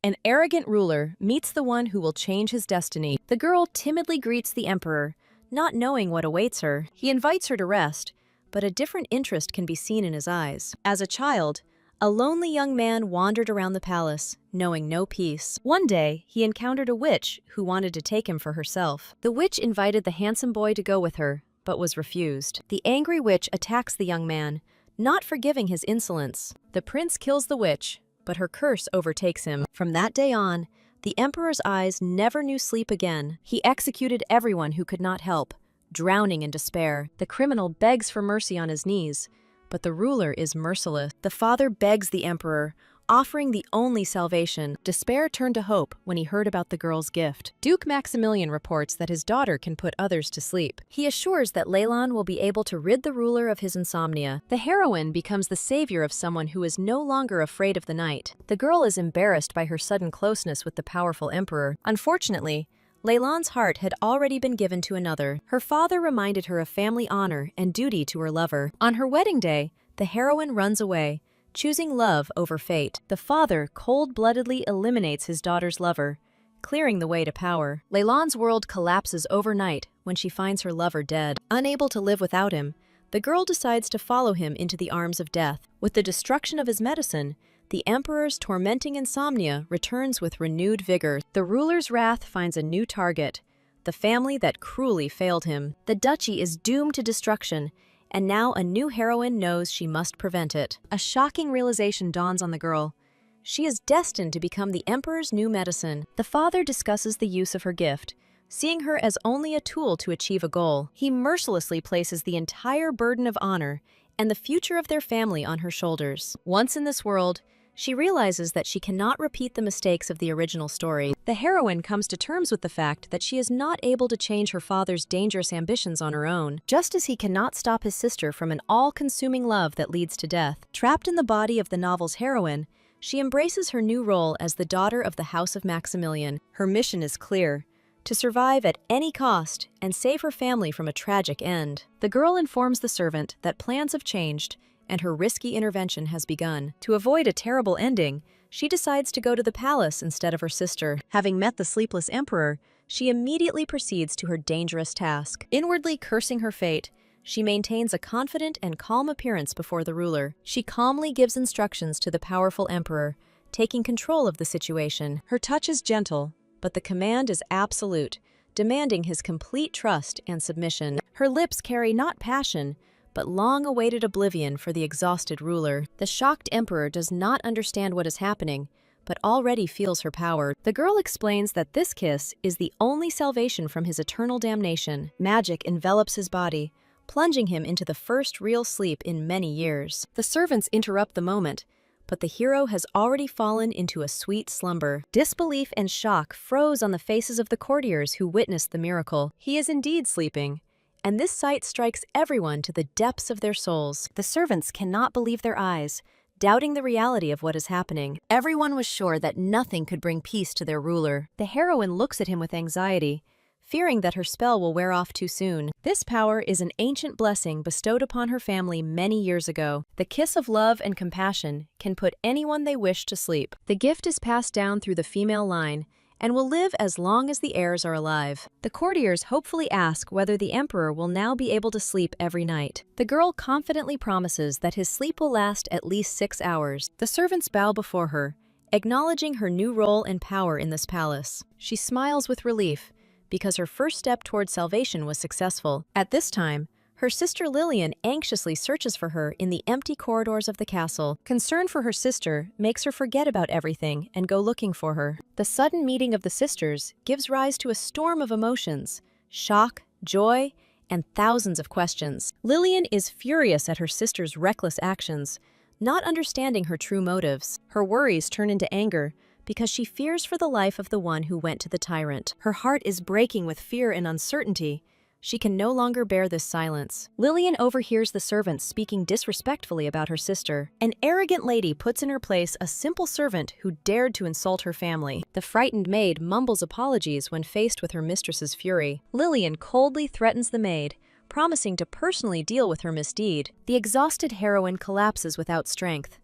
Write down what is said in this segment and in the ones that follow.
An arrogant ruler meets the one who will change his destiny. The girl timidly greets the emperor, not knowing what awaits her. He invites her to rest, but a different interest can be seen in his eyes. As a child, a lonely young man wandered around the palace, knowing no peace. One day, he encountered a witch who wanted to take him for herself. The witch invited the handsome boy to go with her, but was refused. The angry witch attacks the young man, not forgiving his insolence. The prince kills the witch, but her curse overtakes him. From that day on, the emperor's eyes never knew sleep again. He executed everyone who could not help, drowning in despair. The criminal begs for mercy on his knees, but the ruler is merciless. The father begs the emperor, offering the only salvation. Despair turned to hope when he heard about the girl's gift. Duke Maximilian reports that his daughter can put others to sleep. He assures that Leylon will be able to rid the ruler of his insomnia. The heroine becomes the savior of someone who is no longer afraid of the night. The girl is embarrassed by her sudden closeness with the powerful emperor. Unfortunately, Leylon's heart had already been given to another. Her father reminded her of family honor and duty to her lover. On her wedding day, the heroine runs away, choosing love over fate. The father cold-bloodedly eliminates his daughter's lover, clearing the way to power. Leylon's world collapses overnight when she finds her lover dead. Unable to live without him, the girl decides to follow him into the arms of death. With the destruction of his medicine, the emperor's tormenting insomnia returns with renewed vigor. The ruler's wrath finds a new target, the family that cruelly failed him. The duchy is doomed to destruction, and now a new heroine knows she must prevent it. A shocking realization dawns on the girl. She is destined to become the emperor's new medicine. The father discusses the use of her gift, seeing her as only a tool to achieve a goal. He mercilessly places the entire burden of honor and the future of their family on her shoulders. Once in this world, she realizes that she cannot repeat the mistakes of the original story. The heroine comes to terms with the fact that she is not able to change her father's dangerous ambitions on her own, just as he cannot stop his sister from an all-consuming love that leads to death. Trapped in the body of the novel's heroine, she embraces her new role as the daughter of the House of Maximilian. Her mission is clear: to survive at any cost and save her family from a tragic end. The girl informs the servant that plans have changed and her risky intervention has begun. To avoid a terrible ending, she decides to go to the palace instead of her sister. Having met the sleepless emperor, she immediately proceeds to her dangerous task. Inwardly cursing her fate, she maintains a confident and calm appearance before the ruler. She calmly gives instructions to the powerful emperor, taking control of the situation. Her touch is gentle, but the command is absolute, demanding his complete trust and submission. Her lips carry not passion, but long-awaited oblivion for the exhausted ruler. The shocked emperor does not understand what is happening, but already feels her power. The girl explains that this kiss is the only salvation from his eternal damnation. Magic envelops his body, plunging him into the first real sleep in many years. The servants interrupt the moment, but the hero has already fallen into a sweet slumber. Disbelief and shock froze on the faces of the courtiers who witnessed the miracle. He is indeed sleeping, and this sight strikes everyone to the depths of their souls. The servants cannot believe their eyes, doubting the reality of what is happening. Everyone was sure that nothing could bring peace to their ruler. The heroine looks at him with anxiety, fearing that her spell will wear off too soon. This power is an ancient blessing bestowed upon her family many years ago. The kiss of love and compassion can put anyone they wish to sleep. The gift is passed down through the female line and will live as long as the heirs are alive. The courtiers hopefully ask whether the emperor will now be able to sleep every night. The girl confidently promises that his sleep will last at least 6 hours. The servants bow before her, acknowledging her new role and power in this palace. She smiles with relief, because her first step toward salvation was successful. At this time, her sister Lillian anxiously searches for her in the empty corridors of the castle. Concern for her sister makes her forget about everything and go looking for her. The sudden meeting of the sisters gives rise to a storm of emotions: shock, joy, and thousands of questions. Lillian is furious at her sister's reckless actions, not understanding her true motives. Her worries turn into anger because she fears for the life of the one who went to the tyrant. Her heart is breaking with fear and uncertainty. She can no longer bear this silence. Lillian overhears the servants speaking disrespectfully about her sister. An arrogant lady puts in her place a simple servant who dared to insult her family. The frightened maid mumbles apologies when faced with her mistress's fury. Lillian coldly threatens the maid, promising to personally deal with her misdeed. The exhausted heroine collapses without strength.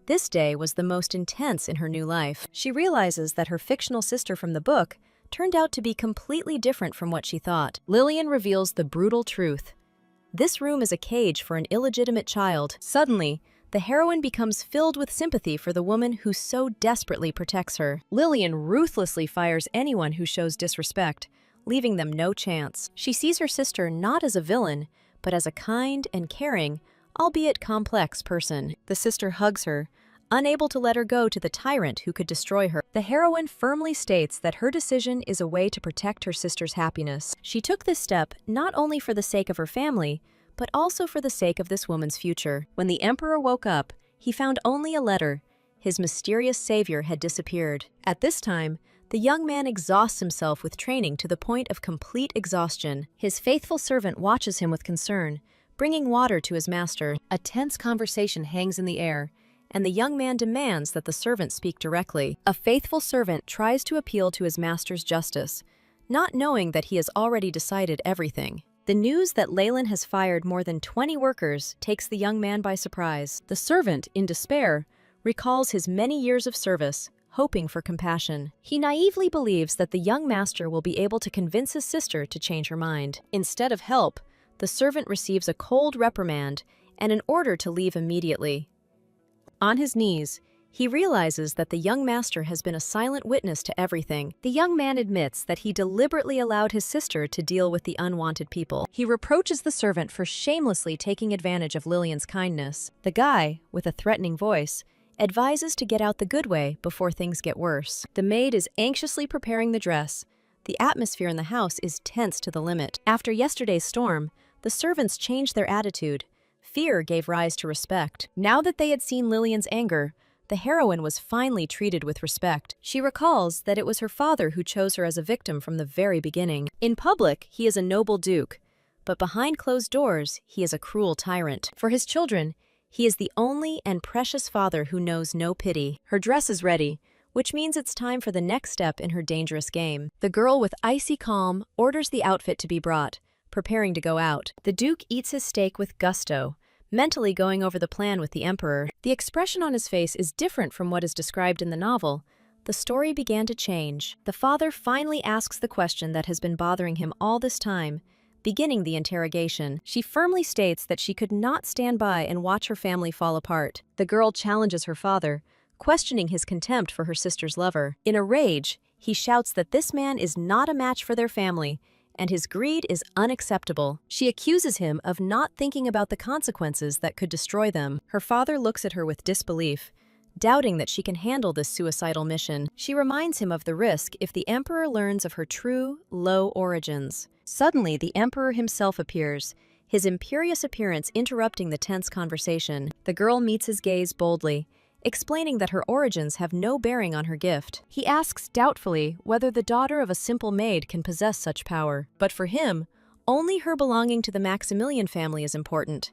This day was the most intense in her new life. She realizes that her fictional sister from the book turned out to be completely different from what she thought. Lillian reveals the brutal truth. This room is a cage for an illegitimate child. Suddenly, the heroine becomes filled with sympathy for the woman who so desperately protects her. Lillian ruthlessly fires anyone who shows disrespect, leaving them no chance. She sees her sister not as a villain, but as a kind and caring, albeit complex person. The sister hugs her, unable to let her go to the tyrant who could destroy her. The heroine firmly states that her decision is a way to protect her sister's happiness. She took this step not only for the sake of her family, but also for the sake of this woman's future. When the emperor woke up, he found only a letter. His mysterious savior had disappeared. At this time, the young man exhausts himself with training to the point of complete exhaustion. His faithful servant watches him with concern, bringing water to his master. A tense conversation hangs in the air, and the young man demands that the servant speak directly. A faithful servant tries to appeal to his master's justice, not knowing that he has already decided everything. The news that Leyland has fired more than 20 workers takes the young man by surprise. The servant, in despair, recalls his many years of service, hoping for compassion. He naively believes that the young master will be able to convince his sister to change her mind. Instead of help, the servant receives a cold reprimand and an order to leave immediately. On his knees, he realizes that the young master has been a silent witness to everything. The young man admits that he deliberately allowed his sister to deal with the unwanted people. He reproaches the servant for shamelessly taking advantage of Lillian's kindness. The guy, with a threatening voice, advises to get out the good way before things get worse. The maid is anxiously preparing the dress. The atmosphere in the house is tense to the limit. After yesterday's storm, the servants changed their attitude. Fear gave rise to respect. Now that they had seen Lillian's anger, the heroine was finally treated with respect. She recalls that it was her father who chose her as a victim from the very beginning. In public, he is a noble duke, but behind closed doors, he is a cruel tyrant. For his children, he is the only and precious father who knows no pity. Her dress is ready, which means it's time for the next step in her dangerous game. The girl with icy calm orders the outfit to be brought, preparing to go out. The duke eats his steak with gusto, mentally going over the plan with the emperor. The expression on his face is different from what is described in the novel. The story began to change. The father finally asks the question that has been bothering him all this time, beginning the interrogation. She firmly states that she could not stand by and watch her family fall apart. The girl challenges her father, questioning his contempt for her sister's lover. In a rage, he shouts that this man is not a match for their family, and his greed is unacceptable. She accuses him of not thinking about the consequences that could destroy them. Her father looks at her with disbelief, doubting that she can handle this suicidal mission. She reminds him of the risk if the emperor learns of her true, low origins. Suddenly, the emperor himself appears, his imperious appearance interrupting the tense conversation. The girl meets his gaze boldly, explaining that her origins have no bearing on her gift. He asks doubtfully whether the daughter of a simple maid can possess such power. But for him, only her belonging to the Maximilian family is important.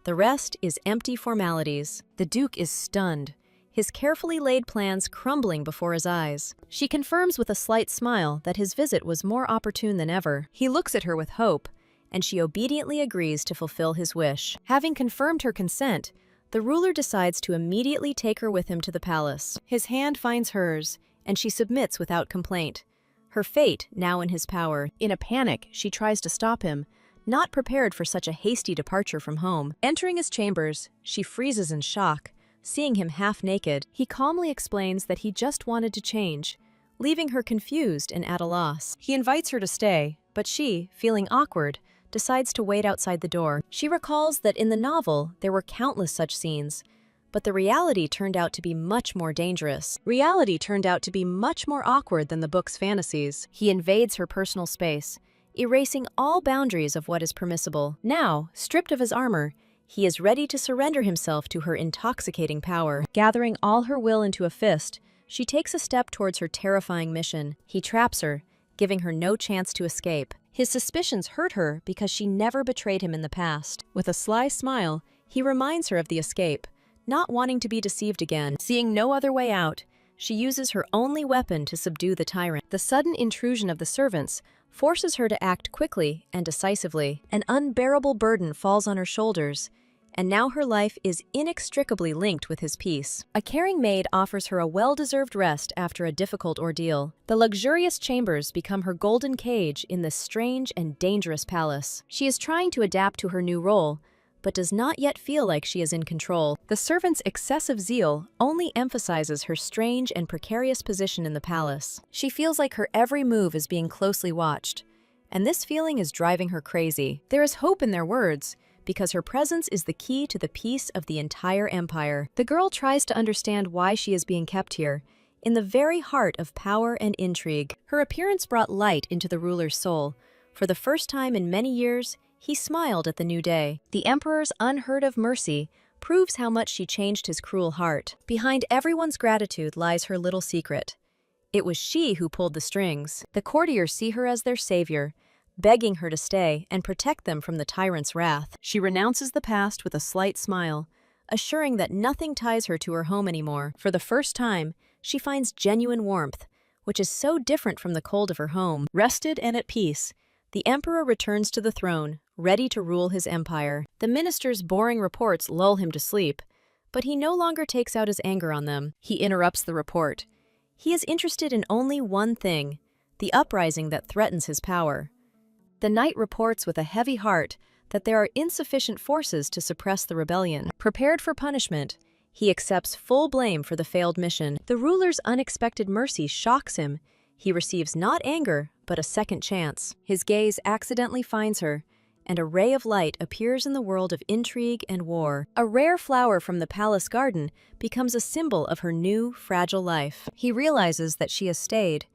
The rest is empty formalities. The Duke is stunned, his carefully laid plans crumbling before his eyes. She confirms with a slight smile that his visit was more opportune than ever. He looks at her with hope, and she obediently agrees to fulfill his wish. Having confirmed her consent, the ruler decides to immediately take her with him to the palace. His hand finds hers, and she submits without complaint, her fate now in his power. In a panic, she tries to stop him, not prepared for such a hasty departure from home. Entering his chambers, she freezes in shock, seeing him half naked. He calmly explains that he just wanted to change, leaving her confused and at a loss. He invites her to stay, but she, feeling awkward, decides to wait outside the door. She recalls that in the novel, there were countless such scenes, but the reality turned out to be much more dangerous. Reality turned out to be much more awkward than the book's fantasies. He invades her personal space, erasing all boundaries of what is permissible. Now, stripped of his armor, he is ready to surrender himself to her intoxicating power. Gathering all her will into a fist, she takes a step towards her terrifying mission. He traps her, giving her no chance to escape. His suspicions hurt her because she never betrayed him in the past. With a sly smile, he reminds her of the escape, not wanting to be deceived again. Seeing no other way out, she uses her only weapon to subdue the tyrant. The sudden intrusion of the servants forces her to act quickly and decisively. An unbearable burden falls on her shoulders, and now her life is inextricably linked with his peace. A caring maid offers her a well-deserved rest after a difficult ordeal. The luxurious chambers become her golden cage in this strange and dangerous palace. She is trying to adapt to her new role, but does not yet feel like she is in control. The servant's excessive zeal only emphasizes her strange and precarious position in the palace. She feels like her every move is being closely watched, and this feeling is driving her crazy. There is hope in their words, because her presence is the key to the peace of the entire empire. The girl tries to understand why she is being kept here, in the very heart of power and intrigue. Her appearance brought light into the ruler's soul. For the first time in many years, he smiled at the new day. The emperor's unheard-of mercy proves how much she changed his cruel heart. Behind everyone's gratitude lies her little secret. It was she who pulled the strings. The courtiers see her as their savior, begging her to stay and protect them from the tyrant's wrath. She renounces the past with a slight smile, assuring that nothing ties her to her home anymore. For the first time, she finds genuine warmth, which is so different from the cold of her home. Rested and at peace, the emperor returns to the throne, ready to rule his empire. The minister's boring reports lull him to sleep, but he no longer takes out his anger on them. He interrupts the report. He is interested in only one thing, the uprising that threatens his power. The knight reports with a heavy heart that there are insufficient forces to suppress the rebellion. Prepared for punishment, he accepts full blame for the failed mission. The ruler's unexpected mercy shocks him. He receives not anger, but a second chance. His gaze accidentally finds her, and a ray of light appears in the world of intrigue and war. A rare flower from the palace garden becomes a symbol of her new, fragile life. He realizes that she has stayed,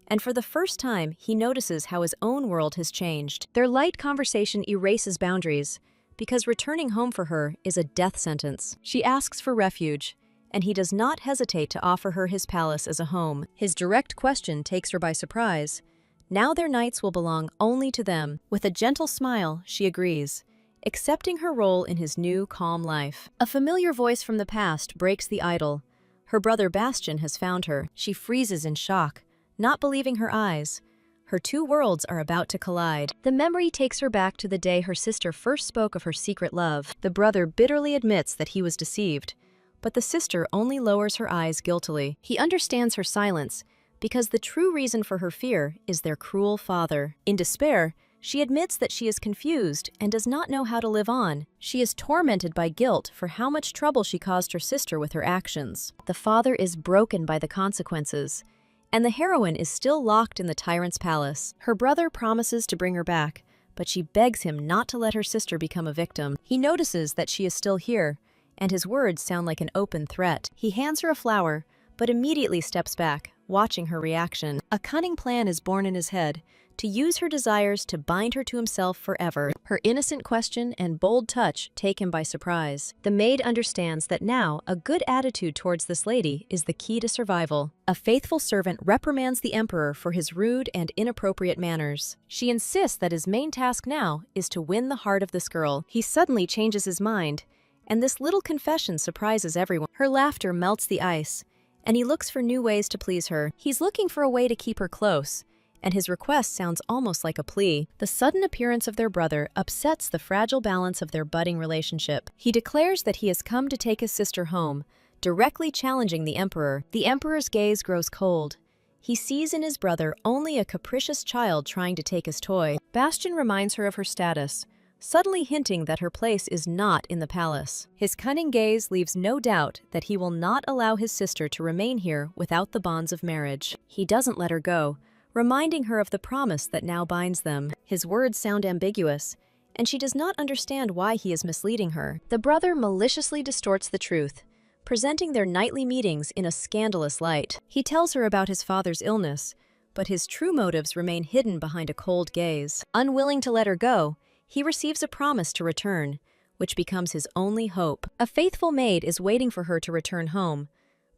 and for the first time, he notices how his own world has changed. Their light conversation erases boundaries, because returning home for her is a death sentence. She asks for refuge, and he does not hesitate to offer her his palace as a home. His direct question takes her by surprise. Now their nights will belong only to them. With a gentle smile, she agrees, accepting her role in his new, calm life. A familiar voice from the past breaks the idyll. Her brother Bastian has found her. She freezes in shock, not believing her eyes. Her two worlds are about to collide. The memory takes her back to the day her sister first spoke of her secret love. The brother bitterly admits that he was deceived, but the sister only lowers her eyes guiltily. He understands her silence, because the true reason for her fear is their cruel father. In despair, she admits that she is confused and does not know how to live on. She is tormented by guilt for how much trouble she caused her sister with her actions. The father is broken by the consequences, and the heroine is still locked in the tyrant's palace. Her brother promises to bring her back, but she begs him not to let her sister become a victim. He notices that she is still here, and his words sound like an open threat. He hands her a flower, but immediately steps back, watching her reaction. A cunning plan is born in his head, to use her desires to bind her to himself forever. Her innocent question and bold touch take him by surprise. The maid understands that now a good attitude towards this lady is the key to survival. A faithful servant reprimands the emperor for his rude and inappropriate manners. She insists that his main task now is to win the heart of this girl. He suddenly changes his mind, and this little confession surprises everyone. Her laughter melts the ice, and he looks for new ways to please her. He's looking for a way to keep her close, and his request sounds almost like a plea. The sudden appearance of their brother upsets the fragile balance of their budding relationship. He declares that he has come to take his sister home, directly challenging the emperor. The emperor's gaze grows cold. He sees in his brother only a capricious child trying to take his toy. Bastian reminds her of her status, subtly hinting that her place is not in the palace. His cunning gaze leaves no doubt that he will not allow his sister to remain here without the bonds of marriage. He doesn't let her go, reminding her of the promise that now binds them. His words sound ambiguous, and she does not understand why he is misleading her. The brother maliciously distorts the truth, presenting their nightly meetings in a scandalous light. He tells her about his father's illness, but his true motives remain hidden behind a cold gaze. Unwilling to let her go, he receives a promise to return, which becomes his only hope. A faithful maid is waiting for her to return home,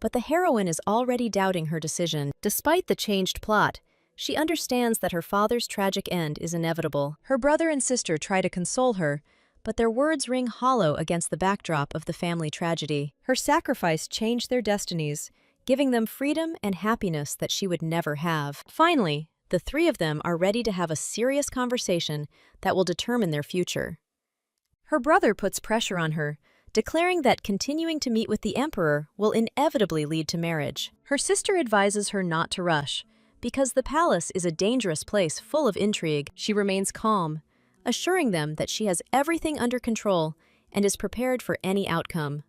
but the heroine is already doubting her decision. Despite the changed plot, she understands that her father's tragic end is inevitable. Her brother and sister try to console her, but their words ring hollow against the backdrop of the family tragedy. Her sacrifice changed their destinies, giving them freedom and happiness that she would never have. Finally, the three of them are ready to have a serious conversation that will determine their future. Her brother puts pressure on her, declaring that continuing to meet with the emperor will inevitably lead to marriage. Her sister advises her not to rush, because the palace is a dangerous place full of intrigue. She remains calm, assuring them that she has everything under control and is prepared for any outcome.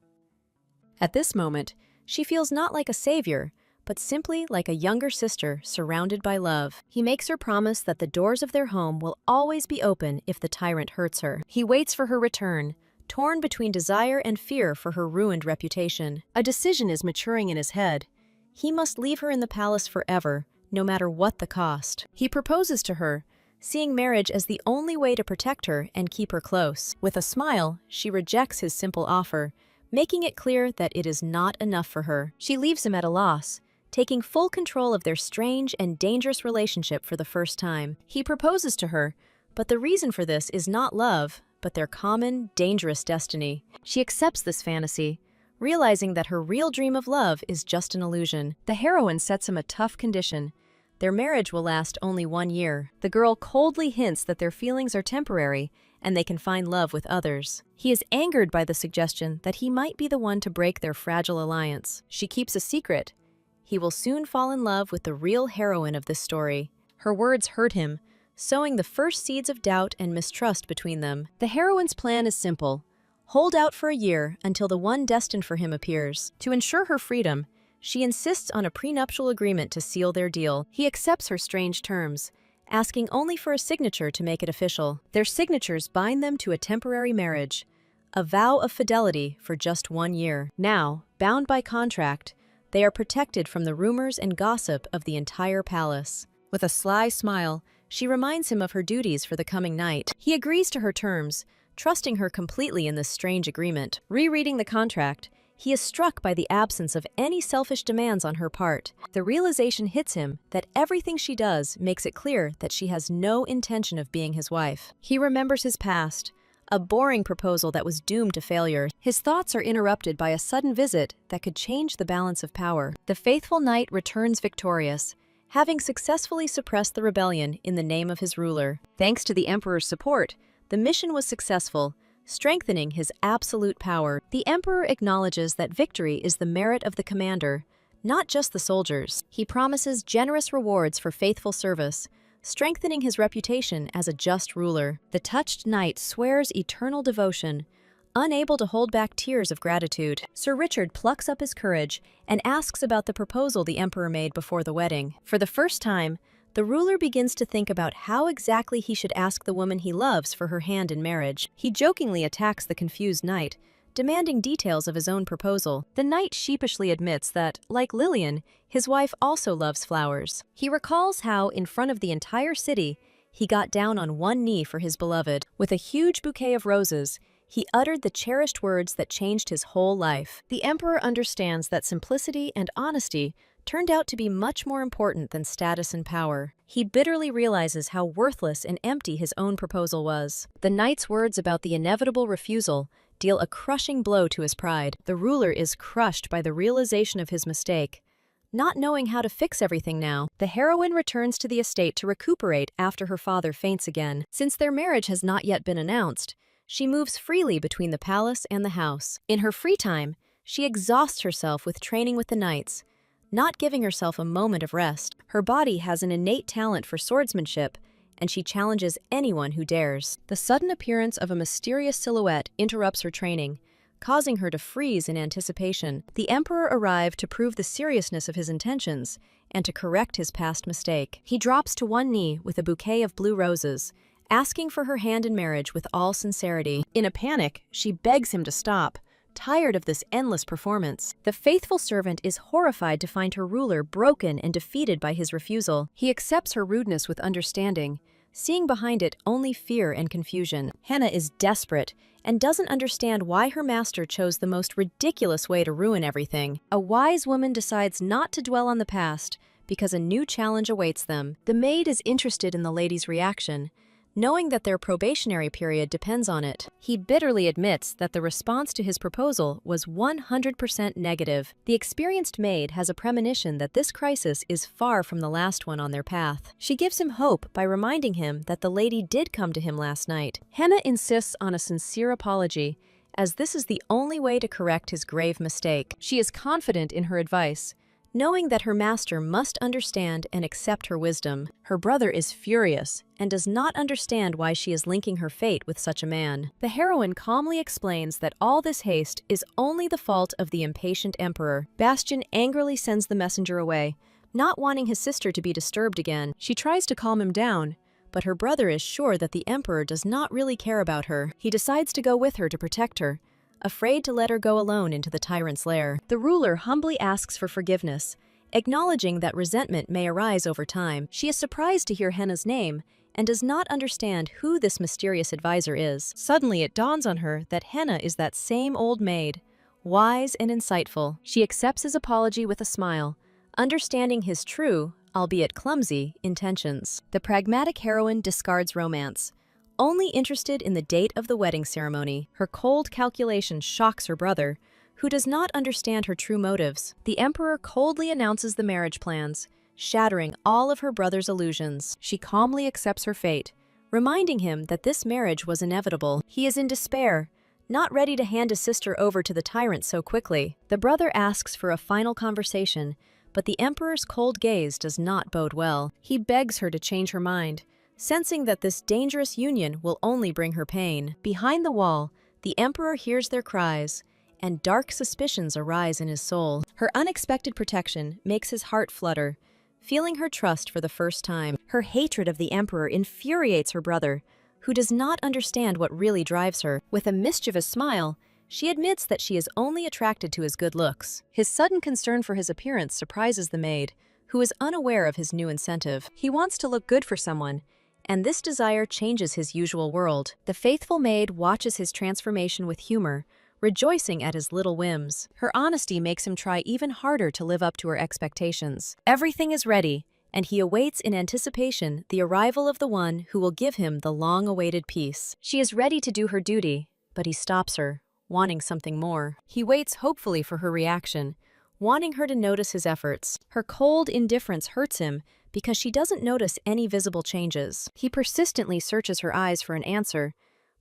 At this moment, she feels not like a savior, but simply like a younger sister surrounded by love. He makes her promise that the doors of their home will always be open if the tyrant hurts her. He waits for her return, torn between desire and fear for her ruined reputation. A decision is maturing in his head. He must leave her in the palace forever, no matter what the cost. He proposes to her, seeing marriage as the only way to protect her and keep her close. With a smile, she rejects his simple offer, making it clear that it is not enough for her. She leaves him at a loss, taking full control of their strange and dangerous relationship for the first time. He proposes to her, but the reason for this is not love, but their common, dangerous destiny. She accepts this fantasy, realizing that her real dream of love is just an illusion. The heroine sets him a tough condition. Their marriage will last only 1 year. The girl coldly hints that their feelings are temporary and they can find love with others. He is angered by the suggestion that he might be the one to break their fragile alliance. She keeps a secret. He will soon fall in love with the real heroine of this story. Her words hurt him, sowing the first seeds of doubt and mistrust between them. The heroine's plan is simple. Hold out for a year until the one destined for him appears. To ensure her freedom, she insists on a prenuptial agreement to seal their deal. He accepts her strange terms, asking only for a signature to make it official. Their signatures bind them to a temporary marriage, a vow of fidelity for just 1 year. Now, bound by contract, they are protected from the rumors and gossip of the entire palace. With a sly smile, she reminds him of her duties for the coming night. He agrees to her terms, trusting her completely in this strange agreement. Rereading the contract, he is struck by the absence of any selfish demands on her part. The realization hits him that everything she does makes it clear that she has no intention of being his wife. He remembers his past, a boring proposal that was doomed to failure. His thoughts are interrupted by a sudden visit that could change the balance of power. The faithful knight returns victorious, having successfully suppressed the rebellion in the name of his ruler. Thanks to the emperor's support, the mission was successful, strengthening his absolute power. The emperor acknowledges that victory is the merit of the commander, not just the soldiers. He promises generous rewards for faithful service, strengthening his reputation as a just ruler. The touched knight swears eternal devotion, unable to hold back tears of gratitude. Sir Richard plucks up his courage and asks about the proposal the emperor made before the wedding. For the first time, the ruler begins to think about how exactly he should ask the woman he loves for her hand in marriage. He jokingly attacks the confused knight, demanding details of his own proposal. The knight sheepishly admits that, like Lillian, his wife also loves flowers. He recalls how, in front of the entire city, he got down on one knee for his beloved. With a huge bouquet of roses, he uttered the cherished words that changed his whole life. The emperor understands that simplicity and honesty turned out to be much more important than status and power. He bitterly realizes how worthless and empty his own proposal was. The knight's words about the inevitable refusal deal a crushing blow to his pride. The ruler is crushed by the realization of his mistake. Not knowing how to fix everything now, the heroine returns to the estate to recuperate after her father faints again. Since their marriage has not yet been announced, she moves freely between the palace and the house. In her free time, she exhausts herself with training with the knights, not giving herself a moment of rest. Her body has an innate talent for swordsmanship, and she challenges anyone who dares. The sudden appearance of a mysterious silhouette interrupts her training, causing her to freeze in anticipation. The emperor arrived to prove the seriousness of his intentions and to correct his past mistake. He drops to one knee with a bouquet of blue roses, asking for her hand in marriage with all sincerity. In a panic, she begs him to stop, tired of this endless performance. The faithful servant is horrified to find her ruler broken and defeated by his refusal. He accepts her rudeness with understanding, seeing behind it only fear and confusion. Hannah is desperate and doesn't understand why her master chose the most ridiculous way to ruin everything. A wise woman decides not to dwell on the past because a new challenge awaits them. The maid is interested in the lady's reaction, knowing that their probationary period depends on it. He bitterly admits that the response to his proposal was 100% negative. The experienced maid has a premonition that this crisis is far from the last one on their path. She gives him hope by reminding him that the lady did come to him last night. Henna insists on a sincere apology, as this is the only way to correct his grave mistake. She is confident in her advice, knowing that her master must understand and accept her wisdom. Her brother is furious and does not understand why she is linking her fate with such a man. The heroine calmly explains that all this haste is only the fault of the impatient emperor. Bastian angrily sends the messenger away, not wanting his sister to be disturbed again. She tries to calm him down, but her brother is sure that the emperor does not really care about her. He decides to go with her to protect her, afraid to let her go alone into the tyrant's lair. The ruler humbly asks for forgiveness, acknowledging that resentment may arise over time. She is surprised to hear Henna's name and does not understand who this mysterious advisor is. Suddenly it dawns on her that Henna is that same old maid, wise and insightful. She accepts his apology with a smile, understanding his true, albeit clumsy, intentions. The pragmatic heroine discards romance, only interested in the date of the wedding ceremony. Her cold calculation shocks her brother, who does not understand her true motives. The emperor coldly announces the marriage plans, shattering all of her brother's illusions. She calmly accepts her fate, reminding him that this marriage was inevitable. He is in despair, not ready to hand his sister over to the tyrant so quickly. The brother asks for a final conversation, but the emperor's cold gaze does not bode well. He begs her to change her mind, sensing that this dangerous union will only bring her pain. Behind the wall, the emperor hears their cries, and dark suspicions arise in his soul. Her unexpected protection makes his heart flutter, feeling her trust for the first time. Her hatred of the emperor infuriates her brother, who does not understand what really drives her. With a mischievous smile, she admits that she is only attracted to his good looks. His sudden concern for his appearance surprises the maid, who is unaware of his new incentive. He wants to look good for someone, and this desire changes his usual world. The faithful maid watches his transformation with humor, rejoicing at his little whims. Her honesty makes him try even harder to live up to her expectations. Everything is ready, and he awaits in anticipation the arrival of the one who will give him the long-awaited peace. She is ready to do her duty, but he stops her, wanting something more. He waits hopefully for her reaction, wanting her to notice his efforts. Her cold indifference hurts him because she doesn't notice any visible changes. He persistently searches her eyes for an answer,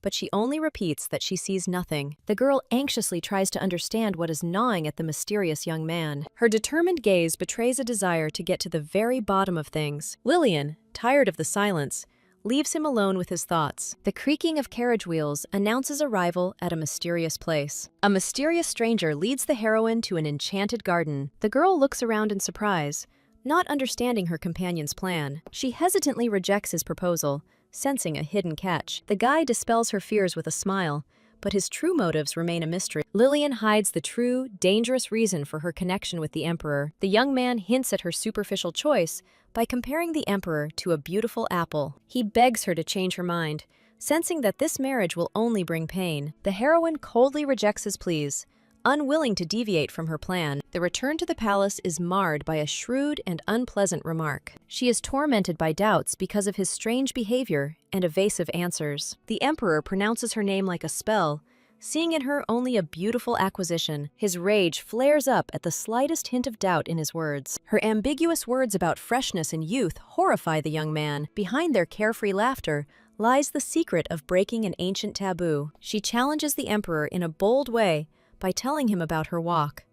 but she only repeats that she sees nothing. The girl anxiously tries to understand what is gnawing at the mysterious young man. Her determined gaze betrays a desire to get to the very bottom of things. Lillian, tired of the silence, leaves him alone with his thoughts. The creaking of carriage wheels announces arrival at a mysterious place. A mysterious stranger leads the heroine to an enchanted garden. The girl looks around in surprise, not understanding her companion's plan. She hesitantly rejects his proposal, sensing a hidden catch. The guy dispels her fears with a smile, but his true motives remain a mystery. Lillian hides the true, dangerous reason for her connection with the emperor. The young man hints at her superficial choice by comparing the emperor to a beautiful apple. He begs her to change her mind, sensing that this marriage will only bring pain. The heroine coldly rejects his pleas, unwilling to deviate from her plan. The return to the palace is marred by a shrewd and unpleasant remark. She is tormented by doubts because of his strange behavior and evasive answers. The emperor pronounces her name like a spell, seeing in her only a beautiful acquisition. His rage flares up at the slightest hint of doubt in his words. Her ambiguous words about freshness and youth horrify the young man. Behind their carefree laughter lies the secret of breaking an ancient taboo. She challenges the emperor in a bold way by telling him about her walk.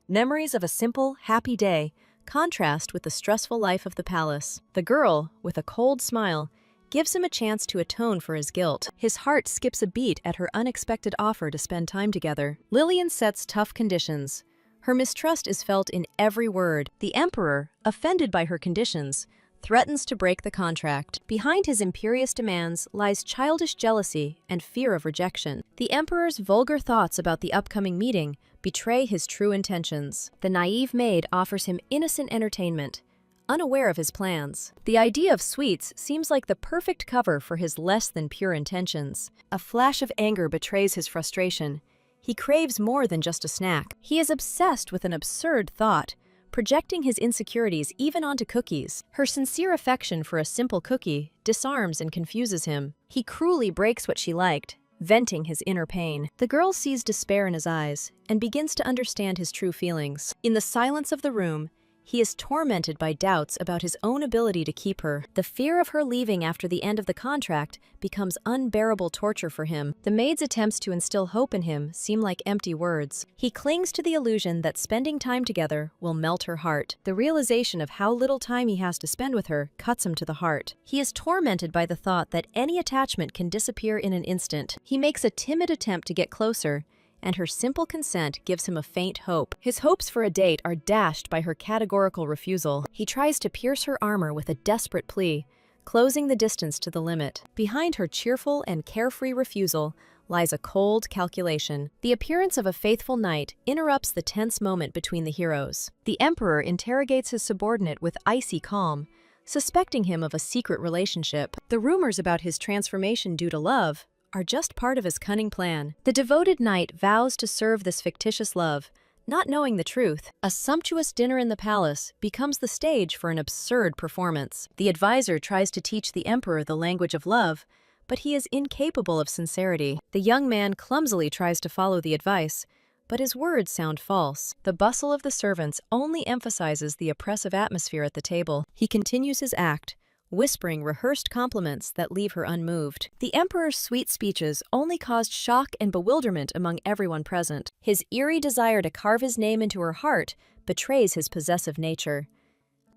Memories of a simple, happy day contrast with the stressful life of the palace. The girl, with a cold smile, gives him a chance to atone for his guilt. His heart skips a beat at her unexpected offer to spend time together. Lillian sets tough conditions. Her mistrust is felt in every word. The emperor, offended by her conditions, threatens to break the contract. Behind his imperious demands lies childish jealousy and fear of rejection. The emperor's vulgar thoughts about the upcoming meeting betray his true intentions. The naive maid offers him innocent entertainment, unaware of his plans. The idea of sweets seems like the perfect cover for his less than pure intentions. A flash of anger betrays his frustration. He craves more than just a snack. He is obsessed with an absurd thought, projecting his insecurities even onto cookies. Her sincere affection for a simple cookie disarms and confuses him. He cruelly breaks what she liked, venting his inner pain. The girl sees despair in his eyes and begins to understand his true feelings. In the silence of the room, he is tormented by doubts about his own ability to keep her. The fear of her leaving after the end of the contract becomes unbearable torture for him. The maid's attempts to instill hope in him seem like empty words. He clings to the illusion that spending time together will melt her heart. The realization of how little time he has to spend with her cuts him to the heart. He is tormented by the thought that any attachment can disappear in an instant. He makes a timid attempt to get closer, and her simple consent gives him a faint hope. His hopes for a date are dashed by her categorical refusal. He tries to pierce her armor with a desperate plea, closing the distance to the limit. Behind her cheerful and carefree refusal lies a cold calculation. The appearance of a faithful knight interrupts the tense moment between the heroes. The Emperor interrogates his subordinate with icy calm, suspecting him of a secret relationship. The rumors about his transformation due to love are just part of his cunning plan. The devoted knight vows to serve this fictitious love, not knowing the truth. A sumptuous dinner in the palace becomes the stage for an absurd performance. The advisor tries to teach the emperor the language of love, but he is incapable of sincerity. The young man clumsily tries to follow the advice, but his words sound false. The bustle of the servants only emphasizes the oppressive atmosphere at the table. He continues his act, whispering rehearsed compliments that leave her unmoved. The emperor's sweet speeches only caused shock and bewilderment among everyone present. His eerie desire to carve his name into her heart betrays his possessive nature.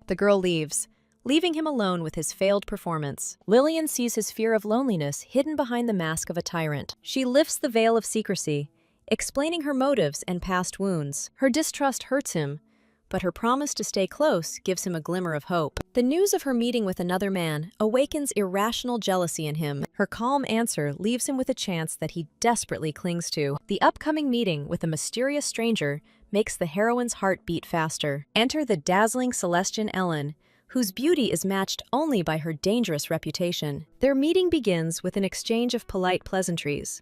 The girl leaves, leaving him alone with his failed performance. Lillian sees his fear of loneliness hidden behind the mask of a tyrant. She lifts the veil of secrecy, explaining her motives and past wounds. Her distrust hurts him, but her promise to stay close gives him a glimmer of hope. The news of her meeting with another man awakens irrational jealousy in him. Her calm answer leaves him with a chance that he desperately clings to. The upcoming meeting with a mysterious stranger makes the heroine's heart beat faster. Enter the dazzling Celestian Ellen, whose beauty is matched only by her dangerous reputation. Their meeting begins with an exchange of polite pleasantries,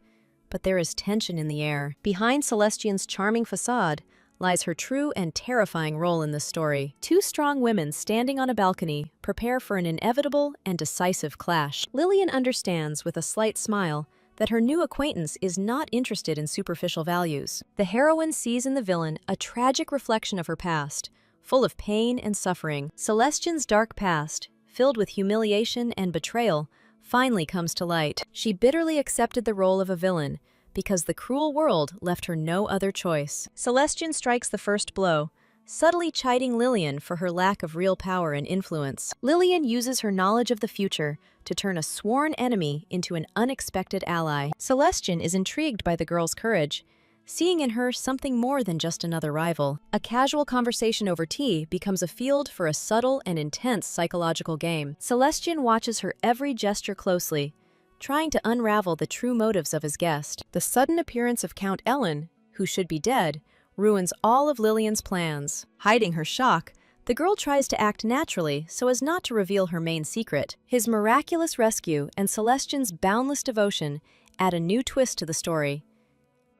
but there is tension in the air. Behind Celestian's charming facade lies her true and terrifying role in this story. Two strong women standing on a balcony prepare for an inevitable and decisive clash. Lillian understands with a slight smile that her new acquaintance is not interested in superficial values. The heroine sees in the villain a tragic reflection of her past, full of pain and suffering. Celestian's dark past, filled with humiliation and betrayal, finally comes to light. She bitterly accepted the role of a villain because the cruel world left her no other choice. Celestian strikes the first blow, subtly chiding Lillian for her lack of real power and influence. Lillian uses her knowledge of the future to turn a sworn enemy into an unexpected ally. Celestian is intrigued by the girl's courage, seeing in her something more than just another rival. A casual conversation over tea becomes a field for a subtle and intense psychological game. Celestian watches her every gesture closely, trying to unravel the true motives of his guest. The sudden appearance of Count Ellen, who should be dead, ruins all of Lillian's plans. Hiding her shock, the girl tries to act naturally so as not to reveal her main secret. His miraculous rescue and Celestian's boundless devotion add a new twist to the story.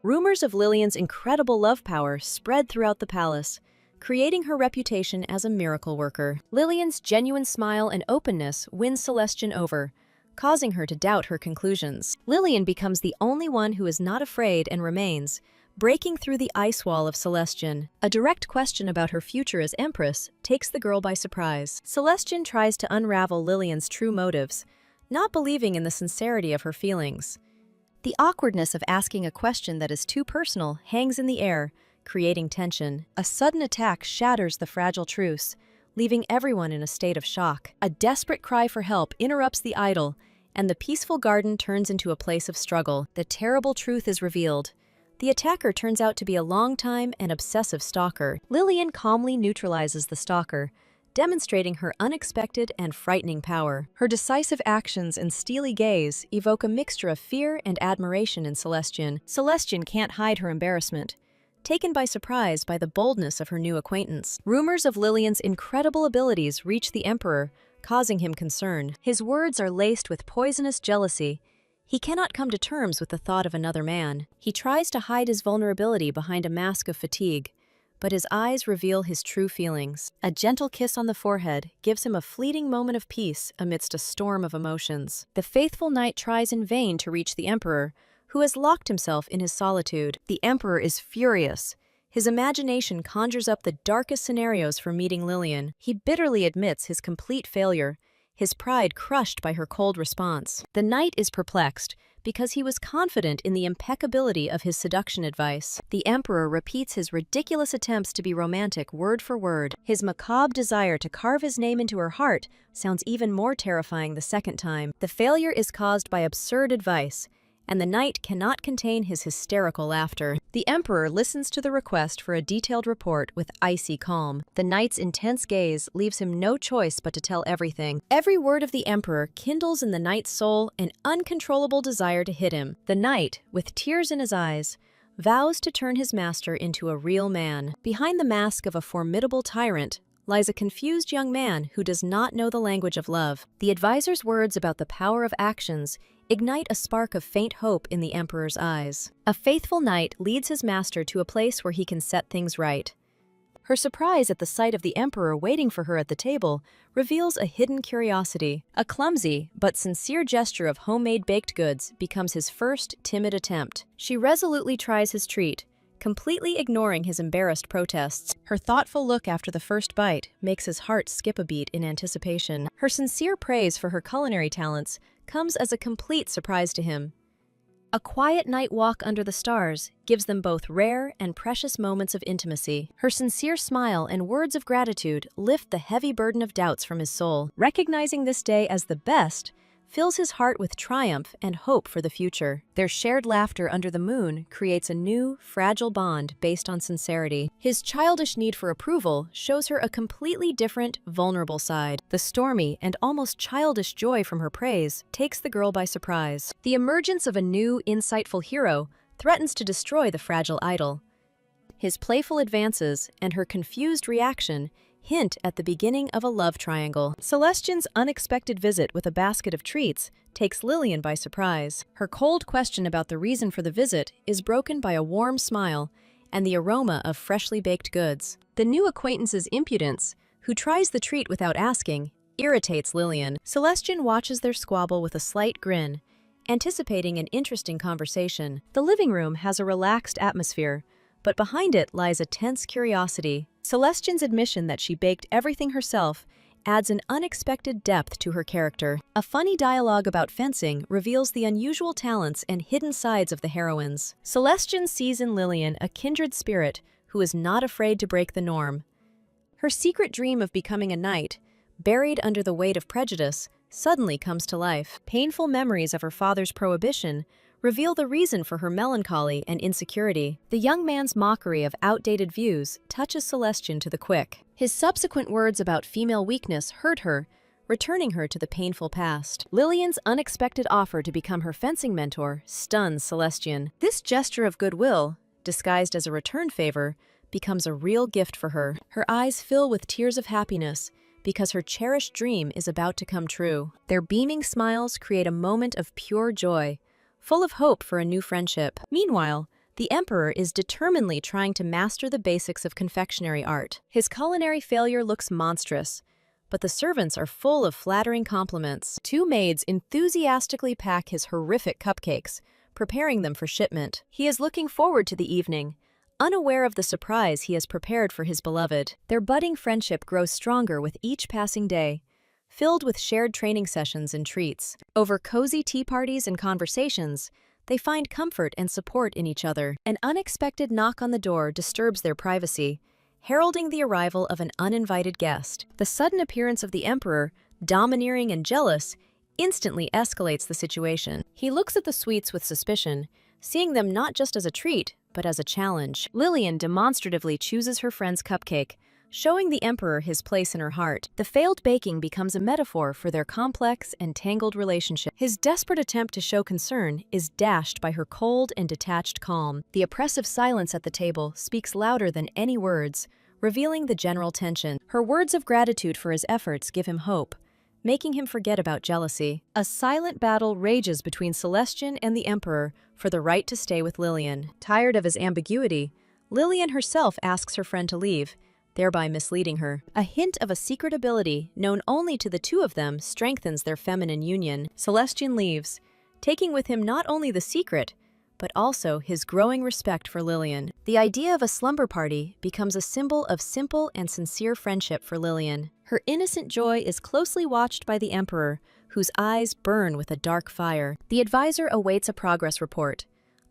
Rumors of Lillian's incredible love power spread throughout the palace, creating her reputation as a miracle worker. Lillian's genuine smile and openness win Celestian over, causing her to doubt her conclusions. Lillian becomes the only one who is not afraid and remains, breaking through the ice wall of Celestian. A direct question about her future as Empress takes the girl by surprise. Celestian tries to unravel Lillian's true motives, not believing in the sincerity of her feelings. The awkwardness of asking a question that is too personal hangs in the air, creating tension. A sudden attack shatters the fragile truce, leaving everyone in a state of shock. A desperate cry for help interrupts the idyll, and the peaceful garden turns into a place of struggle. The terrible truth is revealed. The attacker turns out to be a long-time and obsessive stalker. Lillian calmly neutralizes the stalker, demonstrating her unexpected and frightening power. Her decisive actions and steely gaze evoke a mixture of fear and admiration in Celestian. Celestian can't hide her embarrassment, taken by surprise by the boldness of her new acquaintance. Rumors of Lillian's incredible abilities reach the Emperor, causing him concern. His words are laced with poisonous jealousy. He cannot come to terms with the thought of another man. He tries to hide his vulnerability behind a mask of fatigue, but his eyes reveal his true feelings. A gentle kiss on the forehead gives him a fleeting moment of peace amidst a storm of emotions. The faithful knight tries in vain to reach the emperor, who has locked himself in his solitude. The emperor is furious. His imagination conjures up the darkest scenarios for meeting Lillian. He bitterly admits his complete failure, his pride crushed by her cold response. The knight is perplexed, because he was confident in the impeccability of his seduction advice. The emperor repeats his ridiculous attempts to be romantic word for word. His macabre desire to carve his name into her heart sounds even more terrifying the second time. The failure is caused by absurd advice, and the knight cannot contain his hysterical laughter. The emperor listens to the request for a detailed report with icy calm. The knight's intense gaze leaves him no choice but to tell everything. Every word of the emperor kindles in the knight's soul an uncontrollable desire to hit him. The knight, with tears in his eyes, vows to turn his master into a real man. Behind the mask of a formidable tyrant lies a confused young man who does not know the language of love. The advisor's words about the power of actions ignite a spark of faint hope in the emperor's eyes. A faithful knight leads his master to a place where he can set things right. Her surprise at the sight of the emperor waiting for her at the table reveals a hidden curiosity. A clumsy but sincere gesture of homemade baked goods becomes his first timid attempt. She resolutely tries his treat, completely ignoring his embarrassed protests. Her thoughtful look after the first bite makes his heart skip a beat in anticipation. Her sincere praise for her culinary talents comes as a complete surprise to him. A quiet night walk under the stars gives them both rare and precious moments of intimacy. Her sincere smile and words of gratitude lift the heavy burden of doubts from his soul. Recognizing this day as the best fills his heart with triumph and hope for the future. Their shared laughter under the moon creates a new, fragile bond based on sincerity. His childish need for approval shows her a completely different, vulnerable side. The stormy and almost childish joy from her praise takes the girl by surprise. The emergence of a new, insightful hero threatens to destroy the fragile idol. His playful advances and her confused reaction hint at the beginning of a love triangle. Celestine's unexpected visit with a basket of treats takes Lillian by surprise. Her cold question about the reason for the visit is broken by a warm smile and the aroma of freshly baked goods. The new acquaintance's impudence, who tries the treat without asking, irritates Lillian. Celestine watches their squabble with a slight grin, anticipating an interesting conversation. The living room has a relaxed atmosphere, but behind it lies a tense curiosity. Celestine's admission that she baked everything herself adds an unexpected depth to her character. A funny dialogue about fencing reveals the unusual talents and hidden sides of the heroines. Celestine sees in Lillian a kindred spirit who is not afraid to break the norm. Her secret dream of becoming a knight, buried under the weight of prejudice, suddenly comes to life. Painful memories of her father's prohibition reveal the reason for her melancholy and insecurity. The young man's mockery of outdated views touches Celestine to the quick. His subsequent words about female weakness hurt her, returning her to the painful past. Lillian's unexpected offer to become her fencing mentor stuns Celestine. This gesture of goodwill, disguised as a return favor, becomes a real gift for her. Her eyes fill with tears of happiness because her cherished dream is about to come true. Their beaming smiles create a moment of pure joy, full of hope for a new friendship. Meanwhile, the emperor is determinedly trying to master the basics of confectionery art. His culinary failure looks monstrous, but the servants are full of flattering compliments. Two maids enthusiastically pack his horrific cupcakes, preparing them for shipment. He is looking forward to the evening, unaware of the surprise he has prepared for his beloved. Their budding friendship grows stronger with each passing day, filled with shared training sessions and treats. Over cozy tea parties and conversations, they find comfort and support in each other. An unexpected knock on the door disturbs their privacy, heralding the arrival of an uninvited guest. The sudden appearance of the emperor, domineering and jealous, instantly escalates the situation. He looks at the sweets with suspicion, seeing them not just as a treat, but as a challenge. Lillian demonstratively chooses her friend's cupcake, showing the emperor his place in her heart. The failed baking becomes a metaphor for their complex and tangled relationship. His desperate attempt to show concern is dashed by her cold and detached calm. The oppressive silence at the table speaks louder than any words, revealing the general tension. Her words of gratitude for his efforts give him hope, making him forget about jealousy. A silent battle rages between Celestine and the emperor for the right to stay with Lillian. Tired of his ambiguity, Lillian herself asks her friend to leave, thereby misleading her. A hint of a secret ability known only to the two of them strengthens their feminine union. Celestian leaves, taking with him not only the secret, but also his growing respect for Lillian. The idea of a slumber party becomes a symbol of simple and sincere friendship for Lillian. Her innocent joy is closely watched by the Emperor, whose eyes burn with a dark fire. The advisor awaits a progress report,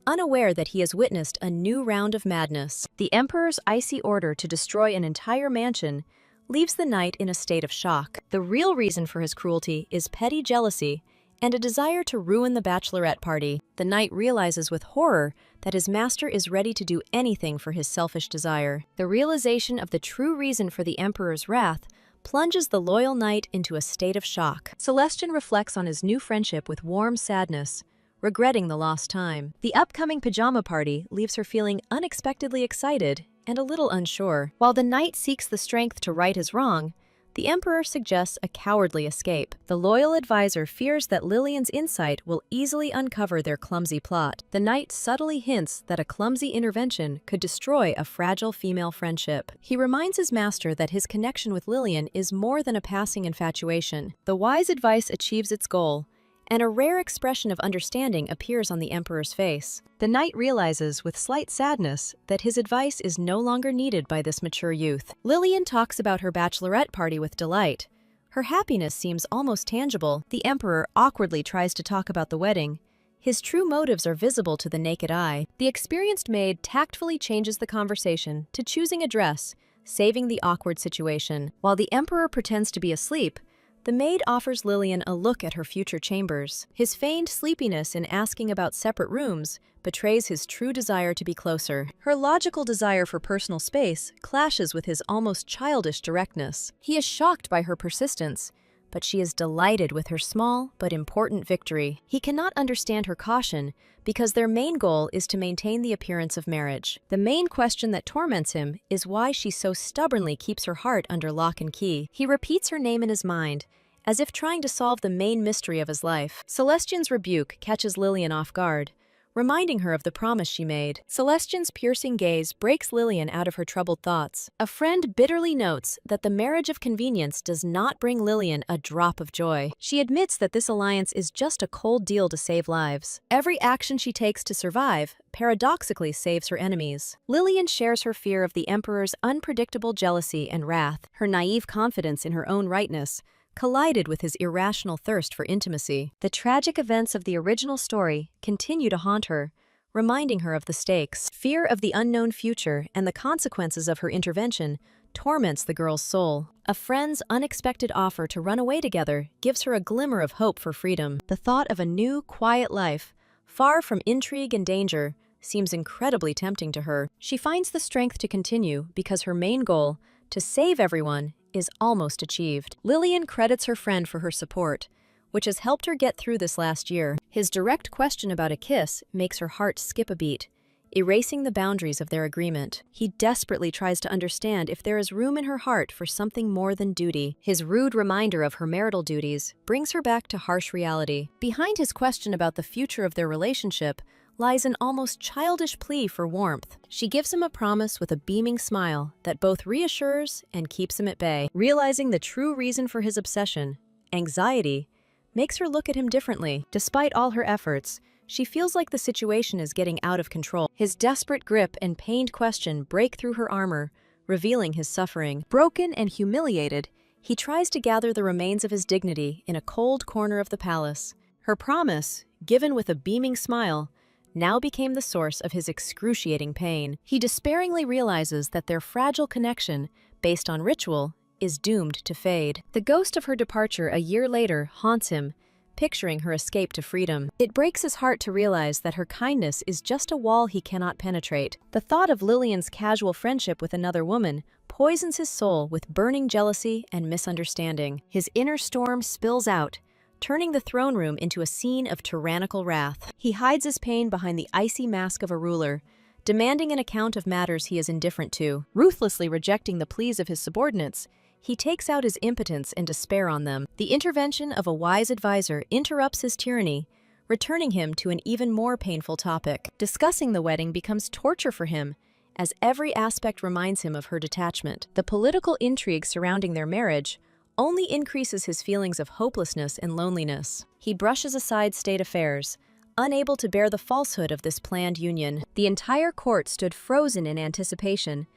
unaware that he has witnessed a new round of madness. The Emperor's icy order to destroy an entire mansion leaves the knight in a state of shock. The real reason for his cruelty is petty jealousy and a desire to ruin the bachelorette party. The knight realizes with horror that his master is ready to do anything for his selfish desire. The realization of the true reason for the Emperor's wrath plunges the loyal knight into a state of shock. Celestian reflects on his new friendship with warm sadness, regretting the lost time. The upcoming pajama party leaves her feeling unexpectedly excited and a little unsure. While the knight seeks the strength to right his wrong, the Emperor suggests a cowardly escape. The loyal advisor fears that Lillian's insight will easily uncover their clumsy plot. The knight subtly hints that a clumsy intervention could destroy a fragile female friendship. He reminds his master that his connection with Lillian is more than a passing infatuation. The wise advice achieves its goal, and a rare expression of understanding appears on the Emperor's face. The knight realizes with slight sadness that his advice is no longer needed by this mature youth. Lillian talks about her bachelorette party with delight. Her happiness seems almost tangible. The Emperor awkwardly tries to talk about the wedding. His true motives are visible to the naked eye. The experienced maid tactfully changes the conversation to choosing a dress, saving the awkward situation. While the Emperor pretends to be asleep, the maid offers Lillian a look at her future chambers. His feigned sleepiness in asking about separate rooms betrays his true desire to be closer. Her logical desire for personal space clashes with his almost childish directness. He is shocked by her persistence, but she is delighted with her small but important victory. He cannot understand her caution because their main goal is to maintain the appearance of marriage. The main question that torments him is why she so stubbornly keeps her heart under lock and key. He repeats her name in his mind, as if trying to solve the main mystery of his life. Celestian's rebuke catches Lillian off guard, reminding her of the promise she made. Celestian's piercing gaze breaks Lillian out of her troubled thoughts. A friend bitterly notes that the marriage of convenience does not bring Lillian a drop of joy. She admits that this alliance is just a cold deal to save lives. Every action she takes to survive paradoxically saves her enemies. Lillian shares her fear of the Emperor's unpredictable jealousy and wrath. Her naive confidence in her own rightness collided with his irrational thirst for intimacy. The tragic events of the original story continue to haunt her, reminding her of the stakes. Fear of the unknown future and the consequences of her intervention torments the girl's soul. A friend's unexpected offer to run away together gives her a glimmer of hope for freedom. The thought of a new, quiet life, far from intrigue and danger, seems incredibly tempting to her. She finds the strength to continue because her main goal, to save everyone, is almost achieved. Lillian credits her friend for her support, which has helped her get through this last year. His direct question about a kiss makes her heart skip a beat, erasing the boundaries of their agreement. He desperately tries to understand if there is room in her heart for something more than duty. His rude reminder of her marital duties brings her back to harsh reality. Behind his question about the future of their relationship lies an almost childish plea for warmth. She gives him a promise with a beaming smile that both reassures and keeps him at bay. Realizing the true reason for his obsession, anxiety, makes her look at him differently. Despite all her efforts, she feels like the situation is getting out of control. His desperate grip and pained question break through her armor, revealing his suffering. Broken and humiliated, he tries to gather the remains of his dignity in a cold corner of the palace. Her promise, given with a beaming smile, now became the source of his excruciating pain. He despairingly realizes that their fragile connection, based on ritual, is doomed to fade. The ghost of her departure a year later haunts him, picturing her escape to freedom. It breaks his heart to realize that her kindness is just a wall he cannot penetrate. The thought of Lillian's casual friendship with another woman poisons his soul with burning jealousy and misunderstanding. His inner storm spills out, turning the throne room into a scene of tyrannical wrath. He hides his pain behind the icy mask of a ruler, demanding an account of matters he is indifferent to. Ruthlessly rejecting the pleas of his subordinates, he takes out his impotence and despair on them. The intervention of a wise advisor interrupts his tyranny, returning him to an even more painful topic. Discussing the wedding becomes torture for him, as every aspect reminds him of her detachment. The political intrigue surrounding their marriage only increases his feelings of hopelessness and loneliness. He brushes aside state affairs, unable to bear the falsehood of this planned union. The entire court stood frozen in anticipation,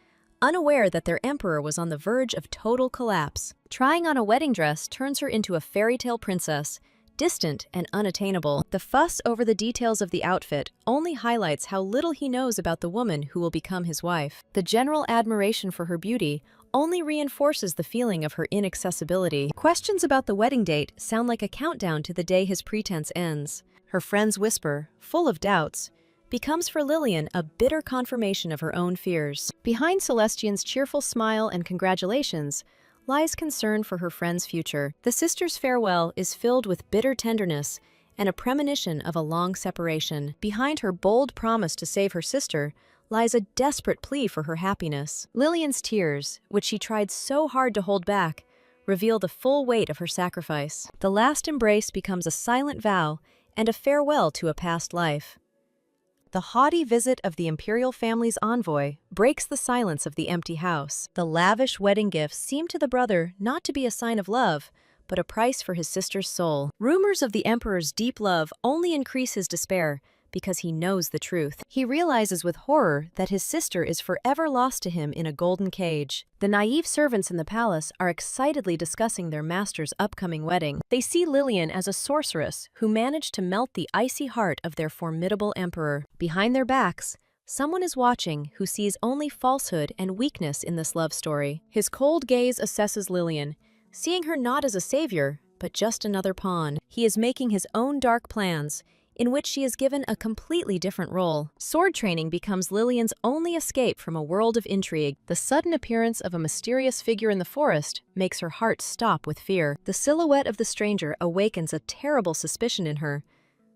unaware that their emperor was on the verge of total collapse. Trying on a wedding dress turns her into a fairy tale princess, distant and unattainable. The fuss over the details of the outfit only highlights how little he knows about the woman who will become his wife. The general admiration for her beauty only reinforces the feeling of her inaccessibility. Questions about the wedding date sound like a countdown to the day his pretense ends. Her friends whisper, full of doubts, becomes for Lillian a bitter confirmation of her own fears. Behind Celestine's cheerful smile and congratulations lies concern for her friend's future. The sister's farewell is filled with bitter tenderness and a premonition of a long separation. Behind her bold promise to save her sister lies a desperate plea for her happiness. Lillian's tears, which she tried so hard to hold back, reveal the full weight of her sacrifice. The last embrace becomes a silent vow and a farewell to a past life. The haughty visit of the imperial family's envoy breaks the silence of the empty house. The lavish wedding gifts seem to the brother not to be a sign of love, but a price for his sister's soul. Rumors of the emperor's deep love only increase his despair because he knows the truth. He realizes with horror that his sister is forever lost to him in a golden cage. The naive servants in the palace are excitedly discussing their master's upcoming wedding. They see Lillian as a sorceress who managed to melt the icy heart of their formidable emperor. Behind their backs, someone is watching who sees only falsehood and weakness in this love story. His cold gaze assesses Lillian, seeing her not as a savior, but just another pawn. He is making his own dark plans, in which she is given a completely different role. Sword training becomes Lillian's only escape from a world of intrigue. The sudden appearance of a mysterious figure in the forest makes her heart stop with fear. The silhouette of the stranger awakens a terrible suspicion in her.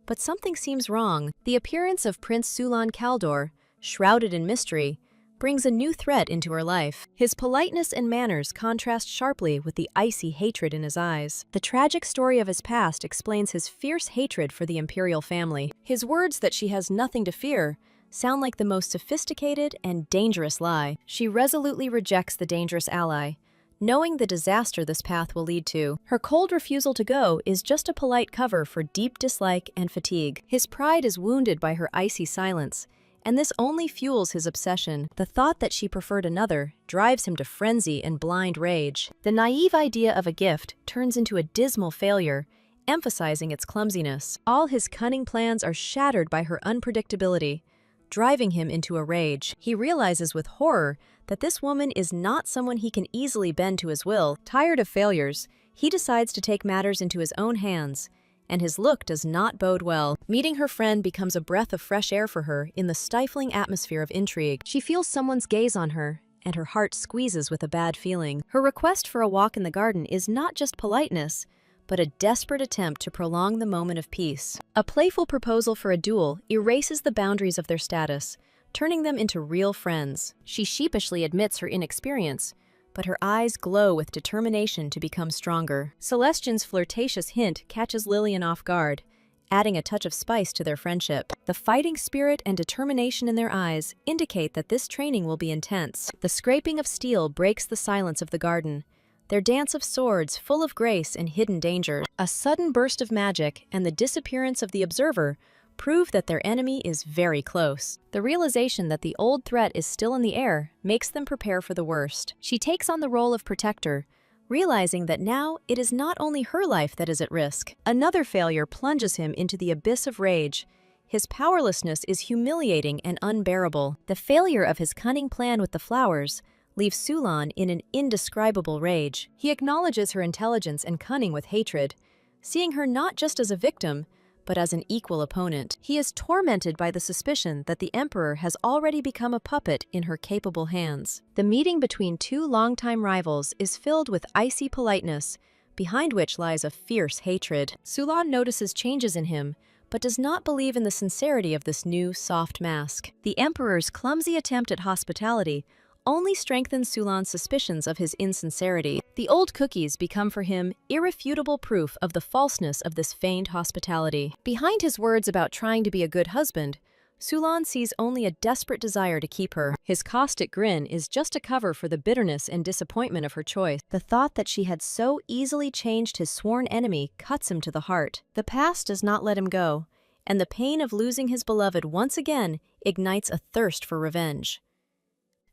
But something seems wrong. The appearance of Prince Sulan Kaldor, shrouded in mystery, brings a new threat into her life. His politeness and manners contrast sharply with the icy hatred in his eyes. The tragic story of his past explains his fierce hatred for the imperial family. His words that she has nothing to fear sound like the most sophisticated and dangerous lie. She resolutely rejects the dangerous ally, knowing the disaster this path will lead to. Her cold refusal to go is just a polite cover for deep dislike and fatigue. His pride is wounded by her icy silence, and this only fuels his obsession. The thought that she preferred another drives him to frenzy and blind rage. The naive idea of a gift turns into a dismal failure, emphasizing its clumsiness. All his cunning plans are shattered by her unpredictability, driving him into a rage. He realizes with horror that this woman is not someone he can easily bend to his will. Tired of failures, he decides to take matters into his own hands, and his look does not bode well. Meeting her friend becomes a breath of fresh air for her in the stifling atmosphere of intrigue. She feels someone's gaze on her, and her heart squeezes with a bad feeling. Her request for a walk in the garden is not just politeness, but a desperate attempt to prolong the moment of peace. A playful proposal for a duel erases the boundaries of their status, turning them into real friends. She sheepishly admits her inexperience, but her eyes glow with determination to become stronger. Celestine's flirtatious hint catches Lillian off guard, adding a touch of spice to their friendship. The fighting spirit and determination in their eyes indicate that this training will be intense. The scraping of steel breaks the silence of the garden, their dance of swords full of grace and hidden danger. A sudden burst of magic and the disappearance of the observer prove that their enemy is very close. The realization that the old threat is still in the air makes them prepare for the worst. She takes on the role of protector, realizing that now it is not only her life that is at risk. Another failure plunges him into the abyss of rage. His powerlessness is humiliating and unbearable. The failure of his cunning plan with the flowers leaves Sulan in an indescribable rage. He acknowledges her intelligence and cunning with hatred, seeing her not just as a victim, but as an equal opponent. He is tormented by the suspicion that the Emperor has already become a puppet in her capable hands. The meeting between two longtime rivals is filled with icy politeness, behind which lies a fierce hatred. Sulan notices changes in him, but does not believe in the sincerity of this new, soft mask. The Emperor's clumsy attempt at hospitality only strengthens Sulan's suspicions of his insincerity. The old cookies become for him irrefutable proof of the falseness of this feigned hospitality. Behind his words about trying to be a good husband, Sulan sees only a desperate desire to keep her. His caustic grin is just a cover for the bitterness and disappointment of her choice. The thought that she had so easily changed his sworn enemy cuts him to the heart. The past does not let him go, and the pain of losing his beloved once again ignites a thirst for revenge.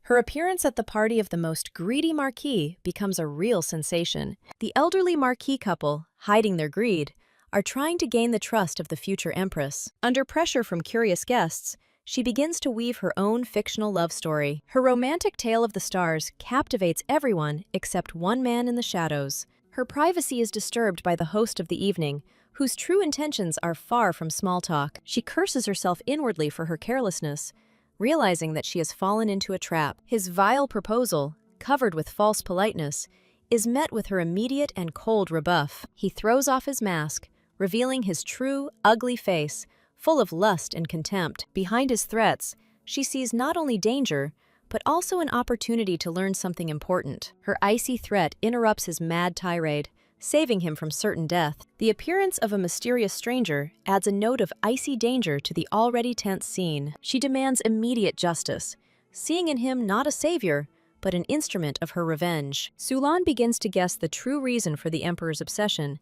Her appearance at the party of the most greedy marquis becomes a real sensation. The elderly marquis couple, hiding their greed, are trying to gain the trust of the future empress. Under pressure from curious guests, she begins to weave her own fictional love story. Her romantic tale of the stars captivates everyone except one man in the shadows. Her privacy is disturbed by the host of the evening, whose true intentions are far from small talk. She curses herself inwardly for her carelessness, realizing that she has fallen into a trap. His vile proposal, covered with false politeness, is met with her immediate and cold rebuff. He throws off his mask, revealing his true, ugly face, full of lust and contempt. Behind his threats, she sees not only danger, but also an opportunity to learn something important. Her icy threat interrupts his mad tirade, saving him from certain death. The appearance of a mysterious stranger adds a note of icy danger to the already tense scene. She demands immediate justice, seeing in him not a savior, but an instrument of her revenge. Sulan begins to guess the true reason for the emperor's obsession,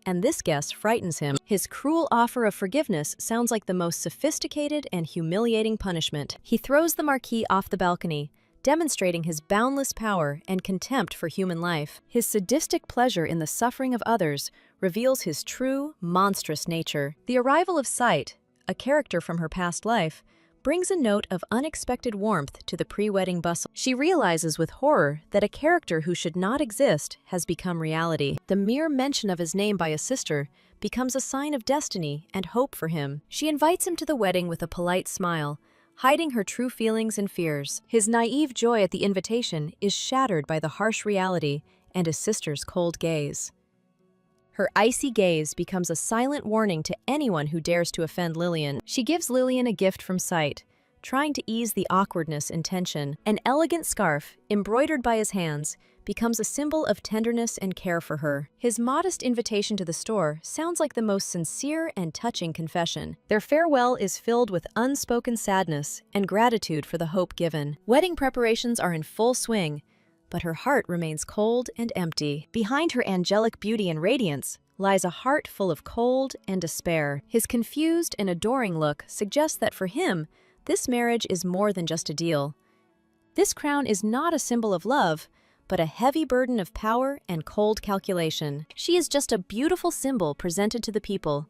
and this guess frightens him. His cruel offer of forgiveness sounds like the most sophisticated and humiliating punishment. He throws the marquis off the balcony, demonstrating his boundless power and contempt for human life. His sadistic pleasure in the suffering of others reveals his true, monstrous nature. The arrival of Sight, a character from her past life, brings a note of unexpected warmth to the pre-wedding bustle. She realizes with horror that a character who should not exist has become reality. The mere mention of his name by a sister becomes a sign of destiny and hope for him. She invites him to the wedding with a polite smile, hiding her true feelings and fears. His naive joy at the invitation is shattered by the harsh reality and his sister's cold gaze. Her icy gaze becomes a silent warning to anyone who dares to offend Lillian. She gives Lillian a gift from Sight, trying to ease the awkwardness and tension. An elegant scarf, embroidered by his hands, becomes a symbol of tenderness and care for her. His modest invitation to the store sounds like the most sincere and touching confession. Their farewell is filled with unspoken sadness and gratitude for the hope given. Wedding preparations are in full swing, but her heart remains cold and empty. Behind her angelic beauty and radiance lies a heart full of cold and despair. His confused and adoring look suggests that for him, this marriage is more than just a deal. This crown is not a symbol of love, but a heavy burden of power and cold calculation. She is just a beautiful symbol presented to the people.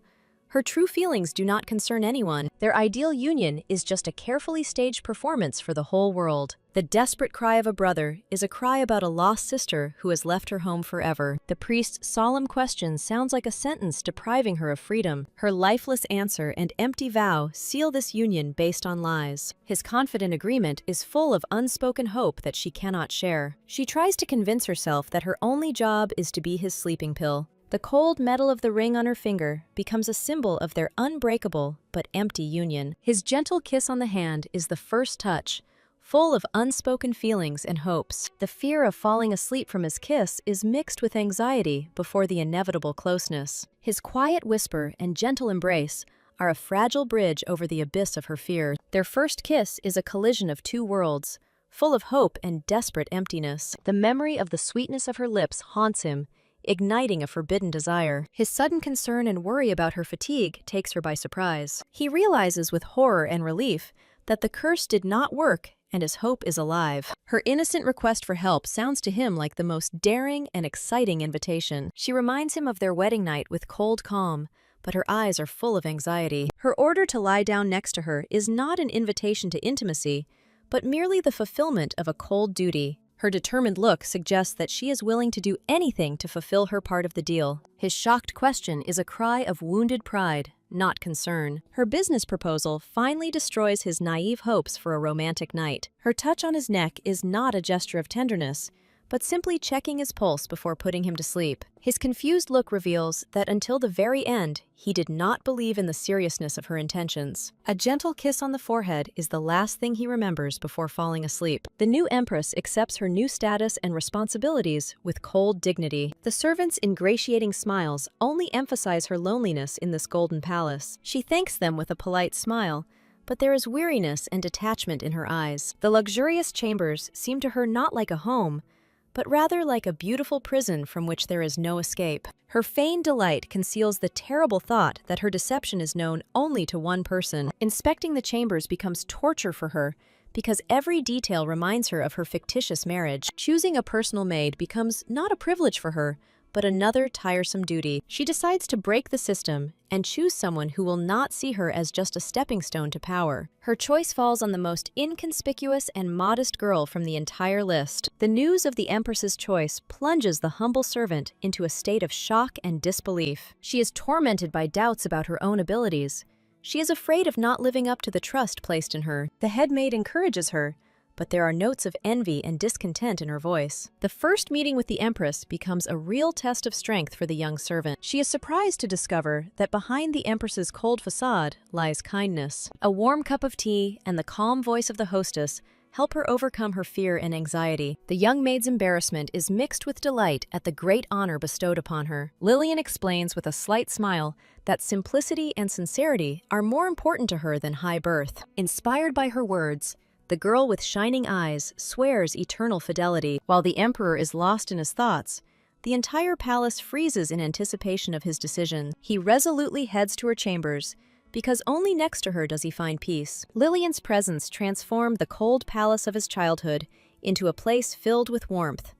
Her true feelings do not concern anyone. Their ideal union is just a carefully staged performance for the whole world. The desperate cry of a brother is a cry about a lost sister who has left her home forever. The priest's solemn question sounds like a sentence depriving her of freedom. Her lifeless answer and empty vow seal this union based on lies. His confident agreement is full of unspoken hope that she cannot share. She tries to convince herself that her only job is to be his sleeping pill. The cold metal of the ring on her finger becomes a symbol of their unbreakable but empty union. His gentle kiss on the hand is the first touch, full of unspoken feelings and hopes. The fear of falling asleep from his kiss is mixed with anxiety before the inevitable closeness. His quiet whisper and gentle embrace are a fragile bridge over the abyss of her fear. Their first kiss is a collision of two worlds, full of hope and desperate emptiness. The memory of the sweetness of her lips haunts him, igniting a forbidden desire. His sudden concern and worry about her fatigue takes her by surprise. He realizes with horror and relief that the curse did not work and his hope is alive. Her innocent request for help sounds to him like the most daring and exciting invitation. She reminds him of their wedding night with cold calm, but her eyes are full of anxiety. Her order to lie down next to her is not an invitation to intimacy, but merely the fulfillment of a cold duty. Her determined look suggests that she is willing to do anything to fulfill her part of the deal. His shocked question is a cry of wounded pride, not concern. Her business proposal finally destroys his naive hopes for a romantic night. Her touch on his neck is not a gesture of tenderness, but simply checking his pulse before putting him to sleep. His confused look reveals that until the very end, he did not believe in the seriousness of her intentions. A gentle kiss on the forehead is the last thing he remembers before falling asleep. The new empress accepts her new status and responsibilities with cold dignity. The servants' ingratiating smiles only emphasize her loneliness in this golden palace. She thanks them with a polite smile, but there is weariness and detachment in her eyes. The luxurious chambers seem to her not like a home, but rather like a beautiful prison from which there is no escape. Her feigned delight conceals the terrible thought that her deception is known only to one person. Inspecting the chambers becomes torture for her, because every detail reminds her of her fictitious marriage. Choosing a personal maid becomes not a privilege for her, but another tiresome duty. She decides to break the system and choose someone who will not see her as just a stepping stone to power. Her choice falls on the most inconspicuous and modest girl from the entire list. The news of the Empress's choice plunges the humble servant into a state of shock and disbelief. She is tormented by doubts about her own abilities. She is afraid of not living up to the trust placed in her. The head maid encourages her, but there are notes of envy and discontent in her voice. The first meeting with the Empress becomes a real test of strength for the young servant. She is surprised to discover that behind the Empress's cold facade lies kindness. A warm cup of tea and the calm voice of the hostess help her overcome her fear and anxiety. The young maid's embarrassment is mixed with delight at the great honor bestowed upon her. Lillian explains with a slight smile that simplicity and sincerity are more important to her than high birth. Inspired by her words, the girl with shining eyes swears eternal fidelity. While the emperor is lost in his thoughts, the entire palace freezes in anticipation of his decision. He resolutely heads to her chambers, because only next to her does he find peace. Lillian's presence transformed the cold palace of his childhood into a place filled with warmth.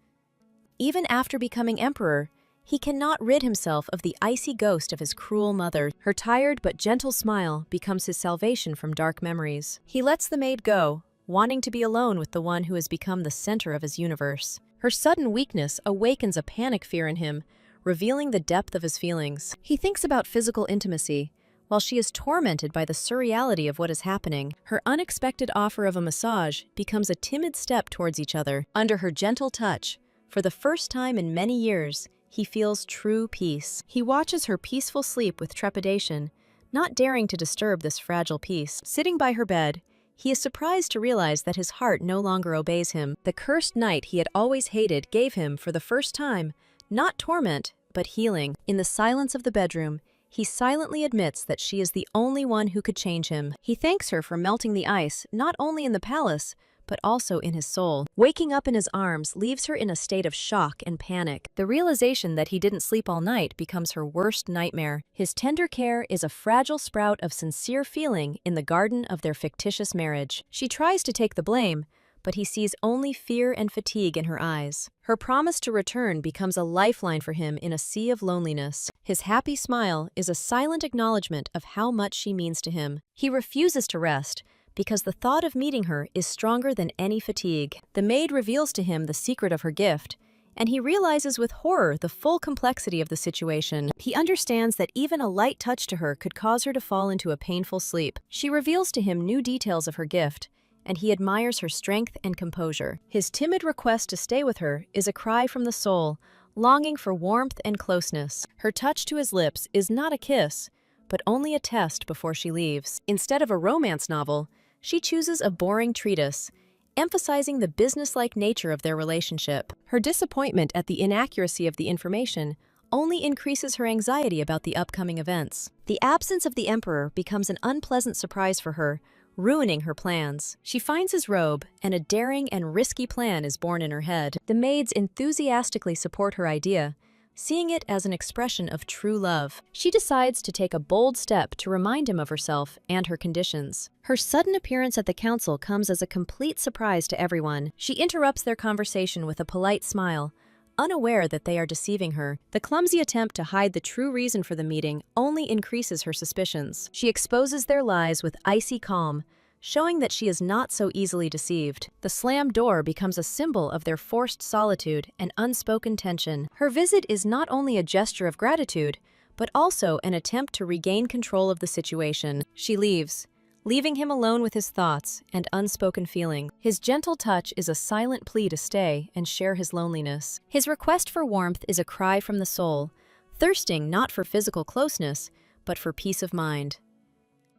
Even after becoming emperor, he cannot rid himself of the icy ghost of his cruel mother. Her tired but gentle smile becomes his salvation from dark memories. He lets the maid go, wanting to be alone with the one who has become the center of his universe. Her sudden weakness awakens a panic fear in him, revealing the depth of his feelings. He thinks about physical intimacy, while she is tormented by the surreality of what is happening. Her unexpected offer of a massage becomes a timid step towards each other. Under her gentle touch, for the first time in many years, he feels true peace. He watches her peaceful sleep with trepidation, not daring to disturb this fragile peace. Sitting by her bed, he is surprised to realize that his heart no longer obeys him. The cursed night he had always hated gave him, for the first time, not torment, but healing. In the silence of the bedroom, he silently admits that she is the only one who could change him. He thanks her for melting the ice, not only in the palace, but also in his soul. Waking up in his arms leaves her in a state of shock and panic. The realization that he didn't sleep all night becomes her worst nightmare. His tender care is a fragile sprout of sincere feeling in the garden of their fictitious marriage. She tries to take the blame, but he sees only fear and fatigue in her eyes. Her promise to return becomes a lifeline for him in a sea of loneliness. His happy smile is a silent acknowledgement of how much she means to him. He refuses to rest, because the thought of meeting her is stronger than any fatigue. The maid reveals to him the secret of her gift, and he realizes with horror the full complexity of the situation. He understands that even a light touch to her could cause her to fall into a painful sleep. She reveals to him new details of her gift, and he admires her strength and composure. His timid request to stay with her is a cry from the soul, longing for warmth and closeness. Her touch to his lips is not a kiss, but only a test before she leaves. Instead of a romance novel, she chooses a boring treatise, emphasizing the businesslike nature of their relationship. Her disappointment at the inaccuracy of the information only increases her anxiety about the upcoming events. The absence of the emperor becomes an unpleasant surprise for her, ruining her plans. She finds his robe, and a daring and risky plan is born in her head. The maids enthusiastically support her idea, seeing it as an expression of true love. She decides to take a bold step to remind him of herself and her conditions. Her sudden appearance at the council comes as a complete surprise to everyone. She interrupts their conversation with a polite smile, unaware that they are deceiving her. The clumsy attempt to hide the true reason for the meeting only increases her suspicions. She exposes their lies with icy calm, showing that she is not so easily deceived. The slammed door becomes a symbol of their forced solitude and unspoken tension. Her visit is not only a gesture of gratitude, but also an attempt to regain control of the situation. She leaves, leaving him alone with his thoughts and unspoken feeling. His gentle touch is a silent plea to stay and share his loneliness. His request for warmth is a cry from the soul, thirsting not for physical closeness, but for peace of mind.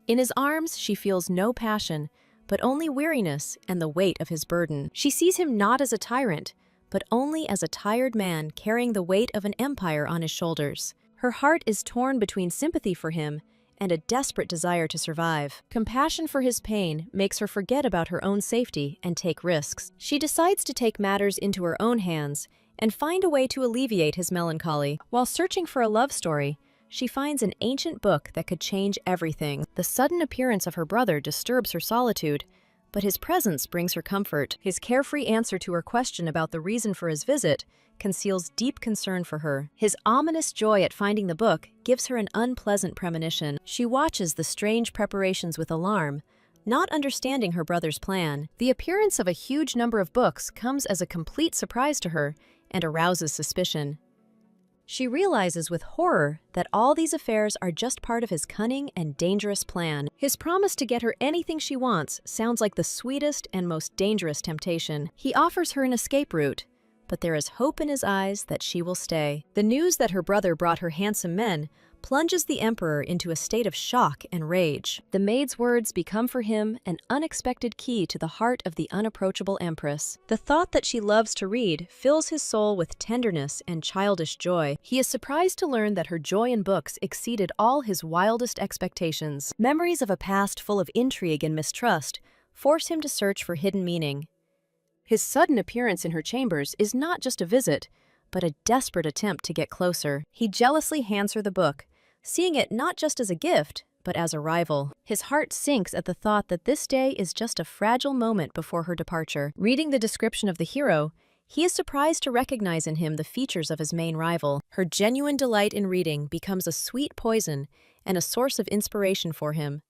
In his arms, she feels no passion, but only weariness and the weight of his burden. She sees him not as a tyrant, but only as a tired man carrying the weight of an empire on his shoulders. Her heart is torn between sympathy for him and a desperate desire to survive. Compassion for his pain makes her forget about her own safety and take risks. She decides to take matters into her own hands and find a way to alleviate his melancholy. While searching for a love story, she finds an ancient book that could change everything. The sudden appearance of her brother disturbs her solitude, but his presence brings her comfort. His carefree answer to her question about the reason for his visit conceals deep concern for her. His ominous joy at finding the book gives her an unpleasant premonition. She watches the strange preparations with alarm, not understanding her brother's plan. The appearance of a huge number of books comes as a complete surprise to her and arouses suspicion. She realizes with horror that all these affairs are just part of his cunning and dangerous plan. His promise to get her anything she wants sounds like the sweetest and most dangerous temptation. He offers her an escape route, but there is hope in his eyes that she will stay. The news that her brother brought her handsome men plunges the emperor into a state of shock and rage. The maid's words become for him an unexpected key to the heart of the unapproachable empress. The thought that she loves to read fills his soul with tenderness and childish joy. He is surprised to learn that her joy in books exceeded all his wildest expectations. Memories of a past full of intrigue and mistrust force him to search for hidden meaning. His sudden appearance in her chambers is not just a visit, but a desperate attempt to get closer. He jealously hands her the book, seeing it not just as a gift, but as a rival. His heart sinks at the thought that this day is just a fragile moment before her departure. Reading the description of the hero, he is surprised to recognize in him the features of his main rival. Her genuine delight in reading becomes a sweet poison and a source of inspiration for him.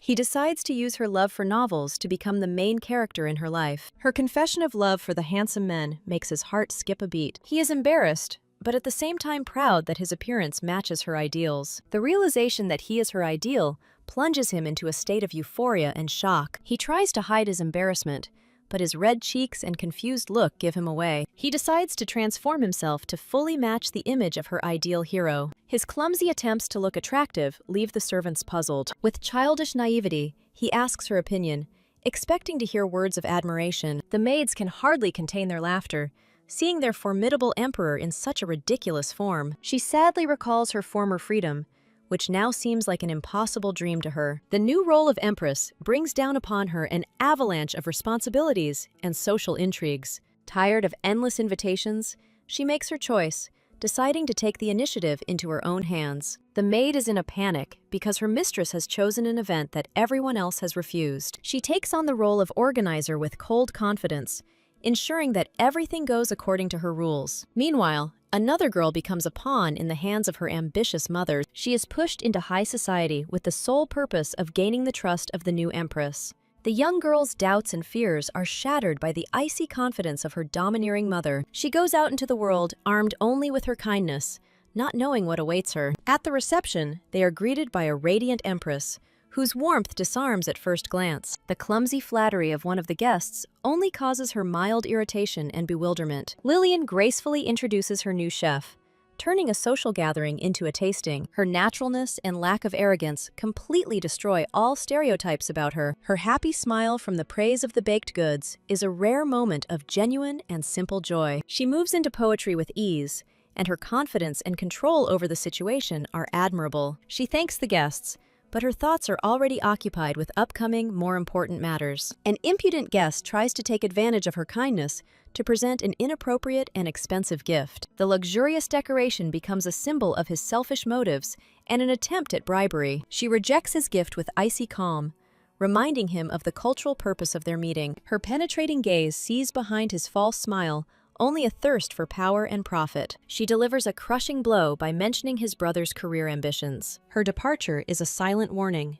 He decides to use her love for novels to become the main character in her life. Her confession of love for the handsome men makes his heart skip a beat. He is embarrassed, but at the same time proud that his appearance matches her ideals. The realization that he is her ideal plunges him into a state of euphoria and shock. He tries to hide his embarrassment, but his red cheeks and confused look give him away. He decides to transform himself to fully match the image of her ideal hero. His clumsy attempts to look attractive leave the servants puzzled. With childish naivety, he asks her opinion, expecting to hear words of admiration. The maids can hardly contain their laughter, seeing their formidable emperor in such a ridiculous form. She sadly recalls her former freedom, which now seems like an impossible dream to her. The new role of empress brings down upon her an avalanche of responsibilities and social intrigues. Tired of endless invitations, she makes her choice, deciding to take the initiative into her own hands. The maid is in a panic because her mistress has chosen an event that everyone else has refused. She takes on the role of organizer with cold confidence, ensuring that everything goes according to her rules. Meanwhile, another girl becomes a pawn in the hands of her ambitious mother. She is pushed into high society with the sole purpose of gaining the trust of the new empress. The young girl's doubts and fears are shattered by the icy confidence of her domineering mother. She goes out into the world armed only with her kindness, not knowing what awaits her. At the reception, they are greeted by a radiant empress, whose warmth disarms at first glance. The clumsy flattery of one of the guests only causes her mild irritation and bewilderment. Lillian gracefully introduces her new chef, turning a social gathering into a tasting. Her naturalness and lack of arrogance completely destroy all stereotypes about her. Her happy smile from the praise of the baked goods is a rare moment of genuine and simple joy. She moves into poetry with ease, and her confidence and control over the situation are admirable. She thanks the guests, but her thoughts are already occupied with upcoming, more important matters. An impudent guest tries to take advantage of her kindness to present an inappropriate and expensive gift. The luxurious decoration becomes a symbol of his selfish motives and an attempt at bribery. She rejects his gift with icy calm, reminding him of the cultural purpose of their meeting. Her penetrating gaze sees behind his false smile only a thirst for power and profit. She delivers a crushing blow by mentioning his brother's career ambitions. Her departure is a silent warning,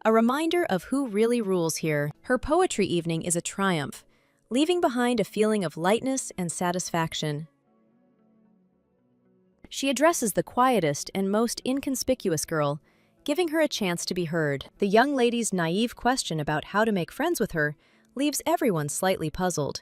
a reminder of who really rules here. Her poetry evening is a triumph, leaving behind a feeling of lightness and satisfaction. She addresses the quietest and most inconspicuous girl, giving her a chance to be heard. The young lady's naive question about how to make friends with her leaves everyone slightly puzzled.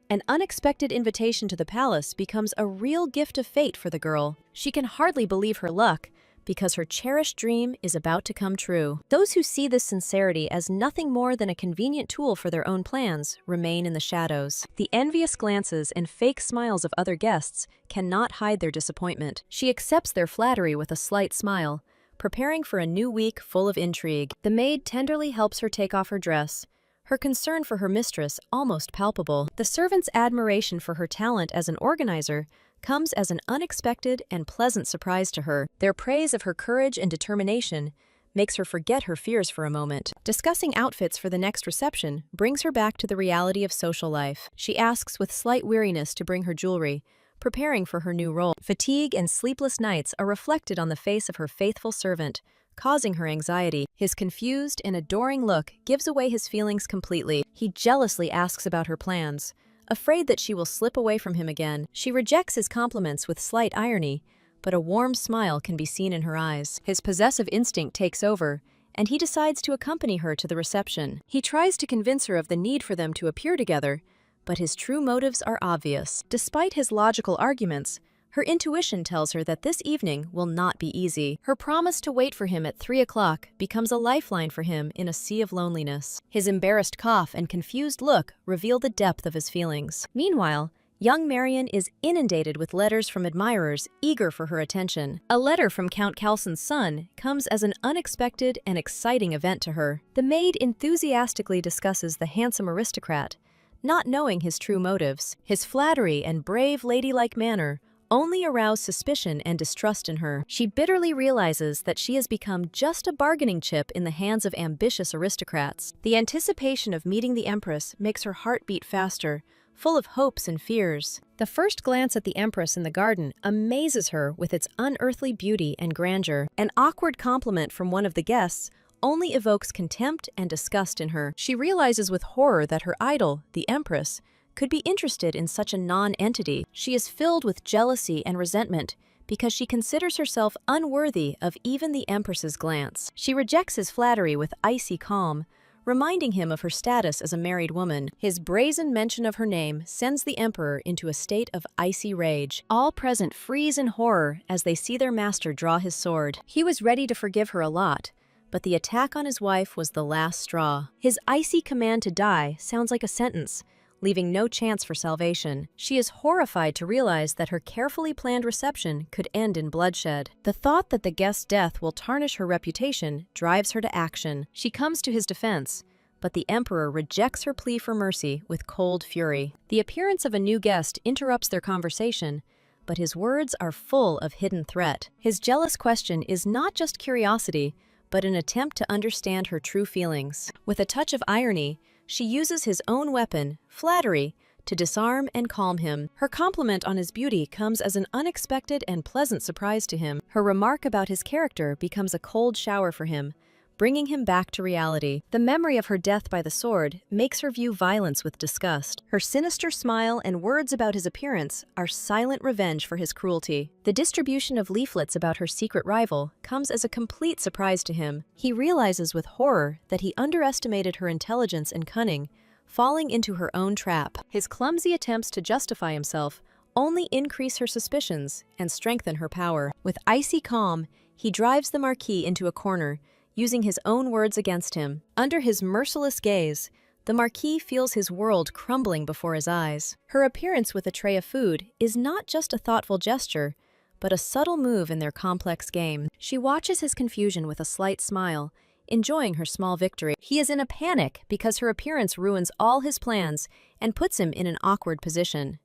An unexpected invitation to the palace becomes a real gift of fate for the girl. She can hardly believe her luck because her cherished dream is about to come true. Those who see this sincerity as nothing more than a convenient tool for their own plans remain in the shadows. The envious glances and fake smiles of other guests cannot hide their disappointment. She accepts their flattery with a slight smile, preparing for a new week full of intrigue. The maid tenderly helps her take off her dress, her concern for her mistress almost palpable. The servant's admiration for her talent as an organizer comes as an unexpected and pleasant surprise to her. Their praise of her courage and determination makes her forget her fears for a moment. Discussing outfits for the next reception brings her back to the reality of social life. She asks with slight weariness to bring her jewelry, preparing for her new role. Fatigue and sleepless nights are reflected on the face of her faithful servant, causing her anxiety. His confused and adoring look gives away his feelings completely. He jealously asks about her plans, afraid that she will slip away from him again. She rejects his compliments with slight irony, but a warm smile can be seen in her eyes. His possessive instinct takes over, and he decides to accompany her to the reception. He tries to convince her of the need for them to appear together, but his true motives are obvious. Despite his logical arguments, her intuition tells her that this evening will not be easy. Her promise to wait for him at 3 o'clock becomes a lifeline for him in a sea of loneliness. His embarrassed cough and confused look reveal the depth of his feelings. Meanwhile, young Marion is inundated with letters from admirers eager for her attention. A letter from Count Calson's son comes as an unexpected and exciting event to her. The maid enthusiastically discusses the handsome aristocrat, not knowing his true motives. His flattery and brave ladylike manner only arouse suspicion and distrust in her. She bitterly realizes that she has become just a bargaining chip in the hands of ambitious aristocrats. The anticipation of meeting the Empress makes her heart beat faster, full of hopes and fears. The first glance at the Empress in the garden amazes her with its unearthly beauty and grandeur. An awkward compliment from one of the guests only evokes contempt and disgust in her. She realizes with horror that her idol, the Empress, could be interested in such a non-entity. She is filled with jealousy and resentment because she considers herself unworthy of even the Empress's glance. She rejects his flattery with icy calm, reminding him of her status as a married woman. His brazen mention of her name sends the Emperor into a state of icy rage. All present freeze in horror as they see their master draw his sword. He was ready to forgive her a lot, but the attack on his wife was the last straw. His icy command to die sounds like a sentence, leaving no chance for salvation. She is horrified to realize that her carefully planned reception could end in bloodshed. The thought that the guest's death will tarnish her reputation drives her to action. She comes to his defense, but the Emperor rejects her plea for mercy with cold fury. The appearance of a new guest interrupts their conversation, but his words are full of hidden threat. His jealous question is not just curiosity, but an attempt to understand her true feelings. With a touch of irony, she uses his own weapon, flattery, to disarm and calm him. Her compliment on his beauty comes as an unexpected and pleasant surprise to him. Her remark about his character becomes a cold shower for him, bringing him back to reality. The memory of her death by the sword makes her view violence with disgust. Her sinister smile and words about his appearance are silent revenge for his cruelty. The distribution of leaflets about her secret rival comes as a complete surprise to him. He realizes with horror that he underestimated her intelligence and cunning, falling into her own trap. His clumsy attempts to justify himself only increase her suspicions and strengthen her power. With icy calm, he drives the Marquis into a corner, using his own words against him. Under his merciless gaze, the Marquis feels his world crumbling before his eyes. Her appearance with a tray of food is not just a thoughtful gesture, but a subtle move in their complex game. She watches his confusion with a slight smile, enjoying her small victory. He is in a panic because her appearance ruins all his plans and puts him in an awkward position.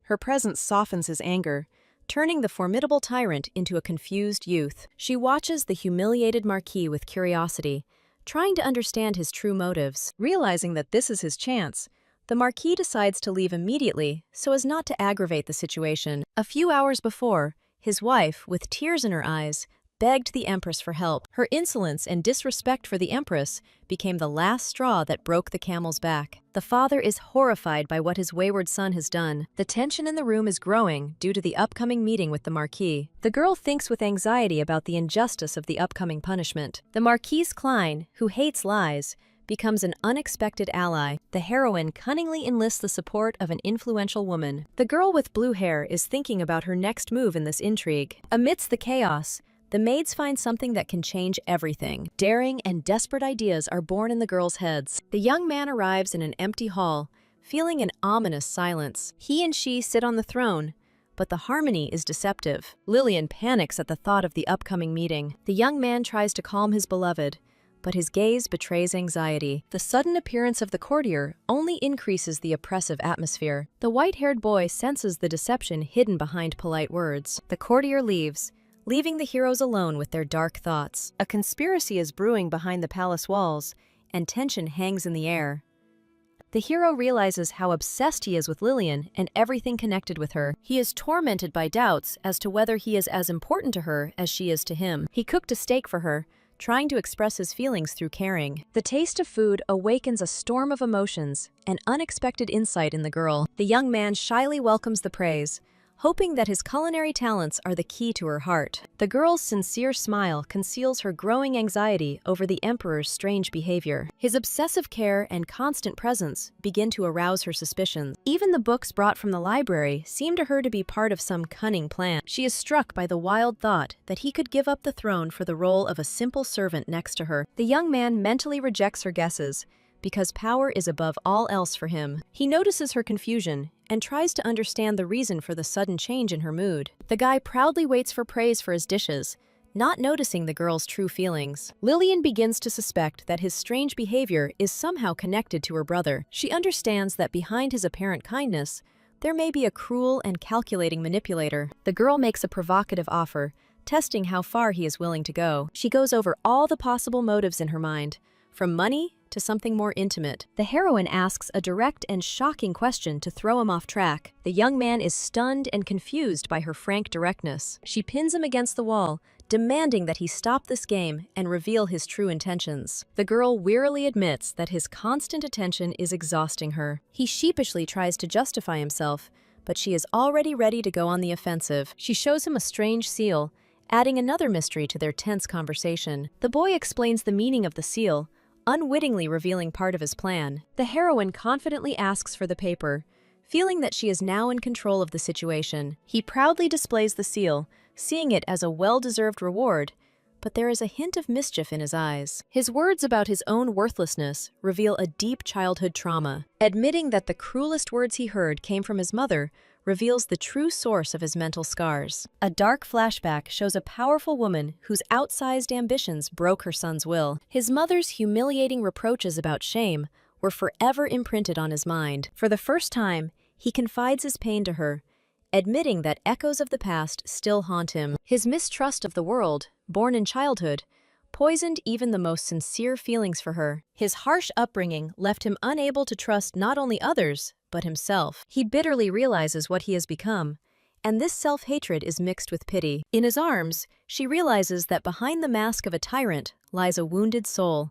Her presence softens his anger, turning the formidable tyrant into a confused youth. She watches the humiliated Marquis with curiosity, trying to understand his true motives. Realizing that this is his chance, the Marquis decides to leave immediately so as not to aggravate the situation. A few hours before, his wife, with tears in her eyes, begged the Empress for help. Her insolence and disrespect for the Empress became the last straw that broke the camel's back. The father is horrified by what his wayward son has done. The tension in the room is growing due to the upcoming meeting with the Marquis. The girl thinks with anxiety about the injustice of the upcoming punishment. The Marquise Klein, who hates lies, becomes an unexpected ally. The heroine cunningly enlists the support of an influential woman. The girl with blue hair is thinking about her next move in this intrigue. Amidst the chaos, the maids find something that can change everything. Daring and desperate ideas are born in the girls' heads. The young man arrives in an empty hall, feeling an ominous silence. He and she sit on the throne, but the harmony is deceptive. Lillian panics at the thought of the upcoming meeting. The young man tries to calm his beloved, but his gaze betrays anxiety. The sudden appearance of the courtier only increases the oppressive atmosphere. The white-haired boy senses the deception hidden behind polite words. The courtier leaves, leaving the heroes alone with their dark thoughts. A conspiracy is brewing behind the palace walls, and tension hangs in the air. The hero realizes how obsessed he is with Lillian and everything connected with her. He is tormented by doubts as to whether he is as important to her as she is to him. He cooked a steak for her, trying to express his feelings through caring. The taste of food awakens a storm of emotions, an unexpected insight in the girl. The young man shyly welcomes the praise, hoping that his culinary talents are the key to her heart. The girl's sincere smile conceals her growing anxiety over the emperor's strange behavior. His obsessive care and constant presence begin to arouse her suspicions. Even the books brought from the library seem to her to be part of some cunning plan. She is struck by the wild thought that he could give up the throne for the role of a simple servant next to her. The young man mentally rejects her guesses, because power is above all else for him. He notices her confusion and tries to understand the reason for the sudden change in her mood. The guy proudly waits for praise for his dishes, not noticing the girl's true feelings. Lillian begins to suspect that his strange behavior is somehow connected to her brother. She understands that behind his apparent kindness, there may be a cruel and calculating manipulator. The girl makes a provocative offer, testing how far he is willing to go. She goes over all the possible motives in her mind, from money to something more intimate. The heroine asks a direct and shocking question to throw him off track. The young man is stunned and confused by her frank directness. She pins him against the wall, demanding that he stop this game and reveal his true intentions. The girl wearily admits that his constant attention is exhausting her. He sheepishly tries to justify himself, but she is already ready to go on the offensive. She shows him a strange seal, adding another mystery to their tense conversation. The boy explains the meaning of the seal, unwittingly revealing part of his plan. The heroine confidently asks for the paper, feeling that she is now in control of the situation. He proudly displays the seal, seeing it as a well-deserved reward, but there is a hint of mischief in his eyes. His words about his own worthlessness reveal a deep childhood trauma. Admitting that the cruelest words he heard came from his mother reveals the true source of his mental scars. A dark flashback shows a powerful woman whose outsized ambitions broke her son's will. His mother's humiliating reproaches about shame were forever imprinted on his mind. For the first time, he confides his pain to her, admitting that echoes of the past still haunt him. His mistrust of the world, born in childhood, poisoned even the most sincere feelings for her. His harsh upbringing left him unable to trust not only others, but himself. He bitterly realizes what he has become, and this self-hatred is mixed with pity. In his arms, she realizes that behind the mask of a tyrant lies a wounded soul,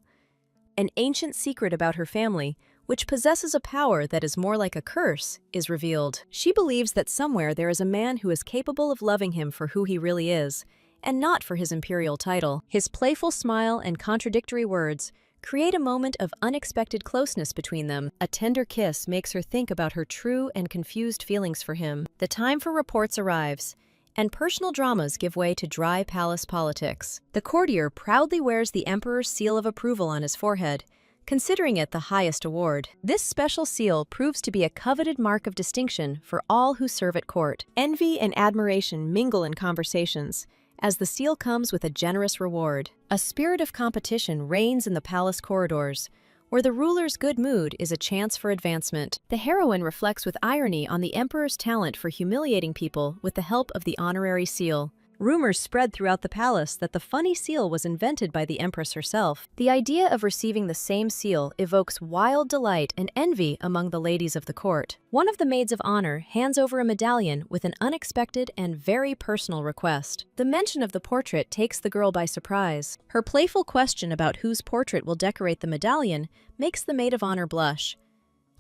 an ancient secret about her family, which possesses a power that is more like a curse, is revealed. She believes that somewhere there is a man who is capable of loving him for who he really is, and not for his imperial title. His playful smile and contradictory words create a moment of unexpected closeness between them. A tender kiss makes her think about her true and confused feelings for him. The time for reports arrives, and personal dramas give way to dry palace politics. The courtier proudly wears the emperor's seal of approval on his forehead, considering it the highest award. This special seal proves to be a coveted mark of distinction for all who serve at court. Envy and admiration mingle in conversations, as the seal comes with a generous reward. A spirit of competition reigns in the palace corridors, where the ruler's good mood is a chance for advancement. The heroine reflects with irony on the emperor's talent for humiliating people with the help of the honorary seal. Rumors spread throughout the palace that the funny seal was invented by the empress herself. The idea of receiving the same seal evokes wild delight and envy among the ladies of the court. One of the maids of honor hands over a medallion with an unexpected and very personal request. The mention of the portrait takes the girl by surprise. Her playful question about whose portrait will decorate the medallion makes the maid of honor blush.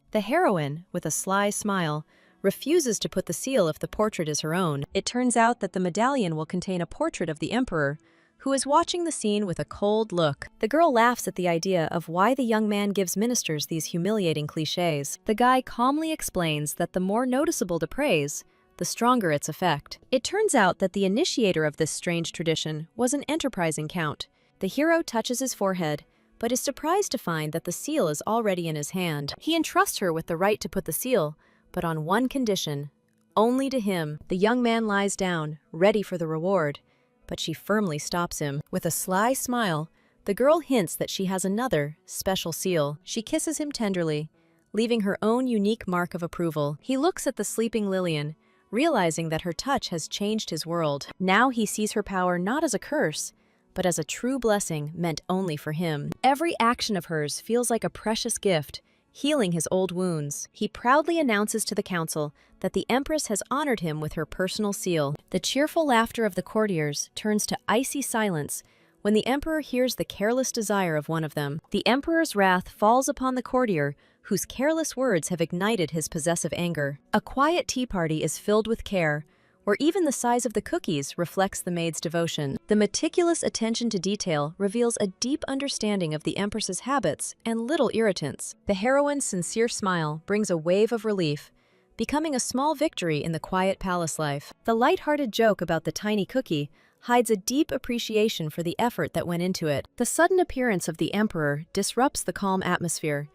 The heroine, with a sly smile, refuses to put the seal if the portrait is her own. It turns out that the medallion will contain a portrait of the emperor, who is watching the scene with a cold look. The girl laughs at the idea of why the young man gives ministers these humiliating cliches. The guy calmly explains that the more noticeable the praise, the stronger its effect. It turns out that the initiator of this strange tradition was an enterprising count. The hero touches his forehead, but is surprised to find that the seal is already in his hand. He entrusts her with the right to put the seal, but on one condition: only to him. The young man lies down, ready for the reward, but she firmly stops him. With a sly smile, the girl hints that she has another, special seal. She kisses him tenderly, leaving her own unique mark of approval. He looks at the sleeping Lillian, realizing that her touch has changed his world. Now he sees her power not as a curse, but as a true blessing meant only for him. Every action of hers feels like a precious gift, healing his old wounds. He proudly announces to the council that the Empress has honored him with her personal seal. The cheerful laughter of the courtiers turns to icy silence when the Emperor hears the careless desire of one of them. The Emperor's wrath falls upon the courtier whose careless words have ignited his possessive anger. A quiet tea party is filled with care, where even the size of the cookies reflects the maid's devotion. The meticulous attention to detail reveals a deep understanding of the Empress's habits and little irritants. The heroine's sincere smile brings a wave of relief, becoming a small victory in the quiet palace life. The light-hearted joke about the tiny cookie hides a deep appreciation for the effort that went into it. The sudden appearance of the Emperor disrupts the calm atmosphere,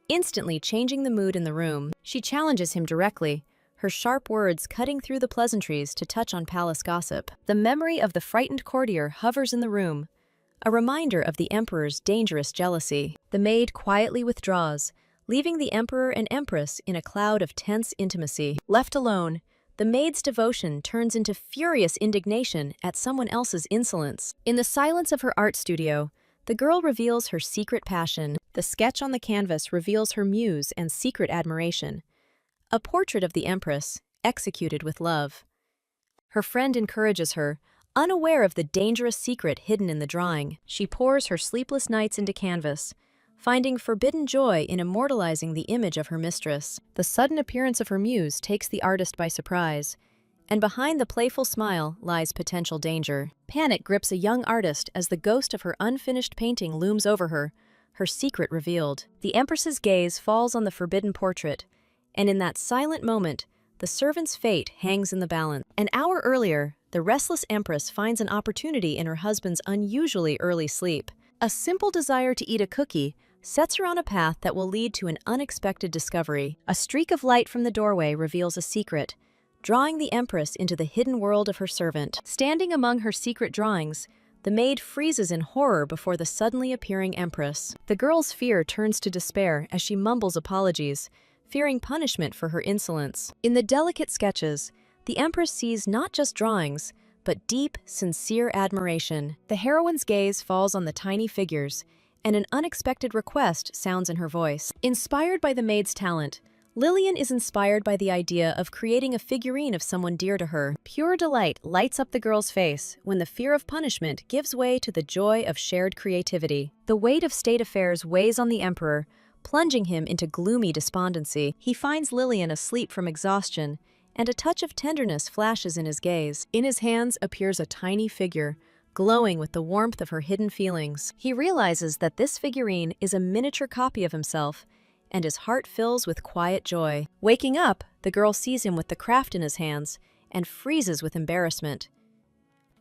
instantly changing the mood in the room. She challenges him directly, her sharp words cutting through the pleasantries to touch on palace gossip. The memory of the frightened courtier hovers in the room, a reminder of the Emperor's dangerous jealousy. The maid quietly withdraws, leaving the Emperor and Empress in a cloud of tense intimacy. Left alone, the maid's devotion turns into furious indignation at someone else's insolence. In the silence of her art studio, the girl reveals her secret passion. The sketch on the canvas reveals her muse and secret admiration, a portrait of the Empress, executed with love. Her friend encourages her, unaware of the dangerous secret hidden in the drawing. She pours her sleepless nights into canvas, finding forbidden joy in immortalizing the image of her mistress. The sudden appearance of her muse takes the artist by surprise, and behind the playful smile lies potential danger. Panic grips a young artist as the ghost of her unfinished painting looms over her, her secret revealed. The Empress's gaze falls on the forbidden portrait, and in that silent moment, the servant's fate hangs in the balance. An hour earlier, the restless Empress finds an opportunity in her husband's unusually early sleep. A simple desire to eat a cookie sets her on a path that will lead to an unexpected discovery. A streak of light from the doorway reveals a secret, drawing the Empress into the hidden world of her servant. Standing among her secret drawings, the maid freezes in horror before the suddenly appearing Empress. The girl's fear turns to despair as she mumbles apologies, fearing punishment for her insolence. In the delicate sketches, the Empress sees not just drawings, but deep, sincere admiration. The heroine's gaze falls on the tiny figures, and an unexpected request sounds in her voice. Inspired by the maid's talent, Lillian is inspired by the idea of creating a figurine of someone dear to her. Pure delight lights up the girl's face when the fear of punishment gives way to the joy of shared creativity. The weight of state affairs weighs on the Emperor, plunging him into gloomy despondency. He finds Lillian asleep from exhaustion, and a touch of tenderness flashes in his gaze. In his hands appears a tiny figure, glowing with the warmth of her hidden feelings. He realizes that this figurine is a miniature copy of himself, and his heart fills with quiet joy. Waking up, the girl sees him with the craft in his hands and freezes with embarrassment.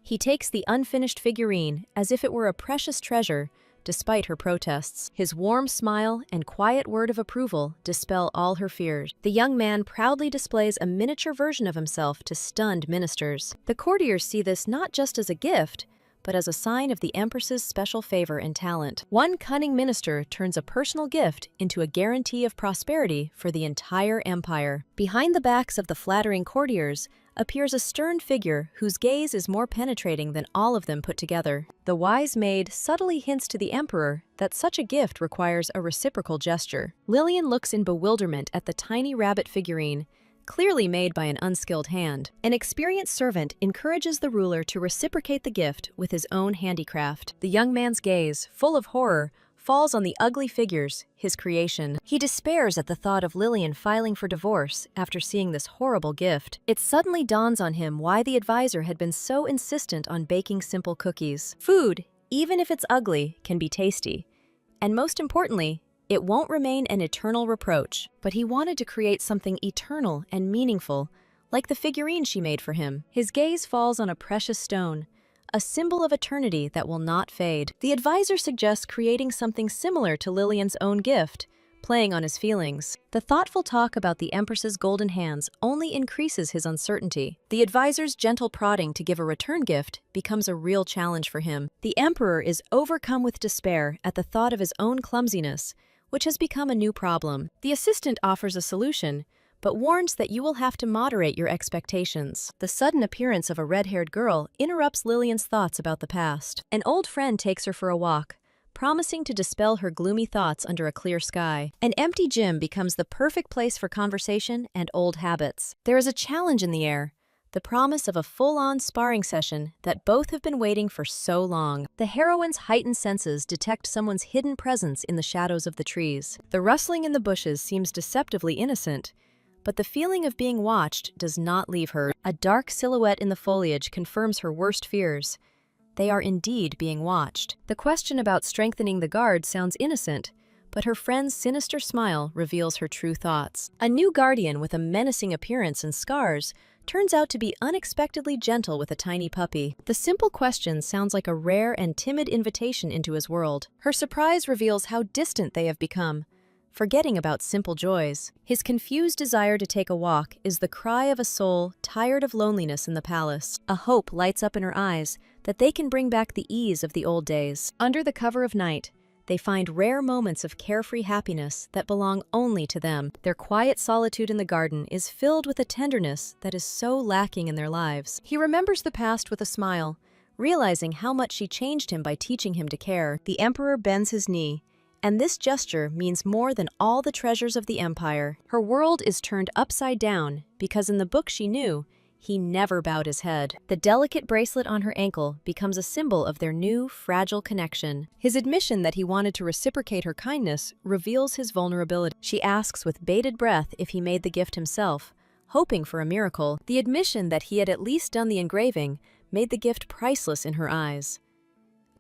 He takes the unfinished figurine as if it were a precious treasure, despite her protests. His warm smile and quiet word of approval dispel all her fears. The young man proudly displays a miniature version of himself to stunned ministers. The courtiers see this not just as a gift, but as a sign of the Empress's special favor and talent. One cunning minister turns a personal gift into a guarantee of prosperity for the entire empire. Behind the backs of the flattering courtiers appears a stern figure whose gaze is more penetrating than all of them put together. The wise maid subtly hints to the Emperor that such a gift requires a reciprocal gesture. Lillian looks in bewilderment at the tiny rabbit figurine, clearly made by an unskilled hand. An experienced servant encourages the ruler to reciprocate the gift with his own handicraft. The young man's gaze, full of horror, falls on the ugly figures, his creation. He despairs at the thought of Lillian filing for divorce after seeing this horrible gift. It suddenly dawns on him why the advisor had been so insistent on baking simple cookies. Food, even if it's ugly, can be tasty. And most importantly, it won't remain an eternal reproach. But he wanted to create something eternal and meaningful, like the figurine she made for him. His gaze falls on a precious stone, a symbol of eternity that will not fade. The advisor suggests creating something similar to Lillian's own gift, playing on his feelings. The thoughtful talk about the Empress's golden hands only increases his uncertainty. The advisor's gentle prodding to give a return gift becomes a real challenge for him. The Emperor is overcome with despair at the thought of his own clumsiness, which has become a new problem. The assistant offers a solution, but warns that you will have to moderate your expectations. The sudden appearance of a red-haired girl interrupts Lillian's thoughts about the past. An old friend takes her for a walk, promising to dispel her gloomy thoughts under a clear sky. An empty gym becomes the perfect place for conversation and old habits. There is a challenge in the air, the promise of a full-on sparring session that both have been waiting for so long. The heroine's heightened senses detect someone's hidden presence in the shadows of the trees. The rustling in the bushes seems deceptively innocent, but the feeling of being watched does not leave her. A dark silhouette in the foliage confirms her worst fears. They are indeed being watched. The question about strengthening the guard sounds innocent, but her friend's sinister smile reveals her true thoughts. A new guardian with a menacing appearance and scars turns out to be unexpectedly gentle with a tiny puppy. The simple question sounds like a rare and timid invitation into his world. Her surprise reveals how distant they have become, forgetting about simple joys. His confused desire to take a walk is the cry of a soul tired of loneliness in the palace. A hope lights up in her eyes that they can bring back the ease of the old days. Under the cover of night, they find rare moments of carefree happiness that belong only to them. Their quiet solitude in the garden is filled with a tenderness that is so lacking in their lives. He remembers the past with a smile, realizing how much she changed him by teaching him to care. The Emperor bends his knee, and this gesture means more than all the treasures of the empire. Her world is turned upside down because in the book she knew, he never bowed his head. The delicate bracelet on her ankle becomes a symbol of their new, fragile connection. His admission that he wanted to reciprocate her kindness reveals his vulnerability. She asks with bated breath if he made the gift himself, hoping for a miracle. The admission that he had at least done the engraving made the gift priceless in her eyes.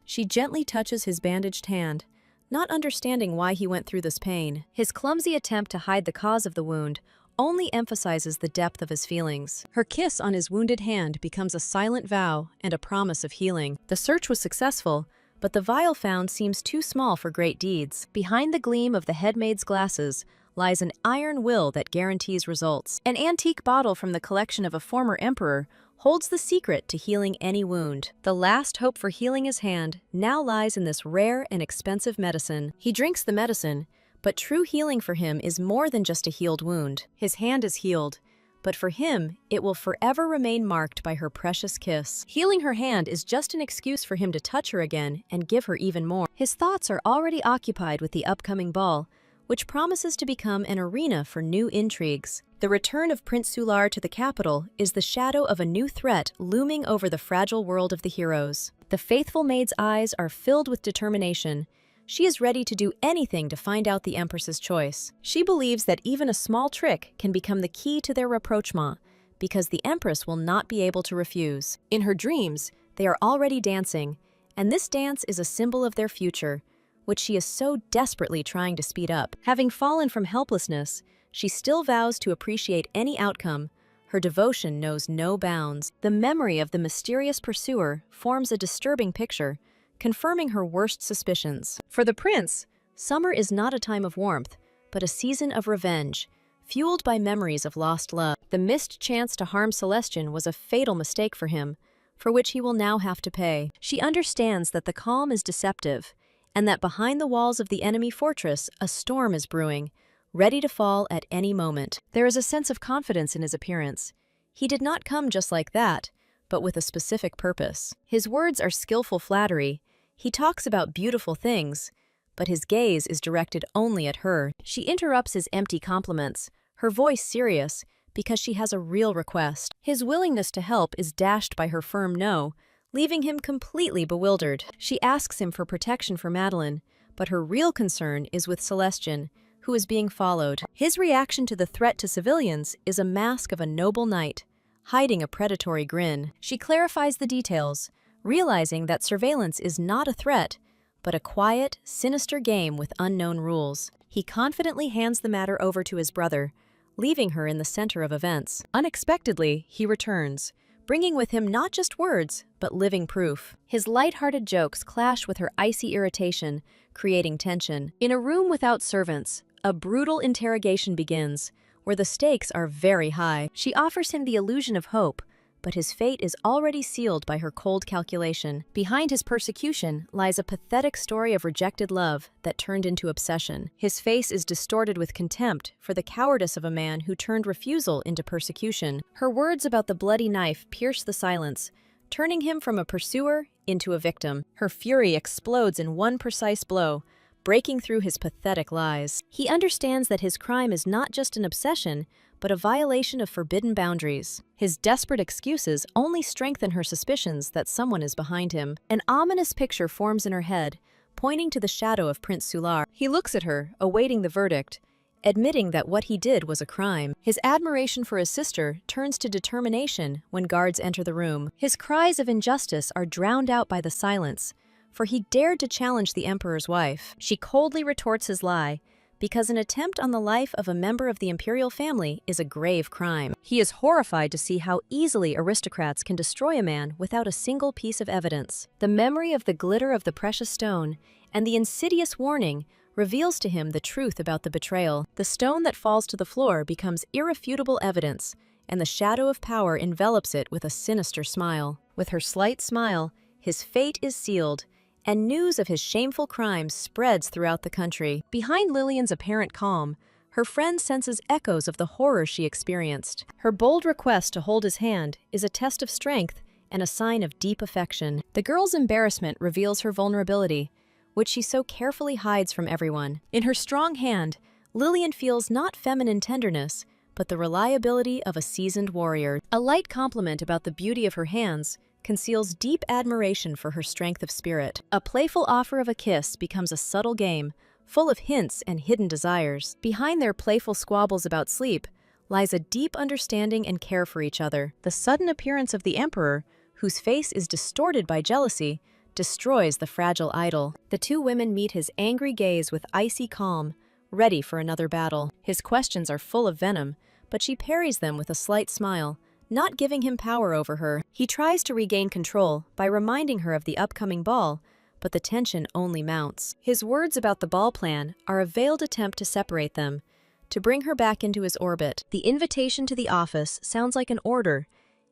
She gently touches his bandaged hand, not understanding why he went through this pain. His clumsy attempt to hide the cause of the wound only emphasizes the depth of his feelings. Her kiss on his wounded hand becomes a silent vow and a promise of healing. The search was successful, but the vial found seems too small for great deeds. Behind the gleam of the headmaid's glasses lies an iron will that guarantees results. An antique bottle from the collection of a former emperor holds the secret to healing any wound. The last hope for healing his hand now lies in this rare and expensive medicine. He drinks the medicine, but true healing for him is more than just a healed wound. His hand is healed, but for him, it will forever remain marked by her precious kiss. Healing her hand is just an excuse for him to touch her again and give her even more. His thoughts are already occupied with the upcoming ball, which promises to become an arena for new intrigues. The return of Prince Sular to the capital is the shadow of a new threat looming over the fragile world of the heroes. The faithful maid's eyes are filled with determination. She is ready to do anything to find out the Empress's choice. She believes that even a small trick can become the key to their rapprochement, because the Empress will not be able to refuse. In her dreams, they are already dancing, and this dance is a symbol of their future, which she is so desperately trying to speed up. Having fallen from helplessness, she still vows to appreciate any outcome. Her devotion knows no bounds. The memory of the mysterious pursuer forms a disturbing picture, confirming her worst suspicions. For the prince, summer is not a time of warmth, but a season of revenge, fueled by memories of lost love. The missed chance to harm Celestian was a fatal mistake for him, for which he will now have to pay. She understands that the calm is deceptive, and that behind the walls of the enemy fortress, a storm is brewing, ready to fall at any moment. There is a sense of confidence in his appearance. He did not come just like that, but with a specific purpose. His words are skillful flattery. He talks about beautiful things, but his gaze is directed only at her. She interrupts his empty compliments, her voice serious, because she has a real request. His willingness to help is dashed by her firm no, leaving him completely bewildered. She asks him for protection for Madeline, but her real concern is with Celestian, who is being followed. His reaction to the threat to civilians is a mask of a noble knight, hiding a predatory grin. She clarifies the details, realizing that surveillance is not a threat, but a quiet, sinister game with unknown rules. He confidently hands the matter over to his brother, leaving her in the center of events. Unexpectedly, he returns, bringing with him not just words, but living proof. His light-hearted jokes clash with her icy irritation, creating tension. In a room without servants, A brutal interrogation begins, where the stakes are very high. She offers him the illusion of hope, but his fate is already sealed by her cold calculation. Behind his persecution lies a pathetic story of rejected love that turned into obsession. His face is distorted with contempt for the cowardice of a man who turned refusal into persecution. Her words about the bloody knife pierce the silence, turning him from a pursuer into a victim. Her fury explodes in one precise blow, breaking through his pathetic lies. He understands that his crime is not just an obsession, but a violation of forbidden boundaries. His desperate excuses only strengthen her suspicions that someone is behind him. An ominous picture forms in her head, pointing to the shadow of Prince Sular. He looks at her, awaiting the verdict, admitting that what he did was a crime. His admiration for his sister turns to determination when guards enter the room. His cries of injustice are drowned out by the silence, for he dared to challenge the emperor's wife. She coldly retorts his lie, because an attempt on the life of a member of the imperial family is a grave crime. He is horrified to see how easily aristocrats can destroy a man without a single piece of evidence. The memory of the glitter of the precious stone and the insidious warning reveals to him the truth about the betrayal. The stone that falls to the floor becomes irrefutable evidence, and the shadow of power envelops it with a sinister smile. With her slight smile, his fate is sealed, and news of his shameful crimes spreads throughout the country. Behind Lillian's apparent calm, her friend senses echoes of the horror she experienced. Her bold request to hold his hand is a test of strength and a sign of deep affection. The girl's embarrassment reveals her vulnerability, which she so carefully hides from everyone. In her strong hand, Lillian feels not feminine tenderness, but the reliability of a seasoned warrior. A light compliment about the beauty of her hands conceals deep admiration for her strength of spirit. A playful offer of a kiss becomes a subtle game, full of hints and hidden desires. Behind their playful squabbles about sleep lies a deep understanding and care for each other. The sudden appearance of the emperor, whose face is distorted by jealousy, destroys the fragile idol. The two women meet his angry gaze with icy calm, ready for another battle. His questions are full of venom, but she parries them with a slight smile, not giving him power over her. He tries to regain control by reminding her of the upcoming ball, but the tension only mounts. His words about the ball plan are a veiled attempt to separate them, to bring her back into his orbit. The invitation to the office sounds like an order,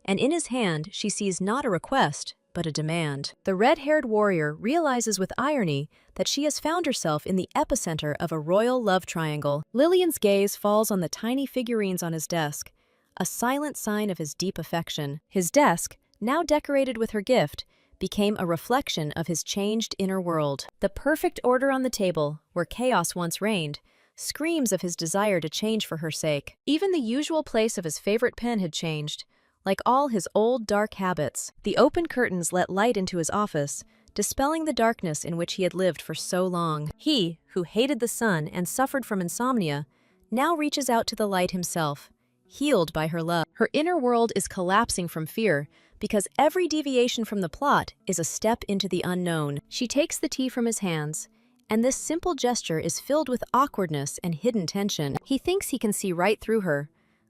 and in his hand she sees not a request, but a demand. The red-haired warrior realizes with irony that she has found herself in the epicenter of a royal love triangle. Lillian's gaze falls on the tiny figurines on his desk, a silent sign of his deep affection. His desk, now decorated with her gift, became a reflection of his changed inner world. The perfect order on the table, where chaos once reigned, screams of his desire to change for her sake. Even the usual place of his favorite pen had changed, like all his old dark habits. The open curtains let light into his office, dispelling the darkness in which he had lived for so long. He, who hated the sun and suffered from insomnia, now reaches out to the light himself, healed by her love. Her inner world is collapsing from fear, because every deviation from the plot is a step into the unknown. She takes the tea from his hands, and this simple gesture is filled with awkwardness and hidden tension. He thinks he can see right through her,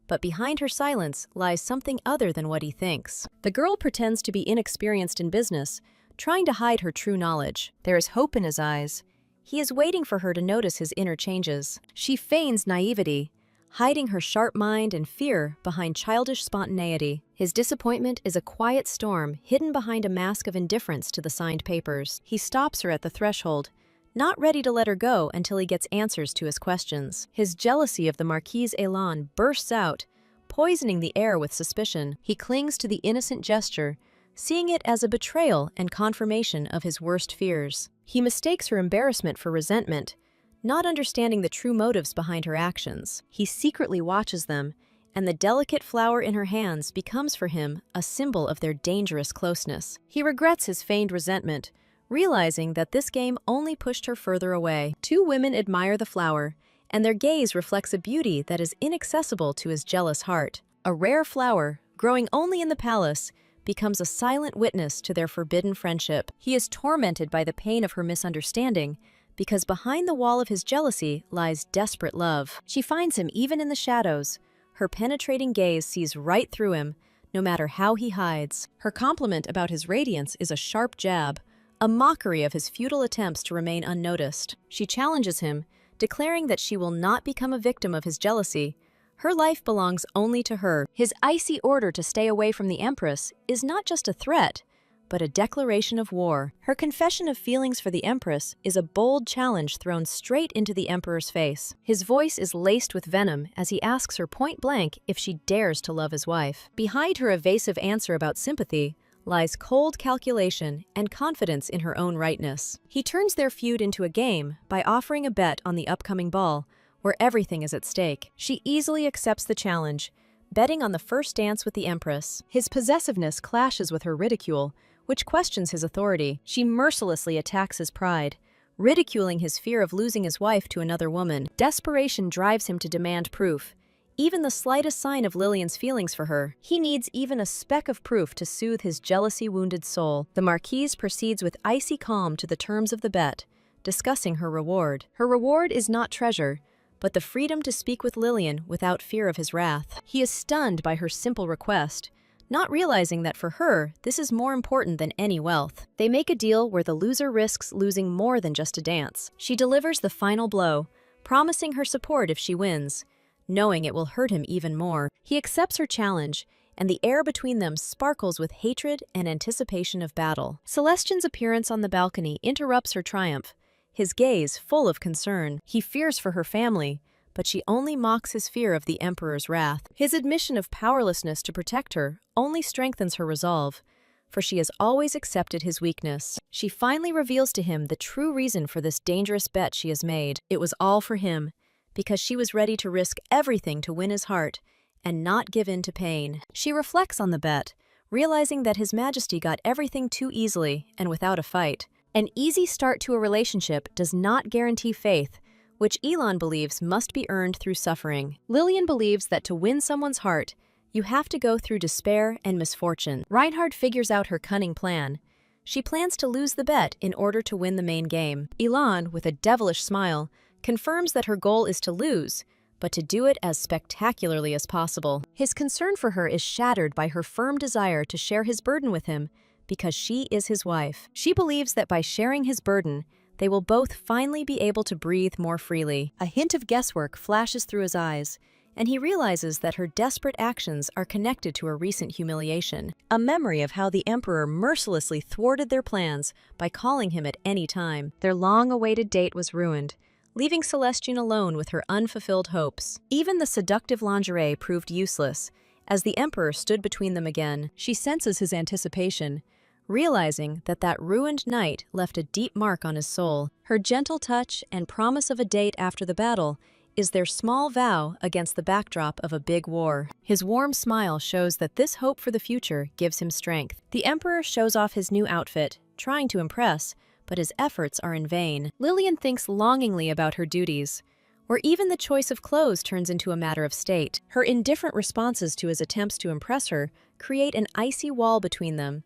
but behind her silence lies something other than what he thinks. The girl pretends to be inexperienced in business, trying to hide her true knowledge. There is hope in his eyes. He is waiting for her to notice his inner changes. She feigns naivety, hiding her sharp mind and fear behind childish spontaneity. His disappointment is a quiet storm hidden behind a mask of indifference to the signed papers. He stops her at the threshold, not ready to let her go until he gets answers to his questions. His jealousy of the Marquis's élan bursts out, poisoning the air with suspicion. He clings to the innocent gesture, seeing it as a betrayal and confirmation of his worst fears. He mistakes her embarrassment for resentment, not understanding the true motives behind her actions. He secretly watches them, and the delicate flower in her hands becomes for him a symbol of their dangerous closeness. He regrets his feigned resentment, realizing that this game only pushed her further away. Two women admire the flower, and their gaze reflects a beauty that is inaccessible to his jealous heart. A rare flower, growing only in the palace, becomes a silent witness to their forbidden friendship. He is tormented by the pain of her misunderstanding, because behind the wall of his jealousy lies desperate love. She finds him even in the shadows. Her penetrating gaze sees right through him, no matter how he hides. Her compliment about his radiance is a sharp jab, a mockery of his futile attempts to remain unnoticed. She challenges him, declaring that she will not become a victim of his jealousy. Her life belongs only to her. His icy order to stay away from the Empress is not just a threat, but a declaration of war. Her confession of feelings for the Empress is a bold challenge thrown straight into the Emperor's face. His voice is laced with venom as he asks her point-blank if she dares to love his wife. Behind her evasive answer about sympathy lies cold calculation and confidence in her own rightness. He turns their feud into a game by offering a bet on the upcoming ball, where everything is at stake. She easily accepts the challenge, betting on the first dance with the Empress. His possessiveness clashes with her ridicule, which questions his authority. She mercilessly attacks his pride, ridiculing his fear of losing his wife to another woman. Desperation drives him to demand proof, even the slightest sign of Lillian's feelings for her. He needs even a speck of proof to soothe his jealousy-wounded soul. The Marquise proceeds with icy calm to the terms of the bet, discussing her reward. Her reward is not treasure, but the freedom to speak with Lillian without fear of his wrath. He is stunned by her simple request, not realizing that for her, this is more important than any wealth. They make a deal where the loser risks losing more than just a dance. She delivers the final blow, promising her support if she wins, knowing it will hurt him even more. He accepts her challenge, and the air between them sparkles with hatred and anticipation of battle. Celestine's appearance on the balcony interrupts her triumph, his gaze full of concern. He fears for her family, but she only mocks his fear of the Emperor's wrath. His admission of powerlessness to protect her only strengthens her resolve, for she has always accepted his weakness. She finally reveals to him the true reason for this dangerous bet she has made. It was all for him, because she was ready to risk everything to win his heart and not give in to pain. She reflects on the bet, realizing that His Majesty got everything too easily and without a fight. An easy start to a relationship does not guarantee faith, which Elon believes must be earned through suffering. Lillian believes that to win someone's heart, you have to go through despair and misfortune. Reinhard figures out her cunning plan. She plans to lose the bet in order to win the main game. Elon, with a devilish smile, confirms that her goal is to lose, but to do it as spectacularly as possible. His concern for her is shattered by her firm desire to share his burden with him because she is his wife. She believes that by sharing his burden, they will both finally be able to breathe more freely. A hint of guesswork flashes through his eyes, and he realizes that her desperate actions are connected to her recent humiliation, a memory of how the Emperor mercilessly thwarted their plans by calling him at any time. Their long-awaited date was ruined, leaving Celestine alone with her unfulfilled hopes. Even the seductive lingerie proved useless, as the Emperor stood between them again. She senses his anticipation, realizing that that ruined night left a deep mark on his soul. Her gentle touch and promise of a date after the battle is their small vow against the backdrop of a big war. His warm smile shows that this hope for the future gives him strength. The Emperor shows off his new outfit, trying to impress, but his efforts are in vain. Lillian thinks longingly about her duties, where even the choice of clothes turns into a matter of state. Her indifferent responses to his attempts to impress her create an icy wall between them.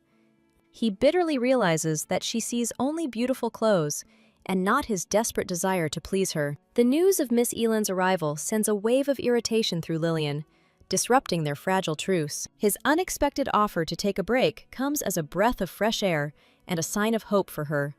He bitterly realizes that she sees only beautiful clothes and not his desperate desire to please her. The news of Miss Elan's arrival sends a wave of irritation through Lillian, disrupting their fragile truce. His unexpected offer to take a break comes as a breath of fresh air and a sign of hope for her.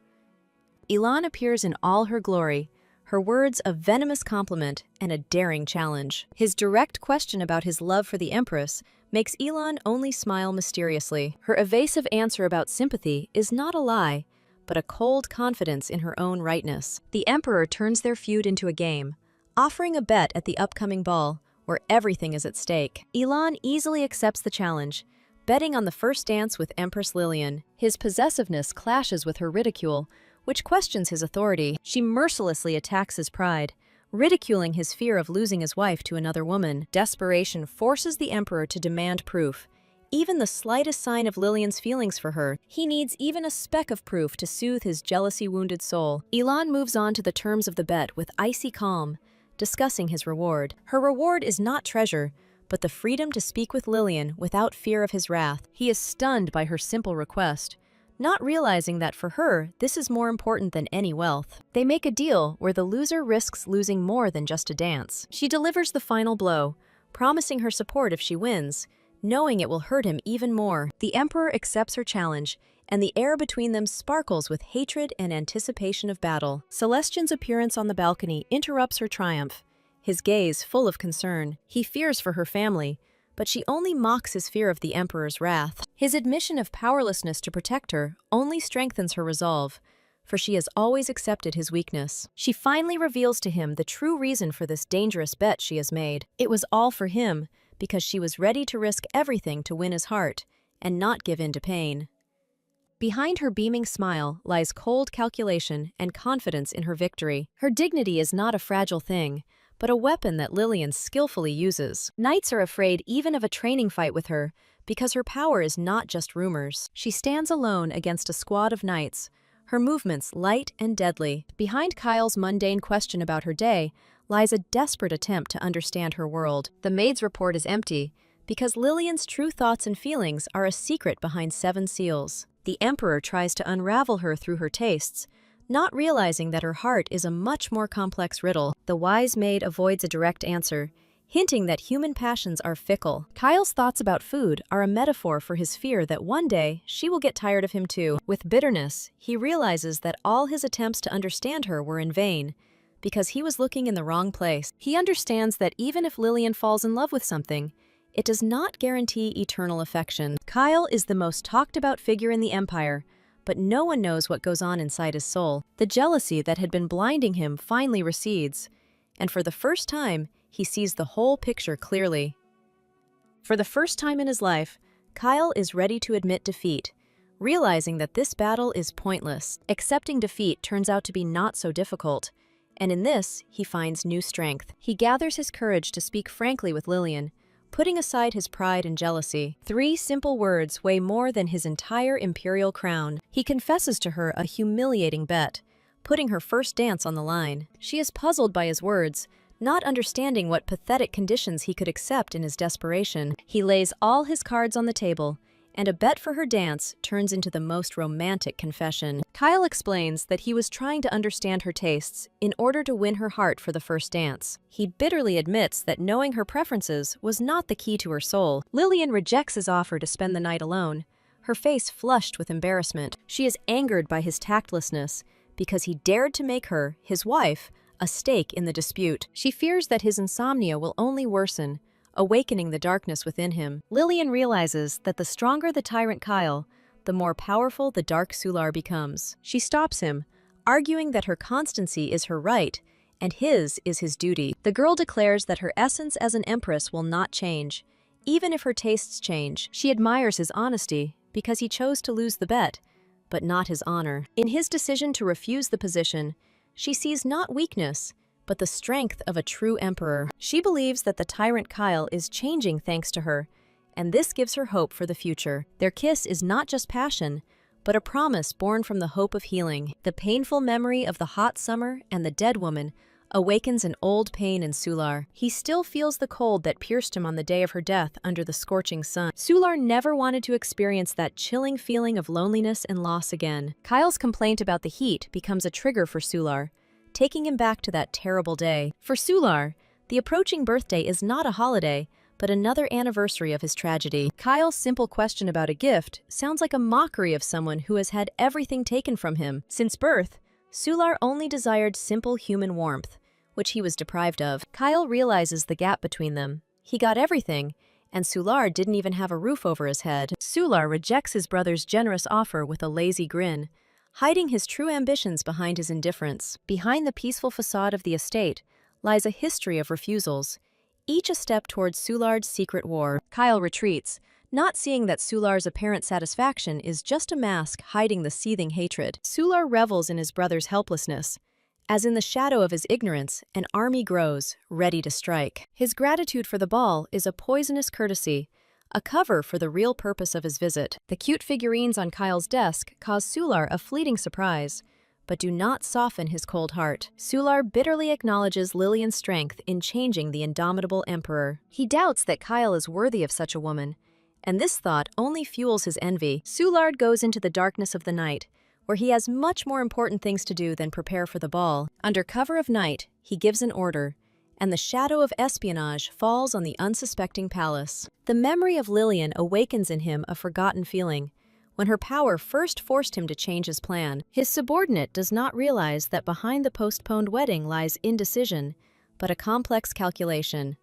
Elan appears in all her glory, her words a venomous compliment and a daring challenge. His direct question about his love for the Empress makes Elan only smile mysteriously. Her evasive answer about sympathy is not a lie, but a cold confidence in her own rightness. The Emperor turns their feud into a game, offering a bet at the upcoming ball, where everything is at stake. Elan easily accepts the challenge, betting on the first dance with Empress Lillian. His possessiveness clashes with her ridicule, which questions his authority. She mercilessly attacks his pride, ridiculing his fear of losing his wife to another woman. Desperation forces the Emperor to demand proof, even the slightest sign of Lillian's feelings for her. He needs even a speck of proof to soothe his jealousy-wounded soul. Elan moves on to the terms of the bet with icy calm, discussing his reward. Her reward is not treasure, but the freedom to speak with Lillian without fear of his wrath. He is stunned by her simple request, not realizing that for her, this is more important than any wealth. They make a deal where the loser risks losing more than just a dance. She delivers the final blow, promising her support if she wins, knowing it will hurt him even more. The Emperor accepts her challenge and the air between them sparkles with hatred and anticipation of battle. Celestian's appearance on the balcony interrupts her triumph, his gaze full of concern. He fears for her family, but she only mocks his fear of the Emperor's wrath. His admission of powerlessness to protect her only strengthens her resolve, for she has always accepted his weakness. She finally reveals to him the true reason for this dangerous bet she has made. It was all for him, because she was ready to risk everything to win his heart, and not give in to pain. Behind her beaming smile lies cold calculation and confidence in her victory. Her dignity is not a fragile thing, but a weapon that Lillian skillfully uses. Knights are afraid even of a training fight with her, because her power is not just rumors. She stands alone against a squad of knights, her movements light and deadly. Behind Kyle's mundane question about her day lies a desperate attempt to understand her world. The maid's report is empty, because Lillian's true thoughts and feelings are a secret behind 7 seals. The Emperor tries to unravel her through her tastes, not realizing that her heart is a much more complex riddle. The wise maid avoids a direct answer, hinting that human passions are fickle. Kyle's thoughts about food are a metaphor for his fear that one day she will get tired of him too. With bitterness, he realizes that all his attempts to understand her were in vain, because he was looking in the wrong place. He understands that even if Lillian falls in love with something, it does not guarantee eternal affection. Kyle is the most talked about figure in the Empire, but no one knows what goes on inside his soul. The jealousy that had been blinding him finally recedes, and for the first time, he sees the whole picture clearly. For the first time in his life, Kyle is ready to admit defeat, realizing that this battle is pointless. Accepting defeat turns out to be not so difficult, and in this, he finds new strength. He gathers his courage to speak frankly with Lillian, putting aside his pride and jealousy. 3 simple words weigh more than his entire imperial crown. He confesses to her a humiliating bet, putting her first dance on the line. She is puzzled by his words, not understanding what pathetic conditions he could accept in his desperation. He lays all his cards on the table, and a bet for her dance turns into the most romantic confession. Kyle explains that he was trying to understand her tastes in order to win her heart for the first dance. He bitterly admits that knowing her preferences was not the key to her soul. Lillian rejects his offer to spend the night alone, her face flushed with embarrassment. She is angered by his tactlessness because he dared to make her, his wife, a stake in the dispute. She fears that his insomnia will only worsen, awakening the darkness within him. Lillian realizes that the stronger the tyrant Kyle, the more powerful the dark Sular becomes. She stops him, arguing that her constancy is her right, and his is his duty. The girl declares that her essence as an empress will not change, even if her tastes change. She admires his honesty, because he chose to lose the bet, but not his honor. In his decision to refuse the position, she sees not weakness, but the strength of a true emperor. She believes that the tyrant Kyle is changing thanks to her, and this gives her hope for the future. Their kiss is not just passion, but a promise born from the hope of healing. The painful memory of the hot summer and the dead woman awakens an old pain in Sular. He still feels the cold that pierced him on the day of her death under the scorching sun. Sular never wanted to experience that chilling feeling of loneliness and loss again. Kyle's complaint about the heat becomes a trigger for Sular, taking him back to that terrible day. For Sular, the approaching birthday is not a holiday, but another anniversary of his tragedy. Kyle's simple question about a gift sounds like a mockery of someone who has had everything taken from him. Since birth, Sular only desired simple human warmth, which he was deprived of. Kyle realizes the gap between them. He got everything, and Sular didn't even have a roof over his head. Sular rejects his brother's generous offer with a lazy grin, hiding his true ambitions behind his indifference. Behind the peaceful facade of the estate lies a history of refusals, each a step towards Sular's secret war. Kyle retreats, not seeing that Sular's apparent satisfaction is just a mask hiding the seething hatred. Sular revels in his brother's helplessness. As in the shadow of his ignorance, an army grows, ready to strike. His gratitude for the ball is a poisonous courtesy, a cover for the real purpose of his visit. The cute figurines on Kyle's desk cause Sular a fleeting surprise, but do not soften his cold heart. Sular bitterly acknowledges Lillian's strength in changing the indomitable emperor. He doubts that Kyle is worthy of such a woman, and this thought only fuels his envy. Sular goes into the darkness of the night, where he has much more important things to do than prepare for the ball. Under cover of night, he gives an order, and the shadow of espionage falls on the unsuspecting palace. The memory of Lillian awakens in him a forgotten feeling, when her power first forced him to change his plan. His subordinate does not realize that behind the postponed wedding lies indecision, but a complex calculation.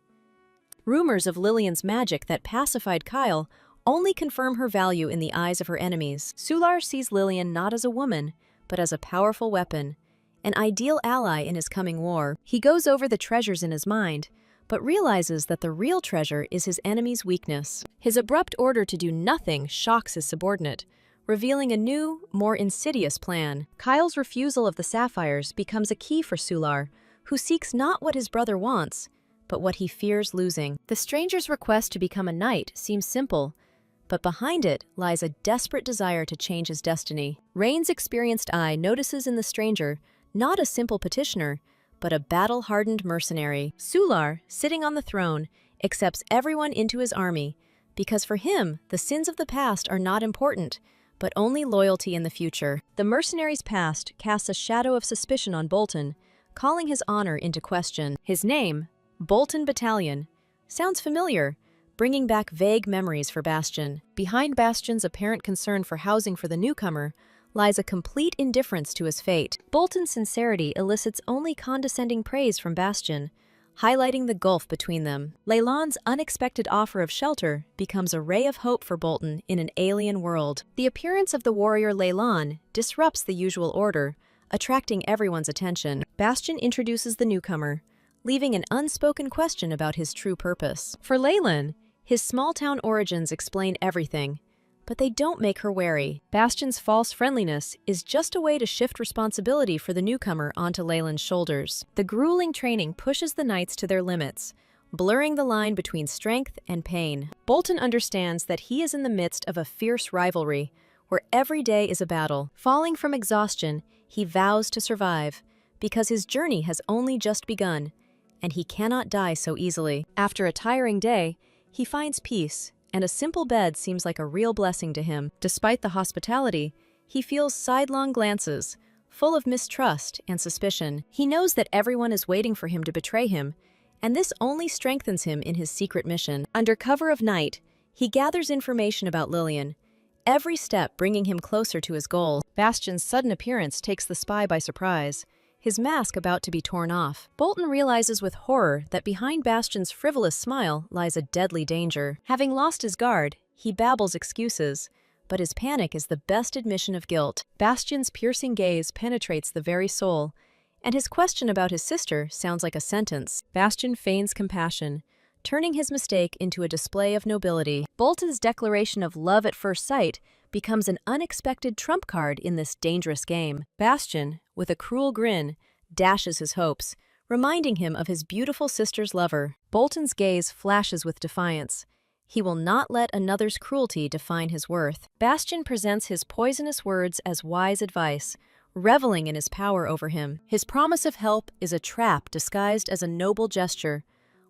Rumors of Lillian's magic that pacified Kyle only confirm her value in the eyes of her enemies. Solar sees Lillian not as a woman, but as a powerful weapon, an ideal ally in his coming war. He goes over the treasures in his mind, but realizes that the real treasure is his enemy's weakness. His abrupt order to do nothing shocks his subordinate, revealing a new, more insidious plan. Kyle's refusal of the sapphires becomes a key for Solar, who seeks not what his brother wants, but what he fears losing. The stranger's request to become a knight seems simple, but behind it lies a desperate desire to change his destiny. Rain's experienced eye notices in the stranger not a simple petitioner, but a battle-hardened mercenary. Solar, sitting on the throne, accepts everyone into his army, because for him, the sins of the past are not important, but only loyalty in the future. The mercenary's past casts a shadow of suspicion on Bolton, calling his honor into question. His name, Bolton Battalion, sounds familiar, bringing back vague memories for Bastion. Behind Bastion's apparent concern for housing for the newcomer lies a complete indifference to his fate. Bolton's sincerity elicits only condescending praise from Bastion, highlighting the gulf between them. Leyland's unexpected offer of shelter becomes a ray of hope for Bolton in an alien world. The appearance of the warrior Leyland disrupts the usual order, attracting everyone's attention. Bastion introduces the newcomer, leaving an unspoken question about his true purpose. For Leyland, his small-town origins explain everything, but they don't make her wary. Bastion's false friendliness is just a way to shift responsibility for the newcomer onto Leyland's shoulders. The grueling training pushes the knights to their limits, blurring the line between strength and pain. Bolton understands that he is in the midst of a fierce rivalry, where every day is a battle. Falling from exhaustion, he vows to survive, because his journey has only just begun, and he cannot die so easily. After a tiring day, he finds peace, and a simple bed seems like a real blessing to him. Despite the hospitality, he feels sidelong glances, full of mistrust and suspicion. He knows that everyone is waiting for him to betray him, and this only strengthens him in his secret mission. Under cover of night, he gathers information about Lillian, every step bringing him closer to his goal. Bastion's sudden appearance takes the spy by surprise, his mask about to be torn off. Bolton realizes with horror that behind Bastion's frivolous smile lies a deadly danger. Having lost his guard, he babbles excuses, but his panic is the best admission of guilt. Bastion's piercing gaze penetrates the very soul, and his question about his sister sounds like a sentence. Bastion feigns compassion, turning his mistake into a display of nobility. Bolton's declaration of love at first sight becomes an unexpected trump card in this dangerous game. Bastion, with a cruel grin, dashes his hopes, reminding him of his beautiful sister's lover. Bolton's gaze flashes with defiance. He will not let another's cruelty define his worth. Bastion presents his poisonous words as wise advice, reveling in his power over him. His promise of help is a trap disguised as a noble gesture,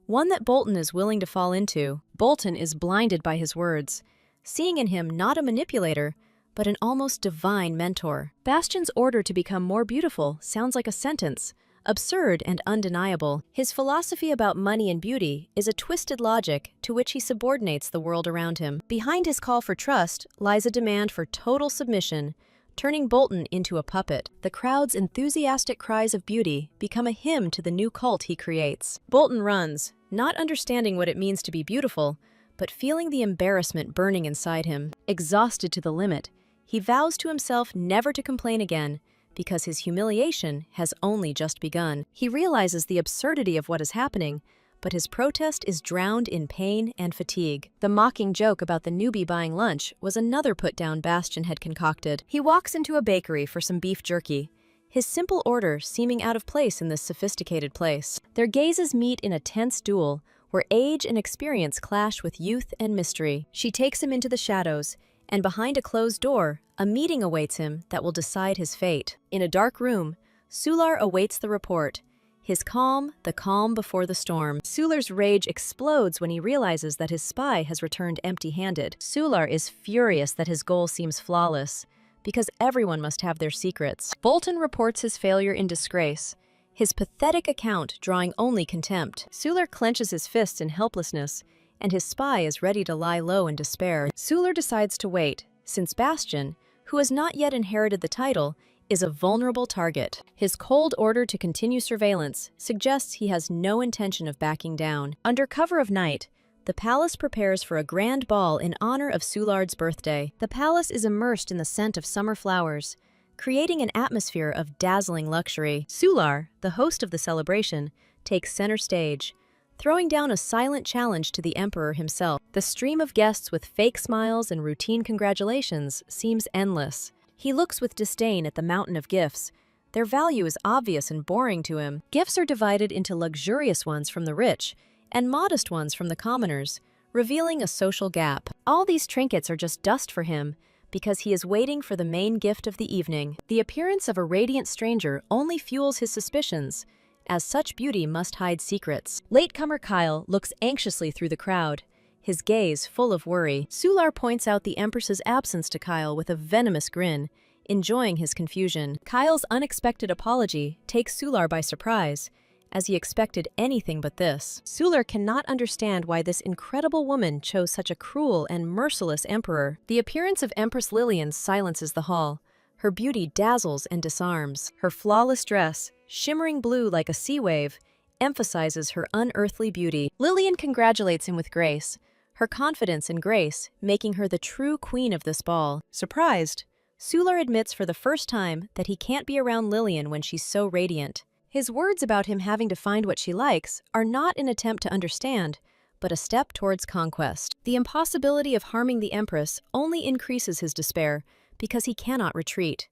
one that Bolton is willing to fall into. Bolton is blinded by his words, seeing in him not a manipulator, but an almost divine mentor. Bastion's order to become more beautiful sounds like a sentence, absurd and undeniable. His philosophy about money and beauty is a twisted logic to which he subordinates the world around him. Behind his call for trust lies a demand for total submission, turning Bolton into a puppet. The crowd's enthusiastic cries of beauty become a hymn to the new cult he creates. Bolton runs, not understanding what it means to be beautiful, but feeling the embarrassment burning inside him. Exhausted to the limit, he vows to himself never to complain again, because his humiliation has only just begun. He realizes the absurdity of what is happening, but his protest is drowned in pain and fatigue. The mocking joke about the newbie buying lunch was another put-down Bastion had concocted. He walks into a bakery for some beef jerky, his simple order seeming out of place in this sophisticated place. Their gazes meet in a tense duel, where age and experience clash with youth and mystery. She takes him into the shadows, and behind a closed door, a meeting awaits him that will decide his fate. In a dark room, Solar awaits the report, his calm, the calm before the storm. Solar's rage explodes when he realizes that his spy has returned empty-handed. Solar is furious that his goal seems flawless, because everyone must have their secrets. Bolton reports his failure in disgrace, his pathetic account drawing only contempt. Solar clenches his fists in helplessness, and his spy is ready to lie low in despair. Solar decides to wait, since Bastian, who has not yet inherited the title, is a vulnerable target. His cold order to continue surveillance suggests he has no intention of backing down. Under cover of night, the palace prepares for a grand ball in honor of Sulard's birthday. The palace is immersed in the scent of summer flowers, creating an atmosphere of dazzling luxury. Sular, the host of the celebration, takes center stage, throwing down a silent challenge to the emperor himself. The stream of guests with fake smiles and routine congratulations seems endless. He looks with disdain at the mountain of gifts. Their value is obvious and boring to him. Gifts are divided into luxurious ones from the rich and modest ones from the commoners, revealing a social gap. All these trinkets are just dust for him, because he is waiting for the main gift of the evening. The appearance of a radiant stranger only fuels his suspicions, as such beauty must hide secrets. Latecomer Kyle looks anxiously through the crowd, his gaze full of worry. Sular points out the Empress's absence to Kyle with a venomous grin, enjoying his confusion. Kyle's unexpected apology takes Sular by surprise, as he expected anything but this. Sular cannot understand why this incredible woman chose such a cruel and merciless emperor. The appearance of Empress Lillian silences the hall. Her beauty dazzles and disarms. Her flawless dress, shimmering blue like a sea wave, emphasizes her unearthly beauty. Lillian congratulates him with grace, her confidence and grace making her the true queen of this ball. Surprised, Sular admits for the first time that he can't be around Lillian when she's so radiant. His words about him having to find what she likes are not an attempt to understand, but a step towards conquest. The impossibility of harming the Empress only increases his despair because he cannot retreat.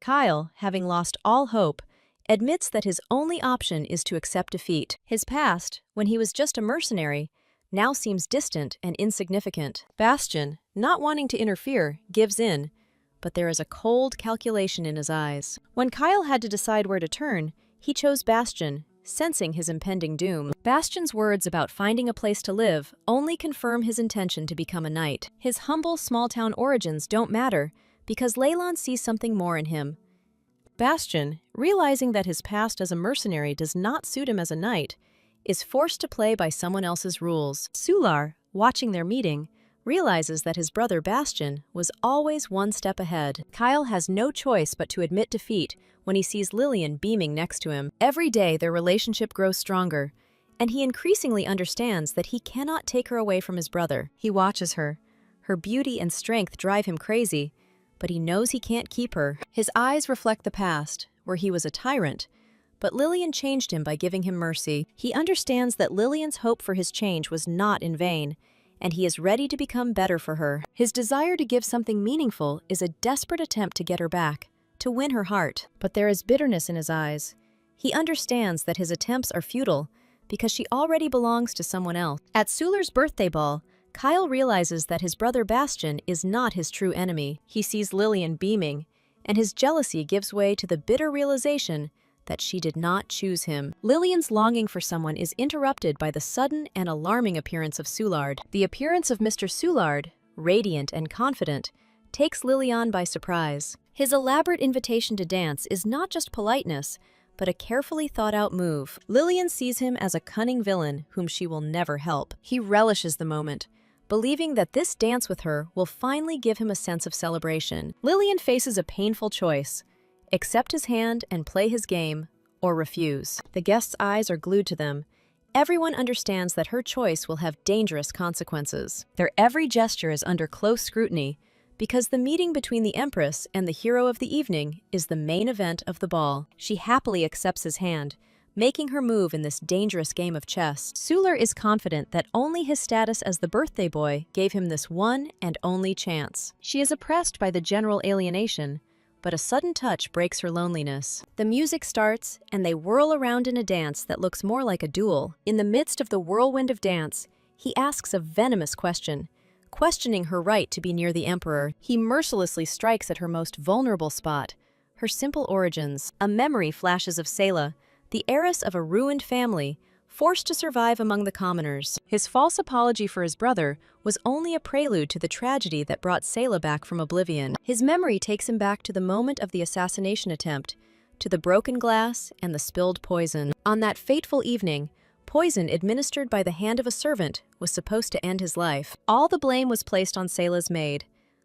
Kyle, having lost all hope, admits that his only option is to accept defeat. His past, when he was just a mercenary, now seems distant and insignificant. Bastian, not wanting to interfere, gives in, but there is a cold calculation in his eyes. When Kyle had to decide where to turn, he chose Bastian, sensing his impending doom. Bastian's words about finding a place to live only confirm his intention to become a knight. His humble small-town origins don't matter, because Leylon sees something more in him. Bastian, realizing that his past as a mercenary does not suit him as a knight, is forced to play by someone else's rules. Sular, watching their meeting, realizes that his brother Bastian was always one step ahead. Kyle has no choice but to admit defeat when he sees Lillian beaming next to him. Every day their relationship grows stronger, and he increasingly understands that he cannot take her away from his brother. He watches her. Her beauty and strength drive him crazy, but he knows he can't keep her. His eyes reflect the past, where he was a tyrant, but Lillian changed him by giving him mercy. He understands that Lillian's hope for his change was not in vain, and he is ready to become better for her. His desire to give something meaningful is a desperate attempt to get her back, to win her heart. But there is bitterness in his eyes. He understands that his attempts are futile because she already belongs to someone else. At Sular's birthday ball, Kyle realizes that his brother Bastian is not his true enemy. He sees Lillian beaming, and his jealousy gives way to the bitter realization that she did not choose him. Lillian's longing for someone is interrupted by the sudden and alarming appearance of Sulard. The appearance of Mr. Sulard, radiant and confident, takes Lillian by surprise. His elaborate invitation to dance is not just politeness, but a carefully thought-out move. Lillian sees him as a cunning villain whom she will never help. He relishes the moment, believing that this dance with her will finally give him a sense of celebration. Lillian faces a painful choice: accept his hand and play his game, or refuse. The guests' eyes are glued to them. Everyone understands that her choice will have dangerous consequences. Their every gesture is under close scrutiny, because the meeting between the Empress and the hero of the evening is the main event of the ball. She happily accepts his hand, making her move in this dangerous game of chess. Sular is confident that only his status as the birthday boy gave him this one and only chance. She is oppressed by the general alienation, but a sudden touch breaks her loneliness. The music starts, and they whirl around in a dance that looks more like a duel. In the midst of the whirlwind of dance, he asks a venomous question, questioning her right to be near the Emperor. He mercilessly strikes at her most vulnerable spot, her simple origins. A memory flashes of Sayla, the heiress of a ruined family, forced to survive among the commoners. His false apology for his brother was only a prelude to the tragedy that brought Sayla back from oblivion. His memory takes him back to the moment of the assassination attempt, to the broken glass and the spilled poison. On that fateful evening, poison administered by the hand of a servant was supposed to end his life. All the blame was placed on Sayla's maid,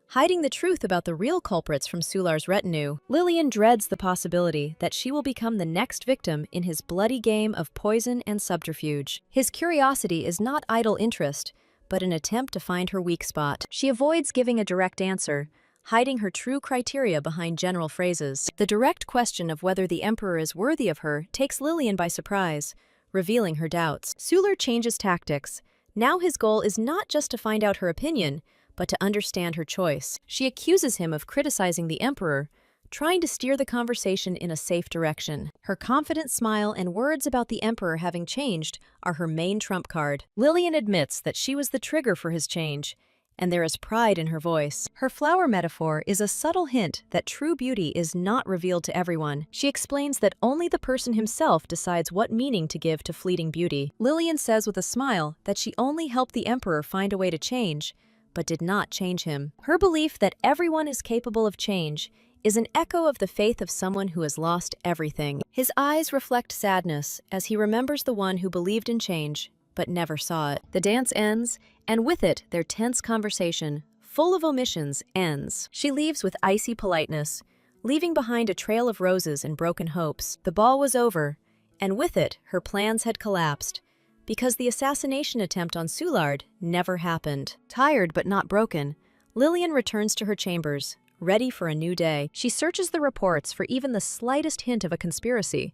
hiding the truth about the real culprits from Sular's retinue. Lillian dreads the possibility that she will become the next victim in his bloody game of poison and subterfuge. His curiosity is not idle interest, but an attempt to find her weak spot. She avoids giving a direct answer, hiding her true criteria behind general phrases. The direct question of whether the Emperor is worthy of her takes Lillian by surprise, revealing her doubts. Sular changes tactics. Now his goal is not just to find out her opinion, but to understand her choice. She accuses him of criticizing the Emperor, trying to steer the conversation in a safe direction. Her confident smile and words about the Emperor having changed are her main trump card. Lillian admits that she was the trigger for his change, and there is pride in her voice. Her flower metaphor is a subtle hint that true beauty is not revealed to everyone. She explains that only the person himself decides what meaning to give to fleeting beauty. Lillian says with a smile that she only helped the Emperor find a way to change, but did not change him. Her belief that everyone is capable of change is an echo of the faith of someone who has lost everything. His eyes reflect sadness as he remembers the one who believed in change, but never saw it. The dance ends, and with it, their tense conversation, full of omissions, ends. She leaves with icy politeness, leaving behind a trail of roses and broken hopes. The ball was over, and with it, her plans had collapsed, because the assassination attempt on Soulard never happened. Tired but not broken, Lillian returns to her chambers, ready for a new day. She searches the reports for even the slightest hint of a conspiracy,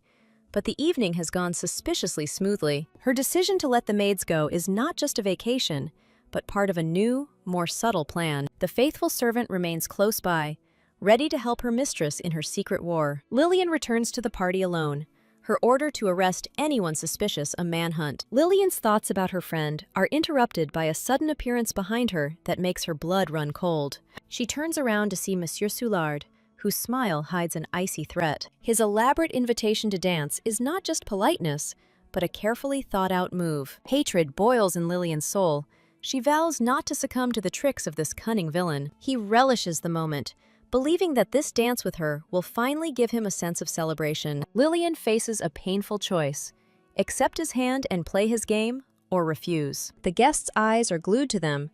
but the evening has gone suspiciously smoothly. Her decision to let the maids go is not just a vacation, but part of a new, more subtle plan. The faithful servant remains close by, ready to help her mistress in her secret war. Lillian returns to the party alone, her order to arrest anyone suspicious a manhunt. Lillian's thoughts about her friend are interrupted by a sudden appearance behind her that makes her blood run cold. She turns around to see Monsieur Soulard, whose smile hides an icy threat. His elaborate invitation to dance is not just politeness, but a carefully thought-out move. Hatred boils in Lillian's soul. She vows not to succumb to the tricks of this cunning villain. He relishes the moment, believing that this dance with her will finally give him a sense of celebration. Lillian faces a painful choice: accept his hand and play his game, or refuse. The guests' eyes are glued to them.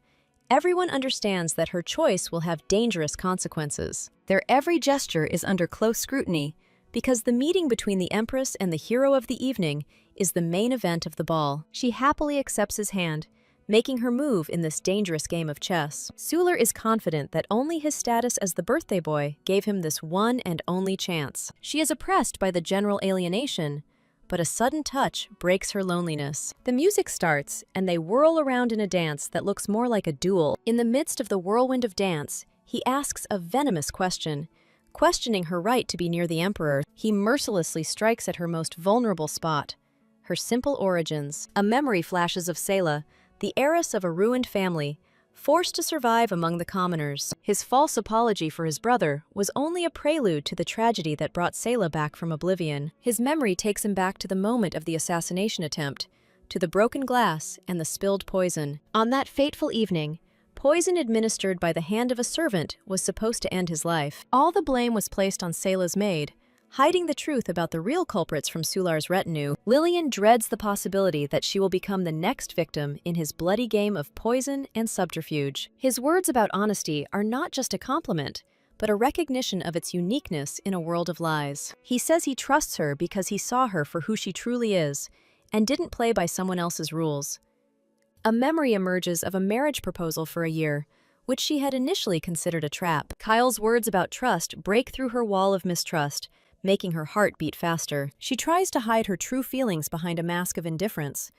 Everyone understands that her choice will have dangerous consequences. Their every gesture is under close scrutiny, because the meeting between the Empress and the hero of the evening is the main event of the ball. She happily accepts his hand, making her move in this dangerous game of chess. Sular is confident that only his status as the birthday boy gave him this one and only chance. She is oppressed by the general alienation, but a sudden touch breaks her loneliness. The music starts, and they whirl around in a dance that looks more like a duel. In the midst of the whirlwind of dance, he asks a venomous question, questioning her right to be near the Emperor. He mercilessly strikes at her most vulnerable spot, her simple origins. A memory flashes of Selah, the heiress of a ruined family, forced to survive among the commoners. His false apology for his brother was only a prelude to the tragedy that brought Selah back from oblivion. His memory takes him back to the moment of the assassination attempt, to the broken glass and the spilled poison. On that fateful evening, poison administered by the hand of a servant was supposed to end his life. All the blame was placed on Selah's maid, hiding the truth about the real culprits from Sular's retinue. Lillian dreads the possibility that she will become the next victim in his bloody game of poison and subterfuge. His words about honesty are not just a compliment, but a recognition of its uniqueness in a world of lies. He says he trusts her because he saw her for who she truly is, and didn't play by someone else's rules. A memory emerges of a marriage proposal for a year, which she had initially considered a trap. Kyle's words about trust break through her wall of mistrust, making her heart beat faster. She tries to hide her true feelings behind a mask of indifference,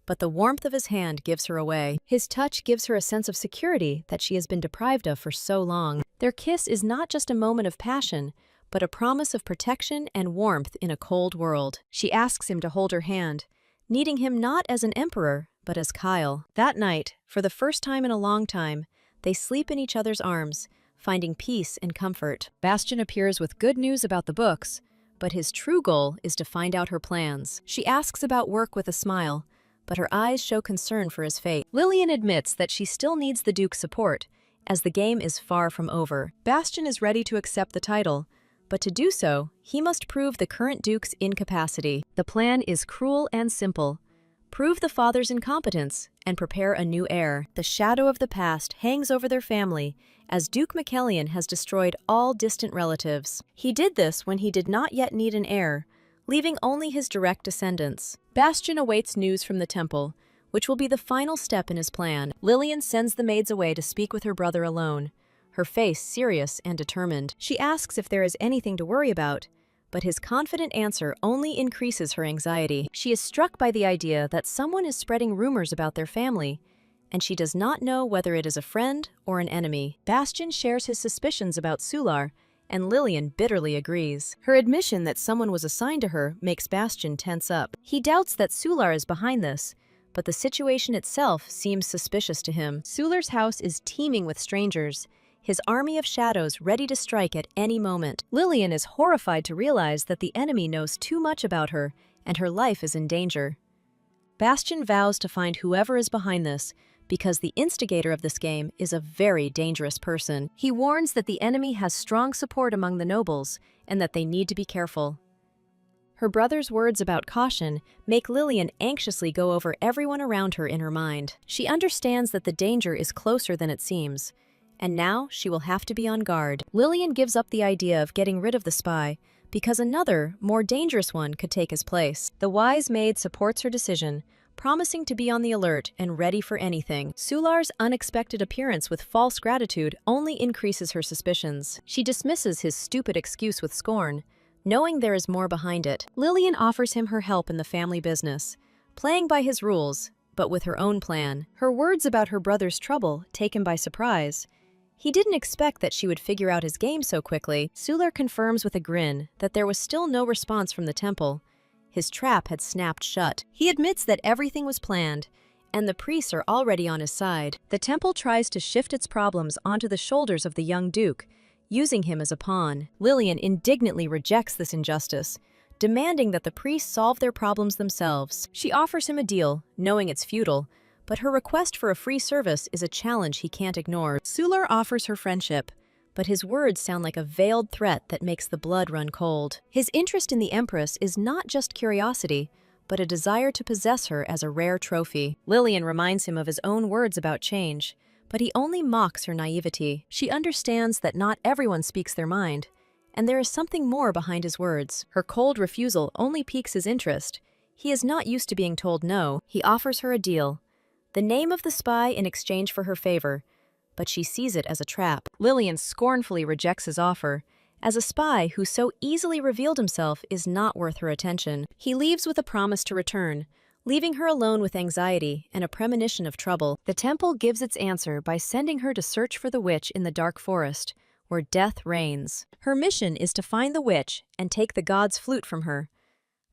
but the warmth of his hand gives her away. His touch gives her a sense of security that she has been deprived of for so long. Their kiss is not just a moment of passion, but a promise of protection and warmth in a cold world. She asks him to hold her hand, needing him not as an emperor, but as Kyle. That night, for the first time in a long time, they sleep in each other's arms, finding peace and comfort. Bastian appears with good news about the books, but his true goal is to find out her plans. She asks about work with a smile, but her eyes show concern for his fate. Lillian admits that she still needs the Duke's support, as the game is far from over. Bastian is ready to accept the title, but to do so, he must prove the current Duke's incapacity. The plan is cruel and simple, prove the father's incompetence, and prepare a new heir. The shadow of the past hangs over their family, as Duke Machiavellian has destroyed all distant relatives. He did this when he did not yet need an heir, leaving only his direct descendants. Bastian awaits news from the temple, which will be the final step in his plan. Lillian sends the maids away to speak with her brother alone, her face serious and determined. She asks if there is anything to worry about, but his confident answer only increases her anxiety. She is struck by the idea that someone is spreading rumors about their family, and she does not know whether it is a friend or an enemy. Bastian shares his suspicions about Sular, and Lillian bitterly agrees. Her admission that someone was assigned to her makes Bastian tense up. He doubts that Sular is behind this, but the situation itself seems suspicious to him. Sular's house is teeming with strangers, his army of shadows ready to strike at any moment. Lillian is horrified to realize that the enemy knows too much about her, and her life is in danger. Bastian vows to find whoever is behind this, because the instigator of this game is a very dangerous person. He warns that the enemy has strong support among the nobles, and that they need to be careful. Her brother's words about caution make Lillian anxiously go over everyone around her in her mind. She understands that the danger is closer than it seems, and now she will have to be on guard. Lillian gives up the idea of getting rid of the spy, because another, more dangerous one could take his place. The wise maid supports her decision, promising to be on the alert and ready for anything. Sular's unexpected appearance with false gratitude only increases her suspicions. She dismisses his stupid excuse with scorn, knowing there is more behind it. Lillian offers him her help in the family business, playing by his rules, but with her own plan. Her words about her brother's trouble take him by surprise. He didn't expect that she would figure out his game so quickly. Sular confirms with a grin that there was still no response from the temple. His trap had snapped shut. He admits that everything was planned, and the priests are already on his side. The temple tries to shift its problems onto the shoulders of the young duke, using him as a pawn. Lillian indignantly rejects this injustice, demanding that the priests solve their problems themselves. She offers him a deal, knowing it's futile, but her request for a free service is a challenge he can't ignore. Sular offers her friendship, but his words sound like a veiled threat that makes the blood run cold. His interest in the Empress is not just curiosity, but a desire to possess her as a rare trophy. Lillian reminds him of his own words about change, but he only mocks her naivety. She understands that not everyone speaks their mind, and there is something more behind his words. Her cold refusal only piques his interest. He is not used to being told no. He offers her a deal, the name of the spy in exchange for her favor, but she sees it as a trap. Lillian scornfully rejects his offer, as a spy who so easily revealed himself is not worth her attention. He leaves with a promise to return, leaving her alone with anxiety and a premonition of trouble. The temple gives its answer by sending her to search for the witch in the dark forest, where death reigns. Her mission is to find the witch and take the god's flute from her.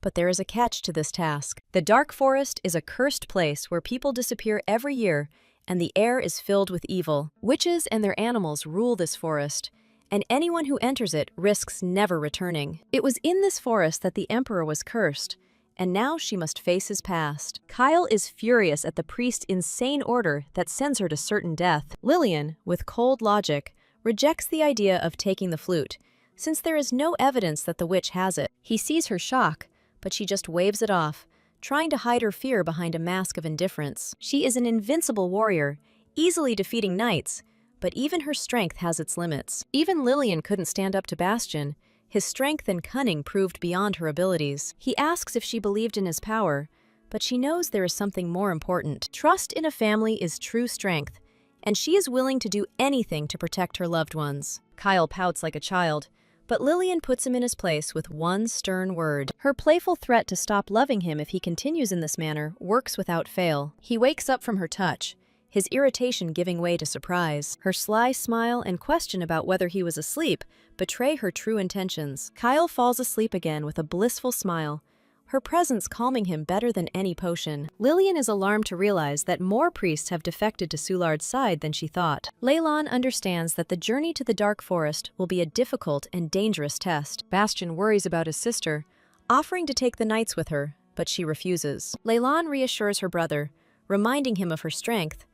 But there is a catch to this task. The dark forest is a cursed place where people disappear every year, and the air is filled with evil. Witches and their animals rule this forest, and anyone who enters it risks never returning. It was in this forest that the emperor was cursed, and now she must face his past. Kyle is furious at the priest's insane order that sends her to certain death. Lillian, with cold logic, rejects the idea of taking the flute, since there is no evidence that the witch has it. He sees her shock, but she just waves it off, trying to hide her fear behind a mask of indifference. She is an invincible warrior, easily defeating knights, but even her strength has its limits. Even Lillian couldn't stand up to Bastian. His strength and cunning proved beyond her abilities. He asks if she believed in his power, but she knows there is something more important. Trust in a family is true strength, and she is willing to do anything to protect her loved ones. Kyle pouts like a child, but Lillian puts him in his place with one stern word. Her playful threat to stop loving him if he continues in this manner works without fail. He wakes up from her touch, his irritation giving way to surprise. Her sly smile and question about whether he was asleep betray her true intentions. Kyle falls asleep again with a blissful smile, her presence calming him better than any potion. Lillian is alarmed to realize that more priests have defected to Sulard's side than she thought. Leylan understands that the journey to the Dark Forest will be a difficult and dangerous test. Bastian worries about his sister, offering to take the knights with her, but she refuses. Leylan reassures her brother, reminding him of her strength,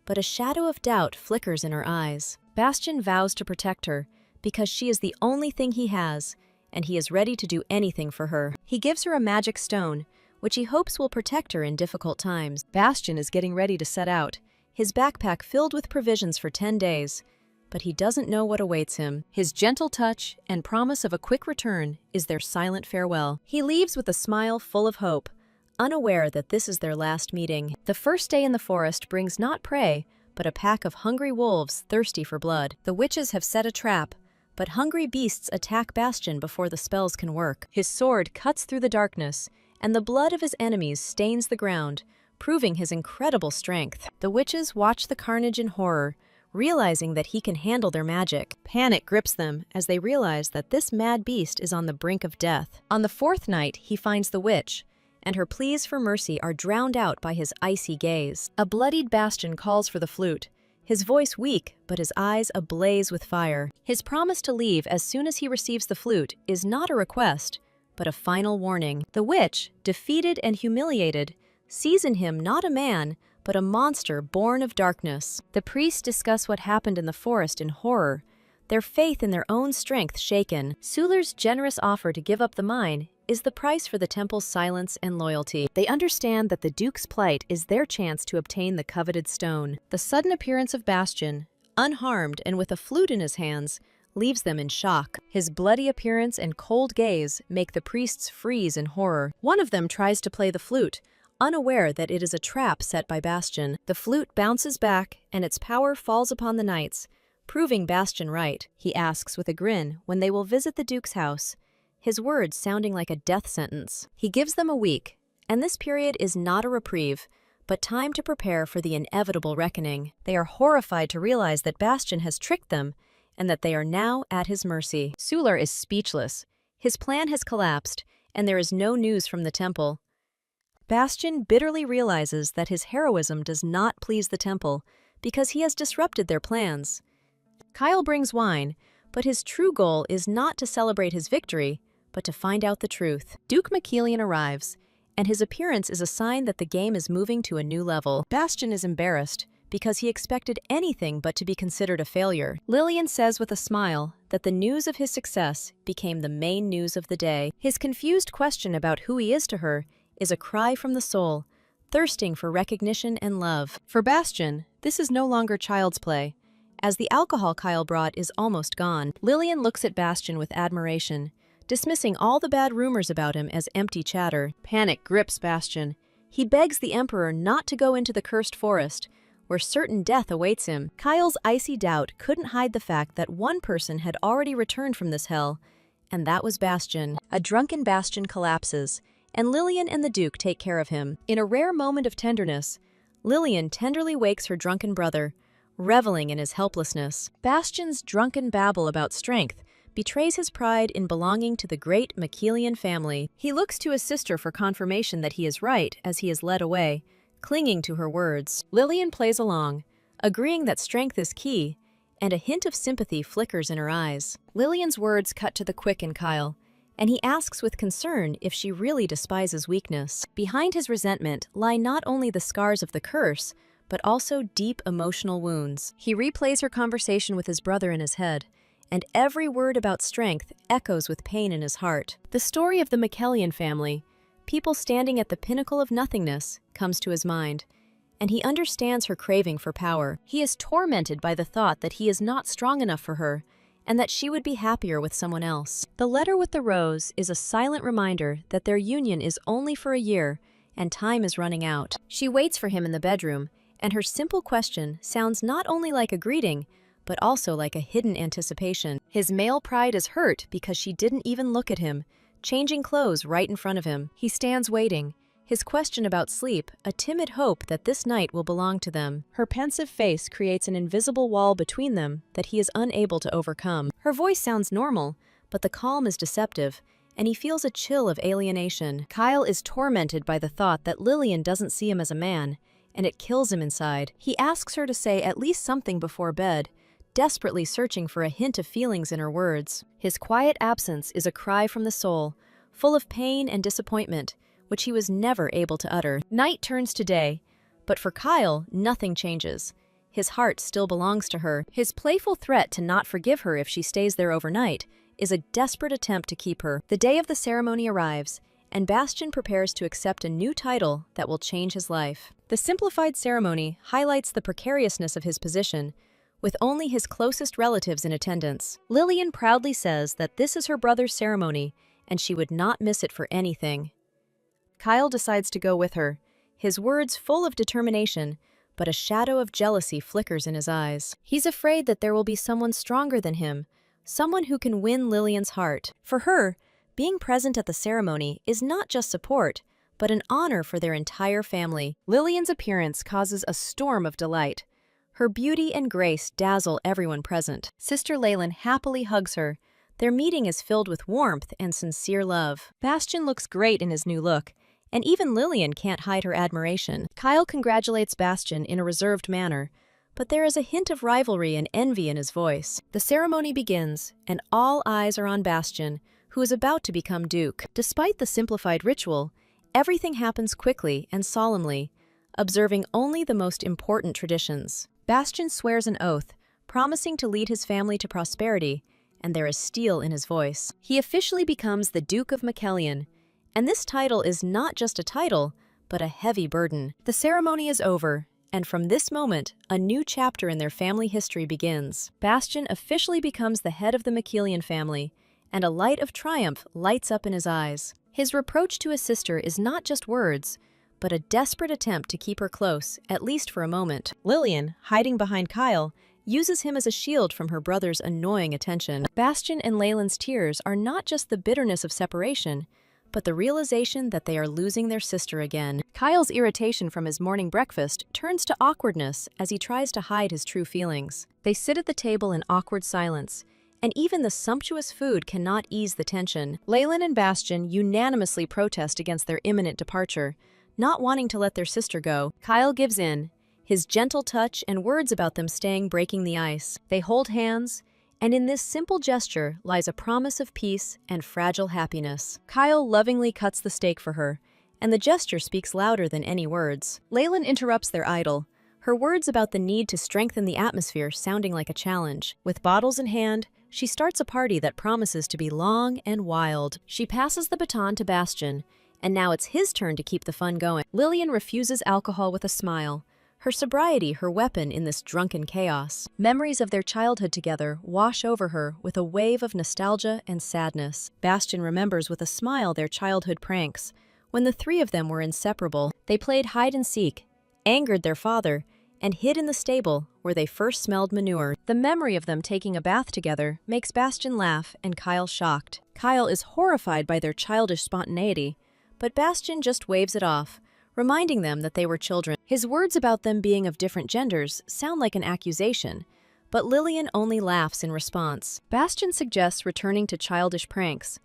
but a shadow of doubt flickers in her eyes. Bastian vows to protect her, because she is the only thing he has, and he is ready to do anything for her. He gives her a magic stone, which he hopes will protect her in difficult times. Bastian is getting ready to set out, his backpack filled with provisions for 10 days. But he doesn't know what awaits him. His gentle touch and promise of a quick return is their silent farewell. He leaves with a smile full of hope, unaware that this is their last meeting. The first day in the forest brings not prey, but a pack of hungry wolves thirsty for blood. The witches have set a trap, but hungry beasts attack Bastian before the spells can work. His sword cuts through the darkness, and the blood of his enemies stains the ground, proving his incredible strength. The witches watch the carnage in horror, realizing that he can handle their magic. Panic grips them as they realize that this mad beast is on the brink of death. On the 4th night, he finds the witch, and her pleas for mercy are drowned out by his icy gaze. A bloodied Bastian calls for the flute, his voice weak, but his eyes ablaze with fire. His promise to leave as soon as he receives the flute is not a request, but a final warning. The witch, defeated and humiliated, sees in him not a man, but a monster born of darkness. The priests discuss what happened in the forest in horror, their faith in their own strength shaken. Suler's generous offer to give up the mine is the price for the temple's silence and loyalty. They understand that the Duke's plight is their chance to obtain the coveted stone. The sudden appearance of Bastian, unharmed and with a flute in his hands, leaves them in shock. His bloody appearance and cold gaze make the priests freeze in horror. One of them tries to play the flute, unaware that it is a trap set by Bastian. The flute bounces back, and its power falls upon the knights, proving Bastian right. He asks with a grin when they will visit the Duke's house, his words sounding like a death sentence. He gives them a week, and this period is not a reprieve, but time to prepare for the inevitable reckoning. They are horrified to realize that Bastian has tricked them, and that they are now at his mercy. Suler is speechless. His plan has collapsed, and there is no news from the temple. Bastian bitterly realizes that his heroism does not please the temple because he has disrupted their plans. Kyle brings wine, but his true goal is not to celebrate his victory, but to find out the truth. Duke Machielian arrives, and his appearance is a sign that the game is moving to a new level. Bastian is embarrassed because he expected anything but to be considered a failure. Lillian says with a smile that the news of his success became the main news of the day. His confused question about who he is to her is a cry from the soul, thirsting for recognition and love. For Bastian, this is no longer child's play, as the alcohol Kyle brought is almost gone. Lillian looks at Bastian with admiration, dismissing all the bad rumors about him as empty chatter. Panic grips Bastian. He begs the Emperor not to go into the cursed forest, where certain death awaits him. Kyle's icy doubt couldn't hide the fact that one person had already returned from this hell, and that was Bastian. A drunken Bastian collapses, and Lillian and the Duke take care of him. In a rare moment of tenderness, Lillian tenderly wakes her drunken brother, reveling in his helplessness. Bastian's drunken babble about strength betrays his pride in belonging to the great Machielian family. He looks to his sister for confirmation that he is right as he is led away, clinging to her words. Lillian plays along, agreeing that strength is key, and a hint of sympathy flickers in her eyes. Lillian's words cut to the quick in Kyle, and he asks with concern if she really despises weakness. Behind his resentment lie not only the scars of the curse, but also deep emotional wounds. He replays her conversation with his brother in his head, and every word about strength echoes with pain in his heart. The story of the Machielian family, people standing at the pinnacle of nothingness, comes to his mind, and he understands her craving for power. He is tormented by the thought that he is not strong enough for her, and that she would be happier with someone else. The letter with the rose is a silent reminder that their union is only for a year, and time is running out. She waits for him in the bedroom, and her simple question sounds not only like a greeting, but also like a hidden anticipation. His male pride is hurt because she didn't even look at him, changing clothes right in front of him. He stands waiting, his question about sleep a timid hope that this night will belong to them. Her pensive face creates an invisible wall between them that he is unable to overcome. Her voice sounds normal, but the calm is deceptive, and he feels a chill of alienation. Kyle is tormented by the thought that Lillian doesn't see him as a man, and it kills him inside. He asks her to say at least something before bed, desperately searching for a hint of feelings in her words. His quiet absence is a cry from the soul, full of pain and disappointment, which he was never able to utter. Night turns to day, but for Kyle, nothing changes. His heart still belongs to her. His playful threat to not forgive her if she stays there overnight is a desperate attempt to keep her. The day of the ceremony arrives, and Bastian prepares to accept a new title that will change his life. The simplified ceremony highlights the precariousness of his position, with only his closest relatives in attendance. Lillian proudly says that this is her brother's ceremony, and she would not miss it for anything. Kyle decides to go with her, his words full of determination, but a shadow of jealousy flickers in his eyes. He's afraid that there will be someone stronger than him, someone who can win Lillian's heart. For her, being present at the ceremony is not just support, but an honor for their entire family. Lillian's appearance causes a storm of delight. Her beauty and grace dazzle everyone present. Sister Leyland happily hugs her. Their meeting is filled with warmth and sincere love. Bastian looks great in his new look, and even Lillian can't hide her admiration. Kyle congratulates Bastian in a reserved manner, but there is a hint of rivalry and envy in his voice. The ceremony begins, and all eyes are on Bastian, who is about to become Duke. Despite the simplified ritual, everything happens quickly and solemnly, observing only the most important traditions. Bastian swears an oath, promising to lead his family to prosperity, and there is steel in his voice. He officially becomes the Duke of Macellion, and this title is not just a title, but a heavy burden. The ceremony is over, and from this moment, a new chapter in their family history begins. Bastian officially becomes the head of the Macellion family, and a light of triumph lights up in his eyes. His reproach to his sister is not just words, but a desperate attempt to keep her close, at least for a moment. Lillian, hiding behind Kyle, uses him as a shield from her brother's annoying attention. Bastian and Leyland's tears are not just the bitterness of separation, but the realization that they are losing their sister again. Kyle's irritation from his morning breakfast turns to awkwardness as he tries to hide his true feelings. They sit at the table in awkward silence, and even the sumptuous food cannot ease the tension. Leyland and Bastian unanimously protest against their imminent departure, not wanting to let their sister go. Kyle gives in, his gentle touch and words about them staying breaking the ice. They hold hands, and in this simple gesture lies a promise of peace and fragile happiness. Kyle lovingly cuts the steak for her, and the gesture speaks louder than any words. Leyland interrupts their idyll, her words about the need to strengthen the atmosphere sounding like a challenge. With bottles in hand, she starts a party that promises to be long and wild. She passes the baton to Bastian, and now it's his turn to keep the fun going. Lillian refuses alcohol with a smile, her sobriety her weapon in this drunken chaos. Memories of their childhood together wash over her with a wave of nostalgia and sadness. Bastian remembers with a smile their childhood pranks. When the three of them were inseparable, they played hide and seek, angered their father, and hid in the stable where they first smelled manure. The memory of them taking a bath together makes Bastian laugh and Kyle shocked. Kyle is horrified by their childish spontaneity, but Bastian just waves it off, reminding them that they were children. His words about them being of different genders sound like an accusation, but Lillian only laughs in response. Bastian suggests returning to childish pranks,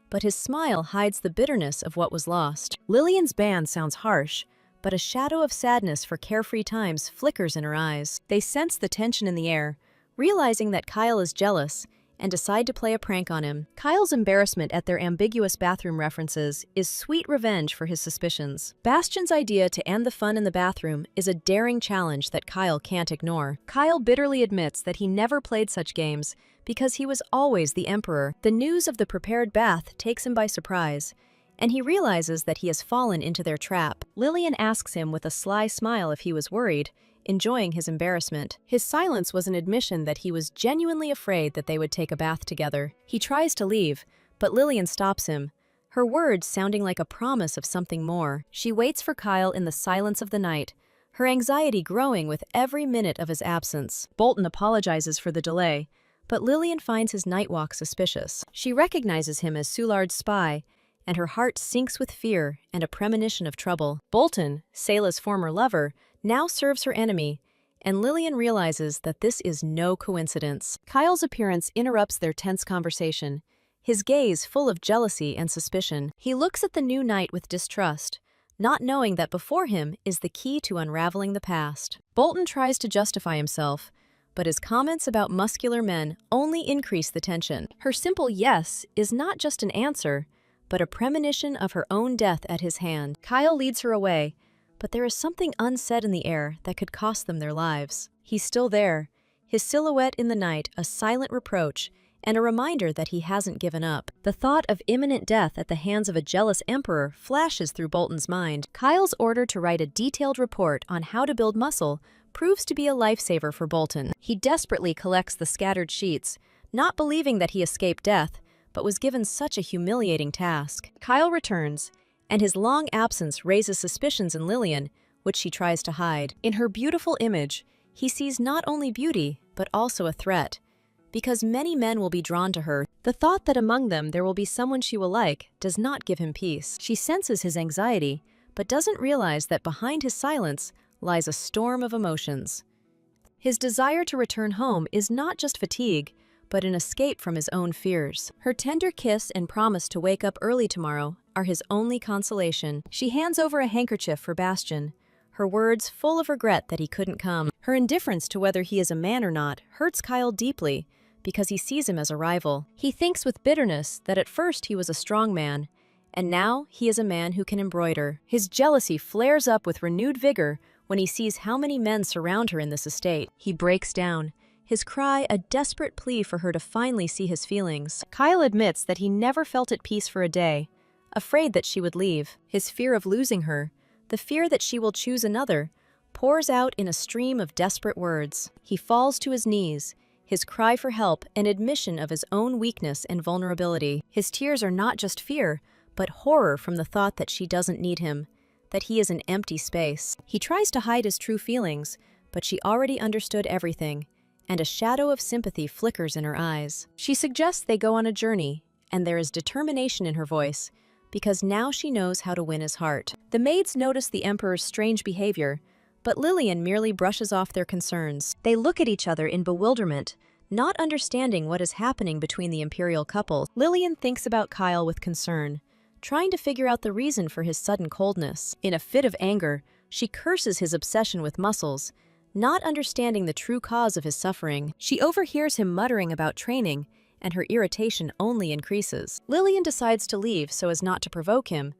but his smile hides the bitterness of what was lost. Lillian's ban sounds harsh, but a shadow of sadness for carefree times flickers in her eyes. They sense the tension in the air, realizing that Kyle is jealous, and decide to play a prank on him. Kyle's embarrassment at their ambiguous bathroom references is sweet revenge for his suspicions. Bastian's idea to end the fun in the bathroom is a daring challenge that Kyle can't ignore. Kyle bitterly admits that he never played such games because he was always the emperor. The news of the prepared bath takes him by surprise, and he realizes that he has fallen into their trap. Lillian asks him with a sly smile if he was worried, enjoying his embarrassment. His silence was an admission that he was genuinely afraid that they would take a bath together. He tries to leave, but Lillian stops him, her words sounding like a promise of something more. She waits for Kyle in the silence of the night, her anxiety growing with every minute of his absence. Bolton apologizes for the delay, but Lillian finds his night walk suspicious. She recognizes him as Soulard's spy, and her heart sinks with fear and a premonition of trouble. Bolton, Sayla's former lover, now serves her enemy, and Lillian realizes that this is no coincidence. Kyle's appearance interrupts their tense conversation, his gaze full of jealousy and suspicion. He looks at the new knight with distrust, not knowing that before him is the key to unraveling the past. Bolton tries to justify himself, but his comments about muscular men only increase the tension. Her simple yes is not just an answer, but a premonition of her own death at his hand. Kyle leads her away, but there is something unsaid in the air that could cost them their lives. He's still there, his silhouette in the night a silent reproach, and a reminder that he hasn't given up. The thought of imminent death at the hands of a jealous emperor flashes through Bolton's mind. Kyle's order to write a detailed report on how to build muscle proves to be a lifesaver for Bolton. He desperately collects the scattered sheets, not believing that he escaped death, but was given such a humiliating task. Kyle returns, and his long absence raises suspicions in Lillian, which she tries to hide. In her beautiful image, he sees not only beauty, but also a threat. Because many men will be drawn to her, the thought that among them there will be someone she will like does not give him peace. She senses his anxiety, but doesn't realize that behind his silence lies a storm of emotions. His desire to return home is not just fatigue, but an escape from his own fears. Her tender kiss and promise to wake up early tomorrow are his only consolation. She hands over a handkerchief for Bastian, her words full of regret that he couldn't come. Her indifference to whether he is a man or not hurts Kyle deeply because he sees him as a rival. He thinks with bitterness that at first he was a strong man, and now he is a man who can embroider. His jealousy flares up with renewed vigor when he sees how many men surround her in this estate. He breaks down, his cry a desperate plea for her to finally see his feelings. Kyle admits that he never felt at peace for a day, afraid that she would leave. His fear of losing her, the fear that she will choose another, pours out in a stream of desperate words. He falls to his knees, his cry for help an admission of his own weakness and vulnerability. His tears are not just fear, but horror from the thought that she doesn't need him, that he is an empty space. He tries to hide his true feelings, but she already understood everything, and a shadow of sympathy flickers in her eyes. She suggests they go on a journey, and there is determination in her voice, because now she knows how to win his heart. The maids notice the Emperor's strange behavior, but Lillian merely brushes off their concerns. They look at each other in bewilderment, not understanding what is happening between the imperial couple. Lillian thinks about Kyle with concern, trying to figure out the reason for his sudden coldness. In a fit of anger, she curses his obsession with muscles, not understanding the true cause of his suffering. She overhears him muttering about training, and her irritation only increases. Lillian decides to leave so as not to provoke him,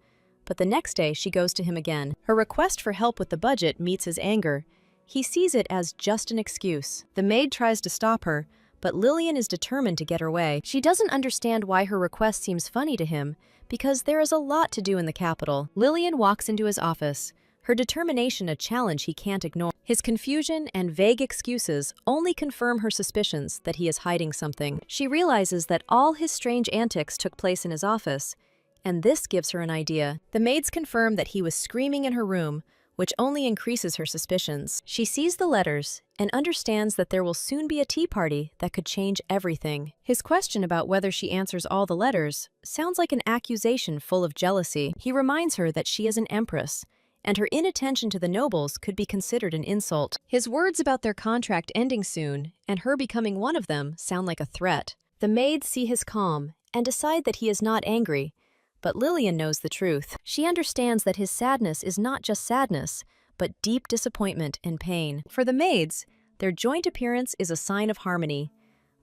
but the next day she goes to him again. Her request for help with the budget meets his anger. He sees it as just an excuse. The maid tries to stop her, but Lillian is determined to get her way. She doesn't understand why her request seems funny to him, because there is a lot to do in the capital. Lillian walks into his office, her determination a challenge he can't ignore. His confusion and vague excuses only confirm her suspicions that he is hiding something. She realizes that all his strange antics took place in his office, and this gives her an idea. The maids confirm that he was screaming in her room, which only increases her suspicions. She sees the letters and understands that there will soon be a tea party that could change everything. His question about whether she answers all the letters sounds like an accusation full of jealousy. He reminds her that she is an empress, and her inattention to the nobles could be considered an insult. His words about their contract ending soon and her becoming one of them sound like a threat. The maids see his calm and decide that he is not angry, but Lillian knows the truth. She understands that his sadness is not just sadness, but deep disappointment and pain. For the maids, their joint appearance is a sign of harmony,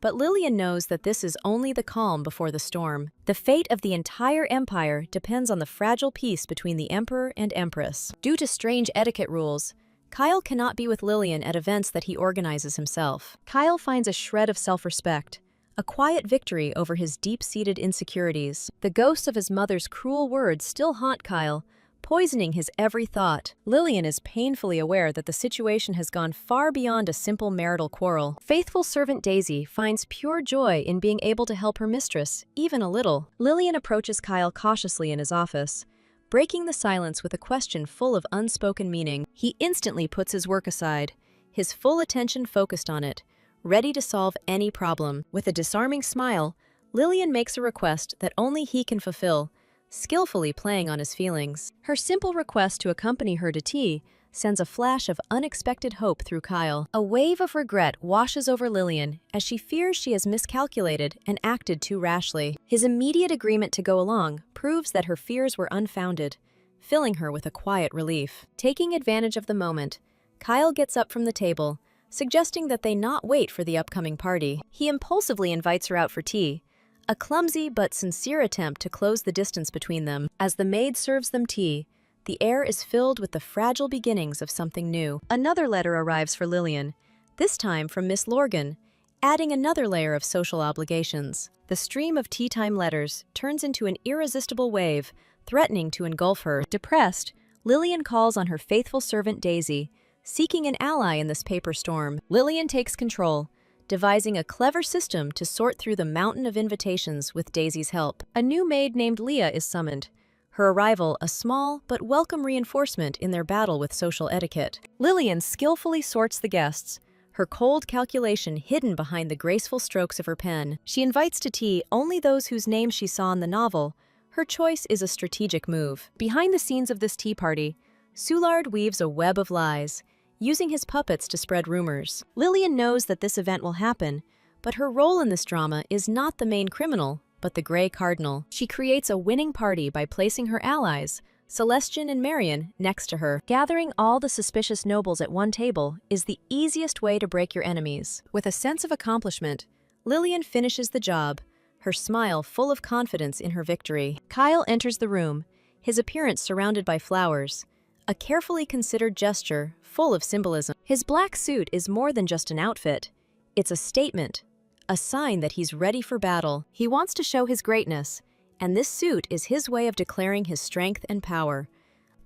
but Lillian knows that this is only the calm before the storm. The fate of the entire empire depends on the fragile peace between the emperor and empress. Due to strange etiquette rules, Kyle cannot be with Lillian at events that he organizes himself. Kyle finds a shred of self-respect, a quiet victory over his deep-seated insecurities. The ghosts of his mother's cruel words still haunt Kyle, poisoning his every thought. Lillian is painfully aware that the situation has gone far beyond a simple marital quarrel. Faithful servant Daisy finds pure joy in being able to help her mistress, even a little. Lillian approaches Kyle cautiously in his office, breaking the silence with a question full of unspoken meaning. He instantly puts his work aside, his full attention focused on it, ready to solve any problem. With a disarming smile, Lillian makes a request that only he can fulfill, skillfully playing on his feelings. Her simple request to accompany her to tea sends a flash of unexpected hope through Kyle. A wave of regret washes over Lillian as she fears she has miscalculated and acted too rashly. His immediate agreement to go along proves that her fears were unfounded, filling her with a quiet relief. Taking advantage of the moment, Kyle gets up from the table, suggesting that they not wait for the upcoming party. He impulsively invites her out for tea, a clumsy but sincere attempt to close the distance between them. As the maid serves them tea, the air is filled with the fragile beginnings of something new. Another letter arrives for Lillian, this time from Miss Lorgan, adding another layer of social obligations. The stream of tea-time letters turns into an irresistible wave, threatening to engulf her. Depressed, Lillian calls on her faithful servant Daisy, seeking an ally in this paper storm. Lillian takes control, devising a clever system to sort through the mountain of invitations with Daisy's help. A new maid named Leah is summoned, her arrival a small but welcome reinforcement in their battle with social etiquette. Lillian skillfully sorts the guests, her cold calculation hidden behind the graceful strokes of her pen. She invites to tea only those whose names she saw in the novel. Her choice is a strategic move. Behind the scenes of this tea party, Soulard weaves a web of lies, using his puppets to spread rumors. Lillian knows that this event will happen, but her role in this drama is not the main criminal, but the Grey Cardinal. She creates a winning party by placing her allies, Celestian and Marion, next to her. Gathering all the suspicious nobles at one table is the easiest way to break your enemies. With a sense of accomplishment, Lillian finishes the job, her smile full of confidence in her victory. Kyle enters the room, his appearance surrounded by flowers, a carefully considered gesture full of symbolism. His black suit is more than just an outfit. It's a statement, a sign that he's ready for battle. He wants to show his greatness, and this suit is his way of declaring his strength and power.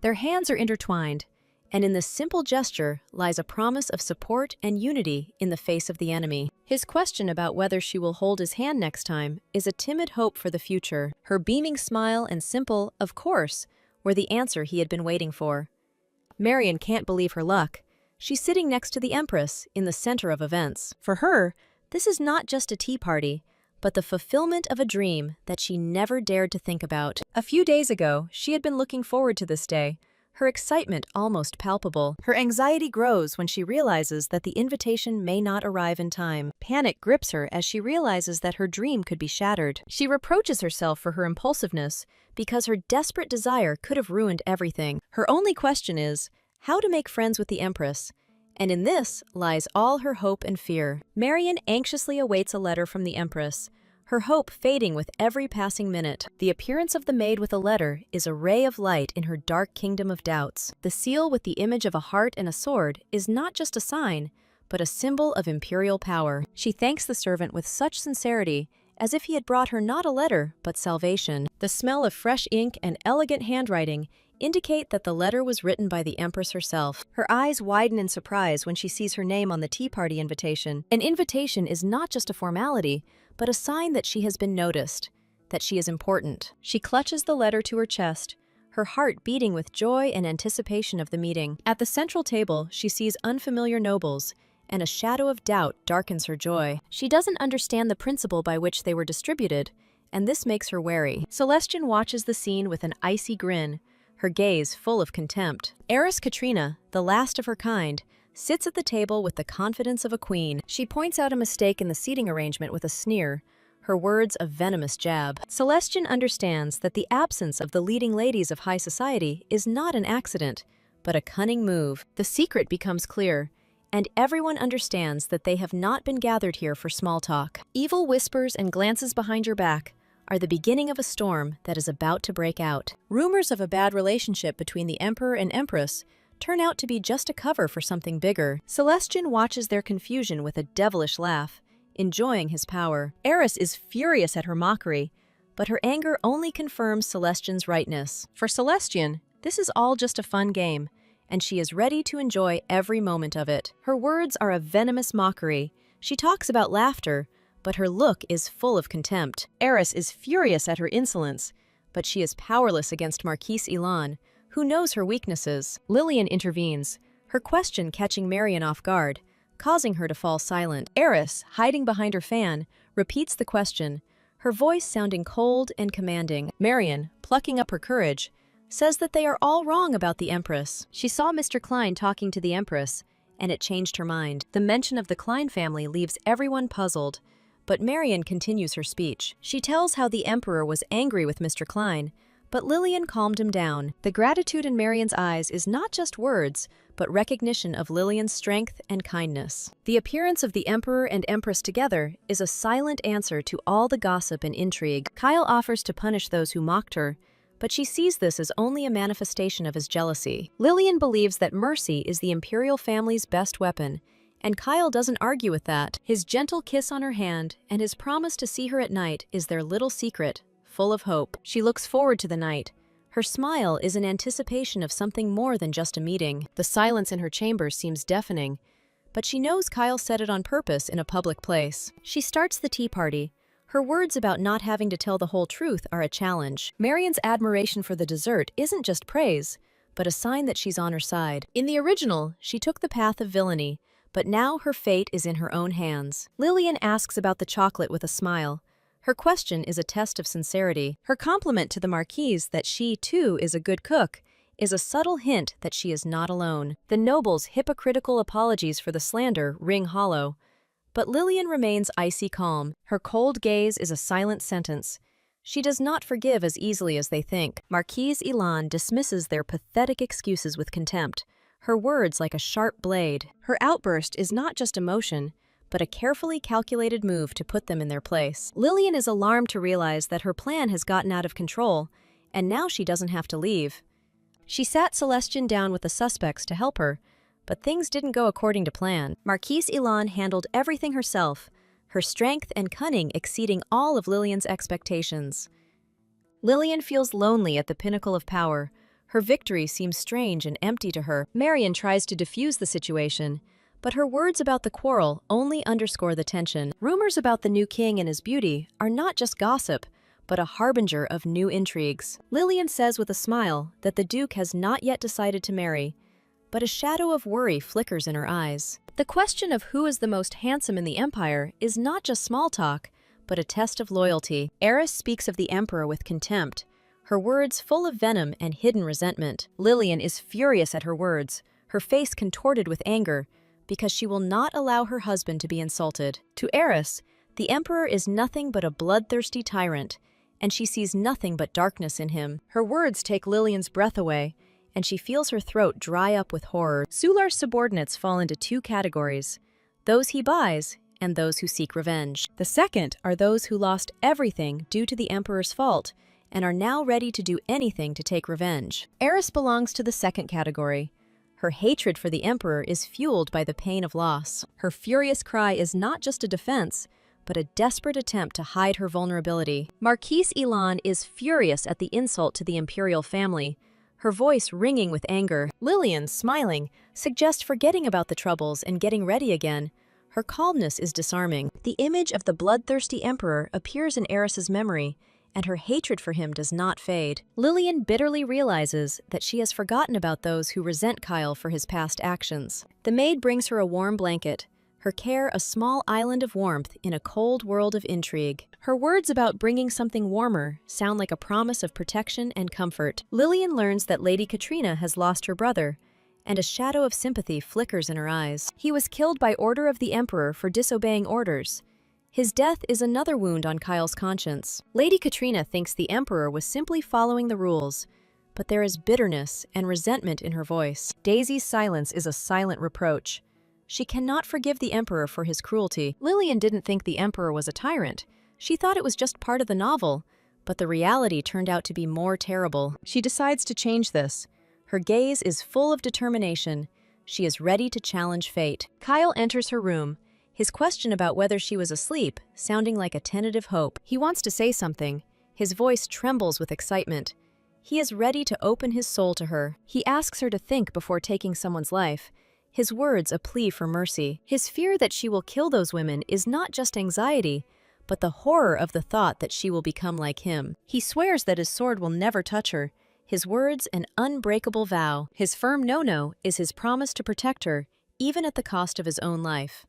Their hands are intertwined, and in this simple gesture lies a promise of support and unity in the face of the enemy. His question about whether she will hold his hand next time is a timid hope for the future. Her beaming smile and simple, "of course," were the answer he had been waiting for. Marion can't believe her luck. She's sitting next to the Empress, in the center of events. For her, this is not just a tea party, but the fulfillment of a dream that she never dared to think about. A few days ago, she had been looking forward to this day, her excitement almost palpable. Her anxiety grows when she realizes that the invitation may not arrive in time. Panic grips her as she realizes that her dream could be shattered. She reproaches herself for her impulsiveness because her desperate desire could have ruined everything. Her only question is, how to make friends with the Empress? And in this lies all her hope and fear. Marion anxiously awaits a letter from the Empress, her hope fading with every passing minute. The appearance of the maid with a letter is a ray of light in her dark kingdom of doubts. The seal with the image of a heart and a sword is not just a sign, but a symbol of imperial power. She thanks the servant with such sincerity, as if he had brought her not a letter, but salvation. The smell of fresh ink and elegant handwriting indicate that the letter was written by the Empress herself. Her eyes widen in surprise when she sees her name on the tea party invitation. An invitation is not just a formality, but a sign that she has been noticed, that she is important. She clutches the letter to her chest, her heart beating with joy and anticipation of the meeting. At the central table, she sees unfamiliar nobles, and a shadow of doubt darkens her joy. She doesn't understand the principle by which they were distributed, and this makes her wary. Celestian watches the scene with an icy grin, her gaze full of contempt. Heiress Katrina, the last of her kind, sits at the table with the confidence of a queen. She points out a mistake in the seating arrangement with a sneer, her words a venomous jab. Celestian understands that the absence of the leading ladies of high society is not an accident, but a cunning move. The secret becomes clear, and everyone understands that they have not been gathered here for small talk. Evil whispers and glances behind your back are the beginning of a storm that is about to break out. Rumors of a bad relationship between the Emperor and Empress turn out to be just a cover for something bigger. Celestian watches their confusion with a devilish laugh, enjoying his power. Eris is furious at her mockery, but her anger only confirms Celestian's rightness. For Celestian, this is all just a fun game, and she is ready to enjoy every moment of it. Her words are a venomous mockery. She talks about laughter, but her look is full of contempt. Eris is furious at her insolence, but she is powerless against Marquise Elan, who knows her weaknesses. Lillian intervenes, her question catching Marion off guard, causing her to fall silent. Eris, hiding behind her fan, repeats the question, her voice sounding cold and commanding. Marion, plucking up her courage, says that they are all wrong about the Empress. She saw Mr. Klein talking to the Empress, and it changed her mind. The mention of the Klein family leaves everyone puzzled, but Marion continues her speech. She tells how the Emperor was angry with Mr. Klein, but Lillian calmed him down. The gratitude in Marion's eyes is not just words, but recognition of Lillian's strength and kindness. The appearance of the Emperor and Empress together is a silent answer to all the gossip and intrigue. Kyle offers to punish those who mocked her, but she sees this as only a manifestation of his jealousy. Lillian believes that mercy is the imperial family's best weapon, And Kyle doesn't argue with that. His gentle kiss on her hand and his promise to see her at night is their little secret, full of hope. She looks forward to the night. Her smile is an anticipation of something more than just a meeting. The silence in her chamber seems deafening, but she knows Kyle said it on purpose in a public place. She starts the tea party. Her words about not having to tell the whole truth are a challenge. Marion's admiration for the dessert isn't just praise, but a sign that she's on her side. In the original, she took the path of villainy, but now her fate is in her own hands. Lillian asks about the chocolate with a smile. Her question is a test of sincerity. Her compliment to the Marquise that she, too, is a good cook is a subtle hint that she is not alone. The noble's hypocritical apologies for the slander ring hollow. But Lillian remains icy calm. Her cold gaze is a silent sentence. She does not forgive as easily as they think. Marquise Elan dismisses their pathetic excuses with contempt, her words like a sharp blade. Her outburst is not just emotion, but a carefully calculated move to put them in their place. Lillian is alarmed to realize that her plan has gotten out of control, and now she doesn't have to leave. She sat Celestian down with the suspects to help her, but things didn't go according to plan. Marquise Elan handled everything herself, her strength and cunning exceeding all of Lillian's expectations. Lillian feels lonely at the pinnacle of power. Her victory seems strange and empty to her. Marion tries to defuse the situation, but her words about the quarrel only underscore the tension. Rumors about the new king and his beauty are not just gossip, but a harbinger of new intrigues. Lillian says with a smile that the Duke has not yet decided to marry, but a shadow of worry flickers in her eyes. The question of who is the most handsome in the Empire is not just small talk, but a test of loyalty. Eris speaks of the Emperor with contempt, her words full of venom and hidden resentment. Lillian is furious at her words, her face contorted with anger, because she will not allow her husband to be insulted. To Eris, the Emperor is nothing but a bloodthirsty tyrant, and she sees nothing but darkness in him. Her words take Lillian's breath away, and she feels her throat dry up with horror. Sular's subordinates fall into two categories: those he buys and those who seek revenge. The second are those who lost everything due to the Emperor's fault and are now ready to do anything to take revenge. Eris belongs to the second category. Her hatred for the Emperor is fueled by the pain of loss. Her furious cry is not just a defense, but a desperate attempt to hide her vulnerability. Marquise Elan is furious at the insult to the imperial family, her voice ringing with anger. Lillian, smiling, suggests forgetting about the troubles and getting ready again. Her calmness is disarming. The image of the bloodthirsty emperor appears in Eris's memory, and her hatred for him does not fade. Lillian bitterly realizes that she has forgotten about those who resent Kyle for his past actions. The maid brings her a warm blanket, her care a small island of warmth in a cold world of intrigue. Her words about bringing something warmer sound like a promise of protection and comfort. Lillian learns that Lady Katrina has lost her brother, and a shadow of sympathy flickers in her eyes. He was killed by order of the Emperor for disobeying orders. His death is another wound on Kyle's conscience. Lady Katrina thinks the Emperor was simply following the rules, but there is bitterness and resentment in her voice. Daisy's silence is a silent reproach. She cannot forgive the Emperor for his cruelty. Lillian didn't think the Emperor was a tyrant. She thought it was just part of the novel, but the reality turned out to be more terrible. She decides to change this. Her gaze is full of determination. She is ready to challenge fate. Kyle enters her room, his question about whether she was asleep sounding like a tentative hope. He wants to say something. His voice trembles with excitement. He is ready to open his soul to her. He asks her to think before taking someone's life, his words a plea for mercy. His fear that she will kill those women is not just anxiety, but the horror of the thought that she will become like him. He swears that his sword will never touch her, his words an unbreakable vow. His firm no-no is his promise to protect her, even at the cost of his own life.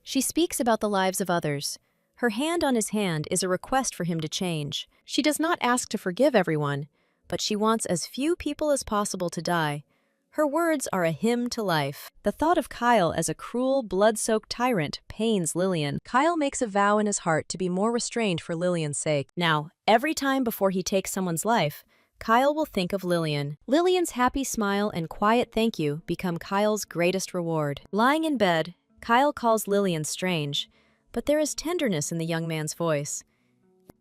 She speaks about the lives of others. Her hand on his hand is a request for him to change. She does not ask to forgive everyone, but she wants as few people as possible to die. Her words are a hymn to life. The thought of Kyle as a cruel, blood-soaked tyrant pains Lillian. Kyle makes a vow in his heart to be more restrained for Lillian's sake. Now, every time before he takes someone's life, Kyle will think of Lillian. Lillian's happy smile and quiet thank you become Kyle's greatest reward. Lying in bed, Kyle calls Lillian strange, but there is tenderness in the young man's voice.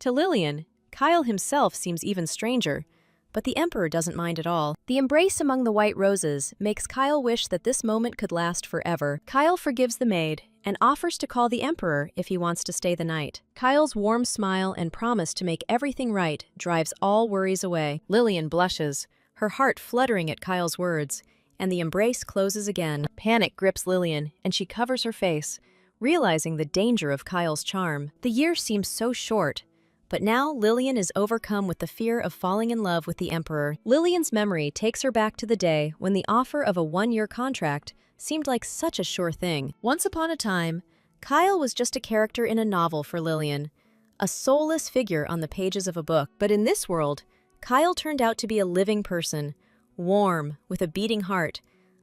To Lillian, Kyle himself seems even stranger, but the Emperor doesn't mind at all. The embrace among the white roses makes Kyle wish that this moment could last forever. Kyle forgives the maid and offers to call the Emperor if he wants to stay the night. Kyle's warm smile and promise to make everything right drives all worries away. Lillian blushes, her heart fluttering at Kyle's words, and the embrace closes again. Panic grips Lillian, and she covers her face, realizing the danger of Kyle's charm. The year seems so short, but now Lillian is overcome with the fear of falling in love with the Emperor. Lillian's memory takes her back to the day when the offer of a one-year contract seemed like such a sure thing. Once upon a time, Kyle was just a character in a novel for Lillian, a soulless figure on the pages of a book. But in this world, Kyle turned out to be a living person, warm, with a beating heart,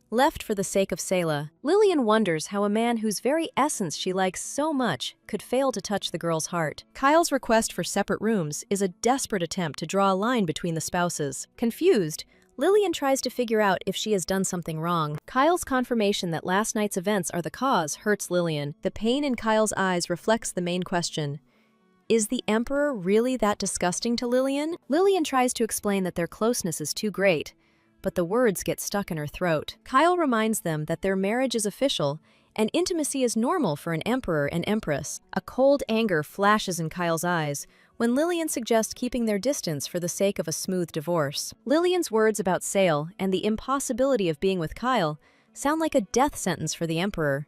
left for the sake of Selah. Lillian wonders how a man whose very essence she likes so much could fail to touch the girl's heart. Kyle's request for separate rooms is a desperate attempt to draw a line between the spouses. Confused, Lillian tries to figure out if she has done something wrong. Kyle's confirmation that last night's events are the cause hurts Lillian. The pain in Kyle's eyes reflects the main question. Is the Emperor really that disgusting to Lillian? Lillian tries to explain that their closeness is too great, but the words get stuck in her throat. Kyle reminds them that their marriage is official and intimacy is normal for an emperor and empress. A cold anger flashes in Kyle's eyes when Lillian suggests keeping their distance for the sake of a smooth divorce. Lillian's words about Sale and the impossibility of being with Kyle sound like a death sentence for the Emperor.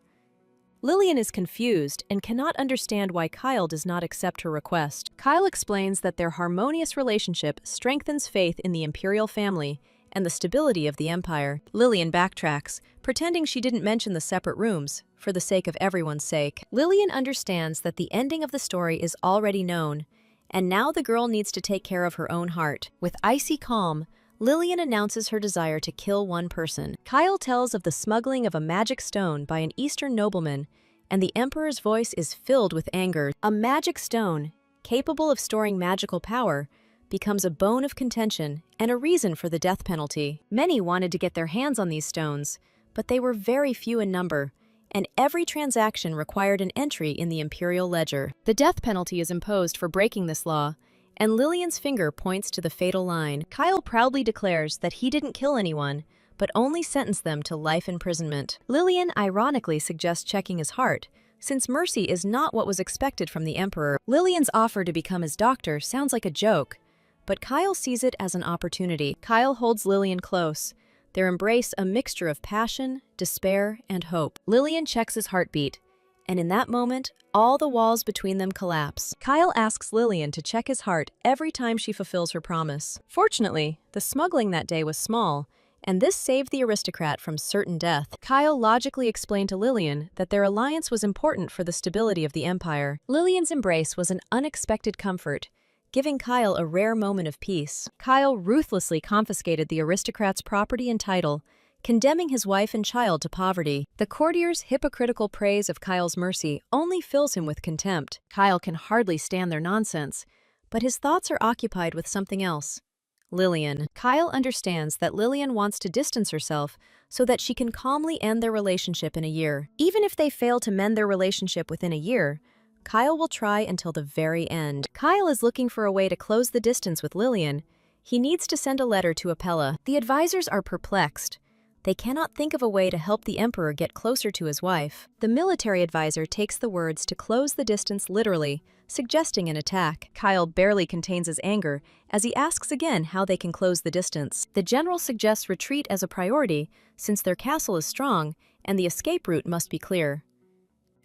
Lillian is confused and cannot understand why Kyle does not accept her request. Kyle explains that their harmonious relationship strengthens faith in the imperial family and the stability of the empire. Lillian backtracks, pretending she didn't mention the separate rooms, for the sake of everyone's sake. Lillian understands that the ending of the story is already known, and now the girl needs to take care of her own heart. With icy calm, Lillian announces her desire to kill one person. Kyle tells of the smuggling of a magic stone by an Eastern nobleman, and the Emperor's voice is filled with anger. A magic stone, capable of storing magical power, becomes a bone of contention and a reason for the death penalty. Many wanted to get their hands on these stones, but they were very few in number, and every transaction required an entry in the imperial ledger. The death penalty is imposed for breaking this law, and Lillian's finger points to the fatal line. Kyle proudly declares that he didn't kill anyone, but only sentenced them to life imprisonment. Lillian ironically suggests checking his heart, since mercy is not what was expected from the Emperor. Lillian's offer to become his doctor sounds like a joke, but Kyle sees it as an opportunity. Kyle holds Lillian close, their embrace a mixture of passion, despair, and hope. Lillian checks his heartbeat, and in that moment, all the walls between them collapse. Kyle asks Lillian to check his heart every time she fulfills her promise. Fortunately, the smuggling that day was small, and this saved the aristocrat from certain death. Kyle logically explained to Lillian that their alliance was important for the stability of the empire. Lillian's embrace was an unexpected comfort, giving Kyle a rare moment of peace. Kyle ruthlessly confiscated the aristocrat's property and title, condemning his wife and child to poverty. The courtier's hypocritical praise of Kyle's mercy only fills him with contempt. Kyle can hardly stand their nonsense, but his thoughts are occupied with something else. Lillian. Kyle understands that Lillian wants to distance herself so that she can calmly end their relationship in a year. Even if they fail to mend their relationship within a year, Kyle will try until the very end. Kyle is looking for a way to close the distance with Lillian. He needs to send a letter to Apella. The advisors are perplexed. They cannot think of a way to help the Emperor get closer to his wife. The military advisor takes the words to close the distance literally, suggesting an attack. Kyle barely contains his anger as he asks again how they can close the distance. The general suggests retreat as a priority since their castle is strong and the escape route must be clear.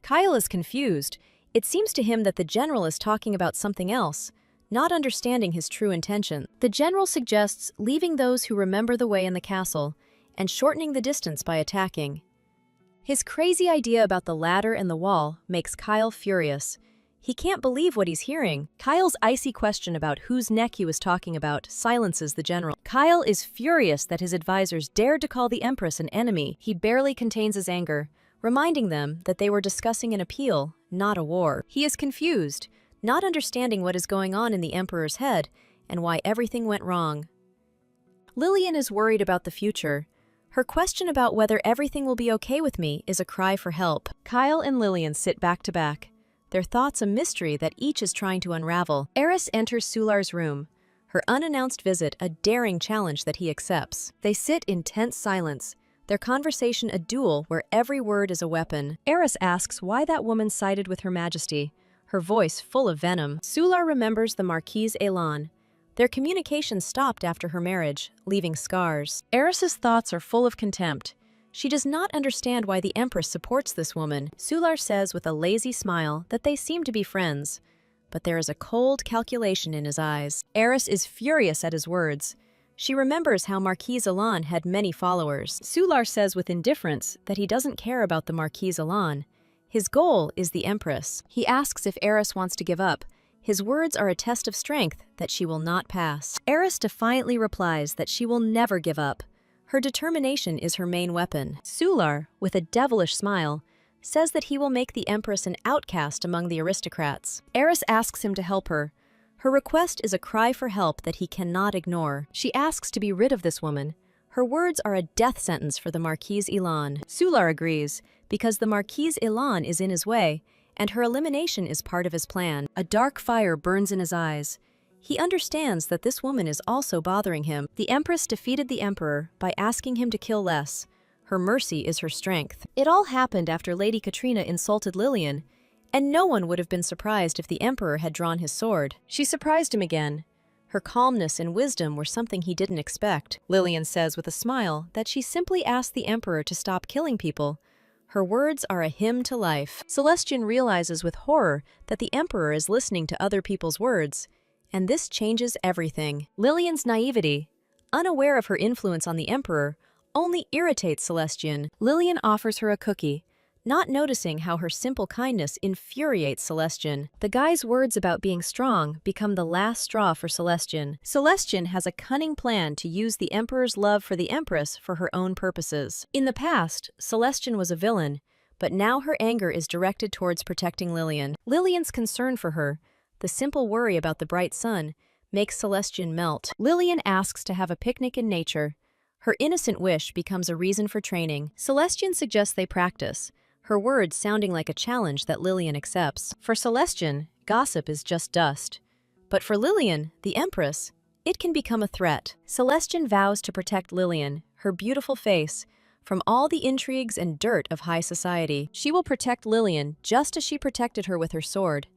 Kyle is confused. It seems to him that the general is talking about something else, not understanding his true intention. The general suggests leaving those who remember the way in the castle and shortening the distance by attacking. His crazy idea about the ladder and the wall makes Kyle furious. He can't believe what he's hearing. Kyle's icy question about whose neck he was talking about silences the general. Kyle is furious that his advisors dared to call the Empress an enemy. He barely contains his anger, reminding them that they were discussing an appeal, not a war. He is confused, not understanding what is going on in the Emperor's head and why everything went wrong. Lillian is worried about the future. Her question about whether everything will be okay with me is a cry for help. Kyle and Lillian sit back to back, their thoughts a mystery that each is trying to unravel. Eris enters Sular's room, Her unannounced visit a daring challenge that he accepts. They sit in tense silence, their conversation a duel where every word is a weapon. Eris asks why that woman sided with Her Majesty, her voice full of venom. Sular remembers the Marquise Elan. Their communication stopped after her marriage, leaving scars. Eris's thoughts are full of contempt. She does not understand why the Empress supports this woman. Sular says with a lazy smile that they seem to be friends, but there is a cold calculation in his eyes. Eris is furious at his words. She remembers how Marquise Elan had many followers. Sular says with indifference that he doesn't care about the Marquise Elan. His goal is the Empress. He asks if Eris wants to give up. His words are a test of strength that she will not pass. Eris defiantly replies that she will never give up. Her determination is her main weapon. Sular, with a devilish smile, says that he will make the Empress an outcast among the aristocrats. Eris asks him to help her. Her request is a cry for help that he cannot ignore. She asks to be rid of this woman. Her words are a death sentence for the Marquise Elan. Sular agrees, because the Marquise Elan is in his way, and her elimination is part of his plan. A dark fire burns in his eyes. He understands that this woman is also bothering him. The Empress defeated the Emperor by asking him to kill less. Her mercy is her strength. It all happened after Lady Katrina insulted Lillian, and no one would have been surprised if the Emperor had drawn his sword. She surprised him again. Her calmness and wisdom were something he didn't expect. Lillian says with a smile that she simply asked the Emperor to stop killing people. Her words are a hymn to life. Celestian realizes with horror that the Emperor is listening to other people's words, and this changes everything. Lillian's naivety, unaware of her influence on the Emperor, only irritates Celestian. Lillian offers her a cookie, not noticing how her simple kindness infuriates Celestian. The guy's words about being strong become the last straw for Celestian. Celestian has a cunning plan to use the Emperor's love for the Empress for her own purposes. In the past, Celestian was a villain, but now her anger is directed towards protecting Lillian. Lillian's concern for her, the simple worry about the bright sun, makes Celestian melt. Lillian asks to have a picnic in nature. Her innocent wish becomes a reason for training. Celestian suggests they practice, her words sounding like a challenge that Lillian accepts. For Celestian, gossip is just dust. But for Lillian, the Empress, it can become a threat. Celestian vows to protect Lillian, her beautiful face, from all the intrigues and dirt of high society. She will protect Lillian just as she protected her with her sword.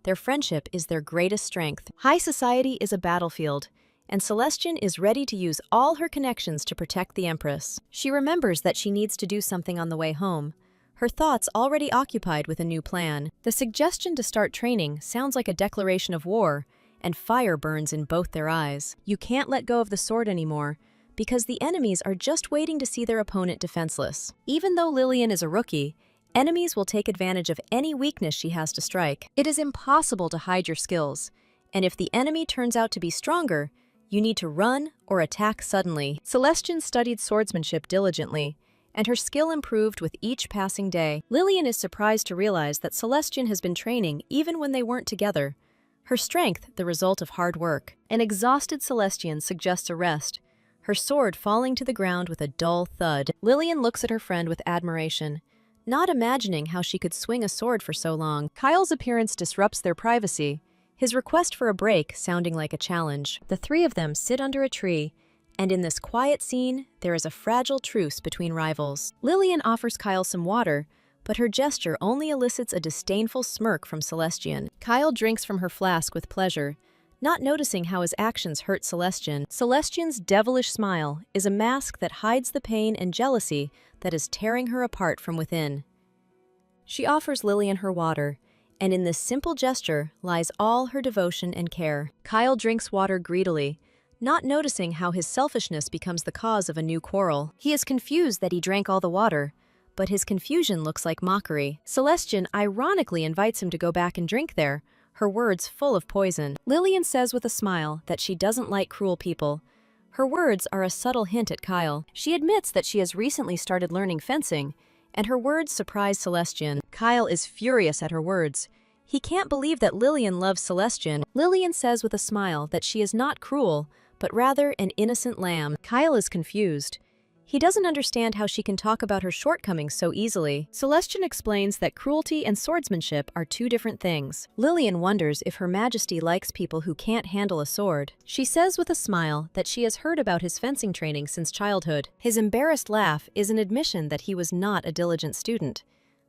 Their friendship is their greatest strength. High society is a battlefield, and Celestian is ready to use all her connections to protect the Empress. She remembers that she needs to do something on the way home, her thoughts already occupied with a new plan. The suggestion to start training sounds like a declaration of war, and fire burns in both their eyes. You can't let go of the sword anymore, because the enemies are just waiting to see their opponent defenseless. Even though Lillian is a rookie, enemies will take advantage of any weakness she has to strike. It is impossible to hide your skills, and if the enemy turns out to be stronger, you need to run or attack suddenly. Celestian studied swordsmanship diligently, and her skill improved with each passing day. Lillian is surprised to realize that Celestian has been training even when they weren't together. Her strength, the result of hard work. An exhausted Celestian suggests a rest, her sword falling to the ground with a dull thud. Lillian looks at her friend with admiration, not imagining how she could swing a sword for so long. Kyle's appearance disrupts their privacy, his request for a break sounding like a challenge. The three of them sit under a tree, and in this quiet scene, there is a fragile truce between rivals. Lillian offers Kyle some water, but her gesture only elicits a disdainful smirk from Celestian. Kyle drinks from her flask with pleasure, not noticing how his actions hurt Celestian. Celestian's devilish smile is a mask that hides the pain and jealousy that is tearing her apart from within. She offers Lillian her water, and in this simple gesture lies all her devotion and care. Kyle drinks water greedily, not noticing how his selfishness becomes the cause of a new quarrel. He is confused that he drank all the water, but his confusion looks like mockery. Celestian ironically invites him to go back and drink there, her words full of poison. Lillian says with a smile that she doesn't like cruel people. Her words are a subtle hint at Kyle. She admits that she has recently started learning fencing, and her words surprise Celestian. Kyle is furious at her words. He can't believe that Lillian loves Celestian. Lillian says with a smile that she is not cruel, but rather an innocent lamb. Kyle is confused. He doesn't understand how she can talk about her shortcomings so easily. Celestian explains that cruelty and swordsmanship are two different things. Lillian wonders if Her Majesty likes people who can't handle a sword. She says with a smile that she has heard about his fencing training since childhood. His embarrassed laugh is an admission that he was not a diligent student.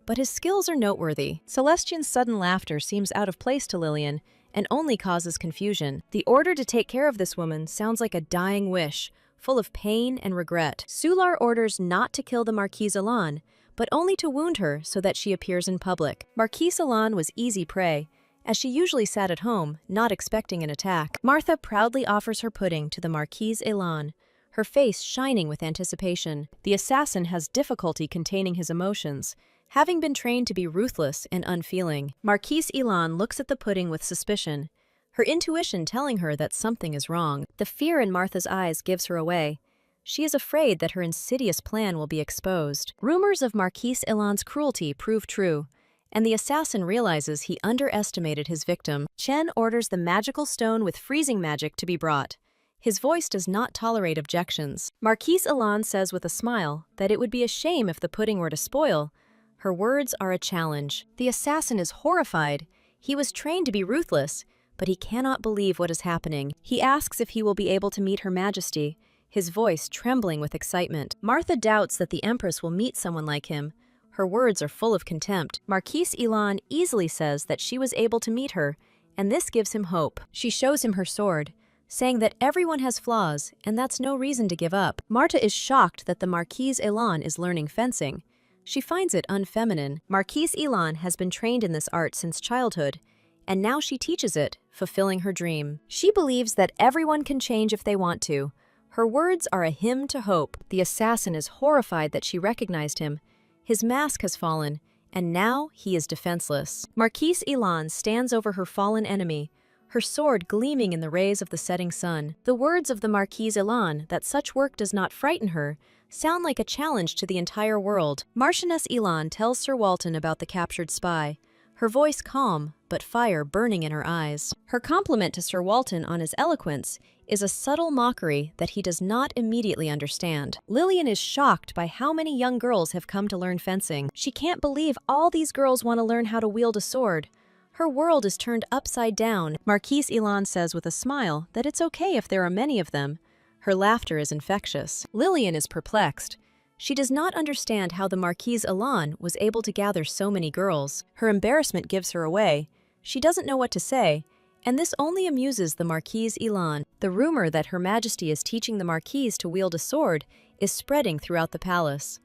But his skills are noteworthy. Celestian's sudden laughter seems out of place to Lillian and only causes confusion. The order to take care of this woman sounds like a dying wish, full of pain and regret. Sular orders not to kill the Marquise Elan, but only to wound her so that she appears in public. Marquise Elan was easy prey, as she usually sat at home, not expecting an attack. Martha proudly offers her pudding to the Marquise Elan, her face shining with anticipation. The assassin has difficulty containing his emotions, having been trained to be ruthless and unfeeling. Marquise Elan looks at the pudding with suspicion, her intuition telling her that something is wrong. The fear in Martha's eyes gives her away. She is afraid that her insidious plan will be exposed. Rumors of Marquise Elan's cruelty prove true, and the assassin realizes he underestimated his victim. Chen orders the magical stone with freezing magic to be brought. His voice does not tolerate objections. Marquise Elan says with a smile that it would be a shame if the pudding were to spoil. Her words are a challenge. The assassin is horrified. He was trained to be ruthless, but he cannot believe what is happening. He asks if he will be able to meet Her Majesty, his voice trembling with excitement. Martha doubts that the Empress will meet someone like him. Her words are full of contempt. Marquise Elan easily says that she was able to meet her, and this gives him hope. She shows him her sword, saying that everyone has flaws, and that's no reason to give up. Martha is shocked that the Marquise Elan is learning fencing. She finds it unfeminine. Marquise Elan has been trained in this art since childhood, and now she teaches it, fulfilling her dream. She believes that everyone can change if they want to. Her words are a hymn to hope. The assassin is horrified that she recognized him. His mask has fallen, and now he is defenseless. Marquise Elan stands over her fallen enemy, her sword gleaming in the rays of the setting sun. The words of the Marquise Elan, that such work does not frighten her, sound like a challenge to the entire world. Marchioness Elan tells Sir Walton about the captured spy, her voice calm, but fire burning in her eyes. Her compliment to Sir Walton on his eloquence is a subtle mockery that he does not immediately understand. Lillian is shocked by how many young girls have come to learn fencing. She can't believe all these girls want to learn how to wield a sword. Her world is turned upside down. Marquise Elan says with a smile that it's okay if there are many of them. Her laughter is infectious. Lillian is perplexed. She does not understand how the Marquise Elan was able to gather so many girls. Her embarrassment gives her away. She doesn't know what to say, and this only amuses the Marquise Elan. The rumor that Her Majesty is teaching the Marquise to wield a sword is spreading throughout the palace.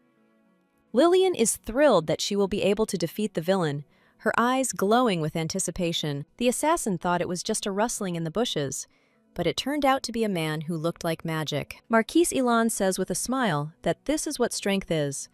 Lillian is thrilled that she will be able to defeat the villain, her eyes glowing with anticipation. The assassin thought it was just a rustling in the bushes, but it turned out to be a man who looked like magic. Marquise Elan says with a smile that this is what strength is,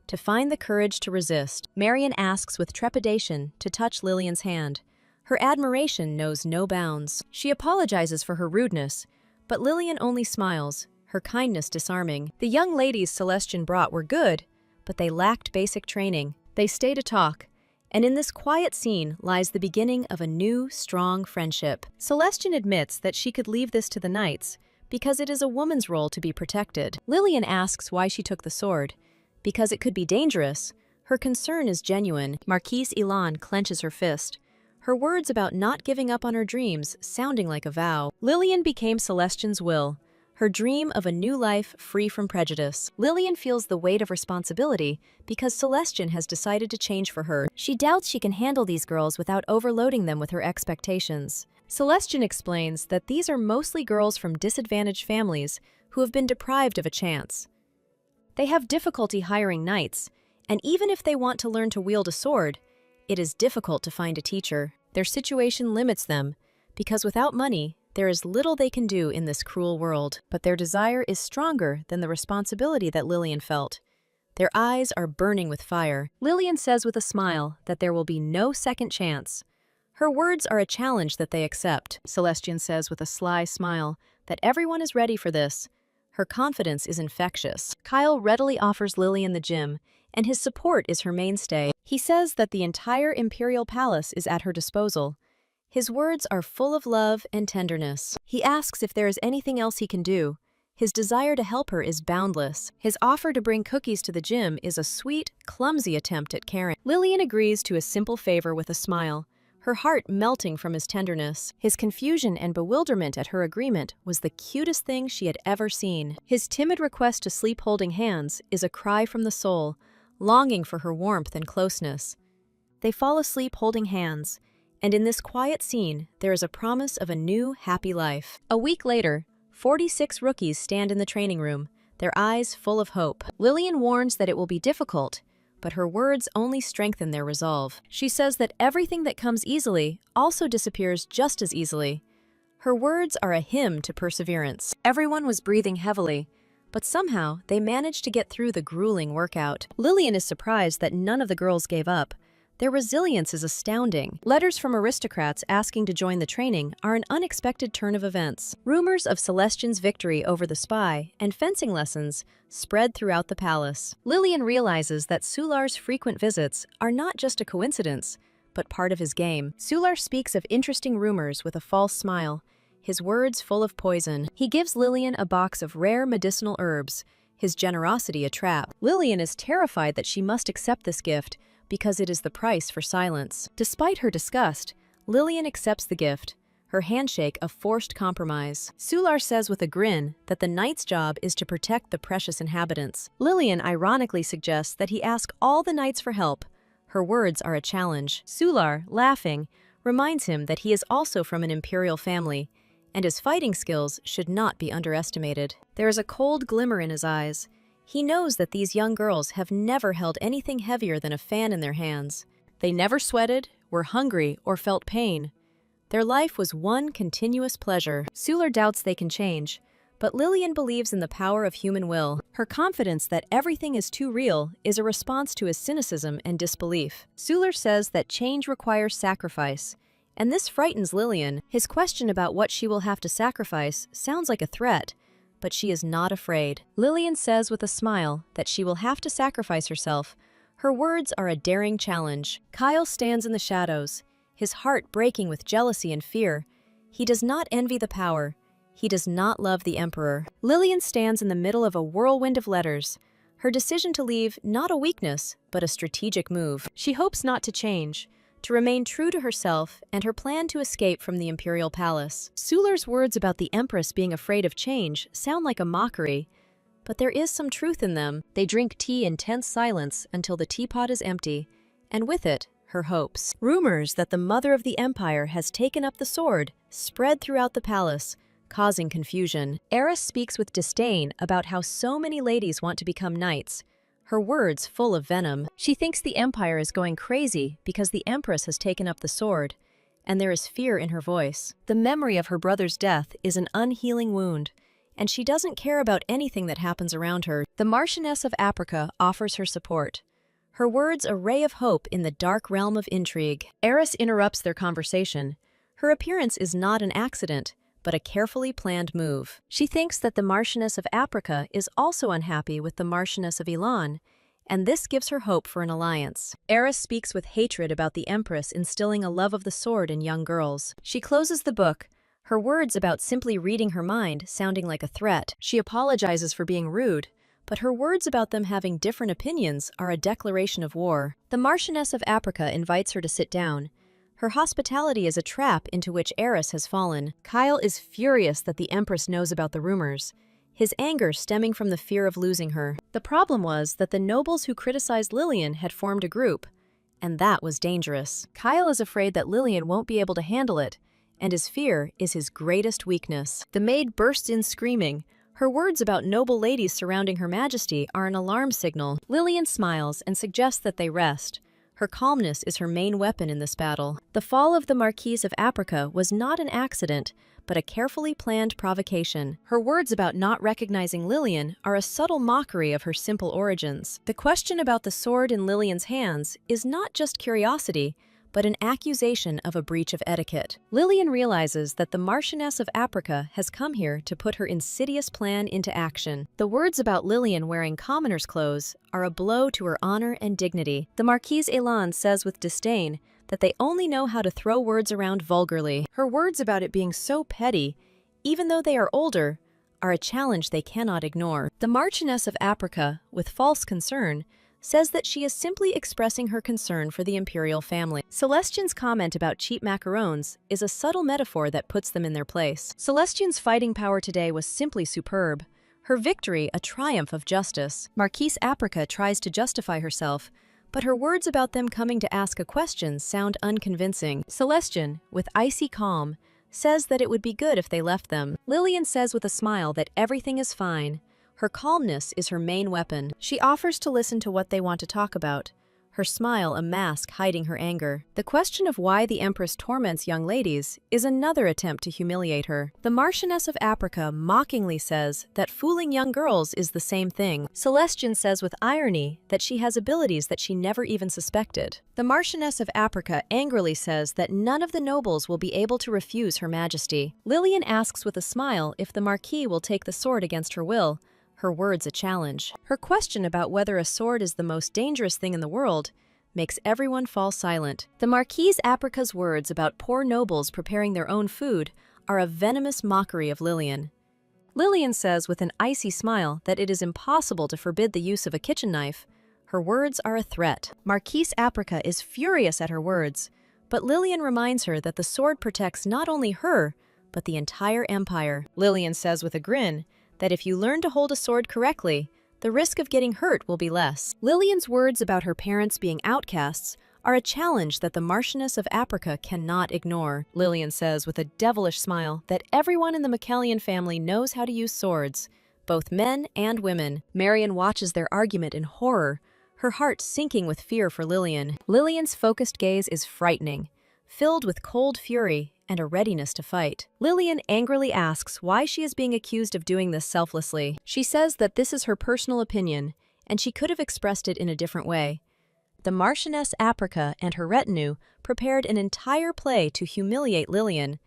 to find the courage to resist. Marion asks with trepidation to touch Lillian's hand. Her admiration knows no bounds. She apologizes for her rudeness, but Lillian only smiles, her kindness disarming. The young ladies Celestian brought were good, but they lacked basic training. They stay to talk, and in this quiet scene lies the beginning of a new, strong friendship. Celestian admits that she could leave this to the knights because it is a woman's role to be protected. Lillian asks why she took the sword. Because it could be dangerous. Her concern is genuine. Marquise Elan clenches her fist, her words about not giving up on her dreams sounding like a vow. Lillian became Celestian's will, her dream of a new life free from prejudice. Lillian feels the weight of responsibility because Celestian has decided to change for her. She doubts she can handle these girls without overloading them with her expectations. Celestian explains that these are mostly girls from disadvantaged families who have been deprived of a chance. They have difficulty hiring knights, and even if they want to learn to wield a sword, it is difficult to find a teacher. Their situation limits them, because without money, there is little they can do in this cruel world. But their desire is stronger than the responsibility that Lillian felt. Their eyes are burning with fire. Lillian says with a smile that there will be no second chance. Her words are a challenge that they accept. Celestian says with a sly smile that everyone is ready for this. Her confidence is infectious. Kyle readily offers Lillian the gym, and his support is her mainstay. He says that the entire Imperial Palace is at her disposal. His words are full of love and tenderness. He asks if there is anything else he can do. His desire to help her is boundless. His offer to bring cookies to the gym is a sweet, clumsy attempt at caring. Lillian agrees to a simple favor with a smile, her heart melting from his tenderness. His confusion and bewilderment at her agreement was the cutest thing she had ever seen. His timid request to sleep holding hands is a cry from the soul, longing for her warmth and closeness. They fall asleep holding hands, and in this quiet scene, there is a promise of a new, happy life. A week later, 46 rookies stand in the training room, their eyes full of hope. Lillian warns that it will be difficult, but her words only strengthen their resolve. She says that everything that comes easily also disappears just as easily. Her words are a hymn to perseverance. Everyone was breathing heavily, but somehow they managed to get through the grueling workout. Lillian is surprised that none of the girls gave up. Their resilience is astounding. Letters from aristocrats asking to join the training are an unexpected turn of events. Rumors of Celestian's victory over the spy and fencing lessons spread throughout the palace. Lillian realizes that Sular's frequent visits are not just a coincidence, but part of his game. Sular speaks of interesting rumors with a false smile, his words full of poison. He gives Lillian a box of rare medicinal herbs, his generosity a trap. Lillian is terrified that she must accept this gift, because it is the price for silence. Despite her disgust, Lillian accepts the gift, her handshake a forced compromise. Sular says with a grin that the knight's job is to protect the precious inhabitants. Lillian ironically suggests that he ask all the knights for help. Her words are a challenge. Sular, laughing, reminds him that he is also from an imperial family, and his fighting skills should not be underestimated. There is a cold glimmer in his eyes. He knows that these young girls have never held anything heavier than a fan in their hands. They never sweated, were hungry, or felt pain. Their life was one continuous pleasure. Sular doubts they can change, but Lillian believes in the power of human will. Her confidence that everything is too real is a response to his cynicism and disbelief. Sular says that change requires sacrifice, and this frightens Lillian. His question about what she will have to sacrifice sounds like a threat, but she is not afraid. Lillian says with a smile that she will have to sacrifice herself. Her words are a daring challenge. Kyle stands in the shadows, his heart breaking with jealousy and fear. He does not envy the power. He does not love the Emperor. Lillian stands in the middle of a whirlwind of letters, her decision to leave not a weakness, but a strategic move. She hopes not to change, to remain true to herself and her plan to escape from the imperial palace. Sular's words about the Empress being afraid of change sound like a mockery, but there is some truth in them. They drink tea in tense silence until the teapot is empty, and with it, her hopes. Rumors that the mother of the empire has taken up the sword spread throughout the palace, causing confusion. Eris speaks with disdain about how so many ladies want to become knights, her words full of venom. She thinks the empire is going crazy because the Empress has taken up the sword, and there is fear in her voice. The memory of her brother's death is an unhealing wound, and she doesn't care about anything that happens around her. The Marchioness of Africa offers her support, her words a ray of hope in the dark realm of intrigue. Eris interrupts their conversation. Her appearance is not an accident, but a carefully planned move. She thinks that the Marchioness of Africa is also unhappy with the Marchioness of Elan, and this gives her hope for an alliance. Eris speaks with hatred about the Empress instilling a love of the sword in young girls. She closes the book, her words about simply reading her mind sounding like a threat. She apologizes for being rude, but her words about them having different opinions are a declaration of war. The Marchioness of Africa invites her to sit down. Her hospitality is a trap into which Eris has fallen. Kyle is furious that the Empress knows about the rumors, his anger stemming from the fear of losing her. The problem was that the nobles who criticized Lillian had formed a group, and that was dangerous. Kyle is afraid that Lillian won't be able to handle it, and his fear is his greatest weakness. The maid bursts in screaming. Her words about noble ladies surrounding Her Majesty are an alarm signal. Lillian smiles and suggests that they rest. Her calmness is her main weapon in this battle. The fall of the Marquise of Africa was not an accident, but a carefully planned provocation. Her words about not recognizing Lillian are a subtle mockery of her simple origins. The question about the sword in Lillian's hands is not just curiosity, but an accusation of a breach of etiquette. Lillian realizes that the Marchioness of Africa has come here to put her insidious plan into action. The words about Lillian wearing commoner's clothes are a blow to her honor and dignity. The Marquise Elan says with disdain that they only know how to throw words around vulgarly. Her words about it being so petty, even though they are older, are a challenge they cannot ignore. The Marchioness of Africa, with false concern, says that she is simply expressing her concern for the imperial family. Celestine's comment about cheap macarons is a subtle metaphor that puts them in their place. Celestine's fighting power today was simply superb. Her victory a triumph of justice. Marquise Apricot tries to justify herself, but her words about them coming to ask a question sound unconvincing. Celestine, with icy calm, says that it would be good if they left them. Lillian says with a smile that everything is fine. Her calmness is her main weapon. She offers to listen to what they want to talk about, her smile a mask hiding her anger. The question of why the Empress torments young ladies is another attempt to humiliate her. The Marchioness of Africa mockingly says that fooling young girls is the same thing. Celestine says with irony that she has abilities that she never even suspected. The Marchioness of Africa angrily says that none of the nobles will be able to refuse her majesty. Lillian asks with a smile if the Marquis will take the sword against her will, her words a challenge. Her question about whether a sword is the most dangerous thing in the world makes everyone fall silent. The Marquise Apricot's words about poor nobles preparing their own food are a venomous mockery of Lillian. Lillian says with an icy smile that it is impossible to forbid the use of a kitchen knife. Her words are a threat. Marquise Apricot is furious at her words, but Lillian reminds her that the sword protects not only her, but the entire empire. Lillian says with a grin that if you learn to hold a sword correctly, the risk of getting hurt will be less. Lillian's words about her parents being outcasts are a challenge that the Marchioness of Africa cannot ignore. Lillian says with a devilish smile that everyone in the McKellion family knows how to use swords, both men and women. Marion watches their argument in horror, her heart sinking with fear for Lillian. Lillian's focused gaze is frightening, filled with cold fury and a readiness to fight. Lillian angrily asks why she is being accused of doing this selflessly. She says that this is her personal opinion, and she could have expressed it in a different way. The Marchioness Apricot and her retinue prepared an entire play to humiliate Lillian,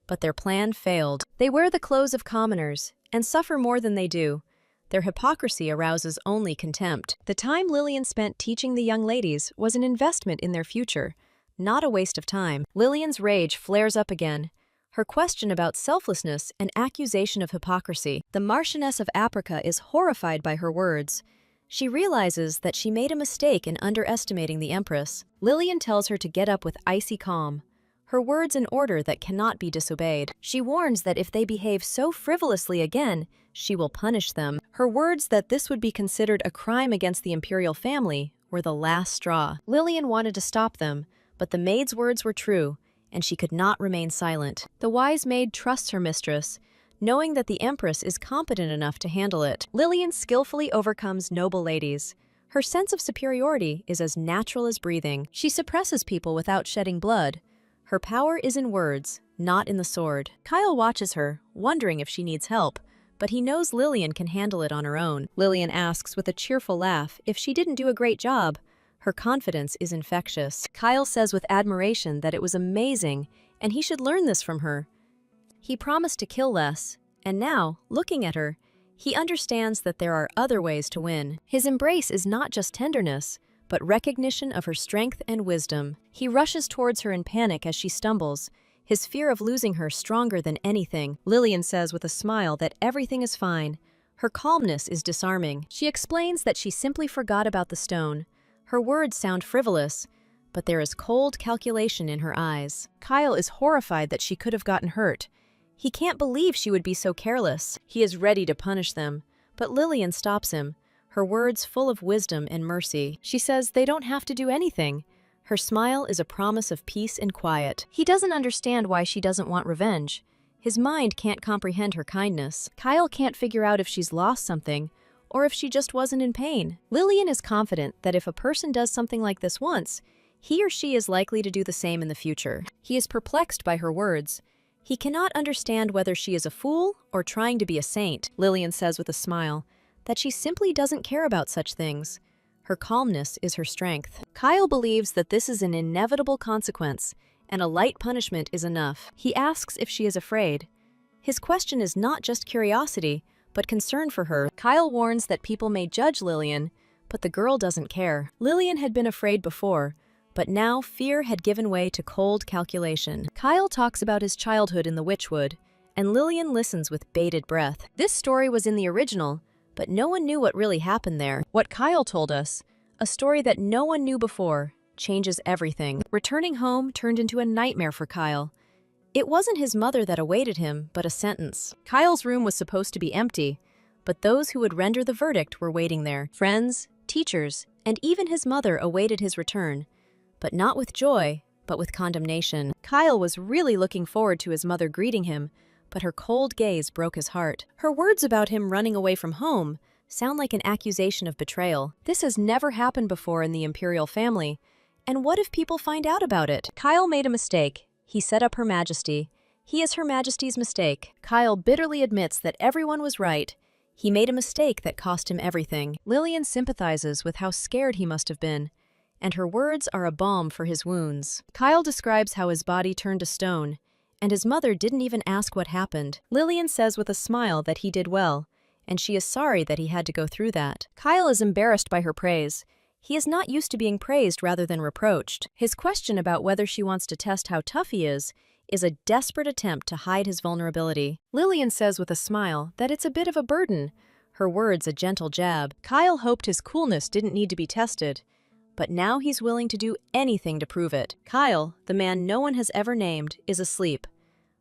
but their plan failed. They wear the clothes of commoners and suffer more than they do. Their hypocrisy arouses only contempt. The time Lillian spent teaching the young ladies was an investment in their future, not a waste of time. Lillian's rage flares up again, her question about selflessness an accusation of hypocrisy. The Marchioness of Apricot is horrified by her words. She realizes that she made a mistake in underestimating the Empress. Lillian tells her to get up with icy calm, her words an order that cannot be disobeyed. She warns that if they behave so frivolously again, she will punish them. Her words that this would be considered a crime against the imperial family were the last straw. Lillian wanted to stop them, but the maid's words were true, and she could not remain silent. The wise maid trusts her mistress, knowing that the Empress is competent enough to handle it. Lillian skillfully overcomes noble ladies. Her sense of superiority is as natural as breathing. She suppresses people without shedding blood. Her power is in words, not in the sword. Kyle watches her, wondering if she needs help, but he knows Lillian can handle it on her own. Lillian asks with a cheerful laugh if she didn't do a great job. Her confidence is infectious. Kyle says with admiration that it was amazing, and he should learn this from her. He promised to kill less, and now, looking at her, he understands that there are other ways to win. His embrace is not just tenderness, but recognition of her strength and wisdom. He rushes towards her in panic as she stumbles, his fear of losing her stronger than anything. Lillian says with a smile that everything is fine. Her calmness is disarming. She explains that she simply forgot about the stone. Her words sound frivolous, but there is cold calculation in her eyes. Kyle is horrified that she could have gotten hurt. He can't believe she would be so careless. He is ready to punish them, but Lillian stops him, her words full of wisdom and mercy. She says they don't have to do anything. Her smile is a promise of peace and quiet. He doesn't understand why she doesn't want revenge. His mind can't comprehend her kindness. Kyle can't figure out if she's lost something, or if she just wasn't in pain. Lillian is confident that if a person does something like this once, he or she is likely to do the same in the future. He is perplexed by her words. He cannot understand whether she is a fool or trying to be a saint. Lillian says with a smile that she simply doesn't care about such things. Her calmness is her strength. Kyle believes that this is an inevitable consequence, and a light punishment is enough. He asks if she is afraid. His question is not just curiosity, but concern for her. Kyle warns that people may judge Lillian, but the girl doesn't care. Lillian had been afraid before, but now fear had given way to cold calculation. Kyle talks about his childhood in the Witchwood, and Lillian listens with bated breath. This story was in the original, but no one knew what really happened there. What Kyle told us, a story that no one knew before, changes everything. Returning home turned into a nightmare for Kyle. It wasn't his mother that awaited him, but a sentence. Kyle's room was supposed to be empty, but those who would render the verdict were waiting there. Friends, teachers, and even his mother awaited his return, but not with joy, but with condemnation. Kyle was really looking forward to his mother greeting him, but her cold gaze broke his heart. Her words about him running away from home sound like an accusation of betrayal. This has never happened before in the Imperial family, and what if people find out about it? Kyle made a mistake. He set up Her Majesty. He is Her Majesty's mistake. Kyle bitterly admits that everyone was right. He made a mistake that cost him everything. Lillian sympathizes with how scared he must have been, and her words are a balm for his wounds. Kyle describes how his body turned to stone, and his mother didn't even ask what happened. Lillian says with a smile that he did well, and she is sorry that he had to go through that. Kyle is embarrassed by her praise. He is not used to being praised rather than reproached. His question about whether she wants to test how tough he is a desperate attempt to hide his vulnerability. Lillian says with a smile that it's a bit of a burden, her words a gentle jab. Kyle hoped his coolness didn't need to be tested, but now he's willing to do anything to prove it. Kyle, the man no one has ever named, is asleep,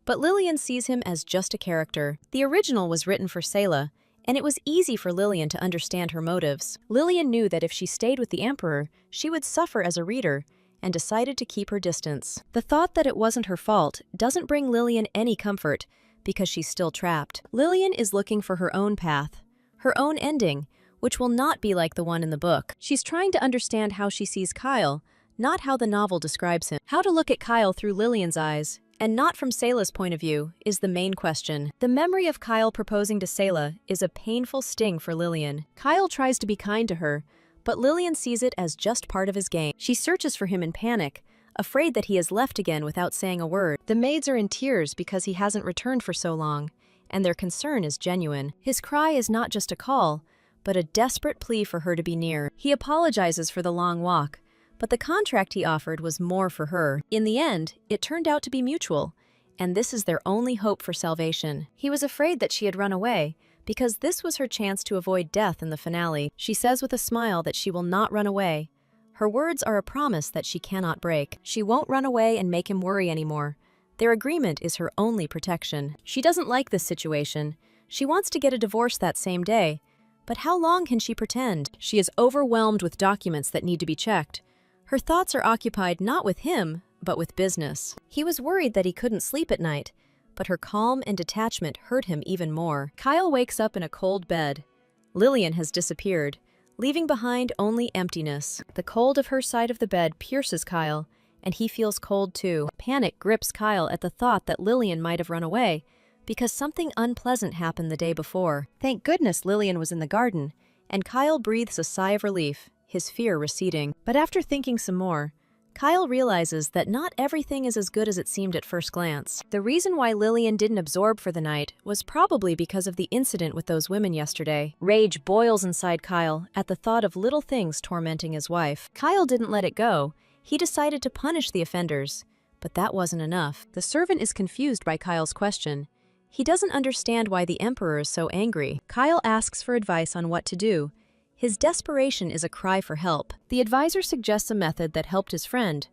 but Lillian sees him as just a character. The original was written for Sayla, and it was easy for Lillian to understand her motives. Lillian knew that if she stayed with the Emperor, she would suffer as a reader, and decided to keep her distance. The thought that it wasn't her fault doesn't bring Lillian any comfort, because she's still trapped. Lillian is looking for her own path, her own ending, which will not be like the one in the book. She's trying to understand how she sees Kyle, not how the novel describes him. How to look at Kyle through Lillian's eyes, and not from Sayla's point of view, is the main question. The memory of Kyle proposing to Sayla is a painful sting for Lillian. Kyle tries to be kind to her, but Lillian sees it as just part of his game. She searches for him in panic, afraid that he has left again without saying a word. The maids are in tears because he hasn't returned for so long, and their concern is genuine. His cry is not just a call, but a desperate plea for her to be near. He apologizes for the long walk, but the contract he offered was more for her. In the end, it turned out to be mutual, and this is their only hope for salvation. He was afraid that she had run away, because this was her chance to avoid death in the finale. She says with a smile that she will not run away. Her words are a promise that she cannot break. She won't run away and make him worry anymore. Their agreement is her only protection. She doesn't like this situation. She wants to get a divorce that same day. But how long can she pretend? She is overwhelmed with documents that need to be checked. Her thoughts are occupied not with him, but with business. He was worried that he couldn't sleep at night, but her calm and detachment hurt him even more. Kyle wakes up in a cold bed. Lillian has disappeared, leaving behind only emptiness. The cold of her side of the bed pierces Kyle, and he feels cold too. Panic grips Kyle at the thought that Lillian might have run away, because something unpleasant happened the day before. Thank goodness Lillian was in the garden, and Kyle breathes a sigh of relief, his fear receding. But after thinking some more, Kyle realizes that not everything is as good as it seemed at first glance. The reason why Lillian didn't absorb for the night was probably because of the incident with those women yesterday. Rage boils inside Kyle at the thought of little things tormenting his wife. Kyle didn't let it go. He decided to punish the offenders, but that wasn't enough. The servant is confused by Kyle's question. He doesn't understand why the Emperor is so angry. Kyle asks for advice on what to do. His desperation is a cry for help. The advisor suggests a method that helped his friend,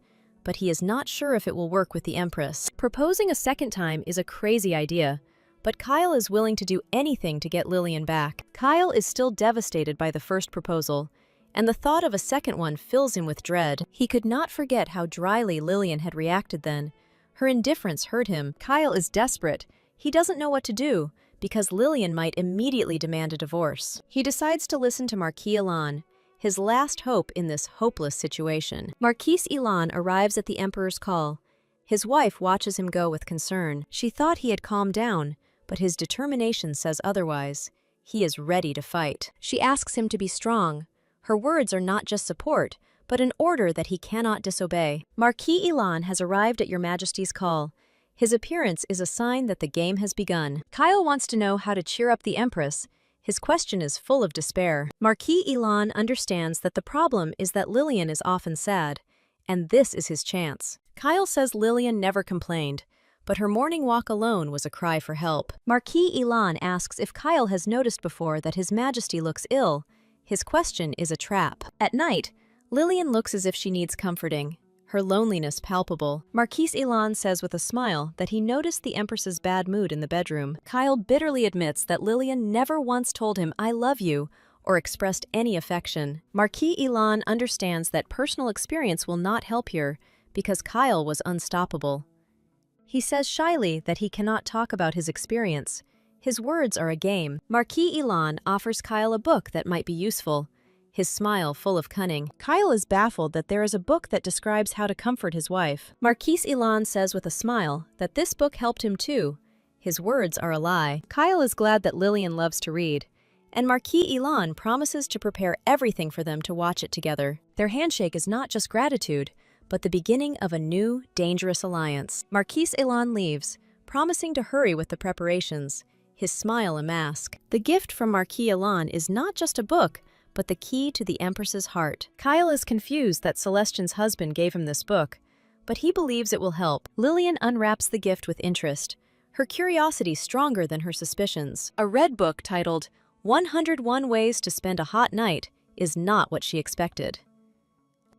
but he is not sure if it will work with the Empress. Proposing a second time is a crazy idea, but Kyle is willing to do anything to get Lillian back. Kyle is still devastated by the first proposal, and the thought of a second one fills him with dread. He could not forget how dryly Lillian had reacted then. Her indifference hurt him. Kyle is desperate. He doesn't know what to do, because Lillian might immediately demand a divorce. He decides to listen to Marquis Elan, his last hope in this hopeless situation. Marquis Elan arrives at the Emperor's call. His wife watches him go with concern. She thought he had calmed down, but his determination says otherwise. He is ready to fight. She asks him to be strong. Her words are not just support, but an order that he cannot disobey. Marquis Elan has arrived at Your Majesty's call. His appearance is a sign that the game has begun. Kyle wants to know how to cheer up the Empress. His question is full of despair. Marquis Elan understands that the problem is that Lillian is often sad, and this is his chance. Kyle says Lillian never complained, but her morning walk alone was a cry for help. Marquis Elan asks if Kyle has noticed before that His Majesty looks ill. His question is a trap. At night, Lillian looks as if she needs comforting, her loneliness palpable. Marquis Elan says with a smile that he noticed the Empress's bad mood in the bedroom. Kyle bitterly admits that Lillian never once told him, "I love you," or expressed any affection. Marquis Elan understands that personal experience will not help here because Kyle was unstoppable. He says shyly that he cannot talk about his experience. His words are a game. Marquis Elan offers Kyle a book that might be useful, his smile full of cunning. Kyle is baffled that there is a book that describes how to comfort his wife. Marquis Elan says with a smile that this book helped him too. His words are a lie. Kyle is glad that Lillian loves to read, and Marquis Elan promises to prepare everything for them to watch it together. Their handshake is not just gratitude, but the beginning of a new, dangerous alliance. Marquis Elan leaves, promising to hurry with the preparations, his smile a mask. The gift from Marquis Elan is not just a book, but the key to the Empress's heart. Kyle is confused that Celestine's husband gave him this book, but he believes it will help. Lillian unwraps the gift with interest, her curiosity stronger than her suspicions. A red book titled 101 Ways to Spend a Hot Night is not what she expected.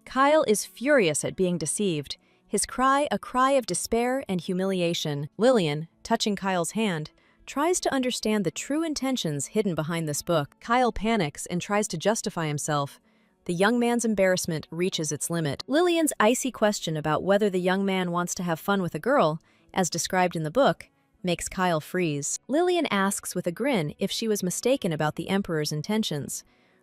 Kyle is furious at being deceived, his cry a cry of despair and humiliation. Lillian, touching Kyle's hand, tries to understand the true intentions hidden behind this book. Kyle panics and tries to justify himself. The young man's embarrassment reaches its limit. Lillian's icy question about whether the young man wants to have fun with a girl, as described in the book, makes Kyle freeze. Lillian asks with a grin if she was mistaken about the Emperor's intentions,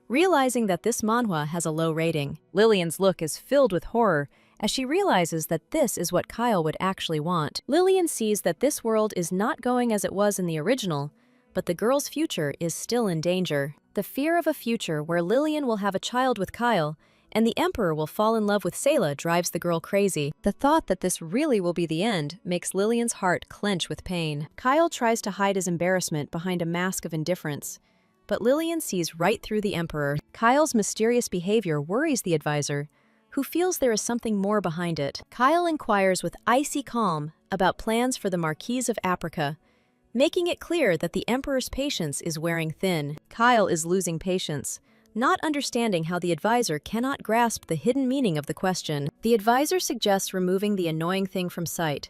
realizing that this manhwa has a low rating. Lillian's look is filled with horror as she realizes that this is what Kyle would actually want. Lillian sees that this world is not going as it was in the original, but the girl's future is still in danger. The fear of a future where Lillian will have a child with Kyle and the Emperor will fall in love with Sayla drives the girl crazy. The thought that this really will be the end makes Lillian's heart clench with pain. Kyle tries to hide his embarrassment behind a mask of indifference, but Lillian sees right through the Emperor. Kyle's mysterious behavior worries the advisor, who feels there is something more behind it. Kyle inquires with icy calm about plans for the Marquise of Africa, making it clear that the Emperor's patience is wearing thin. Kyle is losing patience, not understanding how the advisor cannot grasp the hidden meaning of the question. The advisor suggests removing the annoying thing from sight.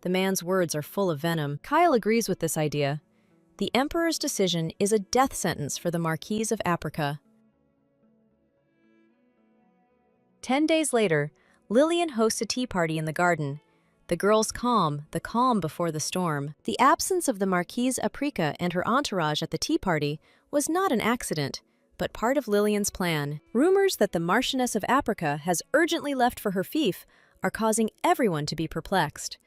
The man's words are full of venom. Kyle agrees with this idea. The Emperor's decision is a death sentence for the Marquise of Africa. 10 days later, Lillian hosts a tea party in the garden. The girls calm, the calm before the storm. The absence of the Marquise Africa and her entourage at the tea party was not an accident, but part of Lillian's plan. Rumors that the Marchioness of Africa has urgently left for her fief are causing everyone to be perplexed.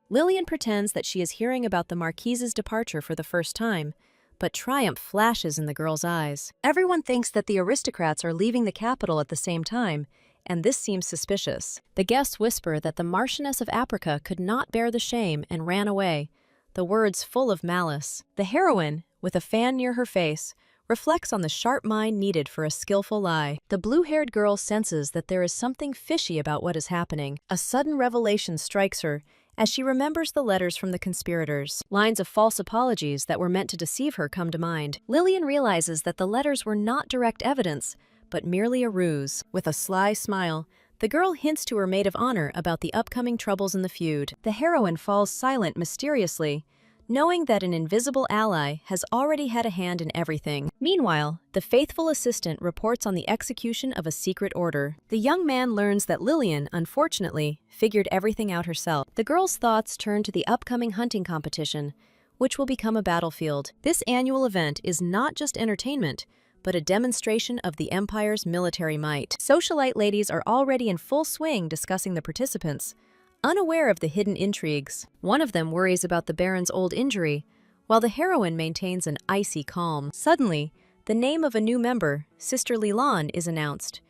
Lillian pretends that she is hearing about the Marquise's departure for the first time, but triumph flashes in the girl's eyes. Everyone thinks that the aristocrats are leaving the capital at the same time, and this seems suspicious. The guests whisper that the Marchioness of Africa could not bear the shame and ran away, the words full of malice. The heroine, with a fan near her face, reflects on the sharp mind needed for a skillful lie. The blue-haired girl senses that there is something fishy about what is happening. A sudden revelation strikes her as she remembers the letters from the conspirators. Lines of false apologies that were meant to deceive her come to mind. Lillian realizes that the letters were not direct evidence, but merely a ruse. With a sly smile, the girl hints to her maid of honor about the upcoming troubles in the feud. The heroine falls silent mysteriously, knowing that an invisible ally has already had a hand in everything. Meanwhile, the faithful assistant reports on the execution of a secret order. The young man learns that Lillian, unfortunately, figured everything out herself. The girl's thoughts turn to the upcoming hunting competition, which will become a battlefield. This annual event is not just entertainment, but a demonstration of the Empire's military might. Socialite ladies are already in full swing discussing the participants, unaware of the hidden intrigues. One of them worries about the Baron's old injury, while the heroine maintains an icy calm. Suddenly, the name of a new member, Sister Lilan, is announced,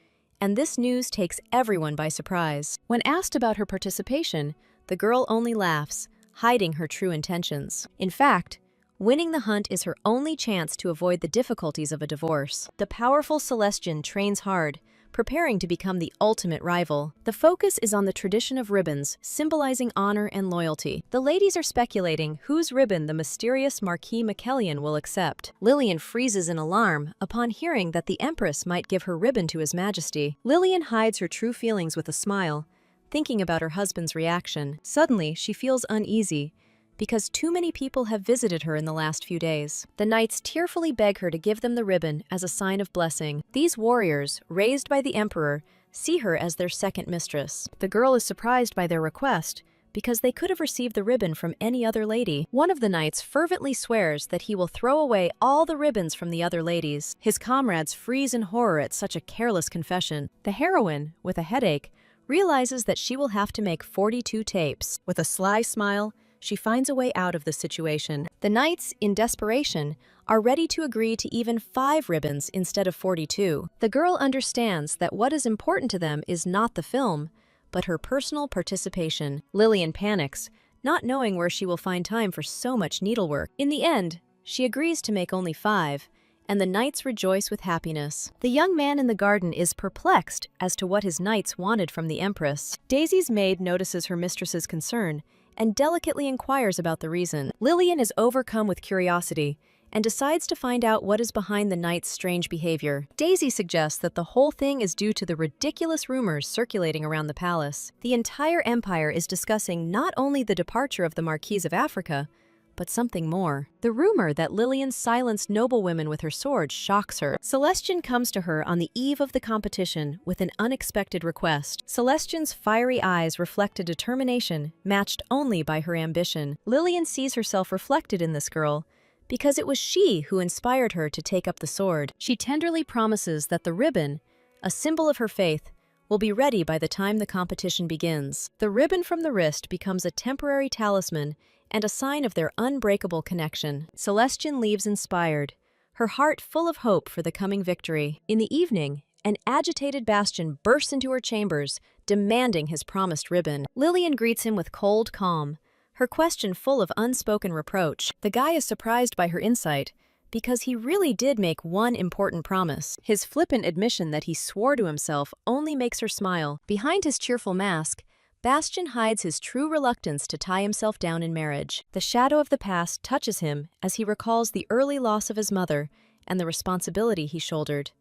and this news takes everyone by surprise. When asked about her participation, the girl only laughs, hiding her true intentions. In fact, winning the hunt is her only chance to avoid the difficulties of a divorce. The powerful Celestian trains hard, preparing to become the ultimate rival. The focus is on the tradition of ribbons, symbolizing honor and loyalty. The ladies are speculating whose ribbon the mysterious Marquis Machiavellian will accept. Lillian freezes in alarm upon hearing that the Empress might give her ribbon to His Majesty. Lillian hides her true feelings with a smile, thinking about her husband's reaction. Suddenly, she feels uneasy, because too many people have visited her in the last few days. The knights tearfully beg her to give them the ribbon as a sign of blessing. These warriors, raised by the emperor, see her as their second mistress. The girl is surprised by their request, because they could have received the ribbon from any other lady. One of the knights fervently swears that he will throw away all the ribbons from the other ladies. His comrades freeze in horror at such a careless confession. The heroine, with a headache, realizes that she will have to make 42 tapes. With a sly smile, she finds a way out of the situation. The knights, in desperation, are ready to agree to even 5 ribbons instead of 42. The girl understands that what is important to them is not the film, but her personal participation. Lillian panics, not knowing where she will find time for so much needlework. In the end, she agrees to make only 5, and the knights rejoice with happiness. The young man in the garden is perplexed as to what his knights wanted from the Empress. Daisy's maid notices her mistress's concern and delicately inquires about the reason. Lillian is overcome with curiosity and decides to find out what is behind the knight's strange behavior. Daisy suggests that the whole thing is due to the ridiculous rumors circulating around the palace. The entire empire is discussing not only the departure of the Marquise of Africa, but something more. The rumor that Lillian silenced noblewomen with her sword shocks her. Celestian comes to her on the eve of the competition with an unexpected request. Celestian's fiery eyes reflect a determination matched only by her ambition. Lillian sees herself reflected in this girl because it was she who inspired her to take up the sword. She tenderly promises that the ribbon, a symbol of her faith, will be ready by the time the competition begins. The ribbon from the wrist becomes a temporary talisman and a sign of their unbreakable connection. Celestian leaves inspired, her heart full of hope for the coming victory. In the evening, an agitated Bastion bursts into her chambers, demanding his promised ribbon. Lillian greets him with cold calm, her question full of unspoken reproach. The guy is surprised by her insight, because he really did make one important promise. His flippant admission that he swore to himself only makes her smile. Behind his cheerful mask, Bastion hides his true reluctance to tie himself down in marriage. The shadow of the past touches him as he recalls the early loss of his mother and the responsibility he shouldered.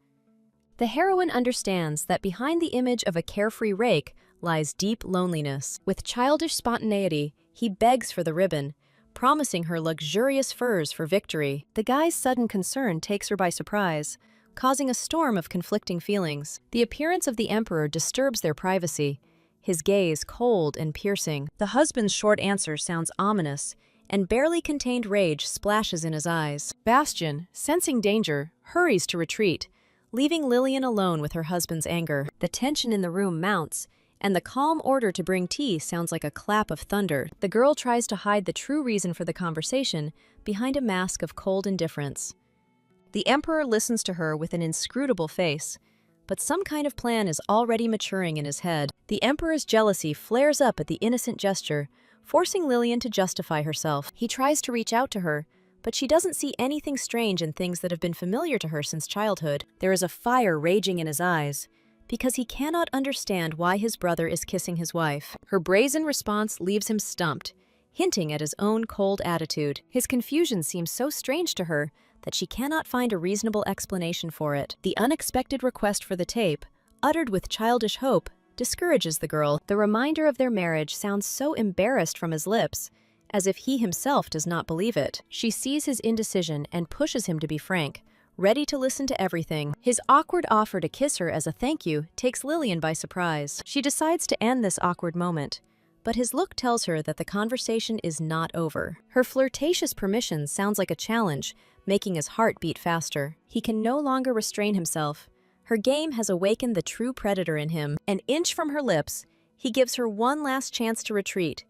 The heroine understands that behind the image of a carefree rake lies deep loneliness. With childish spontaneity, he begs for the ribbon, promising her luxurious furs for victory. The guy's sudden concern takes her by surprise, causing a storm of conflicting feelings. The appearance of the emperor disturbs their privacy, his gaze cold and piercing. The husband's short answer sounds ominous, and barely contained rage splashes in his eyes. Bastion, sensing danger, hurries to retreat, leaving Lillian alone with her husband's anger. The tension in the room mounts, and the calm order to bring tea sounds like a clap of thunder. The girl tries to hide the true reason for the conversation behind a mask of cold indifference. The emperor listens to her with an inscrutable face, but some kind of plan is already maturing in his head. The emperor's jealousy flares up at the innocent gesture, forcing Lillian to justify herself. He tries to reach out to her, but she doesn't see anything strange in things that have been familiar to her since childhood. There is a fire raging in his eyes, because he cannot understand why his brother is kissing his wife. Her brazen response leaves him stumped, hinting at his own cold attitude. His confusion seems so strange to her that she cannot find a reasonable explanation for it. The unexpected request for the tape, uttered with childish hope, discourages the girl. The reminder of their marriage sounds so embarrassed from his lips, as if he himself does not believe it. She sees his indecision and pushes him to be frank, ready to listen to everything. His awkward offer to kiss her as a thank you takes Lillian by surprise. She decides to end this awkward moment, but his look tells her that the conversation is not over. Her flirtatious permission sounds like a challenge, making his heart beat faster. He can no longer restrain himself. Her game has awakened the true predator in him. An inch from her lips, he gives her one last chance to retreat,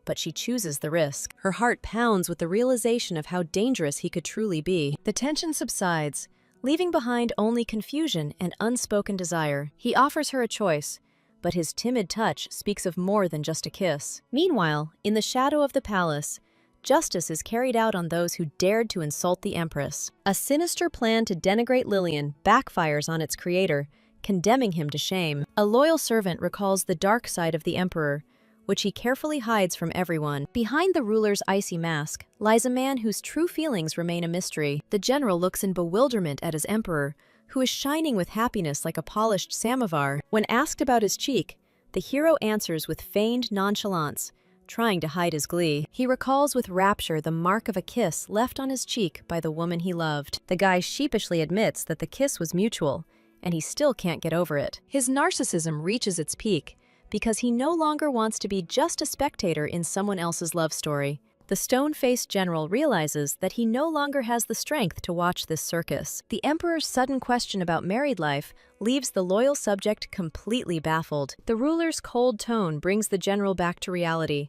but she chooses the risk. Her heart pounds with the realization of how dangerous he could truly be. The tension subsides, leaving behind only confusion and unspoken desire. He offers her a choice, but his timid touch speaks of more than just a kiss. Meanwhile, in the shadow of the palace, justice is carried out on those who dared to insult the Empress. A sinister plan to denigrate Lillian backfires on its creator, condemning him to shame. A loyal servant recalls the dark side of the emperor, which he carefully hides from everyone. Behind the ruler's icy mask lies a man whose true feelings remain a mystery. The general looks in bewilderment at his emperor, who is shining with happiness like a polished samovar. When asked about his cheek, the hero answers with feigned nonchalance, trying to hide his glee. He recalls with rapture the mark of a kiss left on his cheek by the woman he loved. The guy sheepishly admits that the kiss was mutual, and he still can't get over it. His narcissism reaches its peak, because he no longer wants to be just a spectator in someone else's love story. The stone-faced general realizes that he no longer has the strength to watch this circus. The emperor's sudden question about married life leaves the loyal subject completely baffled. The ruler's cold tone brings the general back to reality,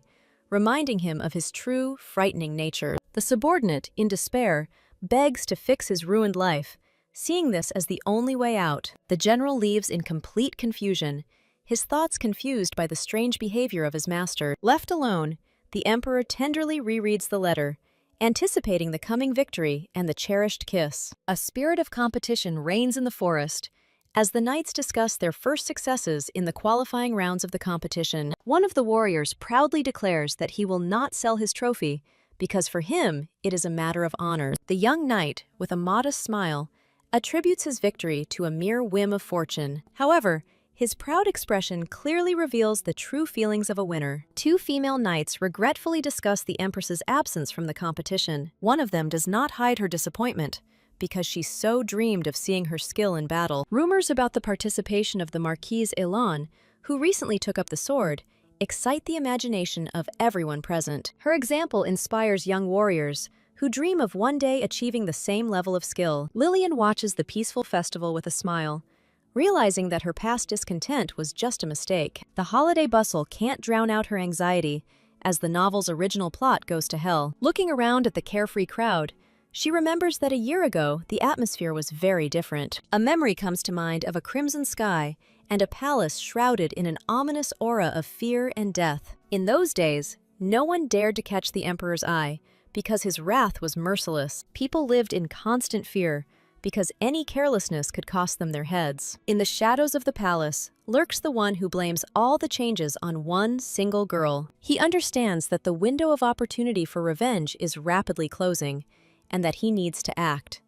reminding him of his true, frightening nature. The subordinate, in despair, begs to fix his ruined life, seeing this as the only way out. The general leaves in complete confusion, his thoughts confused by the strange behavior of his master. Left alone, the emperor tenderly rereads the letter, anticipating the coming victory and the cherished kiss. A spirit of competition reigns in the forest as the knights discuss their first successes in the qualifying rounds of the competition. One of the warriors proudly declares that he will not sell his trophy because for him it is a matter of honor. The young knight, with a modest smile, attributes his victory to a mere whim of fortune. However, his proud expression clearly reveals the true feelings of a winner. Two female knights regretfully discuss the Empress's absence from the competition. One of them does not hide her disappointment, because she so dreamed of seeing her skill in battle. Rumors about the participation of the Marquise Elan, who recently took up the sword, excite the imagination of everyone present. Her example inspires young warriors, who dream of one day achieving the same level of skill. Lillian watches the peaceful festival with a smile, realizing that her past discontent was just a mistake. The holiday bustle can't drown out her anxiety, as the novel's original plot goes to hell. Looking around at the carefree crowd, she remembers that a year ago, the atmosphere was very different. A memory comes to mind of a crimson sky and a palace shrouded in an ominous aura of fear and death. In those days, no one dared to catch the emperor's eye, because his wrath was merciless. People lived in constant fear, because any carelessness could cost them their heads. In the shadows of the palace lurks the one who blames all the changes on one single girl. He understands that the window of opportunity for revenge is rapidly closing, and that he needs to act.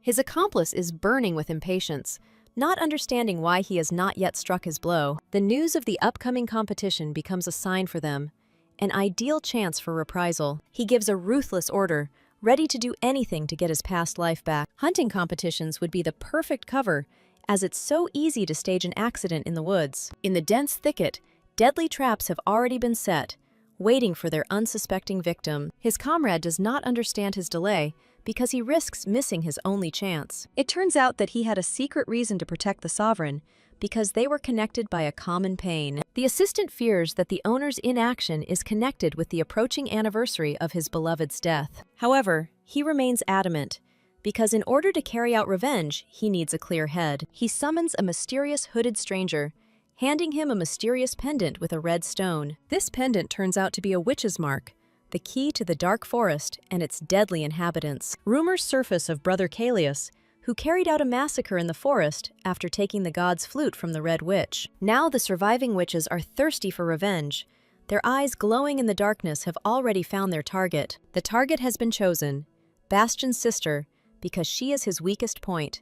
His accomplice is burning with impatience, not understanding why he has not yet struck his blow. The news of the upcoming competition becomes a sign for them, an ideal chance for reprisal. He gives a ruthless order, ready to do anything to get his past life back. Hunting competitions would be the perfect cover, as it's so easy to stage an accident in the woods. In the dense thicket, deadly traps have already been set, waiting for their unsuspecting victim. His comrade does not understand his delay, because he risks missing his only chance. It turns out that he had a secret reason to protect the sovereign, because they were connected by a common pain. The assistant fears that the owner's inaction is connected with the approaching anniversary of his beloved's death. However, he remains adamant, because in order to carry out revenge, he needs a clear head. He summons a mysterious hooded stranger, handing him a mysterious pendant with a red stone. This pendant turns out to be a witch's mark, the key to the dark forest and its deadly inhabitants. Rumors surface of Brother Callias, who carried out a massacre in the forest after taking the god's flute from the Red Witch. Now the surviving witches are thirsty for revenge. Their eyes glowing in the darkness have already found their target. The target has been chosen, Bastion's sister, because she is his weakest point.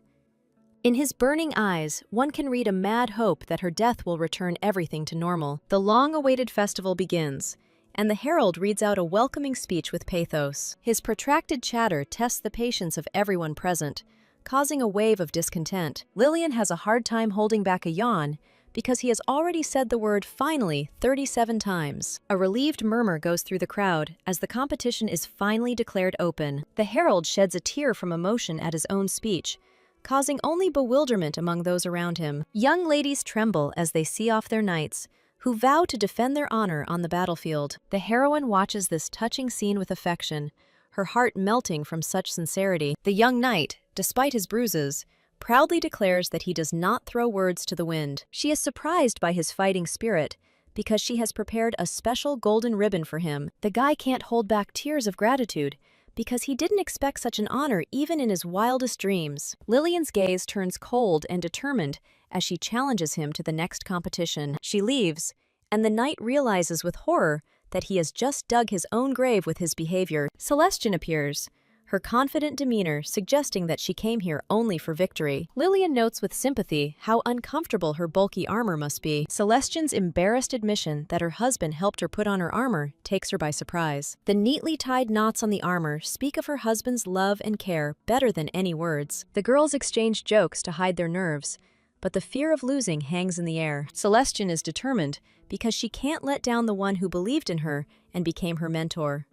In his burning eyes, one can read a mad hope that her death will return everything to normal. The long-awaited festival begins, and the herald reads out a welcoming speech with pathos. His protracted chatter tests the patience of everyone present, causing a wave of discontent. Lillian has a hard time holding back a yawn because he has already said the word "finally" 37 times. A relieved murmur goes through the crowd as the competition is finally declared open. The herald sheds a tear from emotion at his own speech, causing only bewilderment among those around him. Young ladies tremble as they see off their knights, who vow to defend their honor on the battlefield. The heroine watches this touching scene with affection, her heart melting from such sincerity. The young knight, despite his bruises, proudly declares that he does not throw words to the wind. She is surprised by his fighting spirit, because she has prepared a special golden ribbon for him. The guy can't hold back tears of gratitude, because he didn't expect such an honor even in his wildest dreams. Lillian's gaze turns cold and determined as she challenges him to the next competition. She leaves, and the knight realizes with horror that he has just dug his own grave with his behavior. Celestian appears, her confident demeanor suggesting that she came here only for victory. Lillian notes with sympathy how uncomfortable her bulky armor must be. Celestian's embarrassed admission that her husband helped her put on her armor takes her by surprise. The neatly tied knots on the armor speak of her husband's love and care better than any words. The girls exchange jokes to hide their nerves, but the fear of losing hangs in the air. Celestian is determined because she can't let down the one who believed in her and became her mentor.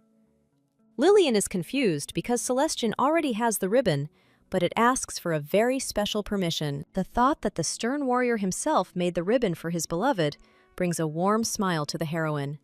Lillian is confused because Celestian already has the ribbon, but it asks for a very special permission. The thought that the stern warrior himself made the ribbon for his beloved brings a warm smile to the heroine.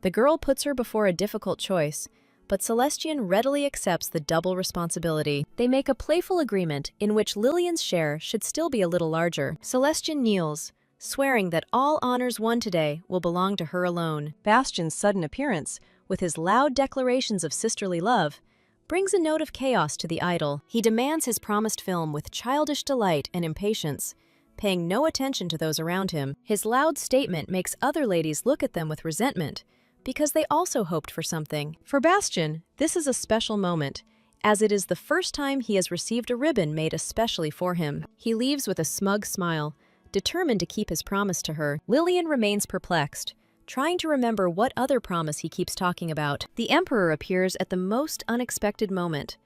The girl puts her before a difficult choice, but Celestian readily accepts the double responsibility. They make a playful agreement in which Lillian's share should still be a little larger. Celestian kneels, swearing that all honors won today will belong to her alone. Bastion's sudden appearance, with his loud declarations of sisterly love, brings a note of chaos to the idol. He demands his promised film with childish delight and impatience, paying no attention to those around him. His loud statement makes other ladies look at them with resentment, because they also hoped for something. For Bastion, this is a special moment, as it is the first time he has received a ribbon made especially for him. He leaves with a smug smile, determined to keep his promise to her. Lillian remains perplexed, trying to remember what other promise he keeps talking about. The Emperor appears at the most unexpected moment,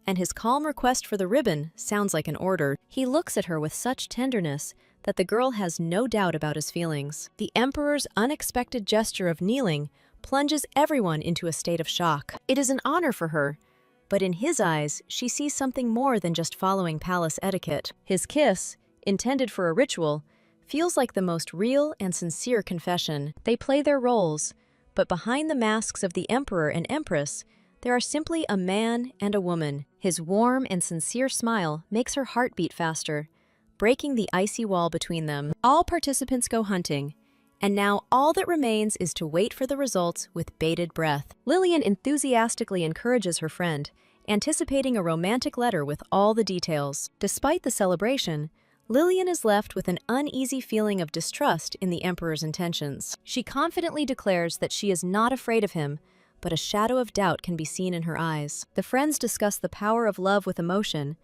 and his calm request for the ribbon sounds like an order. He looks at her with such tenderness that the girl has no doubt about his feelings. The Emperor's unexpected gesture of kneeling plunges everyone into a state of shock. It is an honor for her, but in his eyes, she sees something more than just following palace etiquette. His kiss, intended for a ritual, feels like the most real and sincere confession. They play their roles, but behind the masks of the Emperor and Empress, there are simply a man and a woman. His warm and sincere smile makes her heart beat faster, breaking the icy wall between them. All participants go hunting, and now all that remains is to wait for the results with bated breath. Lillian enthusiastically encourages her friend, anticipating a romantic letter with all the details. Despite the celebration, Lillian is left with an uneasy feeling of distrust in the Emperor's intentions. She confidently declares that she is not afraid of him, but a shadow of doubt can be seen in her eyes. The friends discuss the power of love with emotion,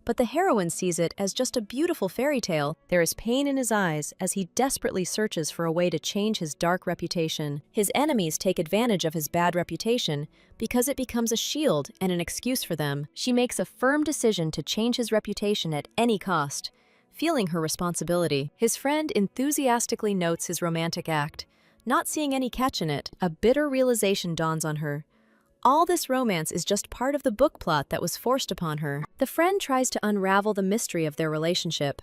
but the heroine sees it as just a beautiful fairy tale. There is pain in his eyes as he desperately searches for a way to change his dark reputation. His enemies take advantage of his bad reputation because it becomes a shield and an excuse for them. She makes a firm decision to change his reputation at any cost, feeling her responsibility. His friend enthusiastically notes his romantic act, not seeing any catch in it. A bitter realization dawns on her. All this romance is just part of the book plot that was forced upon her. The friend tries to unravel the mystery of their relationship,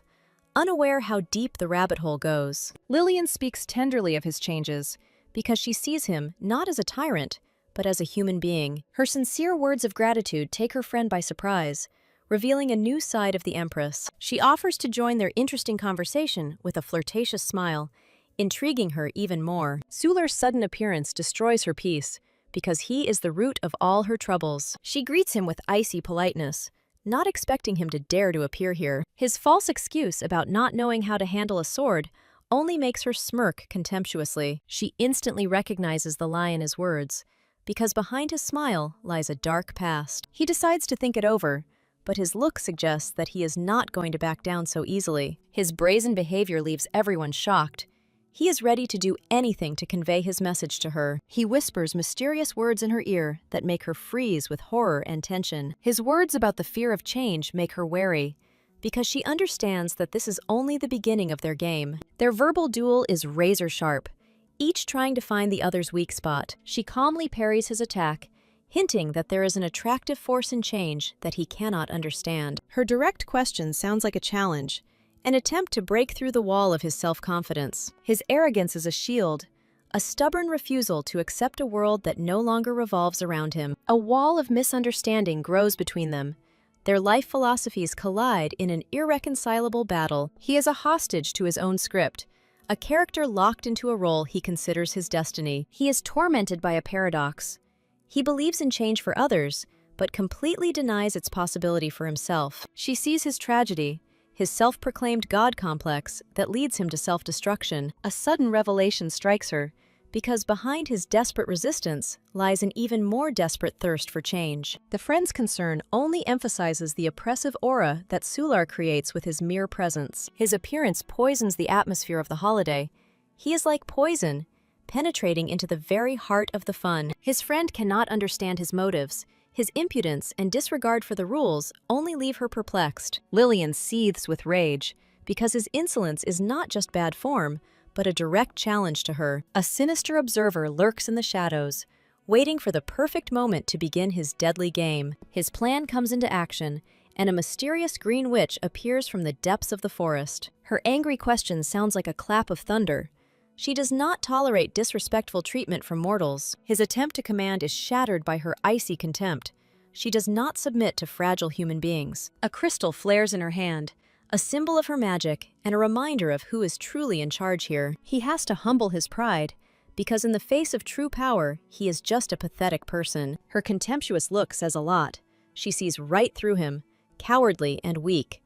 unaware how deep the rabbit hole goes. Lillian speaks tenderly of his changes, because she sees him not as a tyrant, but as a human being. Her sincere words of gratitude take her friend by surprise, revealing a new side of the Empress. She offers to join their interesting conversation with a flirtatious smile, intriguing her even more. Suler's sudden appearance destroys her peace, because he is the root of all her troubles. She greets him with icy politeness, not expecting him to dare to appear here. His false excuse about not knowing how to handle a sword only makes her smirk contemptuously. She instantly recognizes the lie in his words, because behind his smile lies a dark past. He decides to think it over, but his look suggests that he is not going to back down so easily. His brazen behavior leaves everyone shocked. He is ready to do anything to convey his message to her. He whispers mysterious words in her ear that make her freeze with horror and tension. His words about the fear of change make her wary, because she understands that this is only the beginning of their game. Their verbal duel is razor sharp, each trying to find the other's weak spot. She calmly parries his attack, hinting that there is an attractive force in change that he cannot understand. Her direct question sounds like a challenge, an attempt to break through the wall of his self-confidence. His arrogance is a shield, a stubborn refusal to accept a world that no longer revolves around him. A wall of misunderstanding grows between them. Their life philosophies collide in an irreconcilable battle. He is a hostage to his own script, a character locked into a role he considers his destiny. He is tormented by a paradox. He believes in change for others, but completely denies its possibility for himself. She sees his tragedy, his self-proclaimed God complex that leads him to self-destruction. A sudden revelation strikes her, because behind his desperate resistance lies an even more desperate thirst for change. The friend's concern only emphasizes the oppressive aura that Sular creates with his mere presence. His appearance poisons the atmosphere of the holiday. He is like poison, penetrating into the very heart of the fun. His friend cannot understand his motives. His impudence and disregard for the rules only leave her perplexed. Lillian seethes with rage, because his insolence is not just bad form, but a direct challenge to her. A sinister observer lurks in the shadows, waiting for the perfect moment to begin his deadly game. His plan comes into action, and a mysterious green witch appears from the depths of the forest. Her angry question sounds like a clap of thunder. She does not tolerate disrespectful treatment from mortals. His attempt to command is shattered by her icy contempt. She does not submit to fragile human beings. A crystal flares in her hand, a symbol of her magic and a reminder of who is truly in charge here. He has to humble his pride, because in the face of true power, he is just a pathetic person. Her contemptuous look says a lot. She sees right through him, cowardly and weak.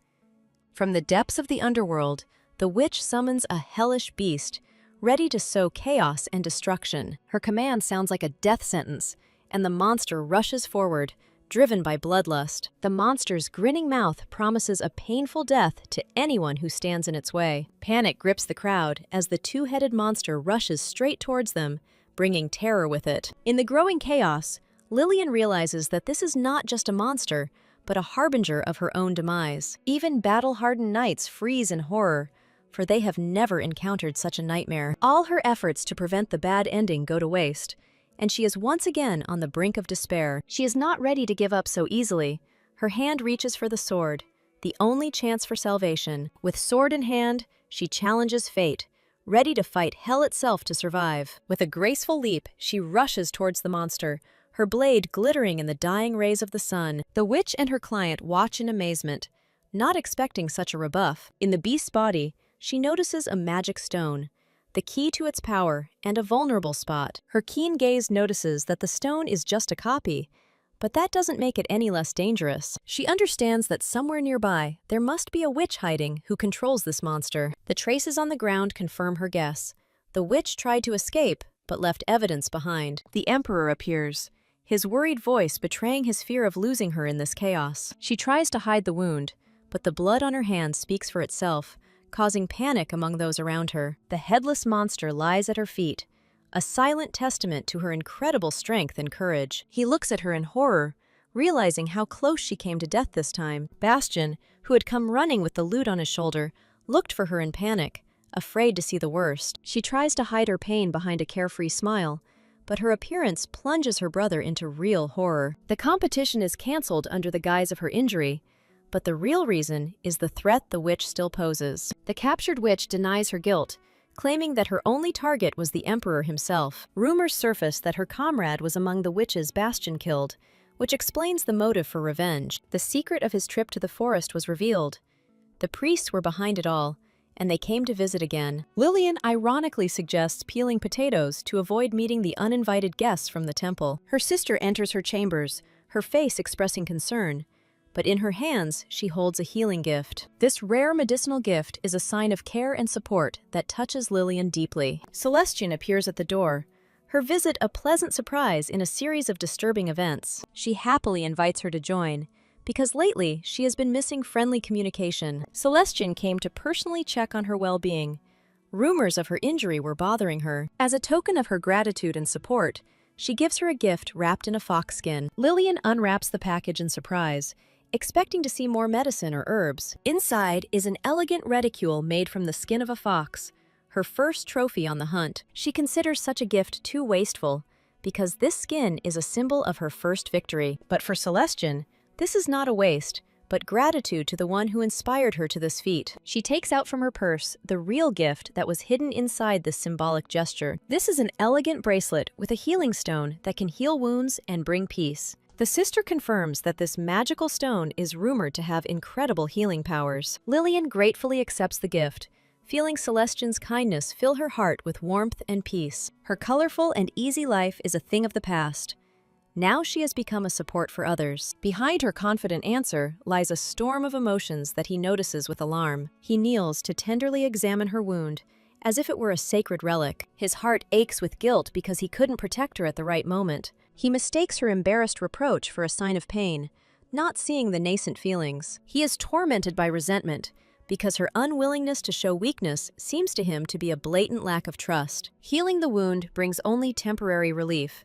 From the depths of the underworld, the witch summons a hellish beast, ready to sow chaos and destruction. Her command sounds like a death sentence, and the monster rushes forward, driven by bloodlust. The monster's grinning mouth promises a painful death to anyone who stands in its way. Panic grips the crowd as the two-headed monster rushes straight towards them, bringing terror with it. In the growing chaos, Lillian realizes that this is not just a monster, but a harbinger of her own demise. Even battle-hardened knights freeze in horror, for they have never encountered such a nightmare. All her efforts to prevent the bad ending go to waste, and she is once again on the brink of despair. She is not ready to give up so easily. Her hand reaches for the sword, the only chance for salvation. With sword in hand, she challenges fate, ready to fight hell itself to survive. With a graceful leap, she rushes towards the monster, her blade glittering in the dying rays of the sun. The witch and her client watch in amazement, not expecting such a rebuff. In the beast's body, she notices a magic stone, the key to its power, and a vulnerable spot. Her keen gaze notices that the stone is just a copy, but that doesn't make it any less dangerous. She understands that somewhere nearby, there must be a witch hiding who controls this monster. The traces on the ground confirm her guess. The witch tried to escape, but left evidence behind. The Emperor appears, his worried voice betraying his fear of losing her in this chaos. She tries to hide the wound, but the blood on her hand speaks for itself, causing panic among those around her. The headless monster lies at her feet, a silent testament to her incredible strength and courage. He looks at her in horror, realizing how close she came to death this time. Bastian, who had come running with the lute on his shoulder, looked for her in panic, afraid to see the worst. She tries to hide her pain behind a carefree smile, but her appearance plunges her brother into real horror. The competition is cancelled under the guise of her injury, but the real reason is the threat the witch still poses. The captured witch denies her guilt, claiming that her only target was the Emperor himself. Rumors surface that her comrade was among the witches Bastian killed, which explains the motive for revenge. The secret of his trip to the forest was revealed. The priests were behind it all, and they came to visit again. Lillian ironically suggests peeling potatoes to avoid meeting the uninvited guests from the temple. Her sister enters her chambers, her face expressing concern, but in her hands, she holds a healing gift. This rare medicinal gift is a sign of care and support that touches Lillian deeply. Celestian appears at the door, her visit a pleasant surprise in a series of disturbing events. She happily invites her to join, because lately she has been missing friendly communication. Celestian came to personally check on her well-being. Rumors of her injury were bothering her. As a token of her gratitude and support, she gives her a gift wrapped in a fox skin. Lillian unwraps the package in surprise, expecting to see more medicine or herbs. Inside is an elegant reticule made from the skin of a fox, her first trophy on the hunt. She considers such a gift too wasteful, because this skin is a symbol of her first victory. But for Celestian, this is not a waste, but gratitude to the one who inspired her to this feat. She takes out from her purse the real gift that was hidden inside this symbolic gesture. This is an elegant bracelet with a healing stone that can heal wounds and bring peace. The sister confirms that this magical stone is rumored to have incredible healing powers. Lillian gratefully accepts the gift, feeling Celestian's kindness fill her heart with warmth and peace. Her colorful and easy life is a thing of the past. Now she has become a support for others. Behind her confident answer lies a storm of emotions that he notices with alarm. He kneels to tenderly examine her wound, as if it were a sacred relic. His heart aches with guilt because he couldn't protect her at the right moment. He mistakes her embarrassed reproach for a sign of pain, not seeing the nascent feelings. He is tormented by resentment, because her unwillingness to show weakness seems to him to be a blatant lack of trust. Healing the wound brings only temporary relief.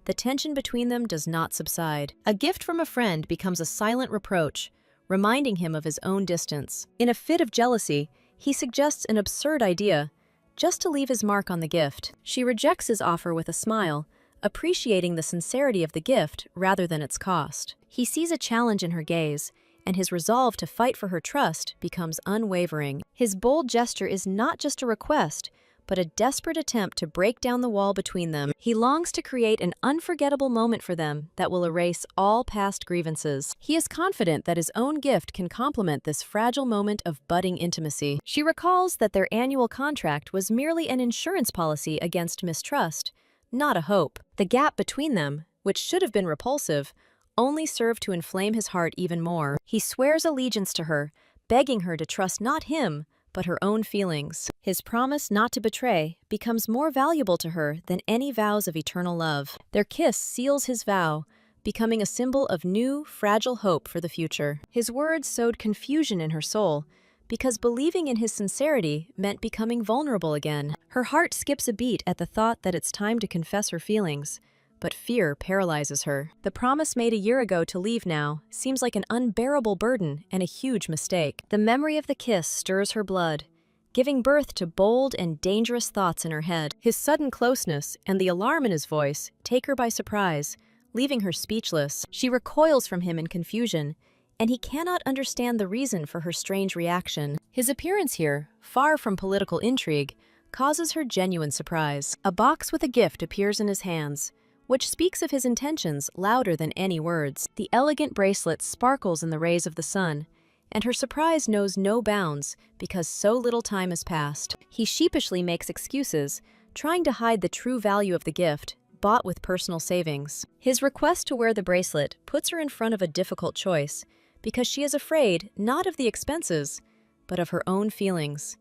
The tension between them does not subside. A gift from a friend becomes a silent reproach, reminding him of his own distance. In a fit of jealousy, he suggests an absurd idea, just to leave his mark on the gift. She rejects his offer with a smile, appreciating the sincerity of the gift rather than its cost. He sees a challenge in her gaze, and his resolve to fight for her trust becomes unwavering. His bold gesture is not just a request, but a desperate attempt to break down the wall between them. He longs to create an unforgettable moment for them that will erase all past grievances. He is confident that his own gift can complement this fragile moment of budding intimacy. She recalls that their annual contract was merely an insurance policy against mistrust, not a hope. The gap between them, which should have been repulsive, only served to inflame his heart even more. He swears allegiance to her, begging her to trust not him, but her own feelings. His promise not to betray becomes more valuable to her than any vows of eternal love. Their kiss seals his vow, becoming a symbol of new, fragile hope for the future. His words sowed confusion in her soul, because believing in his sincerity meant becoming vulnerable again. Her heart skips a beat at the thought that it's time to confess her feelings, but fear paralyzes her. The promise made a year ago to leave now seems like an unbearable burden and a huge mistake. The memory of the kiss stirs her blood, giving birth to bold and dangerous thoughts in her head. His sudden closeness and the alarm in his voice take her by surprise, leaving her speechless. She recoils from him in confusion, and he cannot understand the reason for her strange reaction. His appearance here, far from political intrigue, causes her genuine surprise. A box with a gift appears in his hands, which speaks of his intentions louder than any words. The elegant bracelet sparkles in the rays of the sun, and her surprise knows no bounds because so little time has passed. He sheepishly makes excuses, trying to hide the true value of the gift, bought with personal savings. His request to wear the bracelet puts her in front of a difficult choice, because she is afraid not of the expenses, but of her own feelings.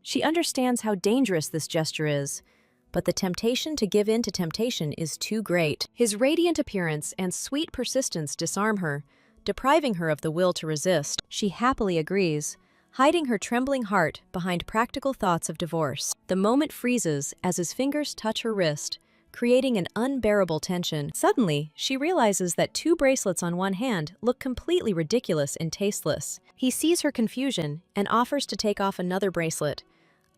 She understands how dangerous this gesture is, but the temptation to give in to temptation is too great. His radiant appearance and sweet persistence disarm her, depriving her of the will to resist. She happily agrees, hiding her trembling heart behind practical thoughts of divorce. The moment freezes as his fingers touch her wrist, creating an unbearable tension. Suddenly, she realizes that 2 bracelets on one hand look completely ridiculous and tasteless. He sees her confusion and offers to take off another bracelet,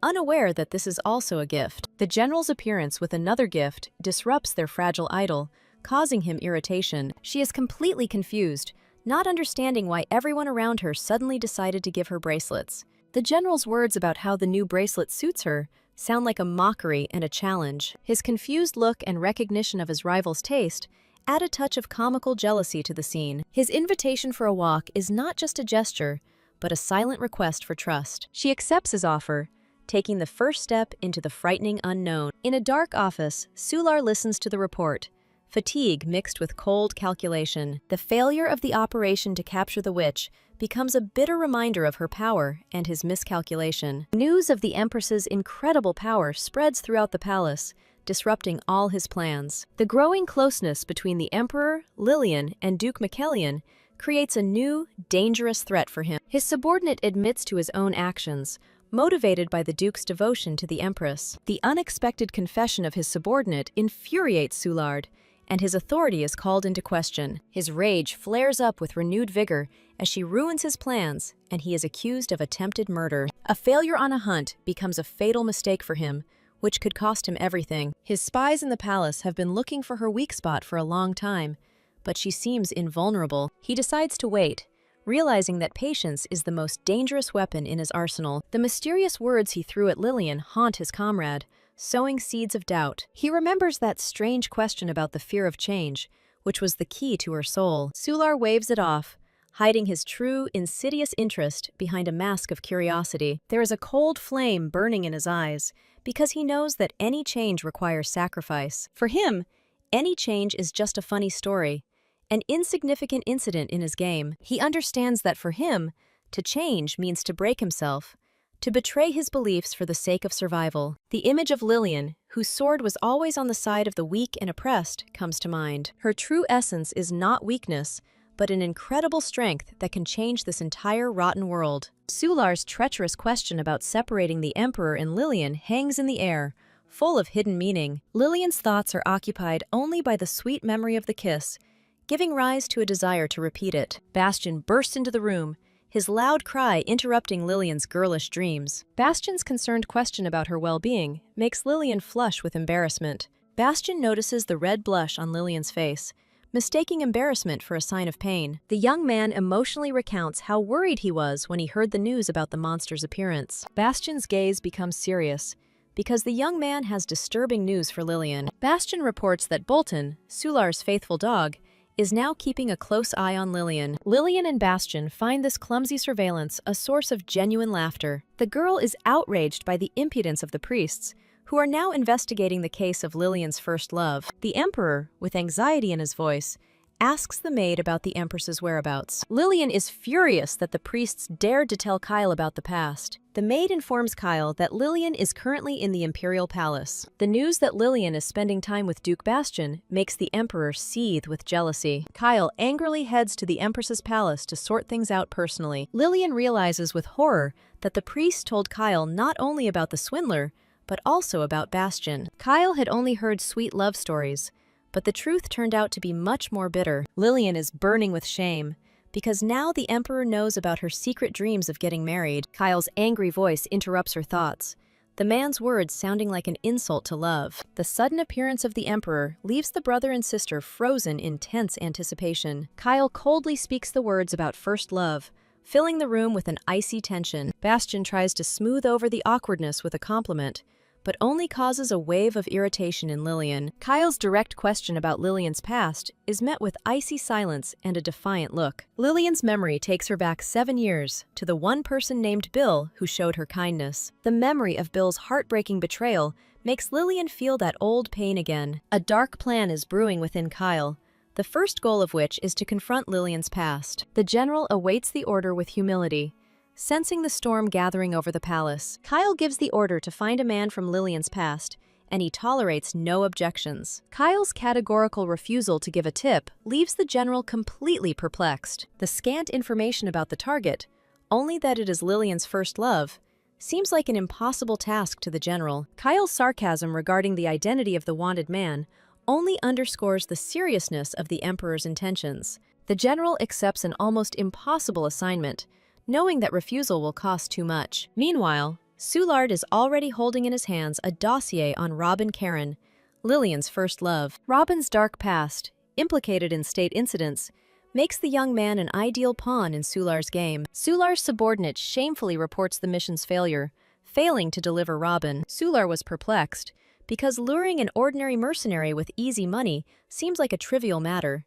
unaware that this is also a gift. The general's appearance with another gift disrupts their fragile idol, causing him irritation. She is completely confused, not understanding why everyone around her suddenly decided to give her bracelets. The general's words about how the new bracelet suits her sound like a mockery and a challenge. His confused look and recognition of his rival's taste add a touch of comical jealousy to the scene. His invitation for a walk is not just a gesture, but a silent request for trust. She accepts his offer, taking the first step into the frightening unknown. In a dark office, Sular listens to the report, fatigue mixed with cold calculation. The failure of the operation to capture the witch becomes a bitter reminder of her power and his miscalculation. News of the Empress's incredible power spreads throughout the palace, disrupting all his plans. The growing closeness between the Emperor, Lillian, and Duke Michelian creates a new, dangerous threat for him. His subordinate admits to his own actions, motivated by the Duke's devotion to the Empress. The unexpected confession of his subordinate infuriates Soulard, and his authority is called into question. His rage flares up with renewed vigor as she ruins his plans, and he is accused of attempted murder. A failure on a hunt becomes a fatal mistake for him, which could cost him everything. His spies in the palace have been looking for her weak spot for a long time, but she seems invulnerable. He decides to wait, realizing that patience is the most dangerous weapon in his arsenal. The mysterious words he threw at Lillian haunt his comrade, sowing seeds of doubt. He remembers that strange question about the fear of change, which was the key to her soul. Sular waves it off, hiding his true, insidious interest behind a mask of curiosity. There is a cold flame burning in his eyes, because he knows that any change requires sacrifice. For him, Any change is just a funny story, an insignificant incident in his game. He understands that for him, to change means to break himself, to betray his beliefs for the sake of survival. The image of Lillian, whose sword was always on the side of the weak and oppressed, comes to mind. Her true essence is not weakness, but an incredible strength that can change this entire rotten world. Sular's treacherous question about separating the Emperor and Lillian hangs in the air, full of hidden meaning. Lillian's thoughts are occupied only by the sweet memory of the kiss, giving rise to a desire to repeat it. Bastian bursts into the room, his loud cry interrupting Lillian's girlish dreams. Bastian's concerned question about her well-being makes Lillian flush with embarrassment. Bastian notices the red blush on Lillian's face, mistaking embarrassment for a sign of pain. The young man emotionally recounts how worried he was when he heard the news about the monster's appearance. Bastian's gaze becomes serious, because the young man has disturbing news for Lillian. Bastian reports that Bolton, Sular's faithful dog, is now keeping a close eye on Lillian. Lillian and Bastian find this clumsy surveillance a source of genuine laughter. The girl is outraged by the impudence of the priests, who are now investigating the case of Lillian's first love. The Emperor, with anxiety in his voice, asks the maid about the Empress's whereabouts. Lillian is furious that the priests dared to tell Kyle about the past. The maid informs Kyle that Lillian is currently in the Imperial Palace. The news that Lillian is spending time with Duke Bastian makes the Emperor seethe with jealousy. Kyle angrily heads to the Empress's palace to sort things out personally. Lillian realizes with horror that the priest told Kyle not only about the swindler, but also about Bastian. Kyle had only heard sweet love stories, but the truth turned out to be much more bitter. Lillian is burning with shame, because now the Emperor knows about her secret dreams of getting married. Kyle's angry voice interrupts her thoughts, the man's words sounding like an insult to love. The sudden appearance of the Emperor leaves the brother and sister frozen in tense anticipation. Kyle coldly speaks the words about first love, filling the room with an icy tension. Bastian tries to smooth over the awkwardness with a compliment, but only causes a wave of irritation in Lillian. Kyle's direct question about Lillian's past is met with icy silence and a defiant look. Lillian's memory takes her back 7 years to the one person named Bill who showed her kindness. The memory of Bill's heartbreaking betrayal makes Lillian feel that old pain again. A dark plan is brewing within Kyle, the first goal of which is to confront Lillian's past. The general awaits the order with humility, sensing the storm gathering over the palace. Kyle gives the order to find a man from Lillian's past, and he tolerates no objections. Kyle's categorical refusal to give a tip leaves the general completely perplexed. The scant information about the target, only that it is Lillian's first love, seems like an impossible task to the general. Kyle's sarcasm regarding the identity of the wanted man only underscores the seriousness of the Emperor's intentions. The general accepts an almost impossible assignment, knowing that refusal will cost too much. Meanwhile, Sulard is already holding in his hands a dossier on Robin Karen, Lillian's first love. Robin's dark past, implicated in state incidents, makes the young man an ideal pawn in Sular's game. Sular's subordinate shamefully reports the mission's failure, failing to deliver Robin. Sular was perplexed, because luring an ordinary mercenary with easy money seems like a trivial matter.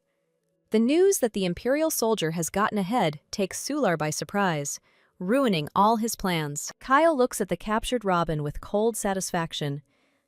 The news that the Imperial soldier has gotten ahead takes Sular by surprise, ruining all his plans. Kyle looks at the captured Robin with cold satisfaction.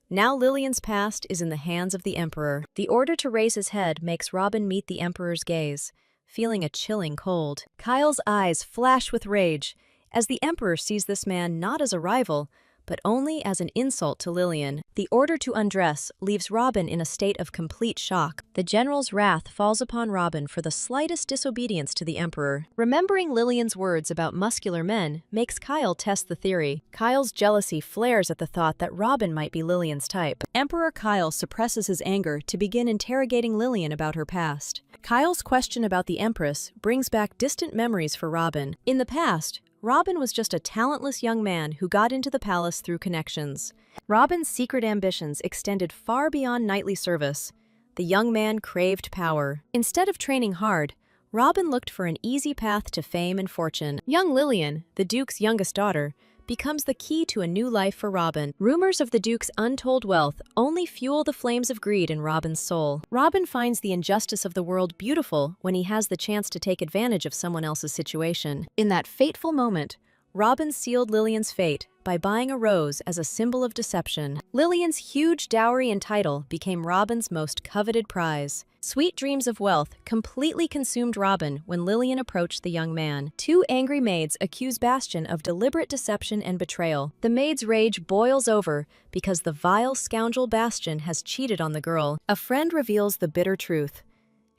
Now Lillian's past is in the hands of the Emperor. The order to raise his head makes Robin meet the Emperor's gaze, feeling a chilling cold. Kyle's eyes flash with rage, as the Emperor sees this man not as a rival, but only as an insult to Lillian. The order to undress leaves Robin in a state of complete shock. The general's wrath falls upon Robin for the slightest disobedience to the Emperor. Remembering Lillian's words about muscular men makes Kyle test the theory. Kyle's jealousy flares at the thought that Robin might be Lillian's type. Emperor Kyle suppresses his anger to begin interrogating Lillian about her past. Kyle's question about the Empress brings back distant memories for Robin. In the past, Robin was just a talentless young man who got into the palace through connections. Robin's secret ambitions extended far beyond knightly service. The young man craved power. Instead of training hard, Robin looked for an easy path to fame and fortune. Young Lillian, the Duke's youngest daughter, becomes the key to a new life for Robin. Rumors of the Duke's untold wealth only fuel the flames of greed in Robin's soul. Robin finds the injustice of the world beautiful when he has the chance to take advantage of someone else's situation. In that fateful moment, Robin sealed Lillian's fate by buying a rose as a symbol of deception. Lillian's huge dowry and title became Robin's most coveted prize. Sweet dreams of wealth completely consumed Robin when Lillian approached the young man. Two angry maids accuse Bastian of deliberate deception and betrayal. The maids' rage boils over because the vile scoundrel Bastian has cheated on the girl. A friend reveals the bitter truth.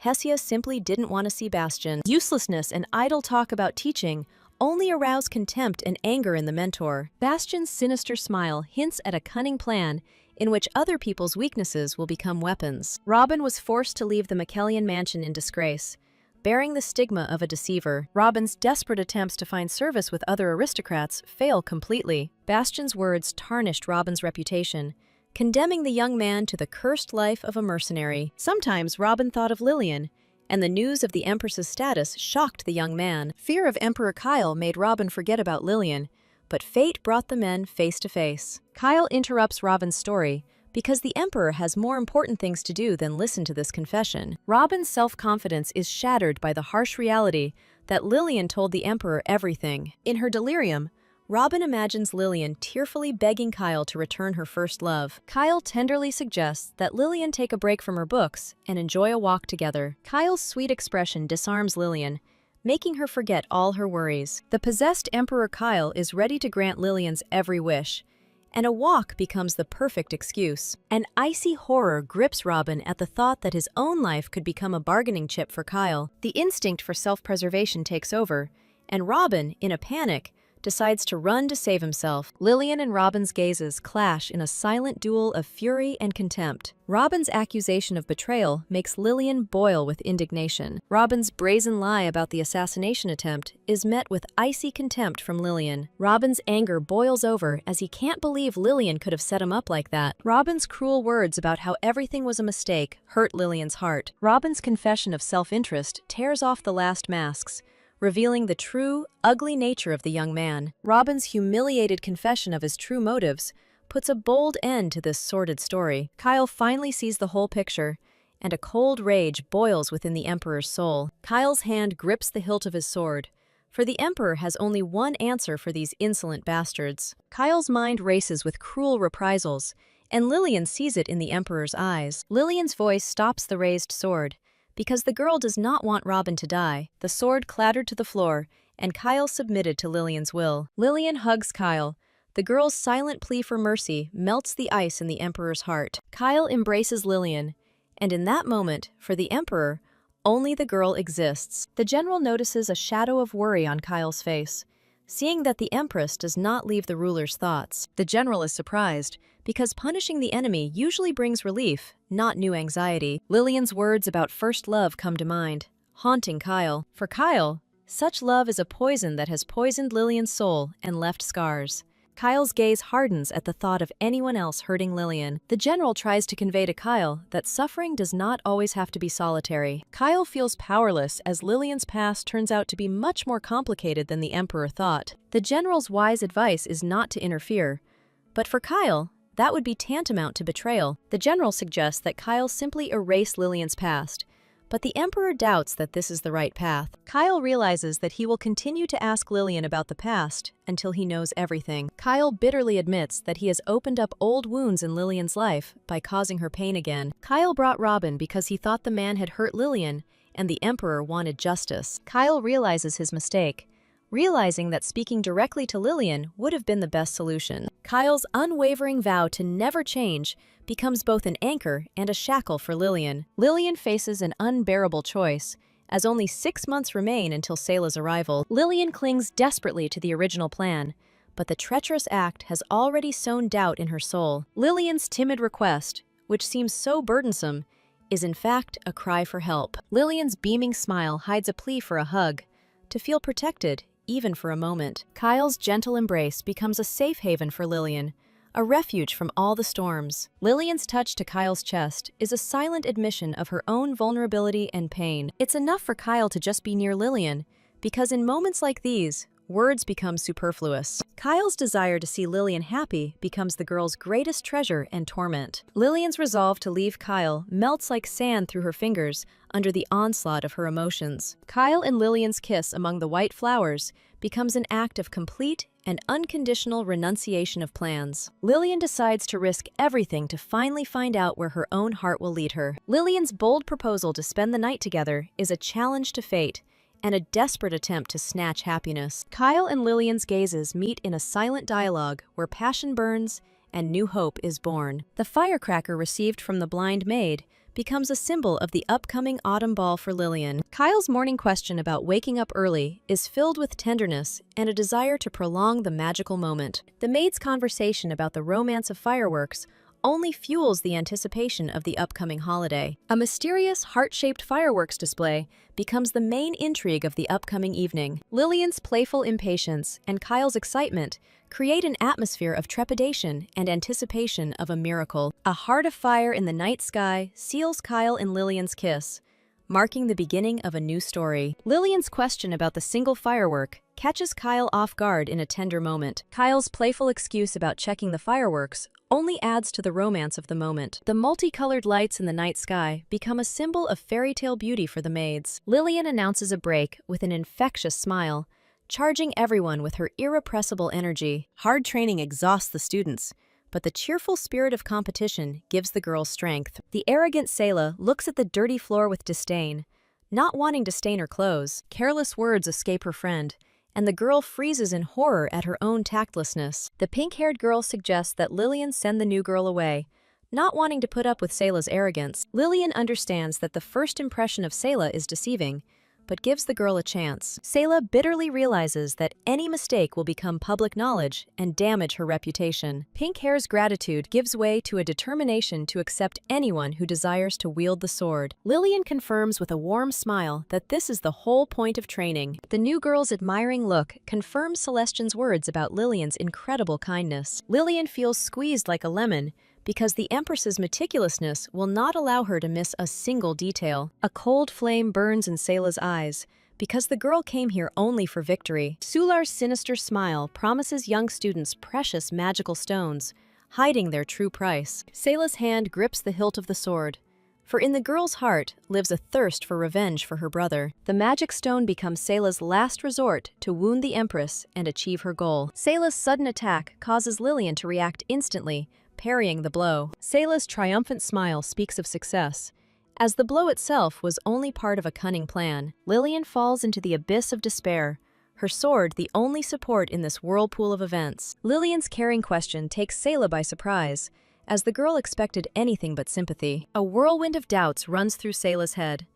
Hesia simply didn't want to see Bastian. Uselessness and idle talk about teaching only arouse contempt and anger in the mentor. Bastian's sinister smile hints at a cunning plan in which other people's weaknesses will become weapons. Robin was forced to leave the McKellian mansion in disgrace, bearing the stigma of a deceiver. Robin's desperate attempts to find service with other aristocrats fail completely. Bastian's words tarnished Robin's reputation, condemning the young man to the cursed life of a mercenary. Sometimes Robin thought of Lillian, and the news of the Empress's status shocked the young man. Fear of Emperor Kyle made Robin forget about Lillian, but fate brought the men face to face. Kyle interrupts Robin's story because the Emperor has more important things to do than listen to this confession. Robin's self-confidence is shattered by the harsh reality that Lillian told the Emperor everything. In her delirium, Robin imagines Lillian tearfully begging Kyle to return her first love. Kyle tenderly suggests that Lillian take a break from her books and enjoy a walk together. Kyle's sweet expression disarms Lillian, making her forget all her worries. The possessed Emperor Kyle is ready to grant Lillian's every wish, and a walk becomes the perfect excuse. An icy horror grips Robin at the thought that his own life could become a bargaining chip for Kyle. The instinct for self-preservation takes over, and Robin, in a panic, decides to run to save himself. Lillian and Robin's gazes clash in a silent duel of fury and contempt. Robin's accusation of betrayal makes Lillian boil with indignation. Robin's brazen lie about the assassination attempt is met with icy contempt from Lillian. Robin's anger boils over as he can't believe Lillian could have set him up like that. Robin's cruel words about how everything was a mistake hurt Lillian's heart. Robin's confession of self-interest tears off the last masks, revealing the true, ugly nature of the young man. Robin's humiliated confession of his true motives puts a bold end to this sordid story. Kyle finally sees the whole picture, and a cold rage boils within the Emperor's soul. Kyle's hand grips the hilt of his sword, for the Emperor has only one answer for these insolent bastards. Kyle's mind races with cruel reprisals, and Lillian sees it in the Emperor's eyes. Lillian's voice stops the raised sword, because the girl does not want Robin to die. The sword clattered to the floor, and Kyle submitted to Lillian's will. Lillian hugs Kyle. The girl's silent plea for mercy melts the ice in the Emperor's heart. Kyle embraces Lillian, and in that moment, for the Emperor, only the girl exists. The general notices a shadow of worry on Kyle's face, seeing that the Empress does not leave the ruler's thoughts. The general is surprised, because punishing the enemy usually brings relief, not new anxiety. Lillian's words about first love come to mind, haunting Kyle. For Kyle, such love is a poison that has poisoned Lillian's soul and left scars. Kyle's gaze hardens at the thought of anyone else hurting Lillian. The general tries to convey to Kyle that suffering does not always have to be solitary. Kyle feels powerless as Lillian's past turns out to be much more complicated than the Emperor thought. The general's wise advice is not to interfere, but for Kyle, that would be tantamount to betrayal. The general suggests that Kyle simply erase Lillian's past, but the Emperor doubts that this is the right path. Kyle realizes that he will continue to ask Lillian about the past until he knows everything. Kyle bitterly admits that he has opened up old wounds in Lillian's life by causing her pain again. Kyle brought Robin because he thought the man had hurt Lillian, and the Emperor wanted justice. Kyle realizes his mistake, realizing that speaking directly to Lillian would have been the best solution. Kyle's unwavering vow to never change becomes both an anchor and a shackle for Lillian. Lillian faces an unbearable choice, as only 6 months remain until Sayla's arrival. Lillian clings desperately to the original plan, but the treacherous act has already sown doubt in her soul. Lillian's timid request, which seems so burdensome, is in fact a cry for help. Lillian's beaming smile hides a plea for a hug, to feel protected, even for a moment. Kyle's gentle embrace becomes a safe haven for Lillian, a refuge from all the storms. Lillian's touch to Kyle's chest is a silent admission of her own vulnerability and pain. It's enough for Kyle to just be near Lillian, because in moments like these, Words become superfluous. Kyle's desire to see Lillian happy becomes the girl's greatest treasure and torment. Lillian's resolve to leave Kyle melts like sand through her fingers under the onslaught of her emotions. Kyle and Lillian's kiss among the white flowers becomes an act of complete and unconditional renunciation of plans. Lillian decides to risk everything to finally find out where her own heart will lead her. Lillian's bold proposal to spend the night together is a challenge to fate and a desperate attempt to snatch happiness. Kyle and Lillian's gazes meet in a silent dialogue where passion burns and new hope is born. The firecracker received from the blind maid becomes a symbol of the upcoming autumn ball for Lillian. Kyle's morning question about waking up early is filled with tenderness and a desire to prolong the magical moment. The maid's conversation about the romance of fireworks only fuels the anticipation of the upcoming holiday. A mysterious, heart-shaped fireworks display becomes the main intrigue of the upcoming evening. Lillian's playful impatience and Kyle's excitement create an atmosphere of trepidation and anticipation of a miracle. A heart of fire in the night sky seals Kyle and Lillian's kiss, marking the beginning of a new story. Lillian's question about the single firework catches Kyle off guard in a tender moment. Kyle's playful excuse about checking the fireworks only adds to the romance of the moment. The multicolored lights in the night sky become a symbol of fairy tale beauty for the maids. Lillian announces a break with an infectious smile, charging everyone with her irrepressible energy. Hard training exhausts the students, but the cheerful spirit of competition gives the girls strength. The arrogant Sayla looks at the dirty floor with disdain, not wanting to stain her clothes. Careless words escape her friend, and the girl freezes in horror at her own tactlessness. The pink-haired girl suggests that Lillian send the new girl away, not wanting to put up with Sayla's arrogance. Lillian understands that the first impression of Sayla is deceiving, but gives the girl a chance. Sayla bitterly realizes that any mistake will become public knowledge and damage her reputation. Pink Hair's gratitude gives way to a determination to accept anyone who desires to wield the sword. Lillian confirms with a warm smile that this is the whole point of training. The new girl's admiring look confirms Celestine's words about Lillian's incredible kindness. Lillian feels squeezed like a lemon, because the Empress's meticulousness will not allow her to miss a single detail. A cold flame burns in Sayla's eyes, because the girl came here only for victory. Sular's sinister smile promises young students precious magical stones, hiding their true price. Sayla's hand grips the hilt of the sword, for in the girl's heart lives a thirst for revenge for her brother. The magic stone becomes Sayla's last resort to wound the Empress and achieve her goal. Sayla's sudden attack causes Lillian to react instantly, parrying the blow. Sayla's triumphant smile speaks of success, as the blow itself was only part of a cunning plan. Lillian falls into the abyss of despair, her sword the only support in this whirlpool of events. Lillian's caring question takes Sayla by surprise, as the girl expected anything but sympathy. A whirlwind of doubts runs through Sayla's head.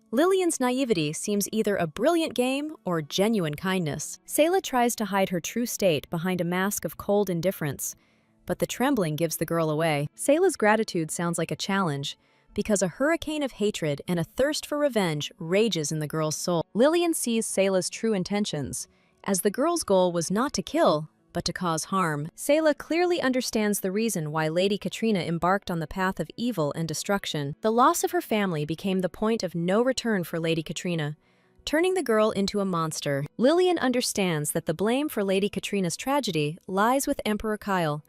Lillian's naivety seems either a brilliant game or genuine kindness. Sayla tries to hide her true state behind a mask of cold indifference, but the trembling gives the girl away. Sayla's gratitude sounds like a challenge, because a hurricane of hatred and a thirst for revenge rages in the girl's soul. Lillian sees Sayla's true intentions, as the girl's goal was not to kill, but to cause harm. Sayla clearly understands the reason why Lady Katrina embarked on the path of evil and destruction. The loss of her family became the point of no return for Lady Katrina, turning the girl into a monster. Lillian understands that the blame for Lady Katrina's tragedy lies with Emperor Kyle,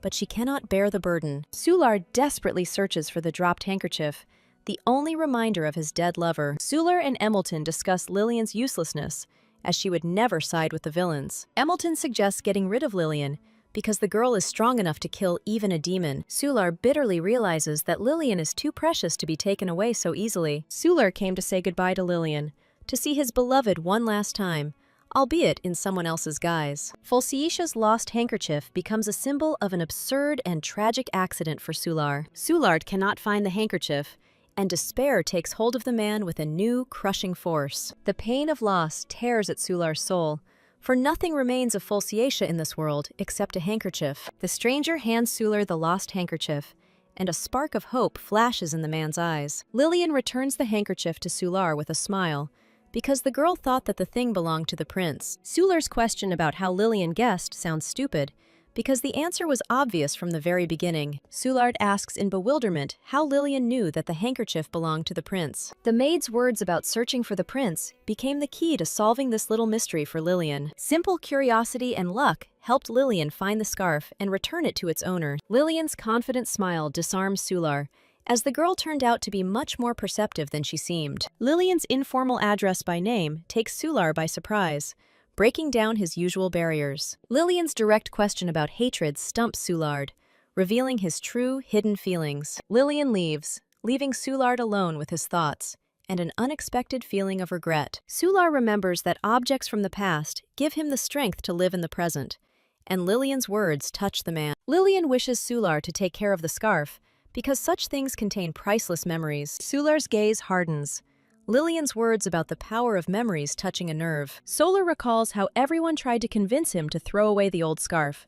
but she cannot bear the burden. Sular desperately searches for the dropped handkerchief, the only reminder of his dead lover. Sular and Emmilton discuss Lillian's uselessness, as she would never side with the villains. Emmilton suggests getting rid of Lillian, because the girl is strong enough to kill even a demon. Sular bitterly realizes that Lillian is too precious to be taken away so easily. Sular came to say goodbye to Lillian, to see his beloved one last time, albeit in someone else's guise. Fulciisha's lost handkerchief becomes a symbol of an absurd and tragic accident for Sular. Sular cannot find the handkerchief, and despair takes hold of the man with a new, crushing force. The pain of loss tears at Sular's soul, for nothing remains of Fulciisha in this world except a handkerchief. The stranger hands Sular the lost handkerchief, and a spark of hope flashes in the man's eyes. Lillian returns the handkerchief to Sular with a smile, because the girl thought that the thing belonged to the prince. Sular's question about how Lillian guessed sounds stupid, because the answer was obvious from the very beginning. Soulard asks in bewilderment how Lillian knew that the handkerchief belonged to the prince. The maid's words about searching for the prince became the key to solving this little mystery for Lillian. Simple curiosity and luck helped Lillian find the scarf and return it to its owner. Lillian's confident smile disarmed Soulard, as the girl turned out to be much more perceptive than she seemed. Lillian's informal address by name takes Soulard by surprise, breaking down his usual barriers. Lillian's direct question about hatred stumps Soulard, revealing his true, hidden feelings. Lillian leaves, leaving Soulard alone with his thoughts and an unexpected feeling of regret. Soulard remembers that objects from the past give him the strength to live in the present, and Lillian's words touch the man. Lillian wishes Soulard to take care of the scarf, because such things contain priceless memories. Soulard's gaze hardens, Lillian's words about the power of memories touching a nerve. Soulard recalls how everyone tried to convince him to throw away the old scarf,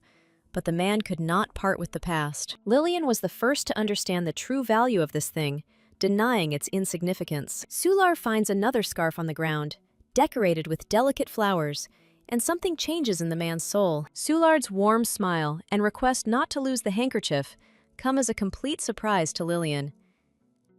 but the man could not part with the past. Lillian was the first to understand the true value of this thing, denying its insignificance. Soulard finds another scarf on the ground, decorated with delicate flowers, and something changes in the man's soul. Soulard's warm smile and request not to lose the handkerchief come as a complete surprise to Lillian.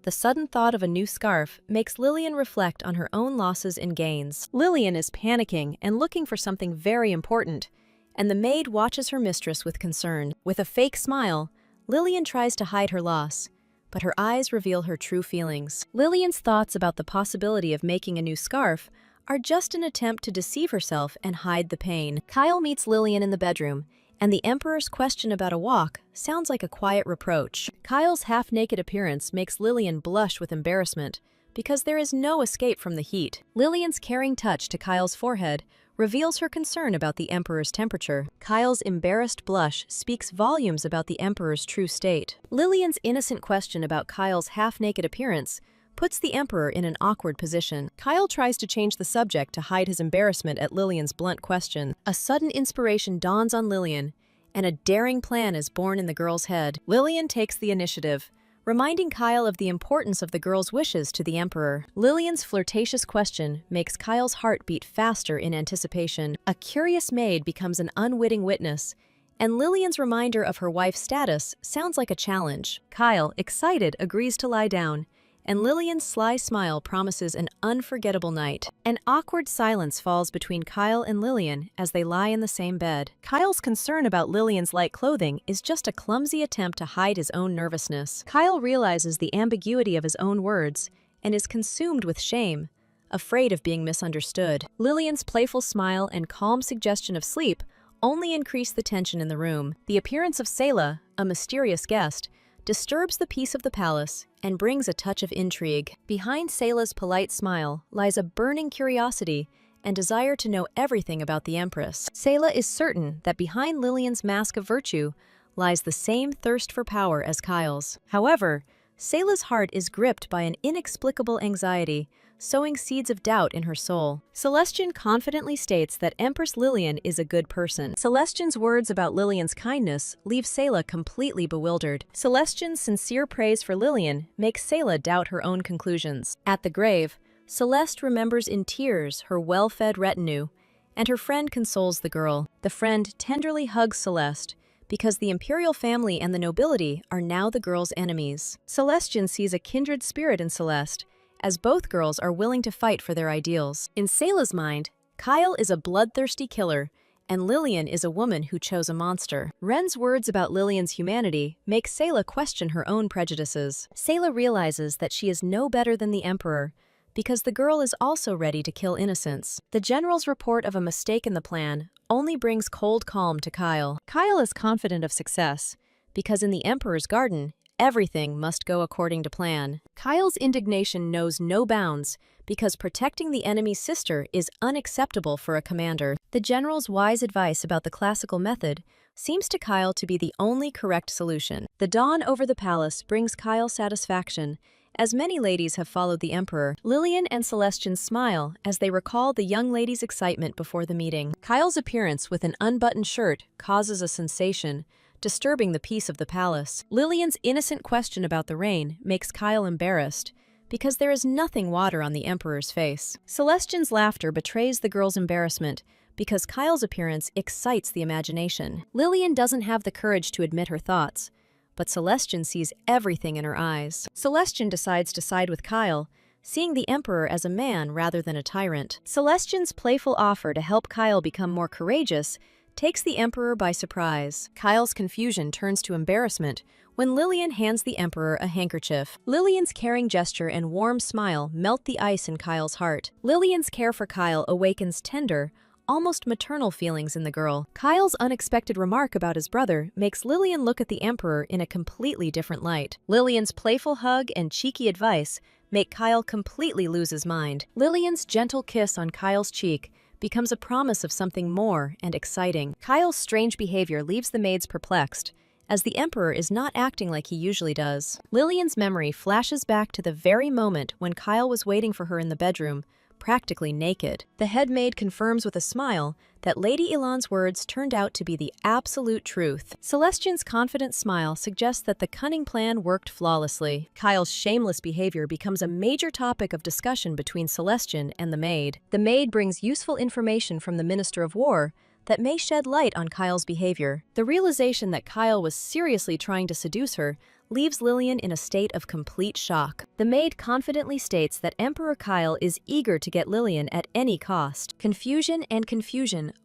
The sudden thought of a new scarf makes Lillian reflect on her own losses and gains. Lillian is panicking and looking for something very important, and the maid watches her mistress with concern. With a fake smile, Lillian tries to hide her loss, but her eyes reveal her true feelings. Lillian's thoughts about the possibility of making a new scarf are just an attempt to deceive herself and hide the pain. Kyle meets Lillian in the bedroom, and the Emperor's question about a walk sounds like a quiet reproach. Kyle's half-naked appearance makes Lillian blush with embarrassment, because there is no escape from the heat. Lillian's caring touch to Kyle's forehead reveals her concern about the Emperor's temperature. Kyle's embarrassed blush speaks volumes about the Emperor's true state. Lillian's innocent question about Kyle's half-naked appearance puts the Emperor in an awkward position. Kyle tries to change the subject to hide his embarrassment at Lillian's blunt question. A sudden inspiration dawns on Lillian, and a daring plan is born in the girl's head. Lillian takes the initiative, reminding Kyle of the importance of the girl's wishes to the Emperor. Lillian's flirtatious question makes Kyle's heart beat faster in anticipation. A curious maid becomes an unwitting witness, and Lillian's reminder of her wife's status sounds like a challenge. Kyle, excited, agrees to lie down, and Lillian's sly smile promises an unforgettable night. An awkward silence falls between Kyle and Lillian as they lie in the same bed. Kyle's concern about Lillian's light clothing is just a clumsy attempt to hide his own nervousness. Kyle realizes the ambiguity of his own words and is consumed with shame, afraid of being misunderstood. Lillian's playful smile and calm suggestion of sleep only increase the tension in the room. The appearance of Sayla, a mysterious guest, disturbs the peace of the palace and brings a touch of intrigue. Behind Sayla's polite smile lies a burning curiosity and desire to know everything about the Empress. Sayla is certain that behind Lillian's mask of virtue lies the same thirst for power as Kyle's. However, Sayla's heart is gripped by an inexplicable anxiety, sowing seeds of doubt in her soul. Celestian confidently states that Empress Lillian is a good person. Celestian's words about Lillian's kindness leave Sayla completely bewildered. Celestian's sincere praise for Lillian makes Sayla doubt her own conclusions. At the grave, Celeste remembers in tears her well-fed retinue, and her friend consoles the girl. The friend tenderly hugs Celeste, because the imperial family and the nobility are now the girl's enemies. Celestian sees a kindred spirit in Celeste, as both girls are willing to fight for their ideals. In Sayla's mind, Kyle is a bloodthirsty killer, and Lillian is a woman who chose a monster. Ren's words about Lillian's humanity make Sayla question her own prejudices. Sayla realizes that she is no better than the Emperor, because the girl is also ready to kill innocents. The general's report of a mistake in the plan only brings cold calm to Kyle. Kyle is confident of success, because in the Emperor's garden, everything must go according to plan. Kyle's indignation knows no bounds, because protecting the enemy's sister is unacceptable for a commander. The general's wise advice about the classical method seems to Kyle to be the only correct solution. The dawn over the palace brings Kyle satisfaction, as many ladies have followed the Emperor. Lillian and Celestian smile as they recall the young lady's excitement before the meeting. Kyle's appearance with an unbuttoned shirt causes a sensation, disturbing the peace of the palace. Lillian's innocent question about the rain makes Kyle embarrassed, because there is nothing water on the Emperor's face. Celestine's laughter betrays the girl's embarrassment because Kyle's appearance excites the imagination. Lillian doesn't have the courage to admit her thoughts, but Celestine sees everything in her eyes. Celestine decides to side with Kyle, seeing the Emperor as a man rather than a tyrant. Celestine's playful offer to help Kyle become more courageous takes the Emperor by surprise. Kyle's confusion turns to embarrassment when Lillian hands the Emperor a handkerchief. Lillian's caring gesture and warm smile melt the ice in Kyle's heart. Lillian's care for Kyle awakens tender, almost maternal feelings in the girl. Kyle's unexpected remark about his brother makes Lillian look at the Emperor in a completely different light. Lillian's playful hug and cheeky advice make Kyle completely lose his mind. Lillian's gentle kiss on Kyle's cheek becomes a promise of something more and exciting. Kyle's strange behavior leaves the maids perplexed, as the Emperor is not acting like he usually does. Lillian's memory flashes back to the very moment when Kyle was waiting for her in the bedroom, practically naked. The head maid confirms with a smile that Lady Elan's words turned out to be the absolute truth. Celestine's confident smile suggests that the cunning plan worked flawlessly. Kyle's shameless behavior becomes a major topic of discussion between Celestine and the maid. The maid brings useful information from the Minister of War that may shed light on Kyle's behavior. The realization that Kyle was seriously trying to seduce her leaves Lillian in a state of complete shock. The maid confidently states that Emperor Kyle is eager to get Lillian at any cost. Confusion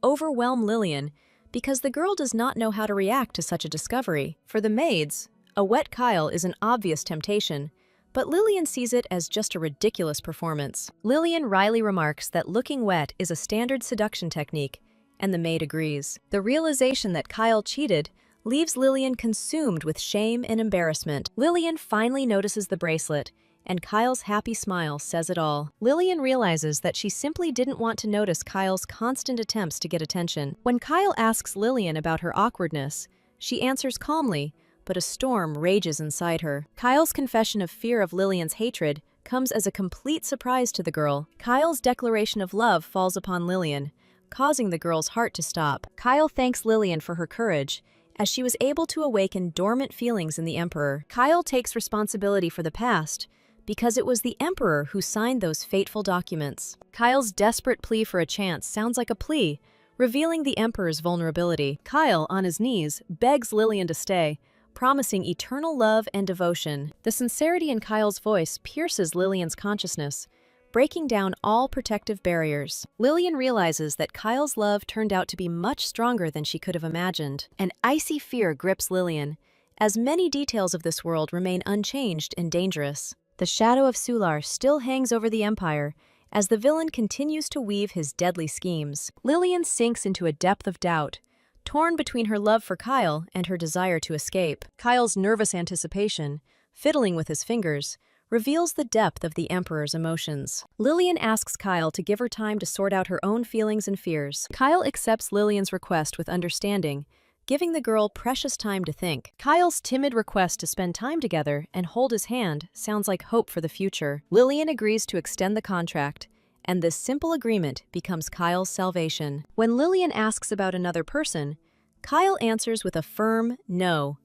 overwhelm Lillian because the girl does not know how to react to such a discovery. For the maids, a wet Kyle is an obvious temptation, but Lillian sees it as just a ridiculous performance. Lillian wryly remarks that looking wet is a standard seduction technique, and the maid agrees. The realization that Kyle cheated leaves Lillian consumed with shame and embarrassment. Lillian finally notices the bracelet, and Kyle's happy smile says it all. Lillian realizes that she simply didn't want to notice Kyle's constant attempts to get attention. When Kyle asks Lillian about her awkwardness, she answers calmly, but a storm rages inside her. Kyle's confession of fear of Lillian's hatred comes as a complete surprise to the girl. Kyle's declaration of love falls upon Lillian, causing the girl's heart to stop. Kyle thanks Lillian for her courage, as she was able to awaken dormant feelings in the Emperor. Kyle takes responsibility for the past because it was the Emperor who signed those fateful documents. Kyle's desperate plea for a chance sounds like a plea, revealing the Emperor's vulnerability. Kyle, on his knees, begs Lillian to stay, promising eternal love and devotion. The sincerity in Kyle's voice pierces Lillian's consciousness, breaking down all protective barriers. Lillian realizes that Kyle's love turned out to be much stronger than she could have imagined. An icy fear grips Lillian, as many details of this world remain unchanged and dangerous. The shadow of Sular still hangs over the Empire, as the villain continues to weave his deadly schemes. Lillian sinks into a depth of doubt, torn between her love for Kyle and her desire to escape. Kyle's nervous anticipation, fiddling with his fingers, reveals the depth of the Emperor's emotions. Lillian asks Kyle to give her time to sort out her own feelings and fears. Kyle accepts Lillian's request with understanding, giving the girl precious time to think. Kyle's timid request to spend time together and hold his hand sounds like hope for the future. Lillian agrees to extend the contract, and this simple agreement becomes Kyle's salvation. When Lillian asks about another person, Kyle answers with a firm no,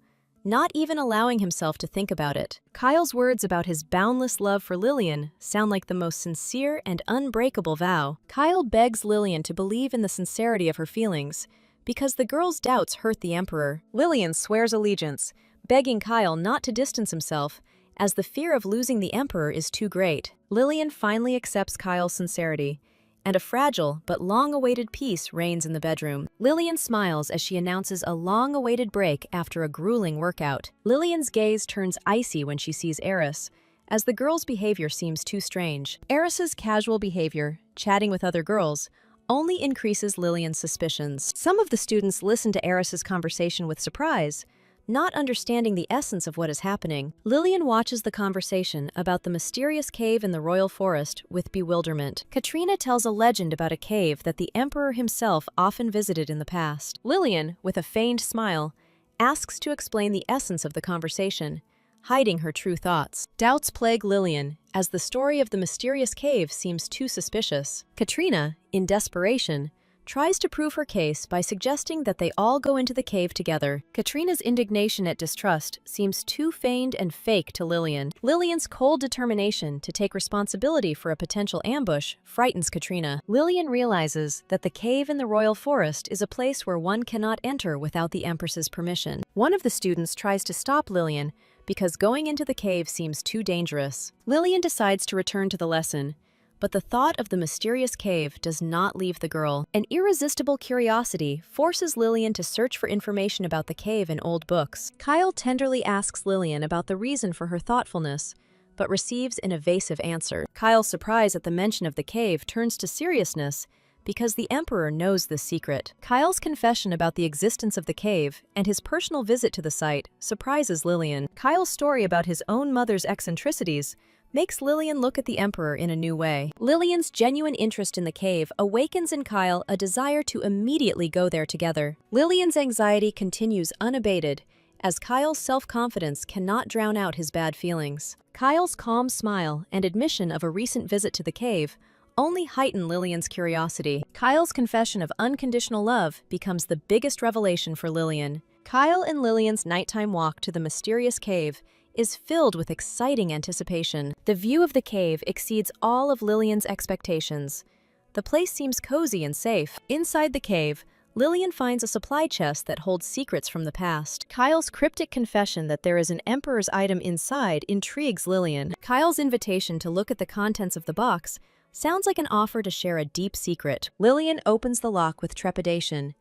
not even allowing himself to think about it. Kyle's words about his boundless love for Lillian sound like the most sincere and unbreakable vow. Kyle begs Lillian to believe in the sincerity of her feelings, because the girl's doubts hurt the Emperor. Lillian swears allegiance, begging Kyle not to distance himself, as the fear of losing the Emperor is too great. Lillian finally accepts Kyle's sincerity, and a fragile but long-awaited peace reigns in the bedroom. Lillian smiles as she announces a long-awaited break after a grueling workout. Lillian's gaze turns icy when she sees Eris, as the girl's behavior seems too strange. Eris's casual behavior, chatting with other girls, only increases Lillian's suspicions. Some of the students listen to Eris's conversation with surprise, not understanding the essence of what is happening. Lillian watches the conversation about the mysterious cave in the royal forest with bewilderment. Katrina tells a legend about a cave that the Emperor himself often visited in the past. Lillian, with a feigned smile, asks to explain the essence of the conversation, hiding her true thoughts. Doubts plague Lillian, as the story of the mysterious cave seems too suspicious. Katrina, in desperation, tries to prove her case by suggesting that they all go into the cave together. Katrina's indignation at distrust seems too feigned and fake to Lillian. Lillian's cold determination to take responsibility for a potential ambush frightens Katrina. Lillian realizes that the cave in the royal forest is a place where one cannot enter without the Empress's permission. One of the students tries to stop Lillian because going into the cave seems too dangerous. Lillian decides to return to the lesson, but the thought of the mysterious cave does not leave the girl. An irresistible curiosity forces Lillian to search for information about the cave in old books. Kyle tenderly asks Lillian about the reason for her thoughtfulness, but receives an evasive answer. Kyle's surprise at the mention of the cave turns to seriousness because the Emperor knows this secret. Kyle's confession about the existence of the cave and his personal visit to the site surprises Lillian. Kyle's story about his own mother's eccentricities makes Lillian look at the Emperor in a new way. Lillian's genuine interest in the cave awakens in Kyle a desire to immediately go there together. Lillian's anxiety continues unabated, as Kyle's self-confidence cannot drown out his bad feelings. Kyle's calm smile and admission of a recent visit to the cave only heighten Lillian's curiosity. Kyle's confession of unconditional love becomes the biggest revelation for Lillian. Kyle and Lillian's nighttime walk to the mysterious cave is filled with exciting anticipation. The view of the cave exceeds all of Lillian's expectations. The place seems cozy and safe. Inside the cave, Lillian finds a supply chest that holds secrets from the past. Kyle's cryptic confession that there is an Emperor's item inside intrigues Lillian. Kyle's invitation to look at the contents of the box sounds like an offer to share a deep secret. Lillian opens the lock with trepidation,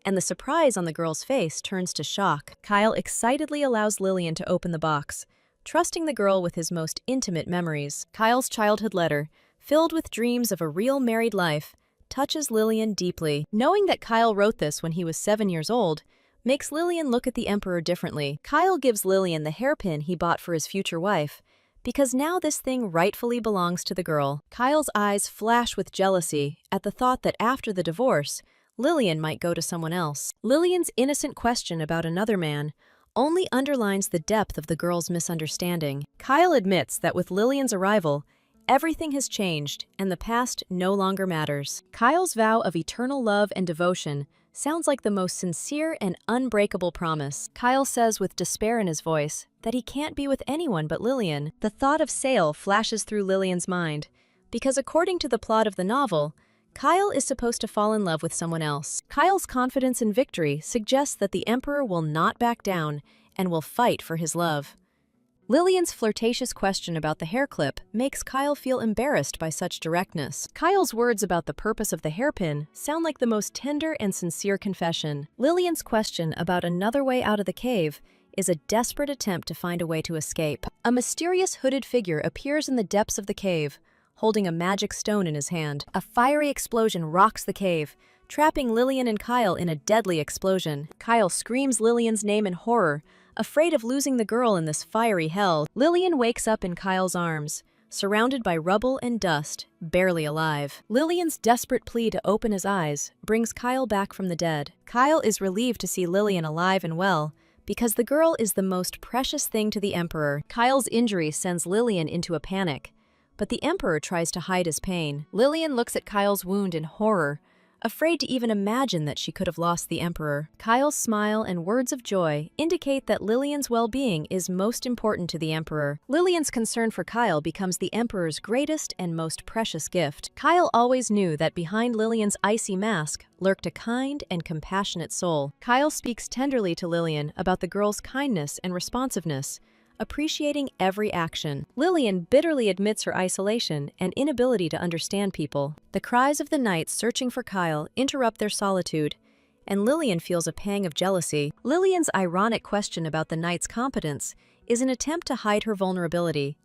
and the surprise on the girl's face turns to shock. Kyle excitedly allows Lillian to open the box, trusting the girl with his most intimate memories. Kyle's childhood letter, filled with dreams of a real married life, touches Lillian deeply. Knowing that Kyle wrote this when he was 7 years old makes Lillian look at the Emperor differently. Kyle gives Lillian the hairpin he bought for his future wife, because now this thing rightfully belongs to the girl. Kyle's eyes flash with jealousy at the thought that after the divorce, Lillian might go to someone else. Lillian's innocent question about another man only underlines the depth of the girl's misunderstanding. Kyle admits that with Lillian's arrival, everything has changed and the past no longer matters. Kyle's vow of eternal love and devotion sounds like the most sincere and unbreakable promise. Kyle says with despair in his voice that he can't be with anyone but Lillian. The thought of Sale flashes through Lillian's mind, because according to the plot of the novel, Kyle is supposed to fall in love with someone else. Kyle's confidence in victory suggests that the Emperor will not back down and will fight for his love. Lillian's flirtatious question about the hair clip makes Kyle feel embarrassed by such directness. Kyle's words about the purpose of the hairpin sound like the most tender and sincere confession. Lillian's question about another way out of the cave is a desperate attempt to find a way to escape. A mysterious hooded figure appears in the depths of the cave, holding a magic stone in his hand. A fiery explosion rocks the cave, trapping Lillian and Kyle in a deadly explosion. Kyle screams Lillian's name in horror, afraid of losing the girl in this fiery hell. Lillian wakes up in Kyle's arms, surrounded by rubble and dust, barely alive. Lillian's desperate plea to open his eyes brings Kyle back from the dead. Kyle is relieved to see Lillian alive and well, because the girl is the most precious thing to the Emperor. Kyle's injury sends Lillian into a panic, but the Emperor tries to hide his pain. Lillian looks at Kyle's wound in horror, afraid to even imagine that she could have lost the Emperor. Kyle's smile and words of joy indicate that Lillian's well-being is most important to the Emperor. Lillian's concern for Kyle becomes the Emperor's greatest and most precious gift. Kyle always knew that behind Lillian's icy mask lurked a kind and compassionate soul. Kyle speaks tenderly to Lillian about the girl's kindness and responsiveness, appreciating every action. Lillian bitterly admits her isolation and inability to understand people. The cries of the knights searching for Kyle interrupt their solitude, and Lillian feels a pang of jealousy. Lillian's ironic question about the knight's competence is an attempt to hide her vulnerability.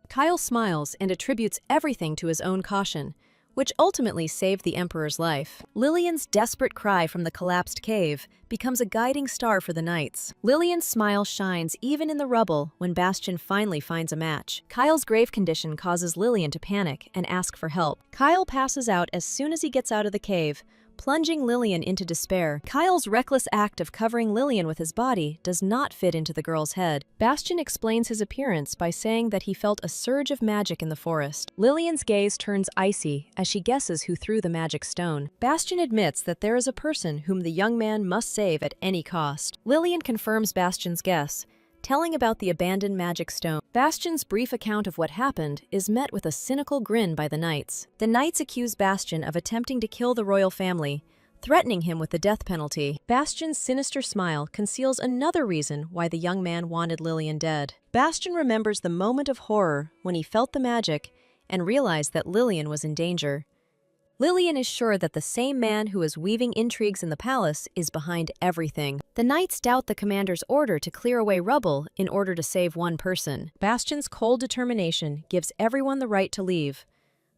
Kyle smiles and attributes everything to his own caution, which ultimately saved the Emperor's life. Lillian's desperate cry from the collapsed cave becomes a guiding star for the knights. Lillian's smile shines even in the rubble when Bastion finally finds a match. Kyle's grave condition causes Lillian to panic and ask for help. Kyle passes out as soon as he gets out of the cave, plunging Lillian into despair. Kyle's reckless act of covering Lillian with his body does not fit into the girl's head. Bastian explains his appearance by saying that he felt a surge of magic in the forest. Lillian's gaze turns icy as she guesses who threw the magic stone. Bastian admits that there is a person whom the young man must save at any cost. Lillian confirms Bastian's guess, telling about the abandoned magic stone. Bastian's brief account of what happened is met with a cynical grin by the knights. The knights accuse Bastian of attempting to kill the royal family, threatening him with the death penalty. Bastian's sinister smile conceals another reason why the young man wanted Lillian dead. Bastian remembers the moment of horror when he felt the magic and realized that Lillian was in danger. Lillian is sure that the same man who is weaving intrigues in the palace is behind everything. The knights doubt the commander's order to clear away rubble in order to save one person. Bastian's cold determination gives everyone the right to leave,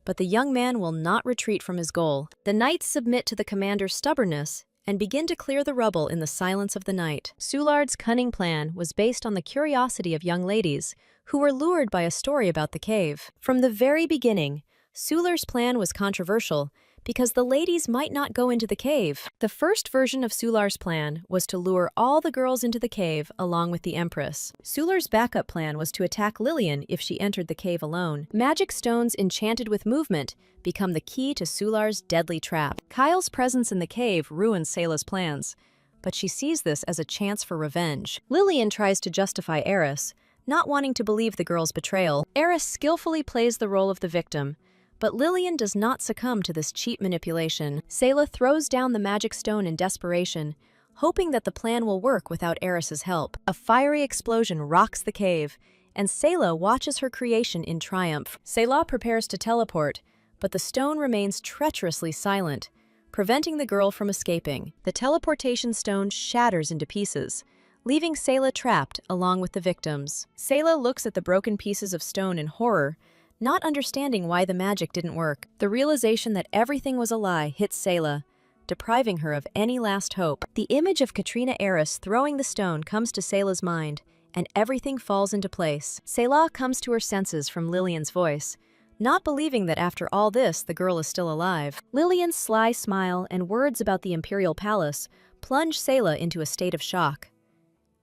but the young man will not retreat from his goal. The knights submit to the commander's stubbornness and begin to clear the rubble in the silence of the night. Soulard's cunning plan was based on the curiosity of young ladies who were lured by a story about the cave. From the very beginning, Soulard's plan was controversial because the ladies might not go into the cave. The first version of Soulard's plan was to lure all the girls into the cave along with the Empress. Soulard's backup plan was to attack Lillian if she entered the cave alone. Magic stones enchanted with movement become the key to Soulard's deadly trap. Kyle's presence in the cave ruins Sayla's plans, but she sees this as a chance for revenge. Lillian tries to justify Eris, not wanting to believe the girl's betrayal. Eris skillfully plays the role of the victim, but Lillian does not succumb to this cheap manipulation. Sayla throws down the magic stone in desperation, hoping that the plan will work without Eris's help. A fiery explosion rocks the cave, and Sayla watches her creation in triumph. Sayla prepares to teleport, but the stone remains treacherously silent, preventing the girl from escaping. The teleportation stone shatters into pieces, leaving Sayla trapped along with the victims. Sayla looks at the broken pieces of stone in horror, not understanding why the magic didn't work. The realization that everything was a lie hits Sayla, depriving her of any last hope. The image of Katrina Eris throwing the stone comes to Sayla's mind, and everything falls into place. Sayla comes to her senses from Lillian's voice, not believing that after all this, the girl is still alive. Lillian's sly smile and words about the Imperial Palace plunge Sayla into a state of shock.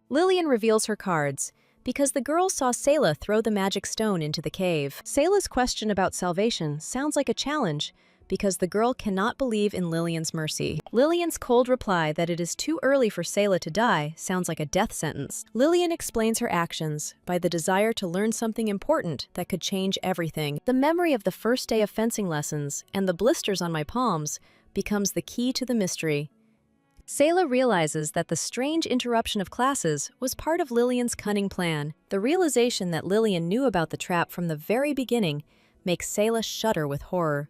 Lillian reveals her cards, because the girl saw Sayla throw the magic stone into the cave. Sayla's question about salvation sounds like a challenge, because the girl cannot believe in Lillian's mercy. Lillian's cold reply that it is too early for Sayla to die sounds like a death sentence. Lillian explains her actions by the desire to learn something important that could change everything. The memory of the first day of fencing lessons and the blisters on my palms becomes the key to the mystery. Sayla realizes that the strange interruption of classes was part of Lillian's cunning plan. The realization that Lillian knew about the trap from the very beginning makes Sayla shudder with horror.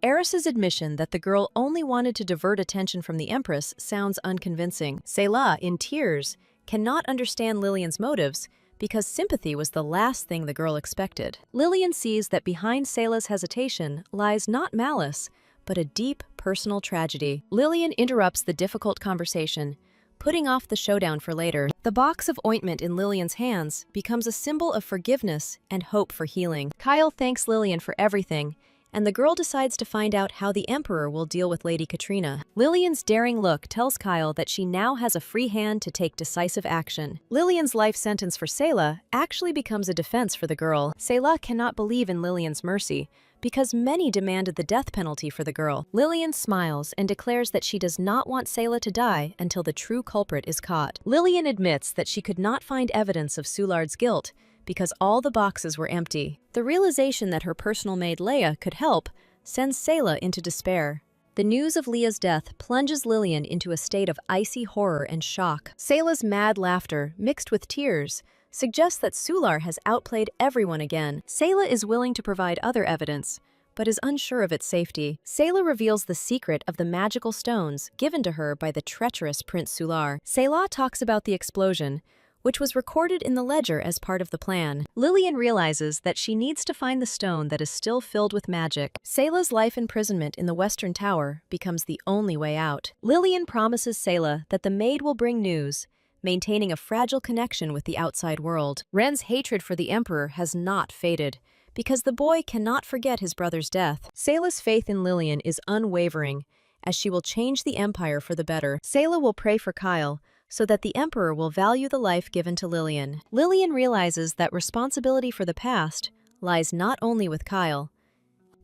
Eris's admission that the girl only wanted to divert attention from the Empress sounds unconvincing. Sayla, in tears, cannot understand Lillian's motives because sympathy was the last thing the girl expected. Lillian sees that behind Sayla's hesitation lies not malice, but a deep, personal tragedy. Lillian interrupts the difficult conversation, putting off the showdown for later. The box of ointment in Lillian's hands becomes a symbol of forgiveness and hope for healing. Kyle thanks Lillian for everything, and the girl decides to find out how the Emperor will deal with Lady Katrina. Lillian's daring look tells Kyle that she now has a free hand to take decisive action. Lillian's life sentence for Sayla actually becomes a defense for the girl. Sayla cannot believe in Lillian's mercy, because many demanded the death penalty for the girl. Lillian smiles and declares that she does not want Sayla to die until the true culprit is caught. Lillian admits that she could not find evidence of Soulard's guilt because all the boxes were empty. The realization that her personal maid Leia could help sends Sayla into despair. The news of Leah's death plunges Lillian into a state of icy horror and shock. Sayla's mad laughter, mixed with tears, suggests that Soulard has outplayed everyone again. Sayla is willing to provide other evidence, but is unsure of its safety. Sayla reveals the secret of the magical stones given to her by the treacherous Prince Soulard. Sayla talks about the explosion, which was recorded in the ledger as part of the plan. Lillian realizes that she needs to find the stone that is still filled with magic. Sayla's life imprisonment in the Western Tower becomes the only way out. Lillian promises Sayla that the maid will bring news, maintaining a fragile connection with the outside world. Ren's hatred for the Emperor has not faded, because the boy cannot forget his brother's death. Sayla's faith in Lillian is unwavering, as she will change the empire for the better. Sayla will pray for Kyle, so that the Emperor will value the life given to Lillian. Lillian realizes that responsibility for the past lies not only with Kyle.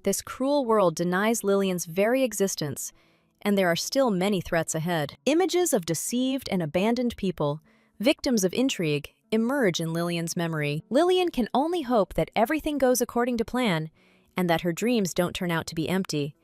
This cruel world denies Lillian's very existence, and there are still many threats ahead. Images of deceived and abandoned people, victims of intrigue, emerge in Lillian's memory. Lillian can only hope that everything goes according to plan and that her dreams don't turn out to be empty.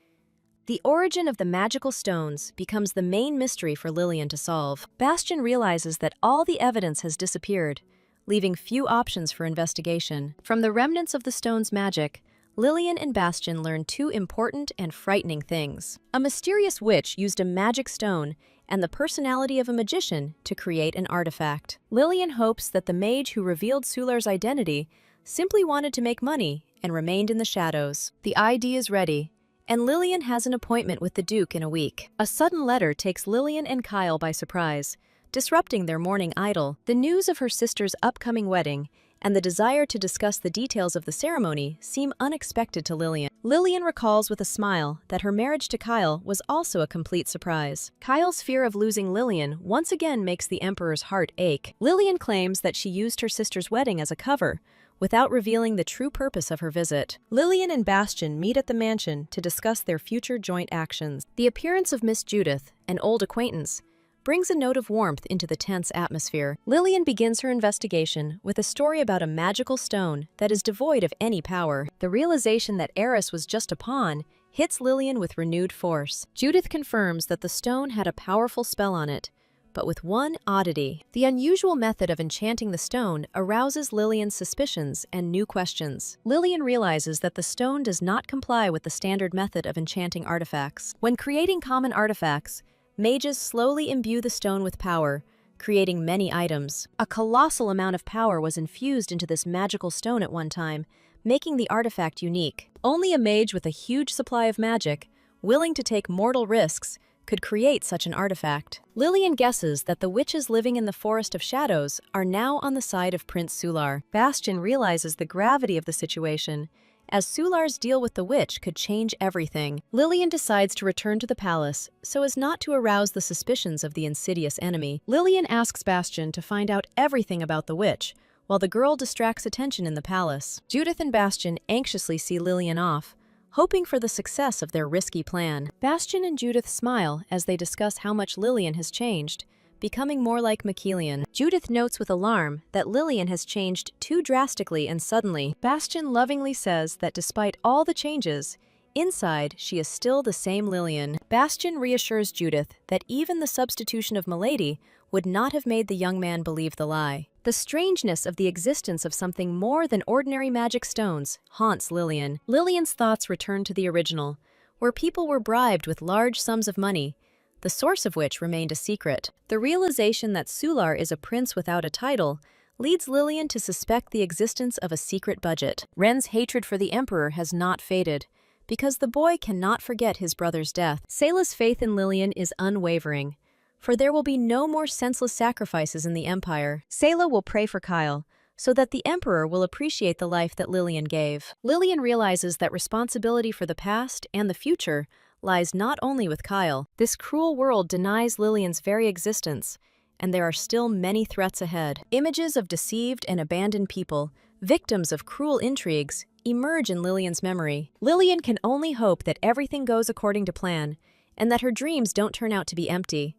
The origin of the magical stones becomes the main mystery for Lillian to solve. Bastian realizes that all the evidence has disappeared, leaving few options for investigation. From the remnants of the stone's magic, Lillian and Bastian learn two important and frightening things. A mysterious witch used a magic stone and the personality of a magician to create an artifact. Lillian hopes that the mage who revealed Sular's identity simply wanted to make money and remained in the shadows. The ID is ready, and Lillian has an appointment with the Duke in a week. A sudden letter takes Lillian and Kyle by surprise, disrupting their morning idyll. The news of her sister's upcoming wedding and the desire to discuss the details of the ceremony seem unexpected to Lillian. Lillian recalls with a smile that her marriage to Kyle was also a complete surprise. Kyle's fear of losing Lillian once again makes the Emperor's heart ache. Lillian claims that she used her sister's wedding as a cover, without revealing the true purpose of her visit. Lillian and Bastian meet at the mansion to discuss their future joint actions. The appearance of Miss Judith, an old acquaintance, brings a note of warmth into the tense atmosphere. Lillian begins her investigation with a story about a magical stone that is devoid of any power. The realization that Eris was just a pawn hits Lillian with renewed force. Judith confirms that the stone had a powerful spell on it, but with one oddity. The unusual method of enchanting the stone arouses Lillian's suspicions and new questions. Lillian realizes that the stone does not comply with the standard method of enchanting artifacts. When creating common artifacts, mages slowly imbue the stone with power, creating many items. A colossal amount of power was infused into this magical stone at one time, making the artifact unique. Only a mage with a huge supply of magic, willing to take mortal risks, could create such an artifact. Lillian guesses that the witches living in the Forest of Shadows are now on the side of Prince Sular. Bastian realizes the gravity of the situation, as Sular's deal with the witch could change everything. Lillian decides to return to the palace so as not to arouse the suspicions of the insidious enemy. Lillian asks Bastian to find out everything about the witch, while the girl distracts attention in the palace. Judith and Bastian anxiously see Lillian off, hoping for the success of their risky plan. Bastian and Judith smile as they discuss how much Lillian has changed, becoming more like Machielian. Judith notes with alarm that Lillian has changed too drastically and suddenly. Bastian lovingly says that despite all the changes, inside she is still the same Lillian. Bastian reassures Judith that even the substitution of Milady would not have made the young man believe the lie. The strangeness of the existence of something more than ordinary magic stones haunts Lillian. Lillian's thoughts return to the original, where people were bribed with large sums of money, the source of which remained a secret. The realization that Sular is a prince without a title leads Lillian to suspect the existence of a secret budget. Ren's hatred for the Emperor has not faded, because the boy cannot forget his brother's death. Sayla's faith in Lillian is unwavering, for there will be no more senseless sacrifices in the Empire. Sayla will pray for Kyle, so that the Emperor will appreciate the life that Lillian gave. Lillian realizes that responsibility for the past and the future lies not only with Kyle. This cruel world denies Lillian's very existence, and there are still many threats ahead. Images of deceived and abandoned people, victims of cruel intrigues, emerge in Lillian's memory. Lillian can only hope that everything goes according to plan, and that her dreams don't turn out to be empty.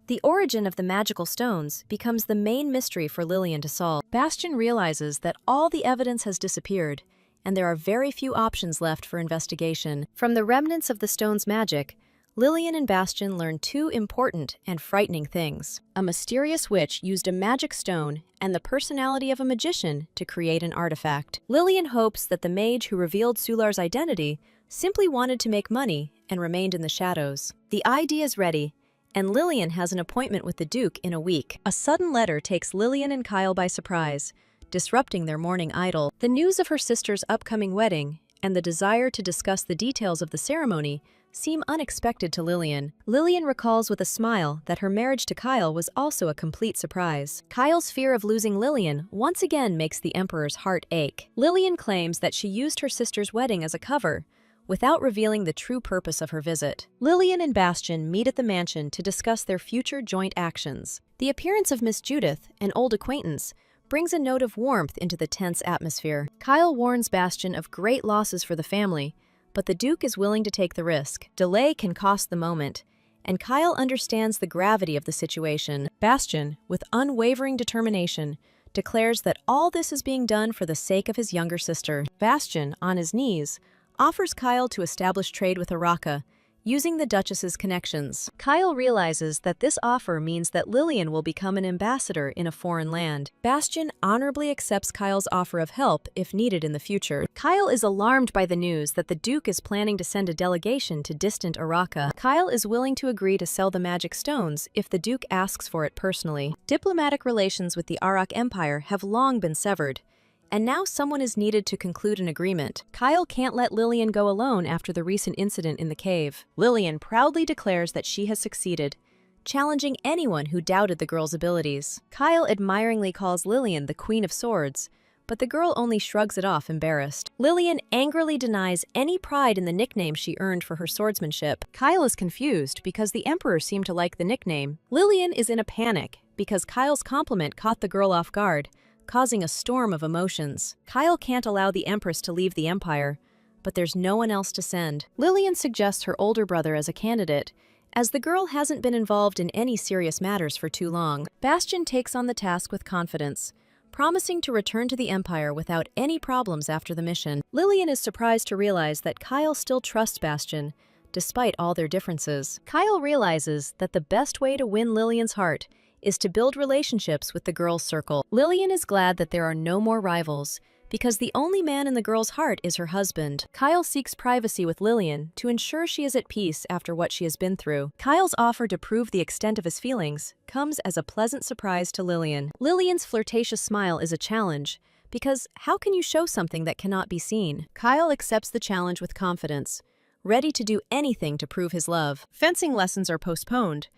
The origin of the magical stones becomes the main mystery for Lillian to solve. Bastian realizes that all the evidence has disappeared, and there are very few options left for investigation. From the remnants of the stone's magic, Lillian and Bastian learn two important and frightening things. A mysterious witch used a magic stone and the personality of a magician to create an artifact. Lillian hopes that the mage who revealed Sular's identity simply wanted to make money and remained in the shadows. The ID is ready, and Lillian has an appointment with the Duke in a week. A sudden letter takes Lillian and Kyle by surprise, disrupting their morning idyll. The news of her sister's upcoming wedding and the desire to discuss the details of the ceremony seem unexpected to Lillian. Lillian recalls with a smile that her marriage to Kyle was also a complete surprise. Kyle's fear of losing Lillian once again makes the Emperor's heart ache. Lillian claims that she used her sister's wedding as a cover, without revealing the true purpose of her visit. Lillian and Bastian meet at the mansion to discuss their future joint actions. The appearance of Miss Judith, an old acquaintance, brings a note of warmth into the tense atmosphere. Kyle warns Bastian of great losses for the family, but the Duke is willing to take the risk. Delay can cost the moment, and Kyle understands the gravity of the situation. Bastian, with unwavering determination, declares that all this is being done for the sake of his younger sister. Bastian, on his knees, offers Kyle to establish trade with Araka, using the Duchess's connections. Kyle realizes that this offer means that Lillian will become an ambassador in a foreign land. Bastian honorably accepts Kyle's offer of help if needed in the future. Kyle is alarmed by the news that the Duke is planning to send a delegation to distant Araka. Kyle is willing to agree to sell the magic stones if the Duke asks for it personally. Diplomatic relations with the Arak Empire have long been severed, and now someone is needed to conclude an agreement. Kyle can't let Lillian go alone after the recent incident in the cave. Lillian proudly declares that she has succeeded, challenging anyone who doubted the girl's abilities. Kyle admiringly calls Lillian the Queen of Swords, but the girl only shrugs it off, embarrassed. Lillian angrily denies any pride in the nickname she earned for her swordsmanship. Kyle is confused because the Emperor seemed to like the nickname. Lillian is in a panic because Kyle's compliment caught the girl off guard, causing a storm of emotions. Kyle can't allow the Empress to leave the Empire, but there's no one else to send. Lillian suggests her older brother as a candidate, as the girl hasn't been involved in any serious matters for too long. Bastian takes on the task with confidence, promising to return to the Empire without any problems after the mission. Lillian is surprised to realize that Kyle still trusts Bastian, despite all their differences. Kyle realizes that the best way to win Lillian's heart is to build relationships with the girl's circle. Lillian is glad that there are no more rivals, because the only man in the girl's heart is her husband. Kyle seeks privacy with Lillian to ensure she is at peace after what she has been through. Kyle's offer to prove the extent of his feelings comes as a pleasant surprise to Lillian. Lillian's flirtatious smile is a challenge, because how can you show something that cannot be seen? Kyle accepts the challenge with confidence, ready to do anything to prove his love. Fencing lessons are postponed,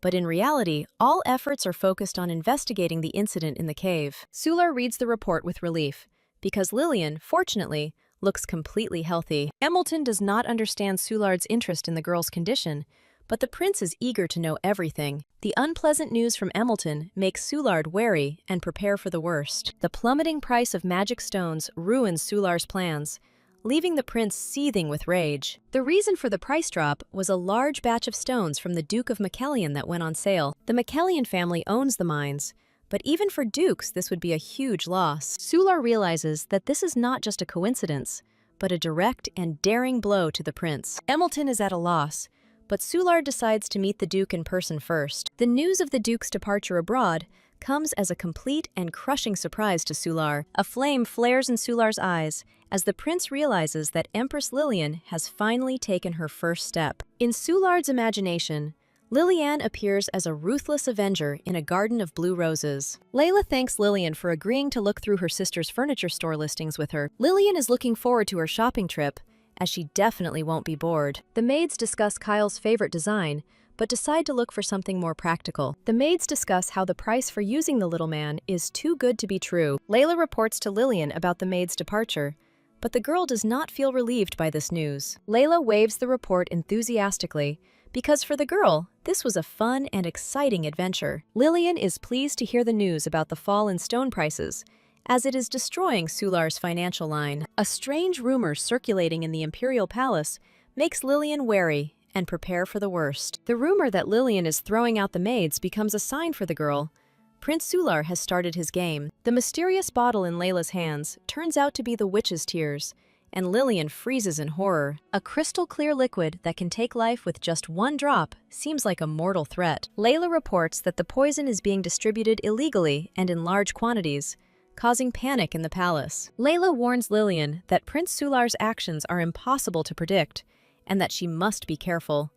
but in reality, all efforts are focused on investigating the incident in the cave. Sular reads the report with relief, because Lillian, fortunately, looks completely healthy. Emmilton does not understand Sulard's interest in the girl's condition, but the prince is eager to know everything. The unpleasant news from Emmilton makes Sulard wary and prepare for the worst. The plummeting price of magic stones ruins Sular's plans, leaving the prince seething with rage. The reason for the price drop was a large batch of stones from the Duke of Macellion that went on sale. The Macellion family owns the mines, but even for dukes this would be a huge loss. Sular realizes that this is not just a coincidence, but a direct and daring blow to the prince. Emmilton is at a loss, but Sular decides to meet the Duke in person first. The news of the Duke's departure abroad comes as a complete and crushing surprise to Sular. A flame flares in Sular's eyes as the prince realizes that Empress Lillian has finally taken her first step. In Sulard's imagination, Lillian appears as a ruthless avenger in a garden of blue roses. Layla thanks Lillian for agreeing to look through her sister's furniture store listings with her. Lillian is looking forward to her shopping trip, as she definitely won't be bored. The maids discuss Kyle's favorite design, but decide to look for something more practical. The maids discuss how the price for using the little man is too good to be true. Layla reports to Lillian about the maid's departure, but the girl does not feel relieved by this news. Layla waves the report enthusiastically, because for the girl, this was a fun and exciting adventure. Lillian is pleased to hear the news about the fall in stone prices, as it is destroying Sular's financial line. A strange rumor circulating in the Imperial Palace makes Lillian wary and prepare for the worst. The rumor that Lillian is throwing out the maids becomes a sign for the girl. Prince Sular has started his game. The mysterious bottle in Layla's hands turns out to be the witch's tears, and Lillian freezes in horror. A crystal-clear liquid that can take life with just one drop seems like a mortal threat. Layla reports that the poison is being distributed illegally and in large quantities, causing panic in the palace. Layla warns Lillian that Prince Sular's actions are impossible to predict, and that she must be careful.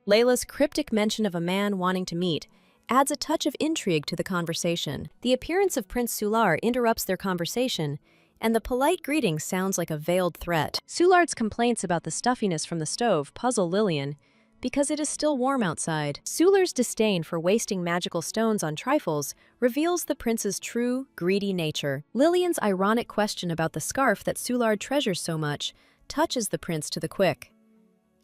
Layla's cryptic mention of a man wanting to meet adds a touch of intrigue to the conversation. The appearance of Prince Sular interrupts their conversation, and the polite greeting sounds like a veiled threat. Sulard's complaints about the stuffiness from the stove puzzle Lillian, because it is still warm outside. Sular's disdain for wasting magical stones on trifles reveals the prince's true, greedy nature. Lillian's ironic question about the scarf that Sulard treasures so much touches the prince to the quick.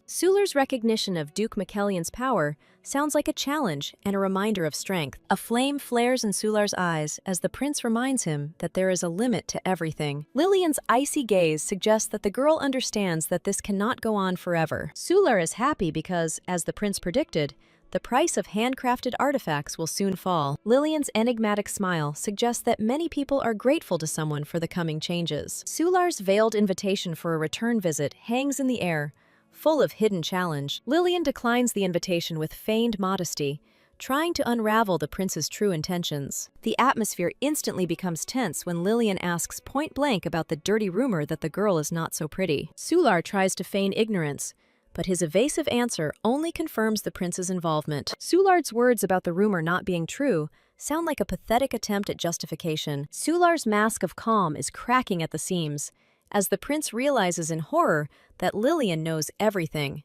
Sular's recognition of Duke Makellion's power sounds like a challenge and a reminder of strength. A flame flares in Sular's eyes as the prince reminds him that there is a limit to everything. Lillian's icy gaze suggests that the girl understands that this cannot go on forever. Sular is happy because, as the prince predicted, the price of handcrafted artifacts will soon fall. Lillian's enigmatic smile suggests that many people are grateful to someone for the coming changes. Sular's veiled invitation for a return visit hangs in the air, full of hidden challenge. Lillian declines the invitation with feigned modesty, trying to unravel the prince's true intentions. The atmosphere instantly becomes tense when Lillian asks point-blank about the dirty rumor that the girl is not so pretty. Sular tries to feign ignorance, but his evasive answer only confirms the prince's involvement. Sular's words about the rumor not being true sound like a pathetic attempt at justification. Sular's mask of calm is cracking at the seams, as the prince realizes in horror that Lillian knows everything.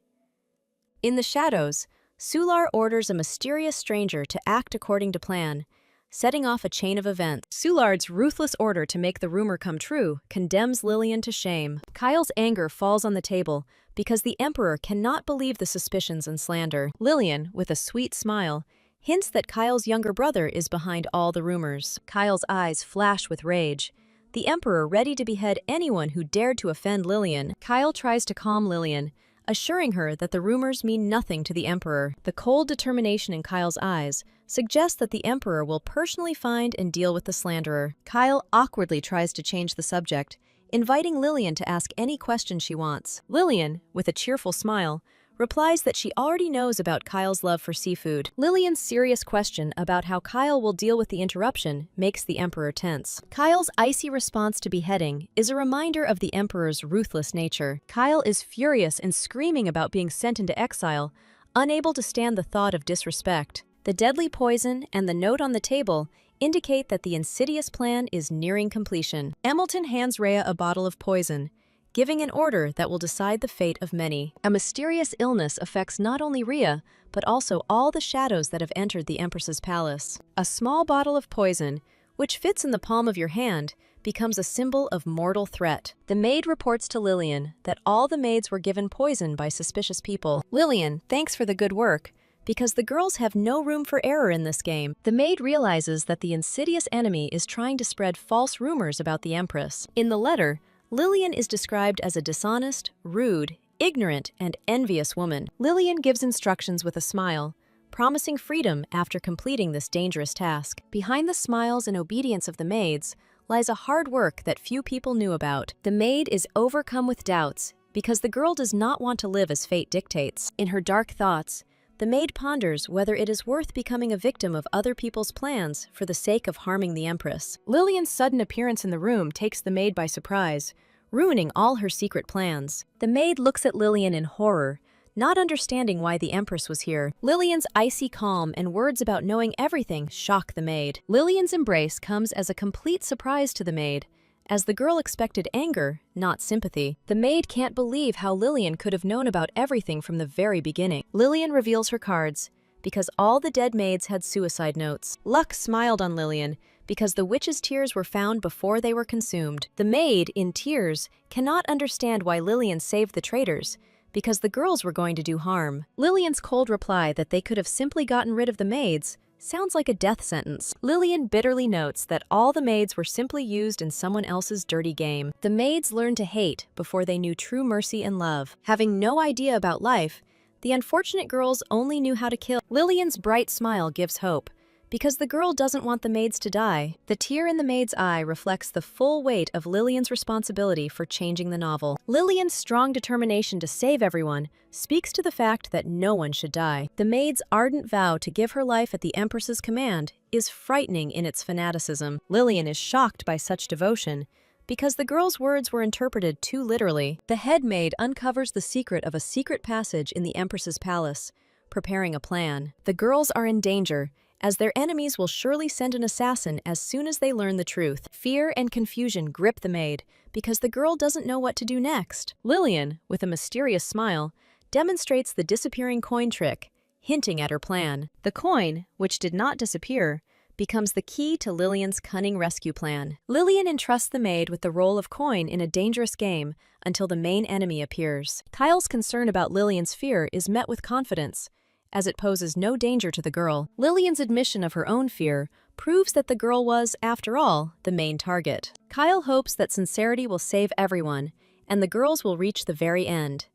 In the shadows, Sular orders a mysterious stranger to act according to plan, setting off a chain of events. Sular's ruthless order to make the rumor come true condemns Lillian to shame. Kyle's anger falls on the table because the Emperor cannot believe the suspicions and slander. Lillian, with a sweet smile, hints that Kyle's younger brother is behind all the rumors. Kyle's eyes flash with rage, the Emperor ready to behead anyone who dared to offend Lillian. Kyle tries to calm Lillian, assuring her that the rumors mean nothing to the Emperor. The cold determination in Kyle's eyes suggests that the Emperor will personally find and deal with the slanderer. Kyle awkwardly tries to change the subject, inviting Lillian to ask any question she wants. Lillian, with a cheerful smile, replies that she already knows about Kyle's love for seafood. Lillian's serious question about how Kyle will deal with the interruption makes the Emperor tense. Kyle's icy response to beheading is a reminder of the Emperor's ruthless nature. Kyle is furious and screaming about being sent into exile, unable to stand the thought of disrespect. The deadly poison and the note on the table indicate that the insidious plan is nearing completion. Emmilton hands Rhea a bottle of poison, giving an order that will decide the fate of many. A mysterious illness affects not only Rhea, but also all the shadows that have entered the Empress's palace. A small bottle of poison, which fits in the palm of your hand, becomes a symbol of mortal threat. The maid reports to Lillian that all the maids were given poison by suspicious people. Lillian thanks for the good work, because the girls have no room for error in this game. The maid realizes that the insidious enemy is trying to spread false rumors about the Empress. In the letter, Lillian is described as a dishonest, rude, ignorant, and envious woman. Lillian gives instructions with a smile, promising freedom after completing this dangerous task. Behind the smiles and obedience of the maids lies a hard work that few people knew about. The maid is overcome with doubts because the girl does not want to live as fate dictates. In her dark thoughts, the maid ponders whether it is worth becoming a victim of other people's plans for the sake of harming the Empress. Lillian's sudden appearance in the room takes the maid by surprise, ruining all her secret plans. The maid looks at Lillian in horror, not understanding why the Empress was here. Lillian's icy calm and words about knowing everything shock the maid. Lillian's embrace comes as a complete surprise to the maid, as the girl expected anger, not sympathy. The maid can't believe how Lillian could have known about everything from the very beginning. Lillian reveals her cards, because all the dead maids had suicide notes. Luck smiled on Lillian, because the witch's tears were found before they were consumed. The maid, in tears, cannot understand why Lillian saved the traitors, because the girls were going to do harm. Lillian's cold reply that they could have simply gotten rid of the maids sounds like a death sentence. Lillian bitterly notes that all the maids were simply used in someone else's dirty game. The maids learned to hate before they knew true mercy and love. Having no idea about life, the unfortunate girls only knew how to kill. Lillian's bright smile gives hope, because the girl doesn't want the maids to die. The tear in the maid's eye reflects the full weight of Lillian's responsibility for changing the novel. Lillian's strong determination to save everyone speaks to the fact that no one should die. The maid's ardent vow to give her life at the Empress's command is frightening in its fanaticism. Lillian is shocked by such devotion, because the girl's words were interpreted too literally. The head maid uncovers the secret of a secret passage in the Empress's palace, preparing a plan. The girls are in danger, as their enemies will surely send an assassin as soon as they learn the truth. Fear and confusion grip the maid, because the girl doesn't know what to do next. Lillian, with a mysterious smile, demonstrates the disappearing coin trick, hinting at her plan. The coin, which did not disappear, becomes the key to Lillian's cunning rescue plan. Lillian entrusts the maid with the role of coin in a dangerous game until the main enemy appears. Kyle's concern about Lillian's fear is met with confidence, as it poses no danger to the girl. Lillian's admission of her own fear proves that the girl was, after all, the main target. Kyle hopes that sincerity will save everyone, and the girls will reach the very end.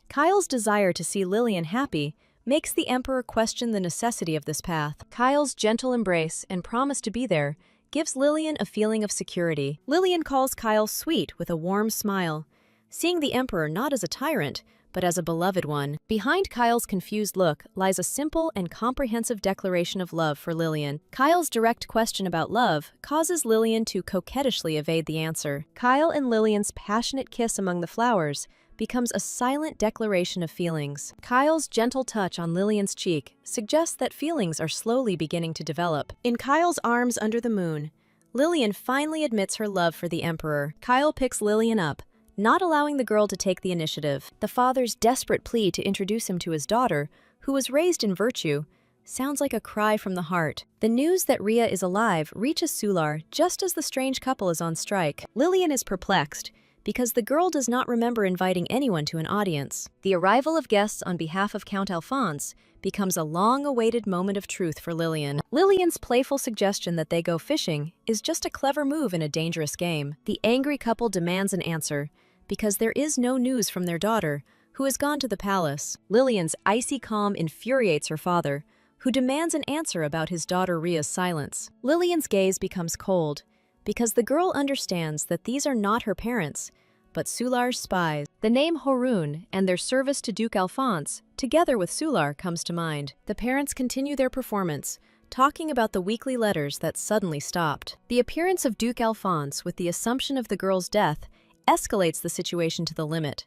Kyle's desire to see Lillian happy makes the Emperor question the necessity of this path. Kyle's gentle embrace and promise to be there gives Lillian a feeling of security. Lillian calls Kyle sweet with a warm smile, seeing the Emperor not as a tyrant, but as a beloved one. Behind Kyle's confused look lies a simple and comprehensive declaration of love for Lillian. Kyle's direct question about love causes Lillian to coquettishly evade the answer. Kyle and Lillian's passionate kiss among the flowers becomes a silent declaration of feelings. Kyle's gentle touch on Lillian's cheek suggests that feelings are slowly beginning to develop. In Kyle's arms under the moon, Lillian finally admits her love for the Emperor. Kyle picks Lillian up, not allowing the girl to take the initiative. The father's desperate plea to introduce him to his daughter, who was raised in virtue, sounds like a cry from the heart. The news that Rhea is alive reaches Sular just as the strange couple is on strike. Lillian is perplexed, because the girl does not remember inviting anyone to an audience. The arrival of guests on behalf of Count Alphonse becomes a long-awaited moment of truth for Lillian. Lillian's playful suggestion that they go fishing is just a clever move in a dangerous game. The angry couple demands an answer, because there is no news from their daughter, who has gone to the palace. Lillian's icy calm infuriates her father, who demands an answer about his daughter Rhea's silence. Lillian's gaze becomes cold, because the girl understands that these are not her parents, but Sular's spies. The name Horun and their service to Duke Alphonse, together with Sular, comes to mind. The parents continue their performance, talking about the weekly letters that suddenly stopped. The appearance of Duke Alphonse with the assumption of the girl's death escalates the situation to the limit.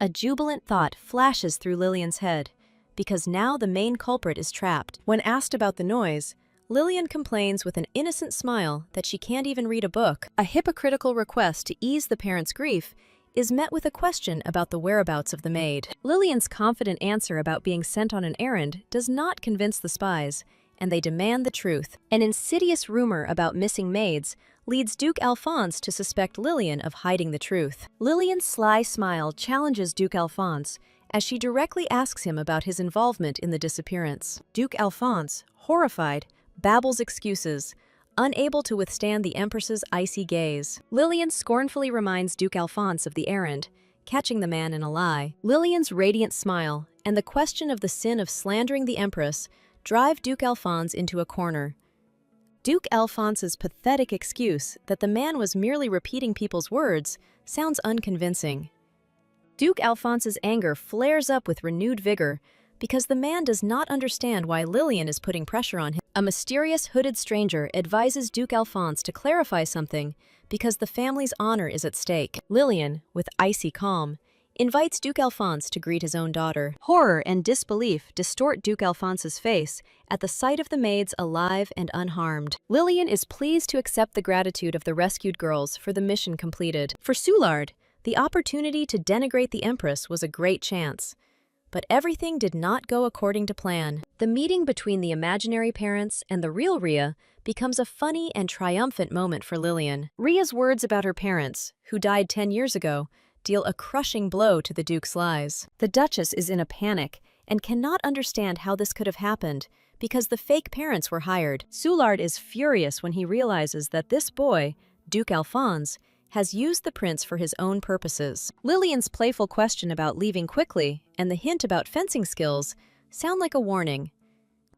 A jubilant thought flashes through Lillian's head, because now the main culprit is trapped. When asked about the noise, Lillian complains with an innocent smile that she can't even read a book. A hypocritical request to ease the parents' grief is met with a question about the whereabouts of the maid. Lillian's confident answer about being sent on an errand does not convince the spies, and they demand the truth. An insidious rumor about missing maids leads Duke Alphonse to suspect Lillian of hiding the truth. Lillian's sly smile challenges Duke Alphonse as she directly asks him about his involvement in the disappearance. Duke Alphonse, horrified, babbles excuses, unable to withstand the Empress's icy gaze. Lillian scornfully reminds Duke Alphonse of the errand, catching the man in a lie. Lillian's radiant smile and the question of the sin of slandering the Empress drive Duke Alphonse into a corner. Duke Alphonse's pathetic excuse that the man was merely repeating people's words sounds unconvincing. Duke Alphonse's anger flares up with renewed vigor, because the man does not understand why Lillian is putting pressure on him. A mysterious hooded stranger advises Duke Alphonse to clarify something because the family's honor is at stake. Lillian, with icy calm, invites Duke Alphonse to greet his own daughter. Horror and disbelief distort Duke Alphonse's face at the sight of the maids alive and unharmed. Lillian is pleased to accept the gratitude of the rescued girls for the mission completed. For Soulard, the opportunity to denigrate the Empress was a great chance. But everything did not go according to plan. The meeting between the imaginary parents and the real Rhea becomes a funny and triumphant moment for Lillian. Rhea's words about her parents, who died 10 years ago, deal a crushing blow to the Duke's lies. The Duchess is in a panic and cannot understand how this could have happened because the fake parents were hired. Soulard is furious when he realizes that this boy, Duke Alphonse, has used the prince for his own purposes. Lillian's playful question about leaving quickly and the hint about fencing skills sound like a warning.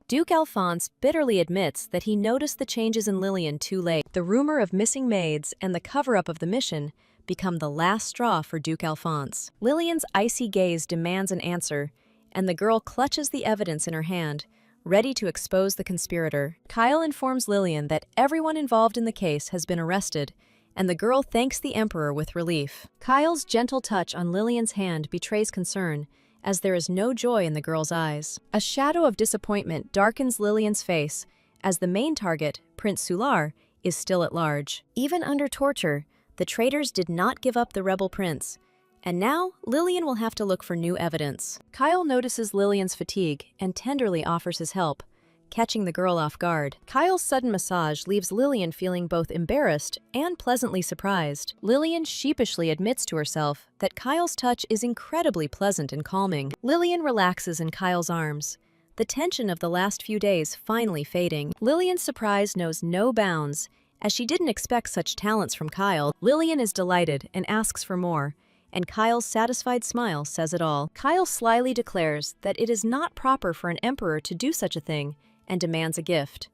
Duke Alphonse bitterly admits that he noticed the changes in Lillian too late. The rumor of missing maids and the cover-up of the mission become the last straw for Duke Alphonse. Lillian's icy gaze demands an answer, and the girl clutches the evidence in her hand, ready to expose the conspirator. Kyle informs Lillian that everyone involved in the case has been arrested, and the girl thanks the Emperor with relief. Kyle's gentle touch on Lillian's hand betrays concern, as there is no joy in the girl's eyes. A shadow of disappointment darkens Lillian's face, as the main target, Prince Sular, is still at large. Even under torture, the traitors did not give up the rebel prince, and now Lillian will have to look for new evidence. Kyle notices Lillian's fatigue and tenderly offers his help, catching the girl off guard. Kyle's sudden massage leaves Lillian feeling both embarrassed and pleasantly surprised. Lillian sheepishly admits to herself that Kyle's touch is incredibly pleasant and calming. Lillian relaxes in Kyle's arms, the tension of the last few days finally fading. Lillian's surprise knows no bounds, as she didn't expect such talents from Kyle. Lillian is delighted and asks for more, and Kyle's satisfied smile says it all. Kyle slyly declares that it is not proper for an emperor to do such a thing and demands a gift.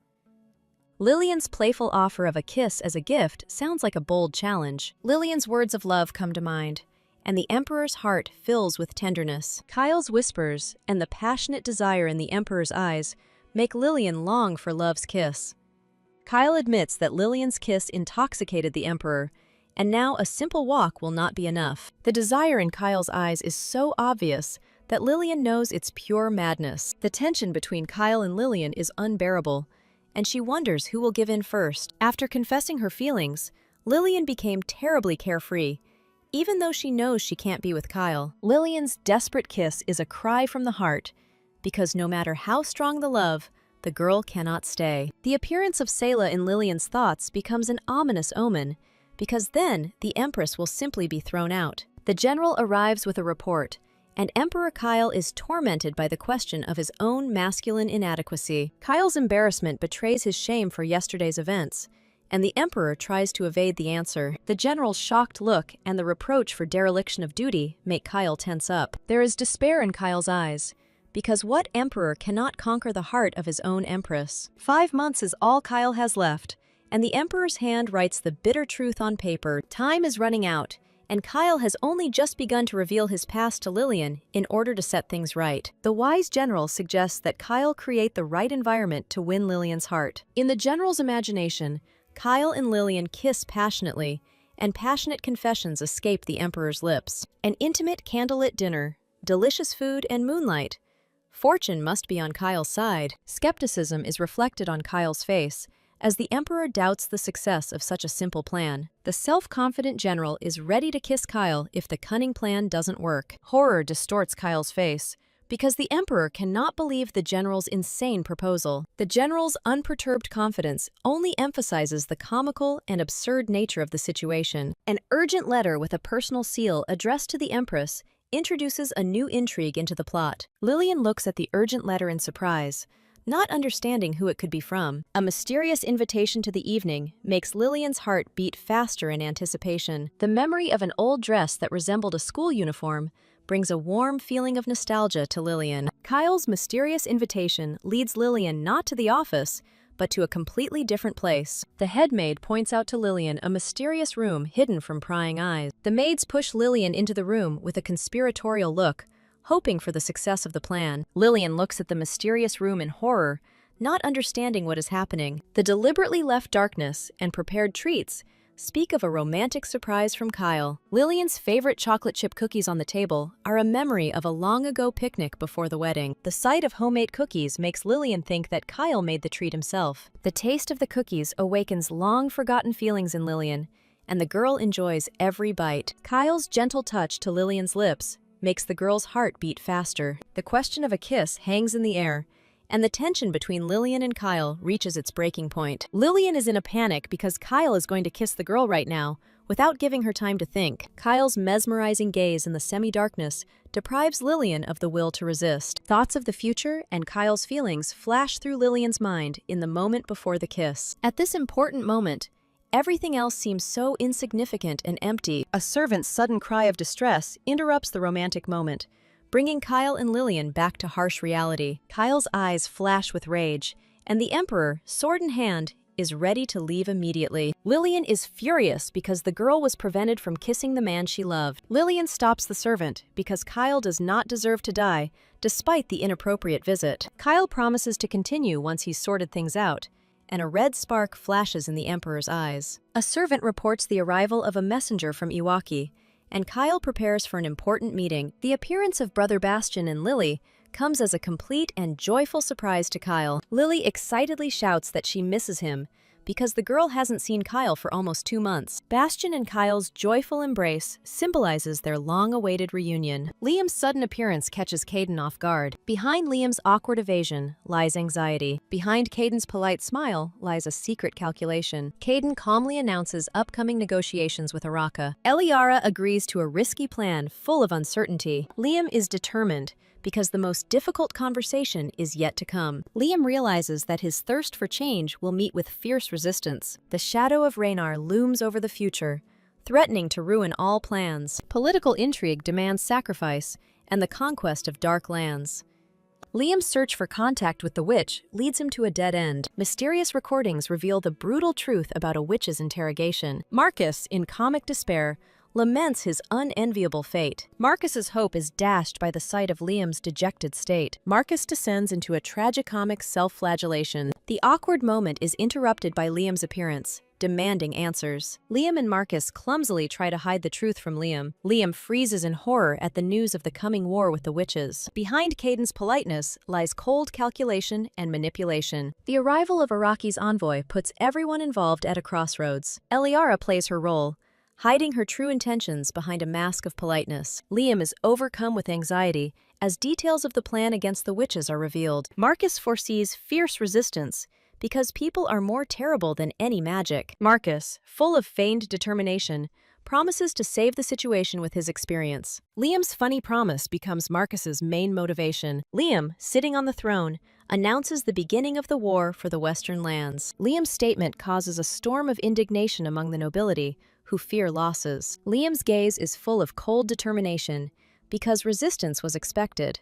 Lillian's playful offer of a kiss as a gift sounds like a bold challenge. Lillian's words of love come to mind, and the emperor's heart fills with tenderness. Kyle's whispers and the passionate desire in the emperor's eyes make Lillian long for love's kiss. Kyle admits that Lillian's kiss intoxicated the emperor, and now a simple walk will not be enough. The desire in Kyle's eyes is so obvious that Lillian knows it's pure madness. The tension between Kyle and Lillian is unbearable, and she wonders who will give in first. After confessing her feelings, Lillian became terribly carefree, even though she knows she can't be with Kyle. Lillian's desperate kiss is a cry from the heart, because no matter how strong the love, the girl cannot stay. The appearance of Sayla in Lillian's thoughts becomes an ominous omen, because then the Empress will simply be thrown out. The general arrives with a report, and Emperor Kyle is tormented by the question of his own masculine inadequacy. Kyle's embarrassment betrays his shame for yesterday's events, and the Emperor tries to evade the answer. The general's shocked look and the reproach for dereliction of duty make Kyle tense up. There is despair in Kyle's eyes, because what emperor cannot conquer the heart of his own empress? 5 months is all Kyle has left, and the emperor's hand writes the bitter truth on paper. Time is running out, and Kyle has only just begun to reveal his past to Lillian in order to set things right. The wise general suggests that Kyle create the right environment to win Lillian's heart. In the general's imagination, Kyle and Lillian kiss passionately, and passionate confessions escape the emperor's lips. An intimate candlelit dinner, delicious food, and moonlight. Fortune must be on Kyle's side. Skepticism is reflected on Kyle's face, as the emperor doubts the success of such a simple plan. The self-confident general is ready to kiss Kyle if the cunning plan doesn't work. Horror distorts Kyle's face, because the emperor cannot believe the general's insane proposal. The general's unperturbed confidence only emphasizes the comical and absurd nature of the situation. An urgent letter with a personal seal addressed to the empress introduces a new intrigue into the plot. Lillian looks at the urgent letter in surprise, not understanding who it could be from. A mysterious invitation to the evening makes Lillian's heart beat faster in anticipation. The memory of an old dress that resembled a school uniform brings a warm feeling of nostalgia to Lillian. Kyle's mysterious invitation leads Lillian not to the office, but to a completely different place. The head maid points out to Lillian a mysterious room hidden from prying eyes. The maids push Lillian into the room with a conspiratorial look, hoping for the success of the plan. Lillian looks at the mysterious room in horror, not understanding what is happening. The deliberately left darkness and prepared treats speak of a romantic surprise from Kyle. Lillian's favorite chocolate chip cookies on the table are a memory of a long-ago picnic before the wedding. The sight of homemade cookies makes Lillian think that Kyle made the treat himself. The taste of the cookies awakens long-forgotten feelings in Lillian, and the girl enjoys every bite. Kyle's gentle touch to Lillian's lips makes the girl's heart beat faster. The question of a kiss hangs in the air, and the tension between Lillian and Kyle reaches its breaking point. Lillian is in a panic because Kyle is going to kiss the girl right now, without giving her time to think. Kyle's mesmerizing gaze in the semi-darkness deprives Lillian of the will to resist. Thoughts of the future and Kyle's feelings flash through Lillian's mind in the moment before the kiss. At this important moment, everything else seems so insignificant and empty. A servant's sudden cry of distress interrupts the romantic moment, bringing Kyle and Lillian back to harsh reality. Kyle's eyes flash with rage, and the emperor, sword in hand, is ready to leave immediately. Lillian is furious because the girl was prevented from kissing the man she loved. Lillian stops the servant because Kyle does not deserve to die, despite the inappropriate visit. Kyle promises to continue once he's sorted things out, and a red spark flashes in the emperor's eyes. A servant reports the arrival of a messenger from Iwaki, and Kyle prepares for an important meeting. The appearance of Brother Bastian and Lily comes as a complete and joyful surprise to Kyle. Lily excitedly shouts that she misses him, because the girl hasn't seen Kyle for almost 2 months. Bastian and Kyle's joyful embrace symbolizes their long-awaited reunion. Liam's sudden appearance catches Caden off guard. Behind Liam's awkward evasion lies anxiety. Behind Caden's polite smile lies a secret calculation. Caden calmly announces upcoming negotiations with Araka. Eliara agrees to a risky plan full of uncertainty. Liam is determined, because the most difficult conversation is yet to come. Liam realizes that his thirst for change will meet with fierce resistance. The shadow of Raynar looms over the future, threatening to ruin all plans. Political intrigue demands sacrifice and the conquest of dark lands. Liam's search for contact with the witch leads him to a dead end. Mysterious recordings reveal the brutal truth about a witch's interrogation. Marcus, in comic despair, laments his unenviable fate. Marcus's hope is dashed by the sight of Liam's dejected state. Marcus descends into a tragicomic self-flagellation. The awkward moment is interrupted by Liam's appearance, demanding answers. Liam and Marcus clumsily try to hide the truth from Liam. Liam freezes in horror at the news of the coming war with the witches. Behind Caden's politeness lies cold calculation and manipulation. The arrival of Araki's envoy puts everyone involved at a crossroads. Eliara plays her role, hiding her true intentions behind a mask of politeness. Liam is overcome with anxiety as details of the plan against the witches are revealed. Marcus foresees fierce resistance because people are more terrible than any magic. Marcus, full of feigned determination, promises to save the situation with his experience. Liam's funny promise becomes Marcus's main motivation. Liam, sitting on the throne, announces the beginning of the war for the Western lands. Liam's statement causes a storm of indignation among the nobility, who fear losses. Liam's gaze is full of cold determination because resistance was expected.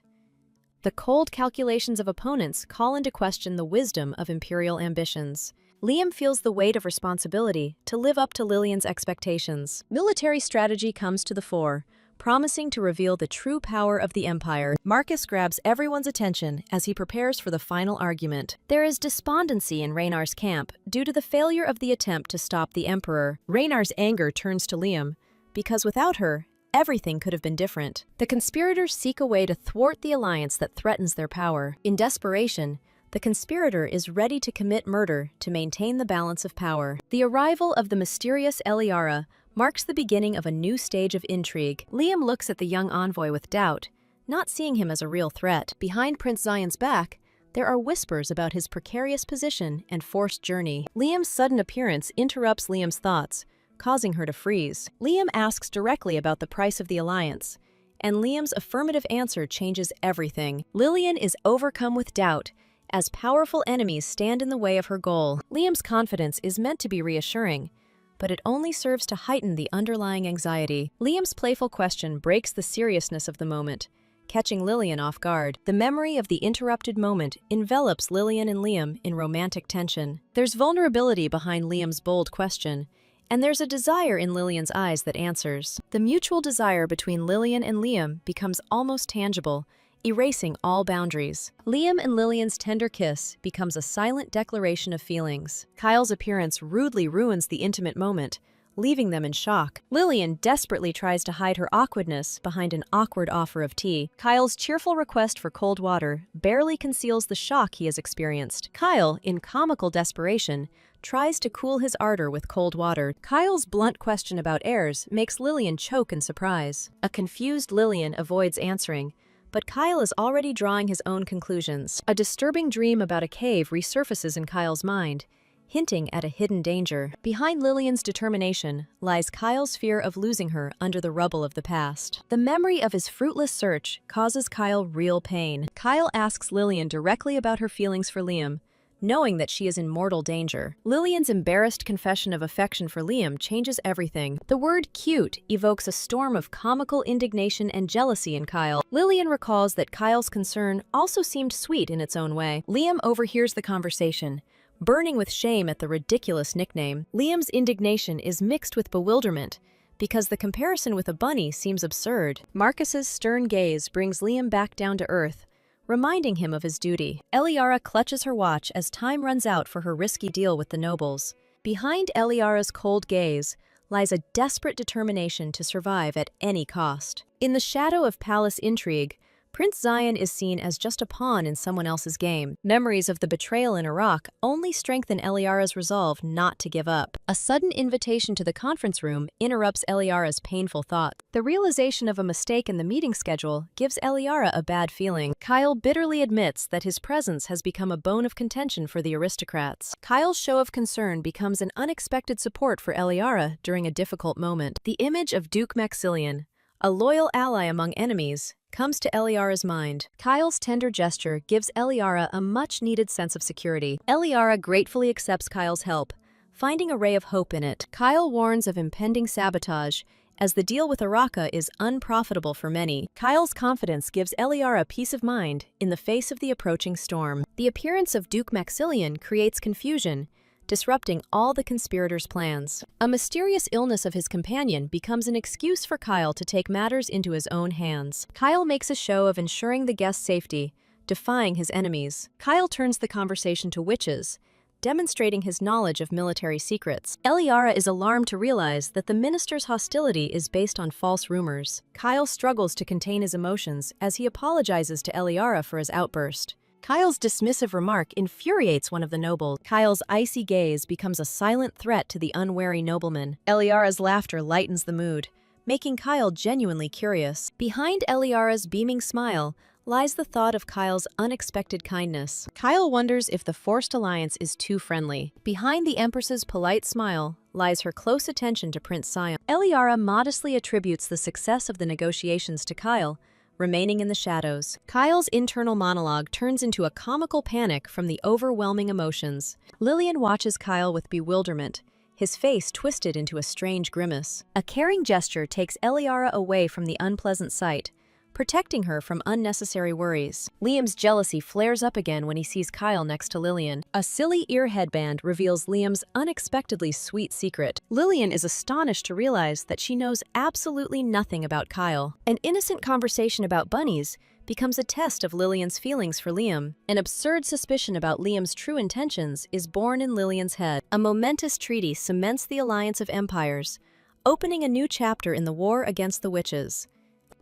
The cold calculations of opponents call into question the wisdom of imperial ambitions. Liam feels the weight of responsibility to live up to Lillian's expectations. Military strategy comes to the fore, promising to reveal the true power of the Empire. Marcus grabs everyone's attention as he prepares for the final argument. There is despondency in Raynar's camp due to the failure of the attempt to stop the Emperor. Raynar's anger turns to Liam, because without her, everything could have been different. The conspirators seek a way to thwart the alliance that threatens their power. In desperation, the conspirator is ready to commit murder to maintain the balance of power. The arrival of the mysterious Eliara marks the beginning of a new stage of intrigue. Liam looks at the young envoy with doubt, not seeing him as a real threat. Behind Prince Zion's back, there are whispers about his precarious position and forced journey. Liam's sudden appearance interrupts Liam's thoughts, causing her to freeze. Liam asks directly about the price of the alliance, and Liam's affirmative answer changes everything. Lillian is overcome with doubt as powerful enemies stand in the way of her goal. Liam's confidence is meant to be reassuring, but it only serves to heighten the underlying anxiety. Liam's playful question breaks the seriousness of the moment, catching Lillian off guard. The memory of the interrupted moment envelops Lillian and Liam in romantic tension. There's vulnerability behind Liam's bold question, and there's a desire in Lillian's eyes that answers. The mutual desire between Lillian and Liam becomes almost tangible, erasing all boundaries. Liam and Lillian's tender kiss becomes a silent declaration of feelings. Kyle's appearance rudely ruins the intimate moment, leaving them in shock. Lillian desperately tries to hide her awkwardness behind an awkward offer of tea. Kyle's cheerful request for cold water barely conceals the shock he has experienced. Kyle, in comical desperation, tries to cool his ardor with cold water. Kyle's blunt question about heirs makes Lillian choke in surprise. A confused Lillian avoids answering, but Kyle is already drawing his own conclusions. A disturbing dream about a cave resurfaces in Kyle's mind, hinting at a hidden danger. Behind Lillian's determination lies Kyle's fear of losing her under the rubble of the past. The memory of his fruitless search causes Kyle real pain. Kyle asks Lillian directly about her feelings for Liam, knowing that she is in mortal danger. Lillian's embarrassed confession of affection for Liam changes everything. The word cute evokes a storm of comical indignation and jealousy in Kyle. Lillian recalls that Kyle's concern also seemed sweet in its own way. Liam overhears the conversation, burning with shame at the ridiculous nickname. Liam's indignation is mixed with bewilderment, because the comparison with a bunny seems absurd. Marcus's stern gaze brings Liam back down to earth, reminding him of his duty. Eliara clutches her watch as time runs out for her risky deal with the nobles. Behind Eliara's cold gaze lies a desperate determination to survive at any cost. In the shadow of palace intrigue, Prince Zion is seen as just a pawn in someone else's game. Memories of the betrayal in Iraq only strengthen Eliara's resolve not to give up. A sudden invitation to the conference room interrupts Eliara's painful thoughts. The realization of a mistake in the meeting schedule gives Eliara a bad feeling. Kyle bitterly admits that his presence has become a bone of contention for the aristocrats. Kyle's show of concern becomes an unexpected support for Eliara during a difficult moment. The image of Duke Maxillian, a loyal ally among enemies, comes to Eliara's mind. Kyle's tender gesture gives Eliara a much-needed sense of security. Eliara gratefully accepts Kyle's help, finding a ray of hope in it. Kyle warns of impending sabotage, as the deal with Araka is unprofitable for many. Kyle's confidence gives Eliara peace of mind in the face of the approaching storm. The appearance of Duke Maxillian creates confusion, disrupting all the conspirators' plans. A mysterious illness of his companion becomes an excuse for Kyle to take matters into his own hands. Kyle makes a show of ensuring the guest's safety, defying his enemies. Kyle turns the conversation to witches, demonstrating his knowledge of military secrets. Eliara is alarmed to realize that the minister's hostility is based on false rumors. Kyle struggles to contain his emotions as he apologizes to Eliara for his outburst. Kyle's dismissive remark infuriates one of the nobles. Kyle's icy gaze becomes a silent threat to the unwary nobleman. Eliara's laughter lightens the mood, making Kyle genuinely curious. Behind Eliara's beaming smile lies the thought of Kyle's unexpected kindness. Kyle wonders if the forced alliance is too friendly. Behind the Empress's polite smile lies her close attention to Prince Zion. Eliara modestly attributes the success of the negotiations to Kyle, remaining in the shadows. Kyle's internal monologue turns into a comical panic from the overwhelming emotions. Lillian watches Kyle with bewilderment, his face twisted into a strange grimace. A caring gesture takes Eliara away from the unpleasant sight, protecting her from unnecessary worries. Liam's jealousy flares up again when he sees Kyle next to Lillian. A silly ear headband reveals Liam's unexpectedly sweet secret. Lillian is astonished to realize that she knows absolutely nothing about Kyle. An innocent conversation about bunnies becomes a test of Lillian's feelings for Liam. An absurd suspicion about Liam's true intentions is born in Lillian's head. A momentous treaty cements the alliance of empires, opening a new chapter in the war against the witches.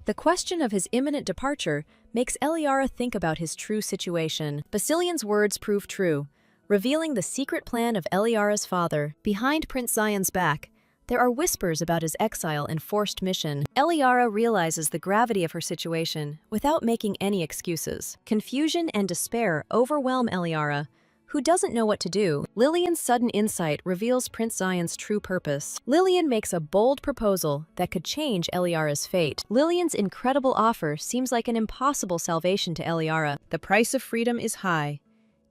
The question of his imminent departure makes Eliara think about his true situation. Basilian's words prove true, revealing the secret plan of Eliara's father. Behind Prince Zion's back, there are whispers about his exile and forced mission. Eliara realizes the gravity of her situation without making any excuses. Confusion and despair overwhelm Eliara, who doesn't know what to do. Lillian's sudden insight reveals Prince Zion's true purpose. Lillian makes a bold proposal that could change Eliara's fate. Lillian's incredible offer seems like an impossible salvation to Eliara. The price of freedom is high.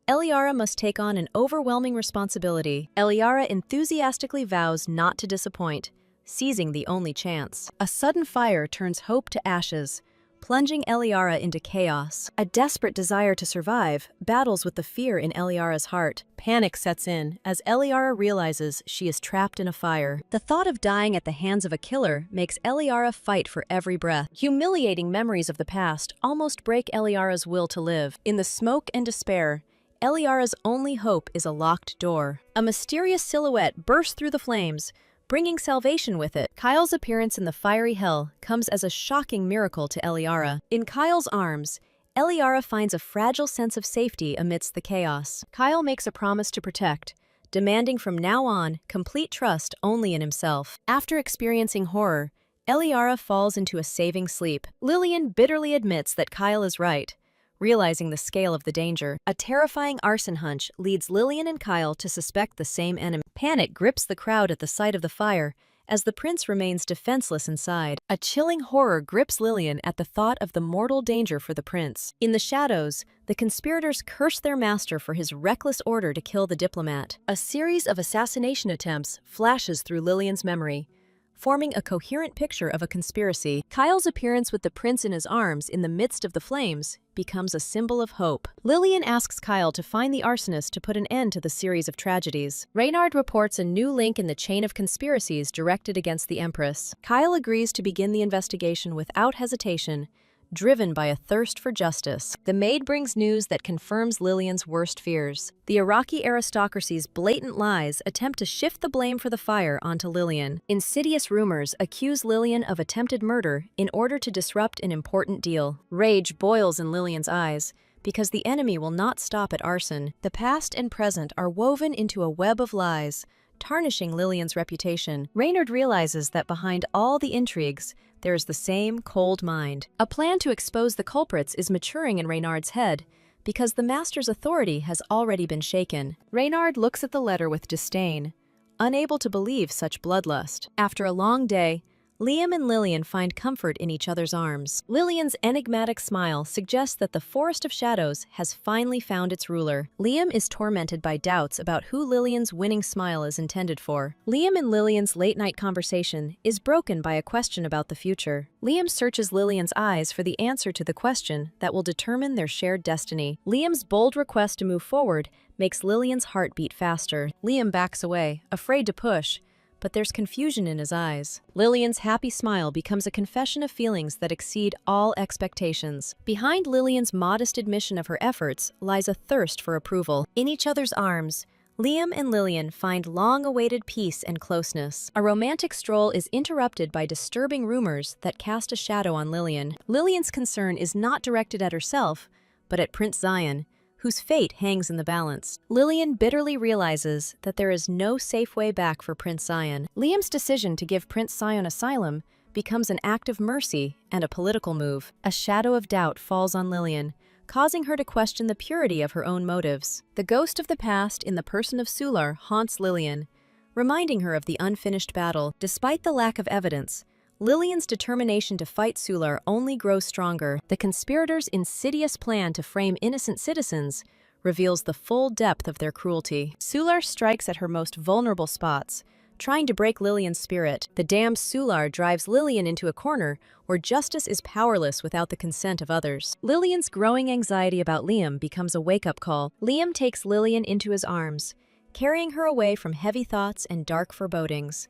Eliara must take on an overwhelming responsibility. Eliara enthusiastically vows not to disappoint, seizing the only chance. A sudden fire turns hope to ashes, plunging Eliara into chaos. A desperate desire to survive battles with the fear in Eliara's heart. Panic sets in as Eliara realizes she is trapped in a fire. The thought of dying at the hands of a killer makes Eliara fight for every breath. Humiliating memories of the past almost break Eliara's will to live. In the smoke and despair, Eliara's only hope is a locked door. A mysterious silhouette bursts through the flames, bringing salvation with it. Kyle's appearance in the fiery hell comes as a shocking miracle to Eliara. In Kyle's arms, Eliara finds a fragile sense of safety amidst the chaos. Kyle makes a promise to protect, demanding from now on complete trust only in himself. After experiencing horror, Eliara falls into a saving sleep. Lillian bitterly admits that Kyle is right, realizing the scale of the danger. A terrifying arson hunch leads Lillian and Kyle to suspect the same enemy. Panic grips the crowd at the sight of the fire, as the prince remains defenseless inside. A chilling horror grips Lillian at the thought of the mortal danger for the prince. In the shadows, the conspirators curse their master for his reckless order to kill the diplomat. A series of assassination attempts flashes through Lillian's memory, forming a coherent picture of a conspiracy. Kyle's appearance with the prince in his arms in the midst of the flames becomes a symbol of hope. Lillian asks Kyle to find the arsonist to put an end to the series of tragedies. Reynard reports a new link in the chain of conspiracies directed against the Empress. Kyle agrees to begin the investigation without hesitation, driven by a thirst for justice. The maid brings news that confirms Lillian's worst fears. The Iraqi aristocracy's blatant lies attempt to shift the blame for the fire onto Lillian. Insidious rumors accuse Lillian of attempted murder in order to disrupt an important deal. Rage boils in Lillian's eyes, because the enemy will not stop at arson. The past and present are woven into a web of lies, tarnishing Lillian's reputation. Reynard realizes that behind all the intrigues, there is the same cold mind. A plan to expose the culprits is maturing in Reynard's head, because the Master's authority has already been shaken. Reynard looks at the letter with disdain, unable to believe such bloodlust. After a long day, Liam and Lillian find comfort in each other's arms. Lillian's enigmatic smile suggests that the Forest of Shadows has finally found its ruler. Liam is tormented by doubts about who Lillian's winning smile is intended for. Liam and Lillian's late-night conversation is broken by a question about the future. Liam searches Lillian's eyes for the answer to the question that will determine their shared destiny. Liam's bold request to move forward makes Lillian's heart beat faster. Liam backs away, afraid to push, but there's confusion in his eyes. Lillian's happy smile becomes a confession of feelings that exceed all expectations. Behind Lillian's modest admission of her efforts lies a thirst for approval. In each other's arms, Liam and Lillian find long-awaited peace and closeness. A romantic stroll is interrupted by disturbing rumors that cast a shadow on Lillian. Lillian's concern is not directed at herself, but at Prince Zion, whose fate hangs in the balance. Lillian bitterly realizes that there is no safe way back for Prince Zion. Liam's decision to give Prince Zion asylum becomes an act of mercy and a political move. A shadow of doubt falls on Lillian, causing her to question the purity of her own motives. The ghost of the past in the person of Sular haunts Lillian, reminding her of the unfinished battle. Despite the lack of evidence, Lillian's determination to fight Sular only grows stronger. The conspirators' insidious plan to frame innocent citizens reveals the full depth of their cruelty. Sular strikes at her most vulnerable spots, trying to break Lillian's spirit. The damned Sular drives Lillian into a corner where justice is powerless without the consent of others. Lillian's growing anxiety about Liam becomes a wake-up call. Liam takes Lillian into his arms, carrying her away from heavy thoughts and dark forebodings.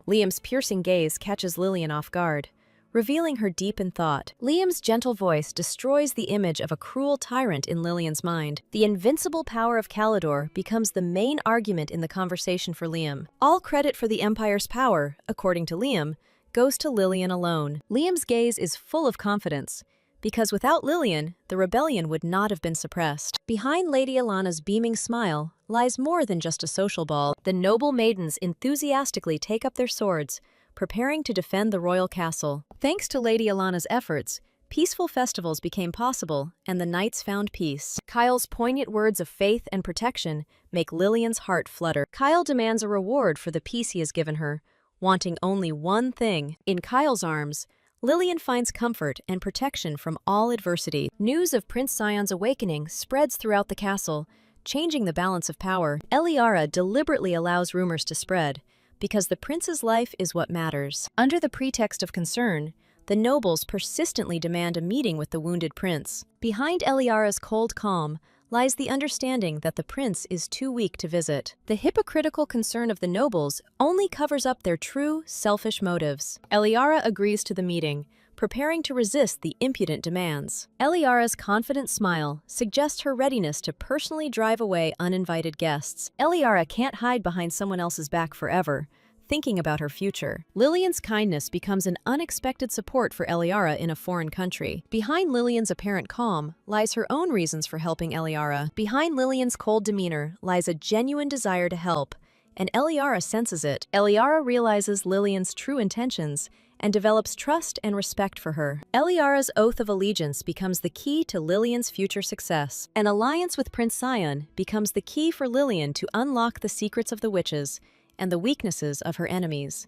Liam's piercing gaze catches Lillian off guard, revealing her deep in thought. Liam's gentle voice destroys the image of a cruel tyrant in Lillian's mind. The invincible power of Calidor becomes the main argument in the conversation for Liam. All credit for the Empire's power, according to Liam, goes to Lillian alone. Liam's gaze is full of confidence, because without Lillian, the rebellion would not have been suppressed. Behind Lady Alana's beaming smile lies more than just a social ball. The noble maidens enthusiastically take up their swords, preparing to defend the royal castle. Thanks to Lady Alana's efforts, peaceful festivals became possible, and the knights found peace. Kyle's poignant words of faith and protection make Lillian's heart flutter. Kyle demands a reward for the peace he has given her, wanting only one thing. In Kyle's arms, Lillian finds comfort and protection from all adversity. News of Prince Zion's awakening spreads throughout the castle, changing the balance of power. Eliara deliberately allows rumors to spread, because the prince's life is what matters. Under the pretext of concern, the nobles persistently demand a meeting with the wounded prince. Behind Eliara's cold calm lies the understanding that the prince is too weak to visit. The hypocritical concern of the nobles only covers up their true, selfish motives. Eliara agrees to the meeting, preparing to resist the impudent demands. Eliara's confident smile suggests her readiness to personally drive away uninvited guests. Eliara can't hide behind someone else's back forever, thinking about her future. Lillian's kindness becomes an unexpected support for Eliara in a foreign country. Behind Lillian's apparent calm lies her own reasons for helping Eliara. Behind Lillian's cold demeanor lies a genuine desire to help, and Eliara senses it. Eliara realizes Lillian's true intentions and develops trust and respect for her. Eliara's oath of allegiance becomes the key to Lillian's future success. An alliance with Prince Zion becomes the key for Lillian to unlock the secrets of the witches and the weaknesses of her enemies.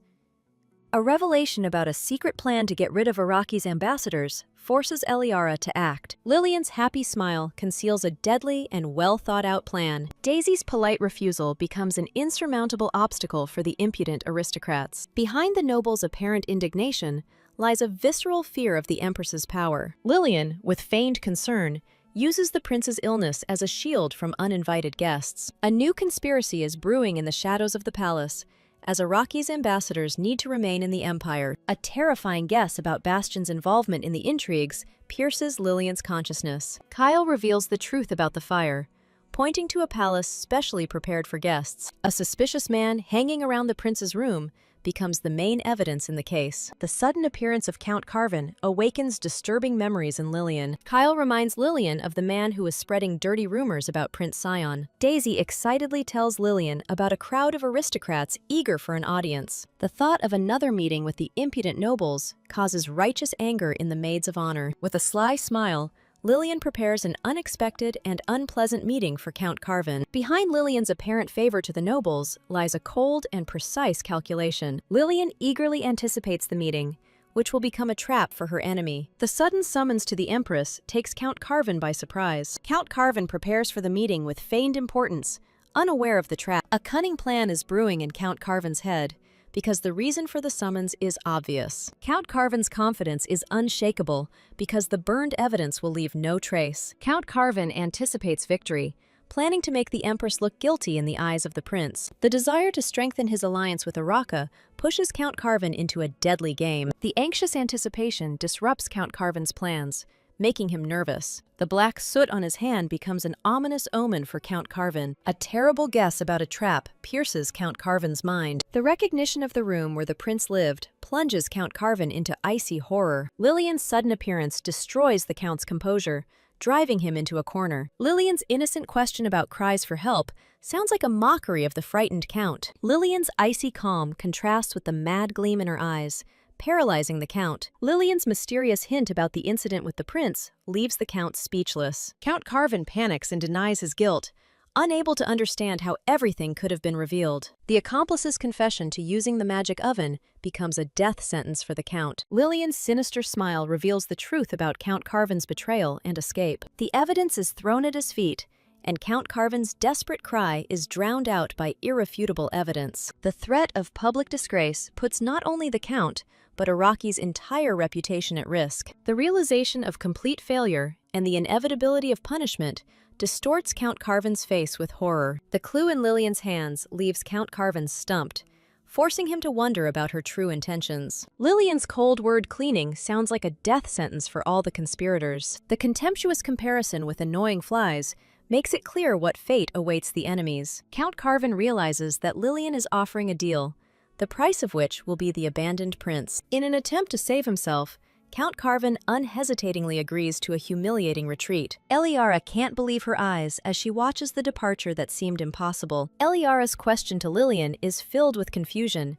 A revelation about a secret plan to get rid of Iraqi's ambassadors forces Eliara to act. Lillian's happy smile conceals a deadly and well-thought-out plan. Daisy's polite refusal becomes an insurmountable obstacle for the impudent aristocrats. Behind the nobles' apparent indignation lies a visceral fear of the Empress's power. Lillian, with feigned concern, uses the prince's illness as a shield from uninvited guests. A new conspiracy is brewing in the shadows of the palace, as Araki's ambassadors need to remain in the Empire. A terrifying guess about Bastion's involvement in the intrigues pierces Lillian's consciousness. Kyle reveals the truth about the fire, pointing to a palace specially prepared for guests. A suspicious man hanging around the prince's room becomes the main evidence in the case. The sudden appearance of Count Carvin awakens disturbing memories in Lillian. Kyle reminds Lillian of the man who was spreading dirty rumors about Prince Sion. Daisy excitedly tells Lillian about a crowd of aristocrats eager for an audience. The thought of another meeting with the impudent nobles causes righteous anger in the maids of honor. With a sly smile, Lillian prepares an unexpected and unpleasant meeting for Count Carvin. Behind Lillian's apparent favor to the nobles lies a cold and precise calculation. Lillian eagerly anticipates the meeting, which will become a trap for her enemy. The sudden summons to the Empress takes Count Carvin by surprise. Count Carvin prepares for the meeting with feigned importance, unaware of the trap. A cunning plan is brewing in Count Carvin's head, because the reason for the summons is obvious. Count Carvin's confidence is unshakable because the burned evidence will leave no trace. Count Carvin anticipates victory, planning to make the Empress look guilty in the eyes of the prince. The desire to strengthen his alliance with Araka pushes Count Carvin into a deadly game. The anxious anticipation disrupts Count Carvin's plans, making him nervous. The black soot on his hand becomes an ominous omen for Count Carvin. A terrible guess about a trap pierces Count Carvin's mind. The recognition of the room where the prince lived plunges Count Carvin into icy horror. Lillian's sudden appearance destroys the Count's composure, driving him into a corner. Lillian's innocent question about cries for help sounds like a mockery of the frightened Count. Lillian's icy calm contrasts with the mad gleam in her eyes, paralyzing the Count. Lillian's mysterious hint about the incident with the prince leaves the Count speechless. Count Carvin panics and denies his guilt, unable to understand how everything could have been revealed. The accomplice's confession to using the magic oven becomes a death sentence for the Count. Lillian's sinister smile reveals the truth about Count Carvin's betrayal and escape. The evidence is thrown at his feet, and Count Carvin's desperate cry is drowned out by irrefutable evidence. The threat of public disgrace puts not only the Count, but Araki's entire reputation at risk. The realization of complete failure and the inevitability of punishment distorts Count Carvin's face with horror. The clue in Lillian's hands leaves Count Carvin stumped, forcing him to wonder about her true intentions. Lillian's cold word cleaning sounds like a death sentence for all the conspirators. The contemptuous comparison with annoying flies makes it clear what fate awaits the enemies. Count Carvin realizes that Lillian is offering a deal, the price of which will be the abandoned prince. In an attempt to save himself, Count Carvin unhesitatingly agrees to a humiliating retreat. Eliara can't believe her eyes as she watches the departure that seemed impossible. Eliara's question to Lillian is filled with confusion,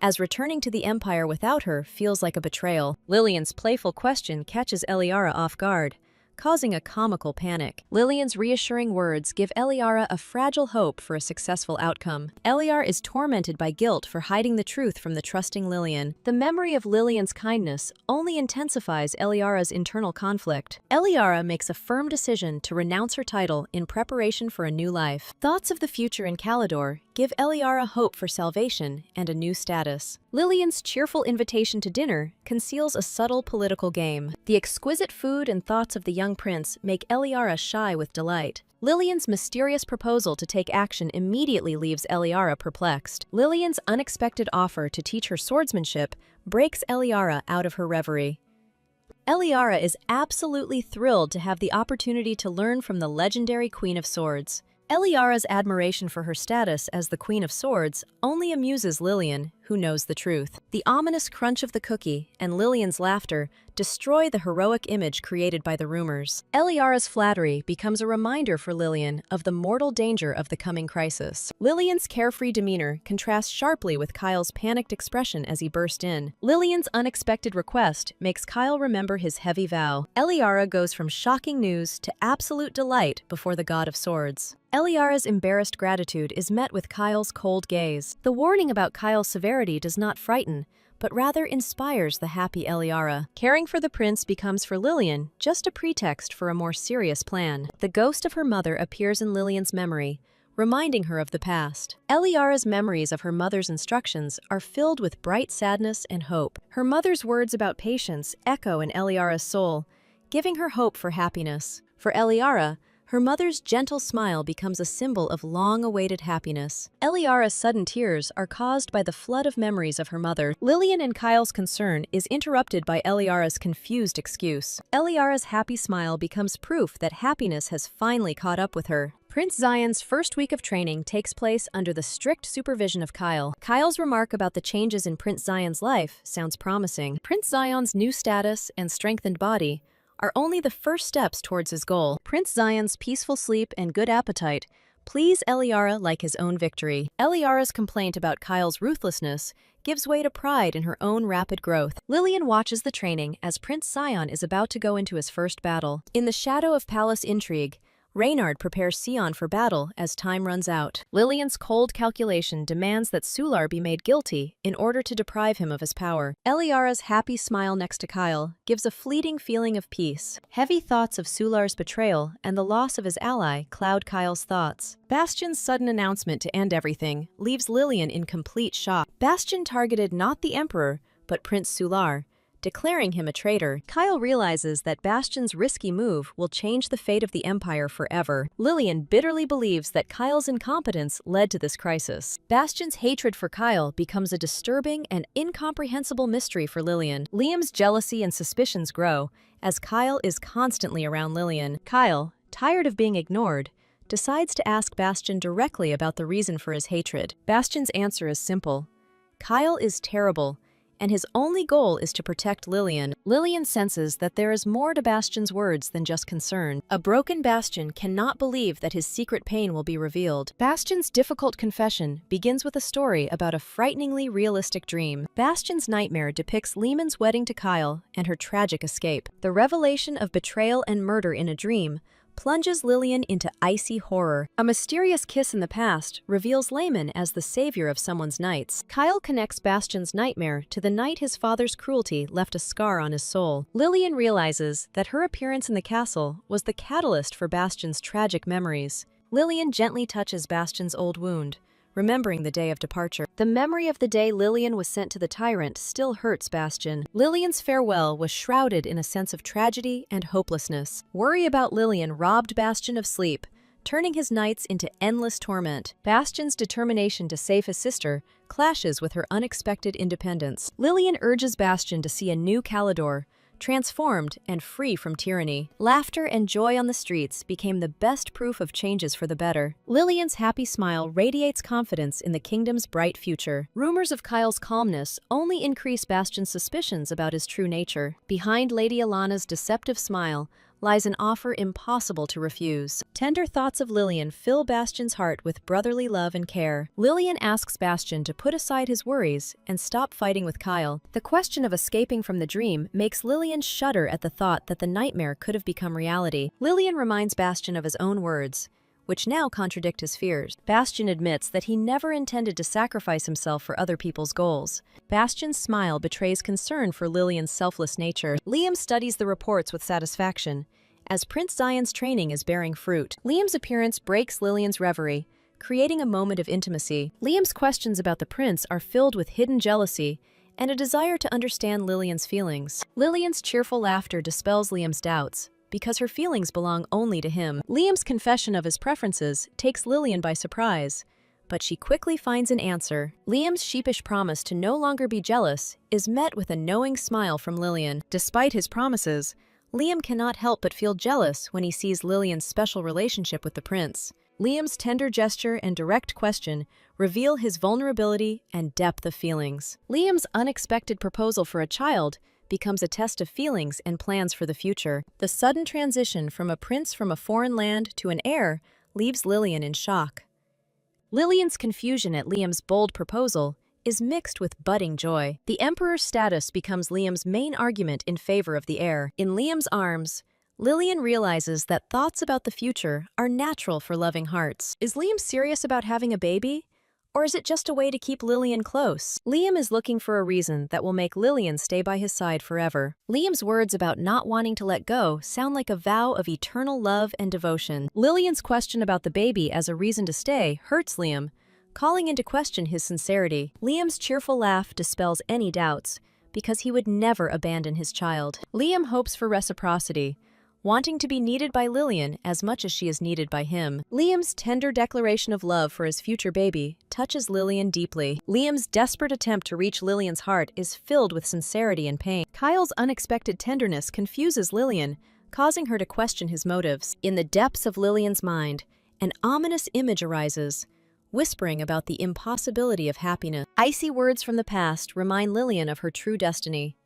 as returning to the Empire without her feels like a betrayal. Lillian's playful question catches Eliara off guard, causing a comical panic. Lillian's reassuring words give Eliara a fragile hope for a successful outcome. Eliar is tormented by guilt for hiding the truth from the trusting Lillian. The memory of Lillian's kindness only intensifies Eliara's internal conflict. Eliara makes a firm decision to renounce her title in preparation for a new life. Thoughts of the future in Calidor give Eliara hope for salvation and a new status. Lillian's cheerful invitation to dinner conceals a subtle political game. The exquisite food and thoughts of the young prince make Eliara shy with delight. Lillian's mysterious proposal to take action immediately leaves Eliara perplexed. Lillian's unexpected offer to teach her swordsmanship breaks Eliara out of her reverie. Eliara is absolutely thrilled to have the opportunity to learn from the legendary Queen of Swords. Eliara's admiration for her status as the Queen of Swords only amuses Lillian, who knows the truth. The ominous crunch of the cookie and Lillian's laughter destroy the heroic image created by the rumors. Eliara's flattery becomes a reminder for Lillian of the mortal danger of the coming crisis. Lillian's carefree demeanor contrasts sharply with Kyle's panicked expression as he burst in. Lillian's unexpected request makes Kyle remember his heavy vow. Eliara goes from shocking news to absolute delight before the God of Swords. Eliara's embarrassed gratitude is met with Kyle's cold gaze. The warning about Kyle's severity does not frighten, but rather inspires the happy Eliara. Caring for the prince becomes for Lillian just a pretext for a more serious plan. The ghost of her mother appears in Lillian's memory, reminding her of the past. Eliara's memories of her mother's instructions are filled with bright sadness and hope. Her mother's words about patience echo in Eliara's soul, giving her hope for happiness. For Eliara, Her mother's gentle smile becomes a symbol of long-awaited happiness. Eliara's sudden tears are caused by the flood of memories of her mother. Lillian and Kyle's concern is interrupted by Eliara's confused excuse. Eliara's happy smile becomes proof that happiness has finally caught up with her. Prince Zion's first week of training takes place under the strict supervision of Kyle. Kyle's remark about the changes in Prince Zion's life sounds promising. Prince Zion's new status and strengthened body are only the first steps towards his goal. Prince Zion's peaceful sleep and good appetite please Eliara like his own victory. Eliara's complaint about Kyle's ruthlessness gives way to pride in her own rapid growth. Lillian watches the training as Prince Zion is about to go into his first battle. In the shadow of palace intrigue, Reynard prepares Sion for battle as time runs out. Lillian's cold calculation demands that Sular be made guilty in order to deprive him of his power. Eliara's happy smile next to Kyle gives a fleeting feeling of peace. Heavy thoughts of Sular's betrayal and the loss of his ally cloud Kyle's thoughts. Bastion's sudden announcement to end everything leaves Lillian in complete shock. Bastion targeted not the Emperor, but Prince Sular, declaring him a traitor. Kyle realizes that Bastion's risky move will change the fate of the Empire forever. Lillian bitterly believes that Kyle's incompetence led to this crisis. Bastion's hatred for Kyle becomes a disturbing and incomprehensible mystery for Lillian. Liam's jealousy and suspicions grow as Kyle is constantly around Lillian. Kyle, tired of being ignored, decides to ask Bastion directly about the reason for his hatred. Bastion's answer is simple. Kyle is terrible, and his only goal is to protect Lillian. Lillian senses that there is more to Bastion's words than just concern. A broken Bastion cannot believe that his secret pain will be revealed. Bastion's difficult confession begins with a story about a frighteningly realistic dream. Bastion's nightmare depicts Lehman's wedding to Kyle and her tragic escape. The revelation of betrayal and murder in a dream plunges Lillian into icy horror. A mysterious kiss in the past reveals Lehman as the savior of someone's nights. Kyle connects Bastion's nightmare to the night his father's cruelty left a scar on his soul. Lillian realizes that her appearance in the castle was the catalyst for Bastion's tragic memories. Lillian gently touches Bastion's old wound, remembering the day of departure. The memory of the day Lillian was sent to the tyrant still hurts Bastion. Lillian's farewell was shrouded in a sense of tragedy and hopelessness. Worry about Lillian robbed Bastion of sleep, turning his nights into endless torment. Bastion's determination to save his sister clashes with her unexpected independence. Lillian urges Bastion to see a new Calidor, transformed and free from tyranny. Laughter and joy on the streets became the best proof of changes for the better. Lillian's happy smile radiates confidence in the kingdom's bright future. Rumors of Kyle's calmness only increase Bastion's suspicions about his true nature. Behind Lady Alana's deceptive smile lies an offer impossible to refuse. Tender thoughts of Lillian fill Bastion's heart with brotherly love and care. Lillian asks Bastion to put aside his worries and stop fighting with Kyle. The question of escaping from the dream makes Lillian shudder at the thought that the nightmare could have become reality. Lillian reminds Bastion of his own words, which now contradict his fears. Bastion admits that he never intended to sacrifice himself for other people's goals. Bastion's smile betrays concern for Lillian's selfless nature. Liam studies the reports with satisfaction, as Prince Zion's training is bearing fruit. Liam's appearance breaks Lillian's reverie, creating a moment of intimacy. Liam's questions about the prince are filled with hidden jealousy and a desire to understand Lillian's feelings. Lillian's cheerful laughter dispels Liam's doubts, because her feelings belong only to him. Liam's confession of his preferences takes Lillian by surprise, but she quickly finds an answer. Liam's sheepish promise to no longer be jealous is met with a knowing smile from Lillian. Despite his promises, Liam cannot help but feel jealous when he sees Lillian's special relationship with the prince. Liam's tender gesture and direct question reveal his vulnerability and depth of feelings. Liam's unexpected proposal for a child becomes a test of feelings and plans for the future. The sudden transition from a prince from a foreign land to an heir leaves Lillian in shock. Lillian's confusion at Liam's bold proposal is mixed with budding joy. The Emperor's status becomes Liam's main argument in favor of the heir. In Liam's arms, Lillian realizes that thoughts about the future are natural for loving hearts. Is Liam serious about having a baby? Or is it just a way to keep Lillian close? Liam is looking for a reason that will make Lillian stay by his side forever. Liam's words about not wanting to let go sound like a vow of eternal love and devotion. Lillian's question about the baby as a reason to stay hurts Liam, calling into question his sincerity. Liam's cheerful laugh dispels any doubts, because he would never abandon his child. Liam hopes for reciprocity, wanting to be needed by Lillian as much as she is needed by him. Liam's tender declaration of love for his future baby touches Lillian deeply. Liam's desperate attempt to reach Lillian's heart is filled with sincerity and pain. Kyle's unexpected tenderness confuses Lillian, causing her to question his motives. In the depths of Lillian's mind, an ominous image arises, whispering about the impossibility of happiness. Icy words from the past remind Lillian of her true destiny.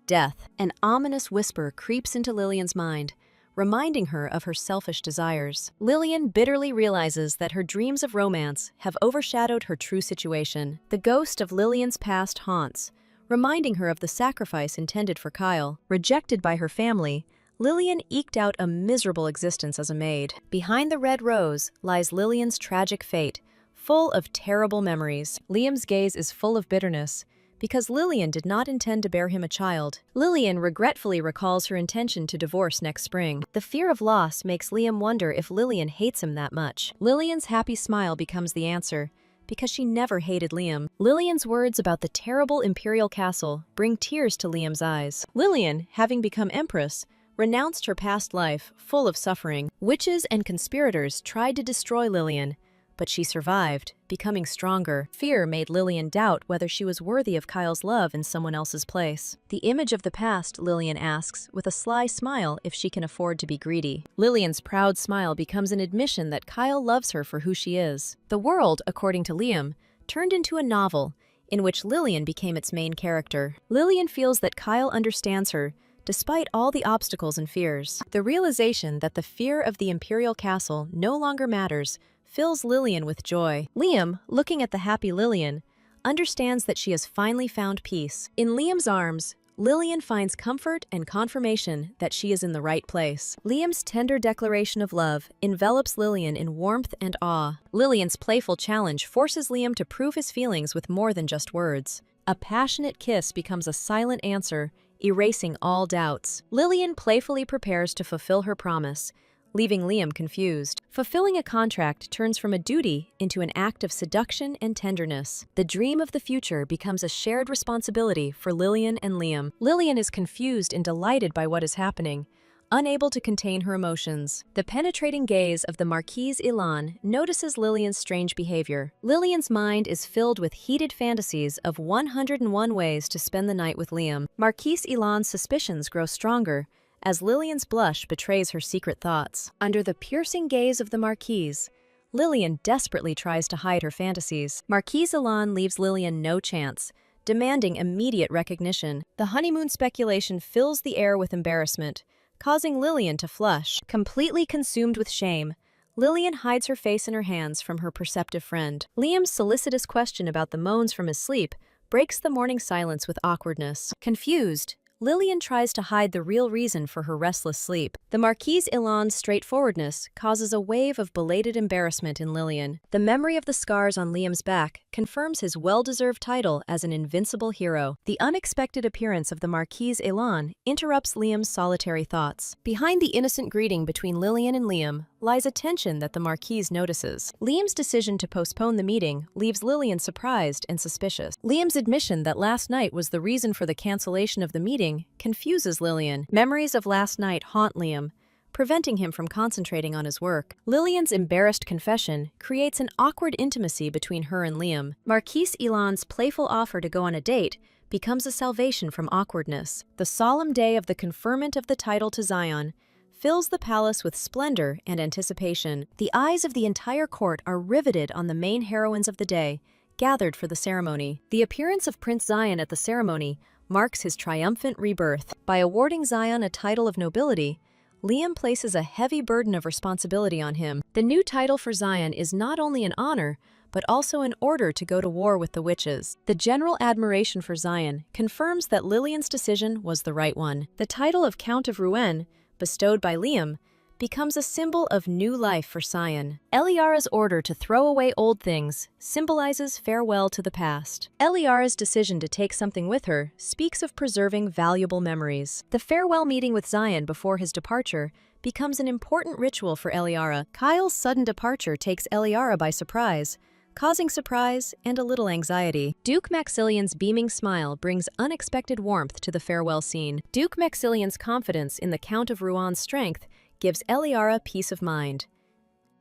Death. An ominous whisper creeps into Lillian's mind, reminding her of her selfish desires. Lillian bitterly realizes that her dreams of romance have overshadowed her true situation. The ghost of Lillian's past haunts, reminding her of the sacrifice intended for Kyle. Rejected by her family, Lillian eked out a miserable existence as a maid. Behind the red rose lies Lillian's tragic fate, full of terrible memories. Liam's gaze is full of bitterness, because Lillian did not intend to bear him a child. Lillian regretfully recalls her intention to divorce next spring. The fear of loss makes Liam wonder if Lillian hates him that much. Lillian's happy smile becomes the answer, because she never hated Liam. Lillian's words about the terrible imperial castle bring tears to Liam's eyes. Lillian, having become empress, renounced her past life, full of suffering. Witches and conspirators tried to destroy Lillian, but she survived, becoming stronger. Fear made Lillian doubt whether she was worthy of Kyle's love in someone else's place. The image of the past, Lillian asks, with a sly smile, if she can afford to be greedy. Lillian's proud smile becomes an admission that Kyle loves her for who she is. The world, according to Liam, turned into a novel, in which Lillian became its main character. Lillian feels that Kyle understands her, despite all the obstacles and fears. The realization that the fear of the imperial castle no longer matters fills Lillian with joy. Liam, looking at the happy Lillian, understands that she has finally found peace. In Liam's arms, Lillian finds comfort and confirmation that she is in the right place. Liam's tender declaration of love envelops Lillian in warmth and awe. Lillian's playful challenge forces Liam to prove his feelings with more than just words. A passionate kiss becomes a silent answer, erasing all doubts. Lillian playfully prepares to fulfill her promise, leaving Liam confused. Fulfilling a contract turns from a duty into an act of seduction and tenderness. The dream of the future becomes a shared responsibility for Lillian and Liam. Lillian is confused and delighted by what is happening, unable to contain her emotions. The penetrating gaze of the Marquise Ilan notices Lillian's strange behavior. Lillian's mind is filled with heated fantasies of 101 ways to spend the night with Liam. Marquise Ilan's suspicions grow stronger, as Lillian's blush betrays her secret thoughts. Under the piercing gaze of the Marquise, Lillian desperately tries to hide her fantasies. Marquise Ilan leaves Lillian no chance, demanding immediate recognition. The honeymoon speculation fills the air with embarrassment, causing Lillian to flush. Completely consumed with shame, Lillian hides her face in her hands from her perceptive friend. Liam's solicitous question about the moans from his sleep breaks the morning silence with awkwardness. Confused, Lillian tries to hide the real reason for her restless sleep. The Marquise Ilan's straightforwardness causes a wave of belated embarrassment in Lillian. The memory of the scars on Liam's back confirms his well-deserved title as an invincible hero. The unexpected appearance of the Marquise Ilan interrupts Liam's solitary thoughts. Behind the innocent greeting between Lillian and Liam lies a tension that the Marquise notices. Liam's decision to postpone the meeting leaves Lillian surprised and suspicious. Liam's admission that last night was the reason for the cancellation of the meeting confuses Lillian. Memories of last night haunt Liam, preventing him from concentrating on his work. Lillian's embarrassed confession creates an awkward intimacy between her and Liam. Marquise Ilan's playful offer to go on a date becomes a salvation from awkwardness. The solemn day of the conferment of the title to Zion fills the palace with splendor and anticipation. The eyes of the entire court are riveted on the main heroines of the day, gathered for the ceremony. The appearance of Prince Zion at the ceremony marks his triumphant rebirth. By awarding Zion a title of nobility, Liam places a heavy burden of responsibility on him. The new title for Zion is not only an honor, but also an order to go to war with the witches. The general admiration for Zion confirms that Lillian's decision was the right one. The title of Count of Rouen, bestowed by Liam, becomes a symbol of new life for Zion. Eliara's order to throw away old things symbolizes farewell to the past. Eliara's decision to take something with her speaks of preserving valuable memories. The farewell meeting with Zion before his departure becomes an important ritual for Eliara. Kyle's sudden departure takes Eliara by surprise, causing surprise and a little anxiety. Duke Maxillian's beaming smile brings unexpected warmth to the farewell scene. Duke Maxillian's confidence in the Count of Rohan's strength gives Eliara peace of mind.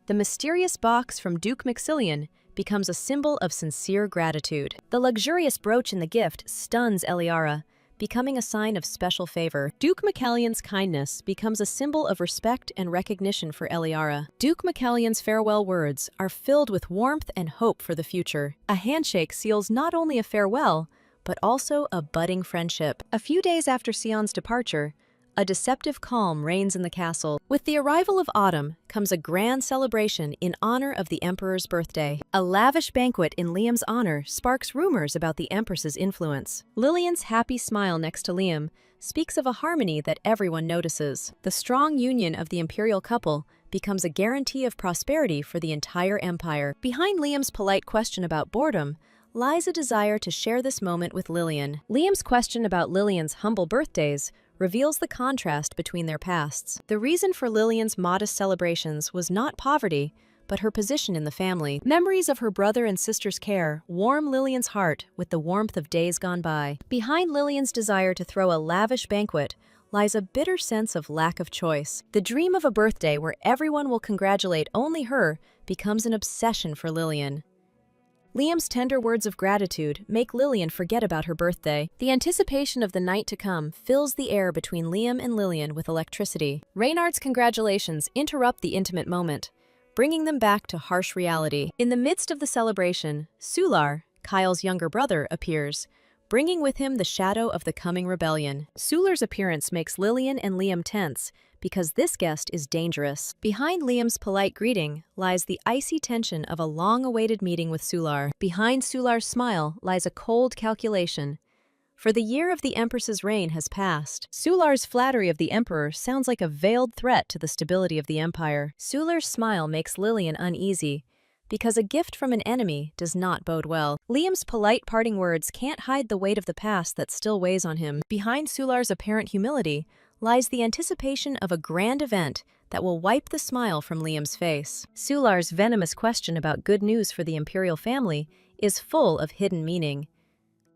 The mysterious box from Duke Maxillian becomes a symbol of sincere gratitude. The luxurious brooch in the gift stuns Eliara, becoming a sign of special favor. Duke Maxillian's kindness becomes a symbol of respect and recognition for Eliara. Duke Maxillian's farewell words are filled with warmth and hope for the future. A handshake seals not only a farewell, but also a budding friendship. A few days after Sion's departure, a deceptive calm reigns in the castle. With the arrival of autumn comes a grand celebration in honor of the Emperor's birthday. A lavish banquet in Liam's honor sparks rumors about the Empress's influence. Lillian's happy smile next to Liam speaks of a harmony that everyone notices. The strong union of the imperial couple becomes a guarantee of prosperity for the entire empire. Behind Liam's polite question about boredom lies a desire to share this moment with Lillian. Liam's question about Lillian's humble birthdays reveals the contrast between their pasts. The reason for Lillian's modest celebrations was not poverty, but her position in the family. Memories of her brother and sister's care warm Lillian's heart with the warmth of days gone by. Behind Lillian's desire to throw a lavish banquet lies a bitter sense of lack of choice. The dream of a birthday where everyone will congratulate only her becomes an obsession for Lillian. Liam's tender words of gratitude make Lillian forget about her birthday. The anticipation of the night to come fills the air between Liam and Lillian with electricity. Reynard's congratulations interrupt the intimate moment, bringing them back to harsh reality. In the midst of the celebration, Sular, Kyle's younger brother, appears, bringing with him the shadow of the coming rebellion. Sular's appearance makes Lillian and Liam tense, because this guest is dangerous. Behind Liam's polite greeting lies the icy tension of a long-awaited meeting with Sular. Behind Sular's smile lies a cold calculation. For the year of the Empress's reign has passed. Sular's flattery of the Emperor sounds like a veiled threat to the stability of the Empire. Sular's smile makes Lillian uneasy, because a gift from an enemy does not bode well. Liam's polite parting words can't hide the weight of the past that still weighs on him. Behind Sular's apparent humility lies the anticipation of a grand event that will wipe the smile from Liam's face. Sular's venomous question about good news for the imperial family is full of hidden meaning.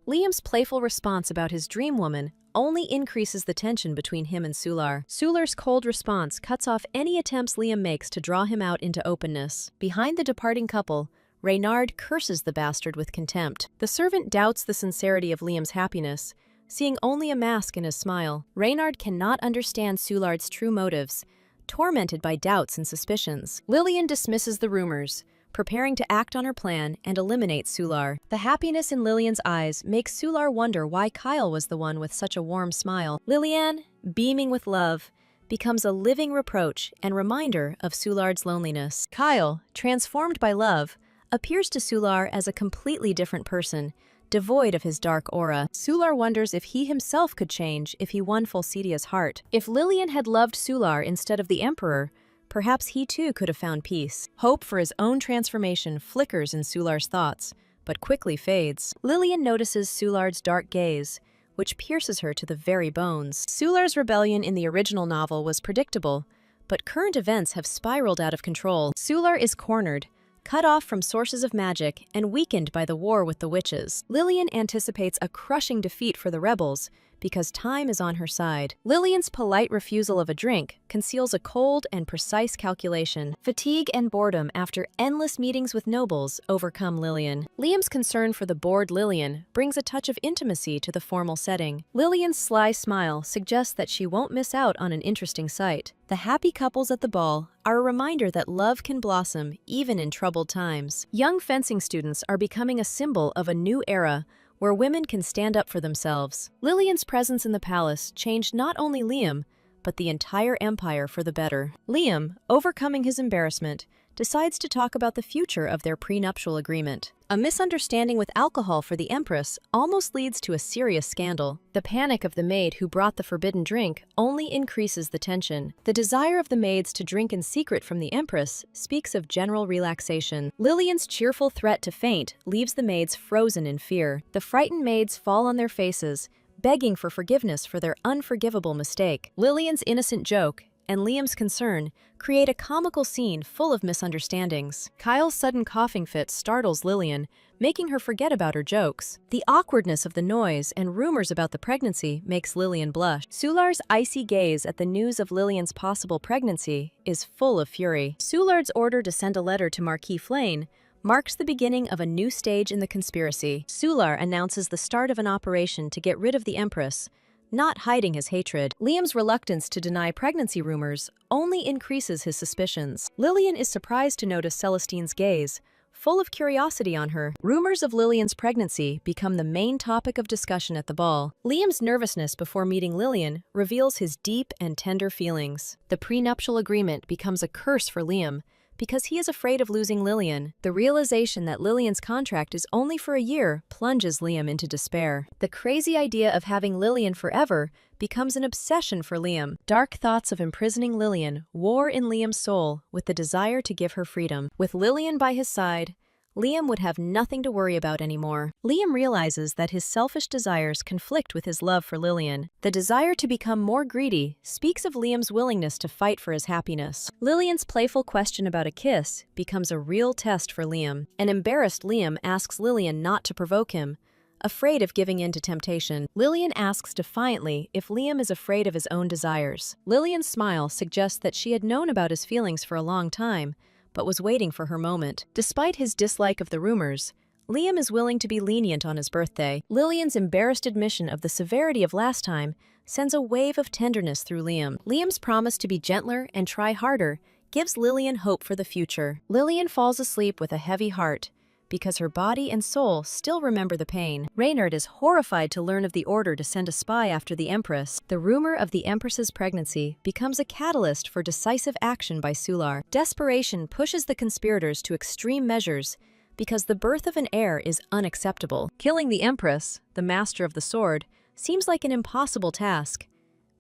Liam's playful response about his dream woman only increases the tension between him and Sular. Sular's cold response cuts off any attempts Liam makes to draw him out into openness. Behind the departing couple, Reynard curses the bastard with contempt. The servant doubts the sincerity of Liam's happiness, seeing only a mask in his smile. Reynard cannot understand Sulard's true motives, tormented by doubts and suspicions. Lillian dismisses the rumors, preparing to act on her plan and eliminate Sular. The happiness in Lillian's eyes makes Sular wonder why Kyle was the one with such a warm smile. Lillian, beaming with love, becomes a living reproach and reminder of Sulard's loneliness. Kyle, transformed by love, appears to Sular as a completely different person, devoid of his dark aura. Sular wonders if he himself could change if he won Falsidia's heart. If Lillian had loved Sular instead of the Emperor, perhaps he too could have found peace. Hope for his own transformation flickers in Sular's thoughts, but quickly fades. Lillian notices Sulard's dark gaze, which pierces her to the very bones. Sular's rebellion in the original novel was predictable, but current events have spiraled out of control. Sular is cornered, cut off from sources of magic and weakened by the war with the witches. Lillian anticipates a crushing defeat for the rebels because time is on her side. Lillian's polite refusal of a drink conceals a cold and precise calculation. Fatigue and boredom after endless meetings with nobles overcome Lillian. Liam's concern for the bored Lillian brings a touch of intimacy to the formal setting. Lillian's sly smile suggests that she won't miss out on an interesting sight. The happy couples at the ball are a reminder that love can blossom even in troubled times. Young fencing students are becoming a symbol of a new era where women can stand up for themselves. Lillian's presence in the palace changed not only Liam, but the entire empire for the better. Liam, overcoming his embarrassment, decides to talk about the future of their prenuptial agreement. A misunderstanding with alcohol for the Empress almost leads to a serious scandal. The panic of the maid who brought the forbidden drink only increases the tension. The desire of the maids to drink in secret from the Empress speaks of general relaxation. Lillian's cheerful threat to faint leaves the maids frozen in fear. The frightened maids fall on their faces, begging for forgiveness for their unforgivable mistake. Lillian's innocent joke and Liam's concern create a comical scene full of misunderstandings. Kyle's sudden coughing fit startles Lillian, making her forget about her jokes. The awkwardness of the noise and rumors about the pregnancy makes Lillian blush. Soulard's icy gaze at the news of Lillian's possible pregnancy is full of fury. Soulard's order to send a letter to Marquis Flayn marks the beginning of a new stage in the conspiracy. Soulard announces the start of an operation to get rid of the Empress, not hiding his hatred. Liam's reluctance to deny pregnancy rumors only increases his suspicions. Lillian is surprised to notice Celestine's gaze, full of curiosity on her. Rumors of Lillian's pregnancy become the main topic of discussion at the ball. Liam's nervousness before meeting Lillian reveals his deep and tender feelings. The prenuptial agreement becomes a curse for Liam, because he is afraid of losing Lillian. The realization that Lillian's contract is only for a year plunges Liam into despair. The crazy idea of having Lillian forever becomes an obsession for Liam. Dark thoughts of imprisoning Lillian war in Liam's soul with the desire to give her freedom. With Lillian by his side, Liam would have nothing to worry about anymore. Liam realizes that his selfish desires conflict with his love for Lillian. The desire to become more greedy speaks of Liam's willingness to fight for his happiness. Lillian's playful question about a kiss becomes a real test for Liam. An embarrassed Liam asks Lillian not to provoke him, afraid of giving in to temptation. Lillian asks defiantly if Liam is afraid of his own desires. Lillian's smile suggests that she had known about his feelings for a long time, but was waiting for her moment. Despite his dislike of the rumors, Liam is willing to be lenient on his birthday. Lillian's embarrassed admission of the severity of last time sends a wave of tenderness through Liam. Liam's promise to be gentler and try harder gives Lillian hope for the future. Lillian falls asleep with a heavy heart, because her body and soul still remember the pain. Reynard is horrified to learn of the order to send a spy after the Empress. The rumor of the Empress's pregnancy becomes a catalyst for decisive action by Soulard. Desperation pushes the conspirators to extreme measures because the birth of an heir is unacceptable. Killing the Empress, the master of the sword, seems like an impossible task,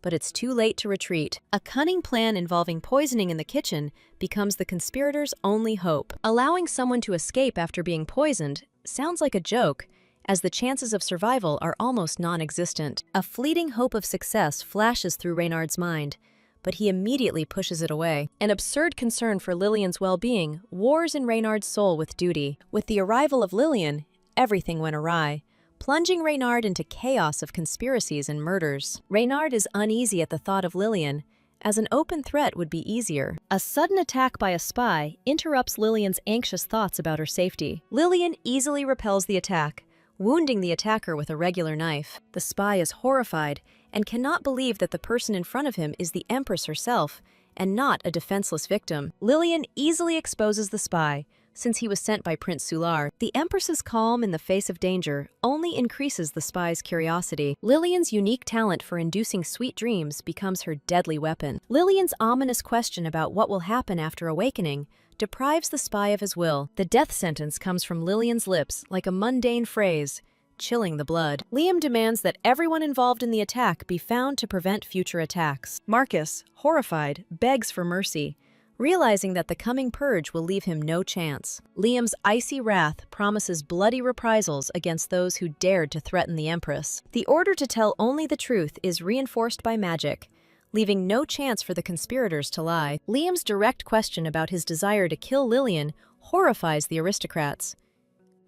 but it's too late to retreat. A cunning plan involving poisoning in the kitchen becomes the conspirators' only hope. Allowing someone to escape after being poisoned sounds like a joke, as the chances of survival are almost non-existent. A fleeting hope of success flashes through Reynard's mind, but he immediately pushes it away. An absurd concern for Lillian's well-being wars in Reynard's soul with duty. With the arrival of Lillian, everything went awry, plunging Reynard into chaos of conspiracies and murders. Reynard is uneasy at the thought of Lillian, as an open threat would be easier. A sudden attack by a spy interrupts Lillian's anxious thoughts about her safety. Lillian easily repels the attack, wounding the attacker with a regular knife. The spy is horrified and cannot believe that the person in front of him is the Empress herself, and not a defenseless victim. Lillian easily exposes the spy, since he was sent by Prince Soulard. The Empress's calm in the face of danger only increases the spy's curiosity. Lillian's unique talent for inducing sweet dreams becomes her deadly weapon. Lillian's ominous question about what will happen after awakening deprives the spy of his will. The death sentence comes from Lillian's lips like a mundane phrase, chilling the blood. Liam demands that everyone involved in the attack be found to prevent future attacks. Marcus, horrified, begs for mercy, realizing that the coming purge will leave him no chance. Liam's icy wrath promises bloody reprisals against those who dared to threaten the Empress. The order to tell only the truth is reinforced by magic, leaving no chance for the conspirators to lie. Liam's direct question about his desire to kill Lillian horrifies the aristocrats.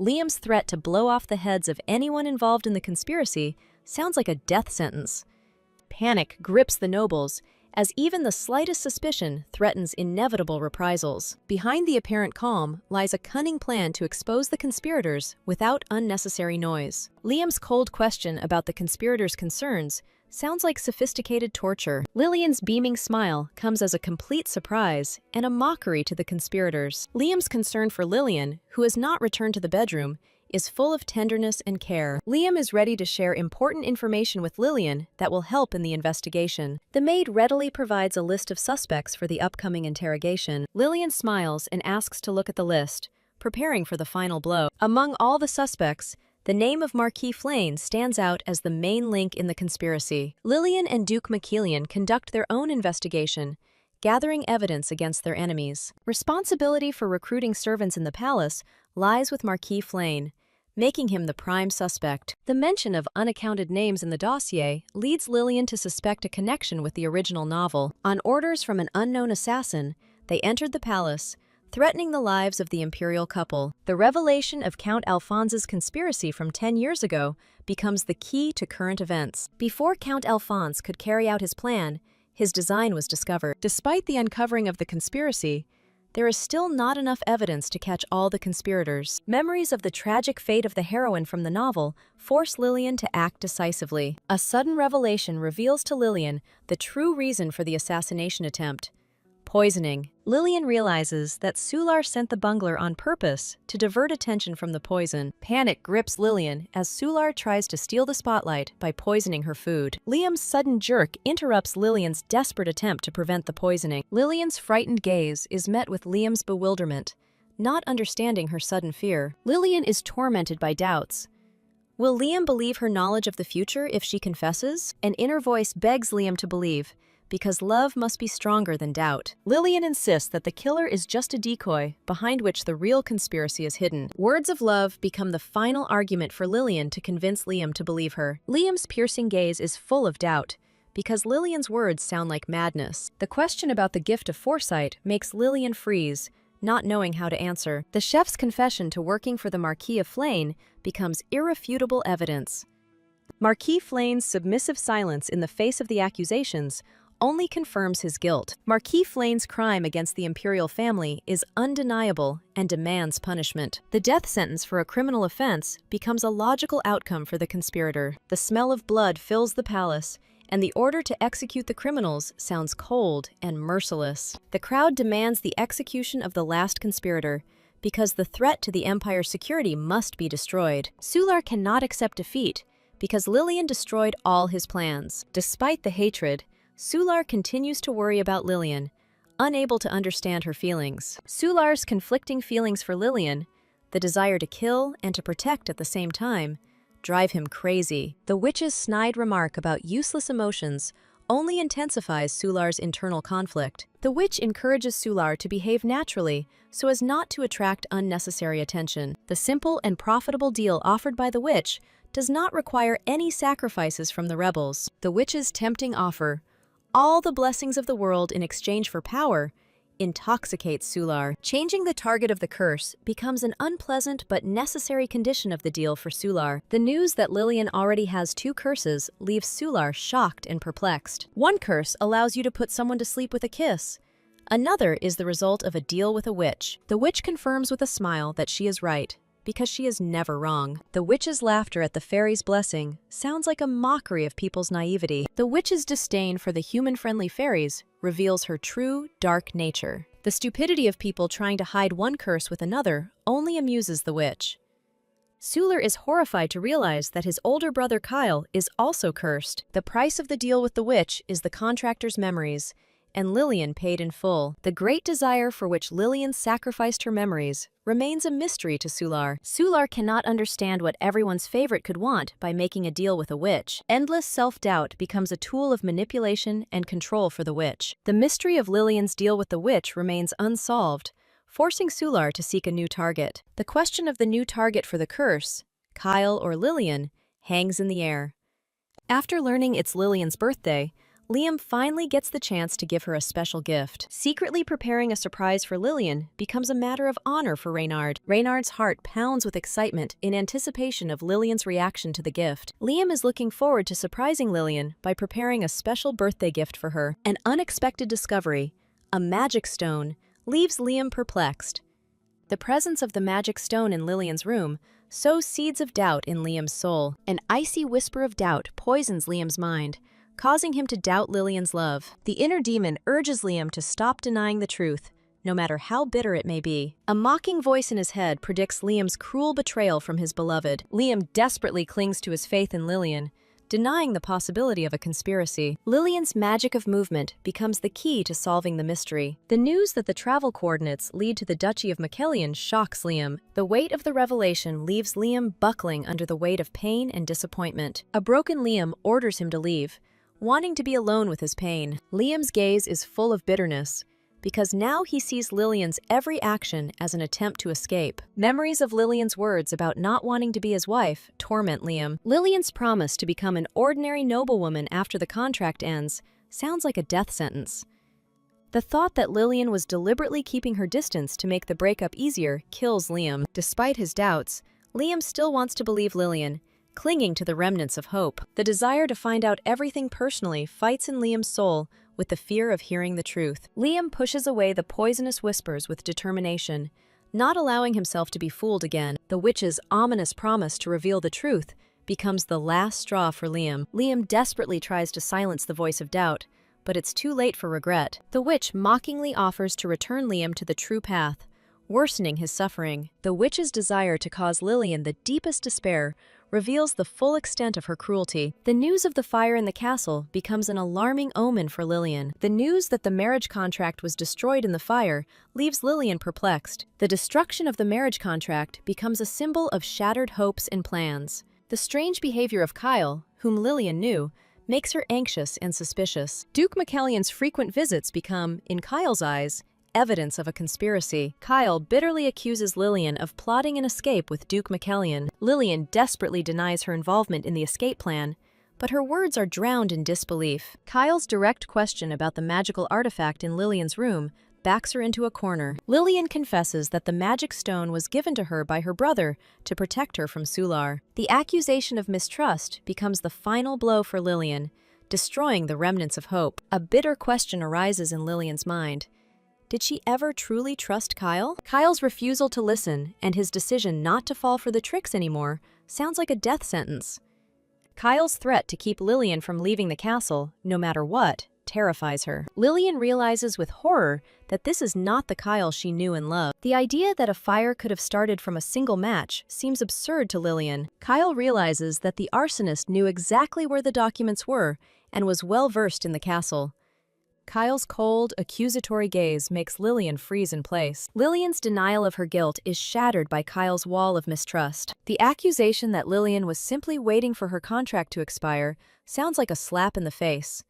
Liam's threat to blow off the heads of anyone involved in the conspiracy sounds like a death sentence. Panic grips the nobles, as even the slightest suspicion threatens inevitable reprisals. Behind the apparent calm lies a cunning plan to expose the conspirators without unnecessary noise. Liam's cold question about the conspirators' concerns sounds like sophisticated torture. Lillian's beaming smile comes as a complete surprise and a mockery to the conspirators. Liam's concern for Lillian, who has not returned to the bedroom, is full of tenderness and care. Liam is ready to share important information with Lillian that will help in the investigation. The maid readily provides a list of suspects for the upcoming interrogation. Lillian smiles and asks to look at the list, preparing for the final blow. Among all the suspects, the name of Marquis Flayn stands out as the main link in the conspiracy. Lillian and Duke Maquilian conduct their own investigation, gathering evidence against their enemies. Responsibility for recruiting servants in the palace lies with Marquis Flayn, making him the prime suspect. The mention of unaccounted names in the dossier leads Lillian to suspect a connection with the original novel. On orders from an unknown assassin, they entered the palace, threatening the lives of the imperial couple. The revelation of Count Alphonse's conspiracy from 10 years ago becomes the key to current events. Before Count Alphonse could carry out his plan, his design was discovered. Despite the uncovering of the conspiracy, there is still not enough evidence to catch all the conspirators. Memories of the tragic fate of the heroine from the novel force Lillian to act decisively. A sudden revelation reveals to Lillian the true reason for the assassination attempt: poisoning. Lillian realizes that Solar sent the bungler on purpose to divert attention from the poison. Panic grips Lillian as Solar tries to steal the spotlight by poisoning her food. Liam's sudden jerk interrupts Lillian's desperate attempt to prevent the poisoning. Lillian's frightened gaze is met with Liam's bewilderment, not understanding her sudden fear. Lillian is tormented by doubts. Will Liam believe her knowledge of the future if she confesses? An inner voice begs Liam to believe, because love must be stronger than doubt. Lillian insists that the killer is just a decoy, behind which the real conspiracy is hidden. Words of love become the final argument for Lillian to convince Liam to believe her. Liam's piercing gaze is full of doubt, because Lillian's words sound like madness. The question about the gift of foresight makes Lillian freeze, not knowing how to answer. The chef's confession to working for the Marquis of Flaine becomes irrefutable evidence. Marquis Flaine's submissive silence in the face of the accusations only confirms his guilt. Marquis Flaine's crime against the imperial family is undeniable and demands punishment. The death sentence for a criminal offense becomes a logical outcome for the conspirator. The smell of blood fills the palace, and the order to execute the criminals sounds cold and merciless. The crowd demands the execution of the last conspirator, because the threat to the Empire's security must be destroyed. Solar cannot accept defeat, because Lillian destroyed all his plans. Despite the hatred, Solar continues to worry about Lillian, unable to understand her feelings. Solar's conflicting feelings for Lillian, the desire to kill and to protect at the same time, drive him crazy. The witch's snide remark about useless emotions only intensifies Solar's internal conflict. The witch encourages Solar to behave naturally so as not to attract unnecessary attention. The simple and profitable deal offered by the witch does not require any sacrifices from the rebels. The witch's tempting offer, all the blessings of the world in exchange for power, intoxicates Solar. Changing the target of the curse becomes an unpleasant but necessary condition of the deal for Solar. The news that Lillian already has 2 curses leaves Solar shocked and perplexed. One curse allows you to put someone to sleep with a kiss. Another is the result of a deal with a witch. The witch confirms with a smile that she is right, because she is never wrong. The witch's laughter at the fairy's blessing sounds like a mockery of people's naivety. The witch's disdain for the human-friendly fairies reveals her true, dark nature. The stupidity of people trying to hide one curse with another only amuses the witch. Solar is horrified to realize that his older brother Kyle is also cursed. The price of the deal with the witch is the contractor's memories, and Lillian paid in full. The great desire for which Lillian sacrificed her memories remains a mystery to Solar. Solar cannot understand what everyone's favorite could want by making a deal with a witch. Endless self-doubt becomes a tool of manipulation and control for the witch. The mystery of Lillian's deal with the witch remains unsolved, forcing Solar to seek a new target. The question of the new target for the curse, Kyle or Lillian, hangs in the air. After learning it's Lillian's birthday, Liam finally gets the chance to give her a special gift. Secretly preparing a surprise for Lillian becomes a matter of honor for Reynard. Reynard's heart pounds with excitement in anticipation of Lillian's reaction to the gift. Liam is looking forward to surprising Lillian by preparing a special birthday gift for her. An unexpected discovery, a magic stone, leaves Liam perplexed. The presence of the magic stone in Lillian's room sows seeds of doubt in Liam's soul. An icy whisper of doubt poisons Liam's mind, causing him to doubt Lillian's love. The inner demon urges Liam to stop denying the truth, no matter how bitter it may be. A mocking voice in his head predicts Liam's cruel betrayal from his beloved. Liam desperately clings to his faith in Lillian, denying the possibility of a conspiracy. Lillian's magic of movement becomes the key to solving the mystery. The news that the travel coordinates lead to the Duchy of Macellion shocks Liam. The weight of the revelation leaves Liam buckling under the weight of pain and disappointment. A broken Liam orders him to leave, wanting to be alone with his pain. Liam's gaze is full of bitterness, because now he sees Lillian's every action as an attempt to escape. Memories of Lillian's words about not wanting to be his wife torment Liam. Lillian's promise to become an ordinary noblewoman after the contract ends sounds like a death sentence. The thought that Lillian was deliberately keeping her distance to make the breakup easier kills Liam. Despite his doubts, Liam still wants to believe Lillian, clinging to the remnants of hope. The desire to find out everything personally fights in Liam's soul with the fear of hearing the truth. Liam pushes away the poisonous whispers with determination, not allowing himself to be fooled again. The witch's ominous promise to reveal the truth becomes the last straw for Liam. Liam desperately tries to silence the voice of doubt, but it's too late for regret. The witch mockingly offers to return Liam to the true path, worsening his suffering. The witch's desire to cause Lillian the deepest despair reveals the full extent of her cruelty. The news of the fire in the castle becomes an alarming omen for Lillian. The news that the marriage contract was destroyed in the fire leaves Lillian perplexed. The destruction of the marriage contract becomes a symbol of shattered hopes and plans. The strange behavior of Kyle, whom Lillian knew, makes her anxious and suspicious. Duke McKellion's frequent visits become, in Kyle's eyes, evidence of a conspiracy. Kyle bitterly accuses Lillian of plotting an escape with Duke McKellion. Lillian desperately denies her involvement in the escape plan, but her words are drowned in disbelief. Kyle's direct question about the magical artifact in Lillian's room backs her into a corner. Lillian confesses that the magic stone was given to her by her brother to protect her from Sular. The accusation of mistrust becomes the final blow for Lillian, destroying the remnants of hope. A bitter question arises in Lillian's mind. Did she ever truly trust Kyle? Kyle's refusal to listen and his decision not to fall for the tricks anymore sounds like a death sentence. Kyle's threat to keep Lillian from leaving the castle, no matter what, terrifies her. Lillian realizes with horror that this is not the Kyle she knew and loved. The idea that a fire could have started from a single match seems absurd to Lillian. Kyle realizes that the arsonist knew exactly where the documents were and was well versed in the castle. Kyle's cold, accusatory gaze makes Lillian freeze in place. Lillian's denial of her guilt is shattered by Kyle's wall of mistrust. The accusation that Lillian was simply waiting for her contract to expire sounds like a slap in the face.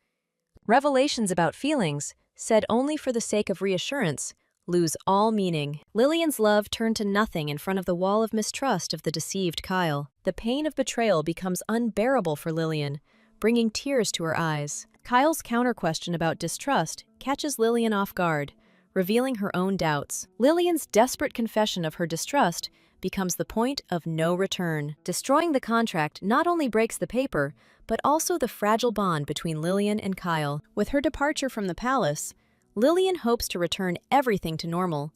Revelations about feelings, said only for the sake of reassurance, lose all meaning. Lillian's love turned to nothing in front of the wall of mistrust of the deceived Kyle. The pain of betrayal becomes unbearable for Lillian, bringing tears to her eyes. Kyle's counter-question about distrust catches Lillian off guard, revealing her own doubts. Lillian's desperate confession of her distrust becomes the point of no return. Destroying the contract not only breaks the paper, but also the fragile bond between Lillian and Kyle. With her departure from the palace, Lillian hopes to return everything to normal,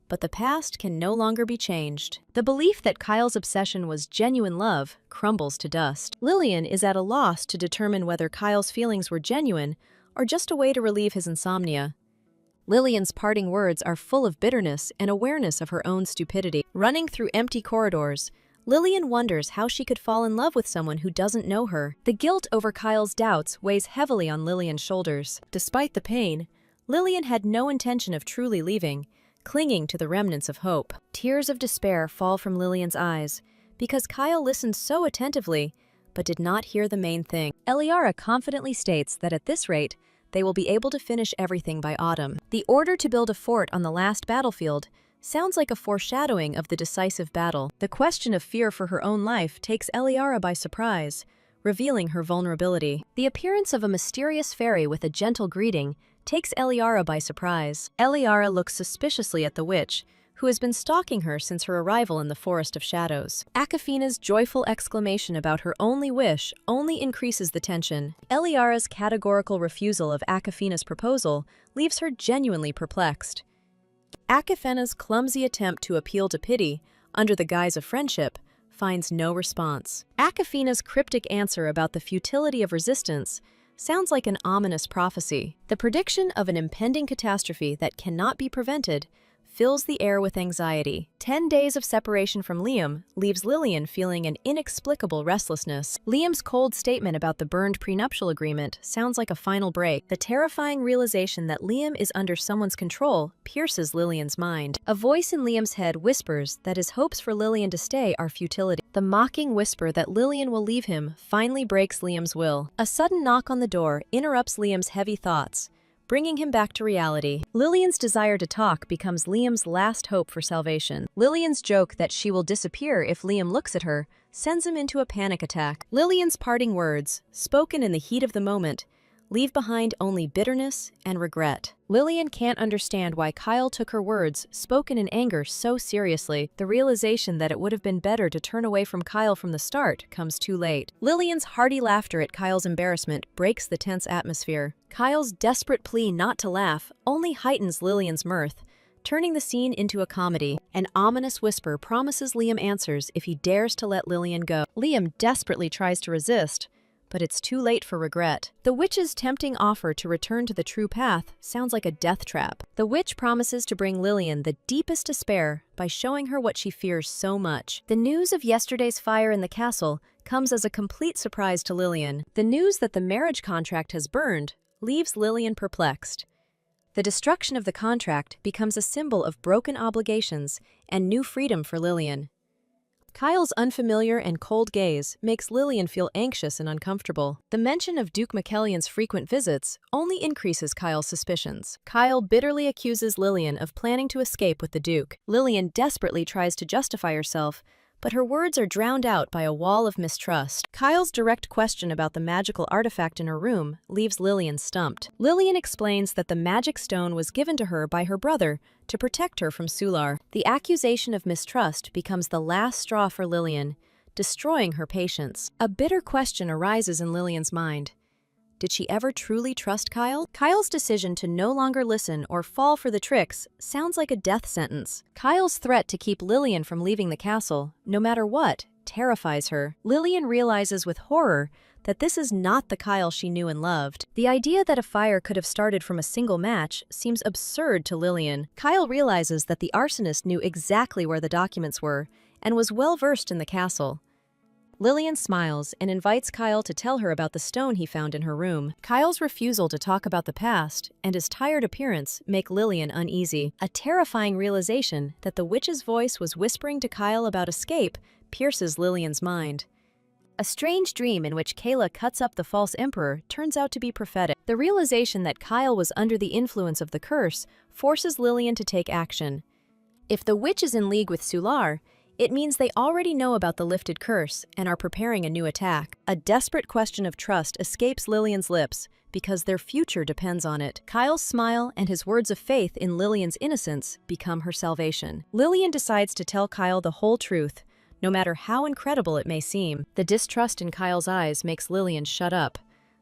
but the past can no longer be changed. The belief that Kyle's obsession was genuine love crumbles to dust. Lillian is at a loss to determine whether Kyle's feelings were genuine or just a way to relieve his insomnia. Lillian's parting words are full of bitterness and awareness of her own stupidity. Running through empty corridors, Lillian wonders how she could fall in love with someone who doesn't know her. The guilt over Kyle's doubts weighs heavily on Lillian's shoulders. Despite the pain, Lillian had no intention of truly leaving, clinging to the remnants of hope. Tears of despair fall from Lillian's eyes because Kyle listened so attentively but did not hear the main thing. Eliara confidently states that at this rate, they will be able to finish everything by autumn. The order to build a fort on the last battlefield sounds like a foreshadowing of the decisive battle. The question of fear for her own life takes Eliara by surprise, revealing her vulnerability. The appearance of a mysterious fairy with a gentle greeting takes Eliara by surprise. Eliara looks suspiciously at the witch, who has been stalking her since her arrival in the Forest of Shadows. Akafina's joyful exclamation about her only wish only increases the tension. Eliara's categorical refusal of Akafina's proposal leaves her genuinely perplexed. Akafina's clumsy attempt to appeal to pity, under the guise of friendship, finds no response. Akafina's cryptic answer about the futility of resistance sounds like an ominous prophecy. The prediction of an impending catastrophe that cannot be prevented fills the air with anxiety. 10 days of separation from Liam leaves Lillian feeling an inexplicable restlessness. Liam's cold statement about the burned prenuptial agreement sounds like a final break. The terrifying realization that Liam is under someone's control pierces Lillian's mind. A voice in Liam's head whispers that his hopes for Lillian to stay are futility. The mocking whisper that Lillian will leave him finally breaks Liam's will. A sudden knock on the door interrupts Liam's heavy thoughts, bringing him back to reality. Lillian's desire to talk becomes Liam's last hope for salvation. Lillian's joke that she will disappear if Liam looks at her sends him into a panic attack. Lillian's parting words, spoken in the heat of the moment, leave behind only bitterness and regret. Lillian can't understand why Kyle took her words, spoken in anger, so seriously. The realization that it would have been better to turn away from Kyle from the start comes too late. Lillian's hearty laughter at Kyle's embarrassment breaks the tense atmosphere. Kyle's desperate plea not to laugh only heightens Lillian's mirth, turning the scene into a comedy. An ominous whisper promises Liam answers if he dares to let Lillian go. Liam desperately tries to resist, but it's too late for regret. The witch's tempting offer to return to the true path sounds like a death trap. The witch promises to bring Lillian the deepest despair by showing her what she fears so much. The news of yesterday's fire in the castle comes as a complete surprise to Lillian. The news that the marriage contract has burned leaves Lillian perplexed. The destruction of the contract becomes a symbol of broken obligations and new freedom for Lillian. Kyle's unfamiliar and cold gaze makes Lillian feel anxious and uncomfortable. The mention of Duke McKellion's frequent visits only increases Kyle's suspicions. Kyle bitterly accuses Lillian of planning to escape with the Duke. Lillian desperately tries to justify herself, but her words are drowned out by a wall of mistrust. Kyle's direct question about the magical artifact in her room leaves Lillian stumped. Lillian explains that the magic stone was given to her by her brother to protect her from Sular. The accusation of mistrust becomes the last straw for Lillian, destroying her patience. A bitter question arises in Lillian's mind. Did she ever truly trust Kyle? Kyle's decision to no longer listen or fall for the tricks sounds like a death sentence. Kyle's threat to keep Lillian from leaving the castle, no matter what, terrifies her. Lillian realizes with horror that this is not the Kyle she knew and loved. The idea that a fire could have started from a single match seems absurd to Lillian. Kyle realizes that the arsonist knew exactly where the documents were and was well versed in the castle. Lillian smiles and invites Kyle to tell her about the stone he found in her room. Kyle's refusal to talk about the past and his tired appearance make Lillian uneasy. A terrifying realization that the witch's voice was whispering to Kyle about escape pierces Lillian's mind. A strange dream in which Kayla cuts up the false emperor turns out to be prophetic. The realization that Kyle was under the influence of the curse forces Lillian to take action. If the witch is in league with Sular, it means they already know about the lifted curse and are preparing a new attack. A desperate question of trust escapes Lillian's lips because their future depends on it. Kyle's smile and his words of faith in Lillian's innocence become her salvation. Lillian decides to tell Kyle the whole truth, no matter how incredible it may seem. The distrust in Kyle's eyes makes Lillian shut up,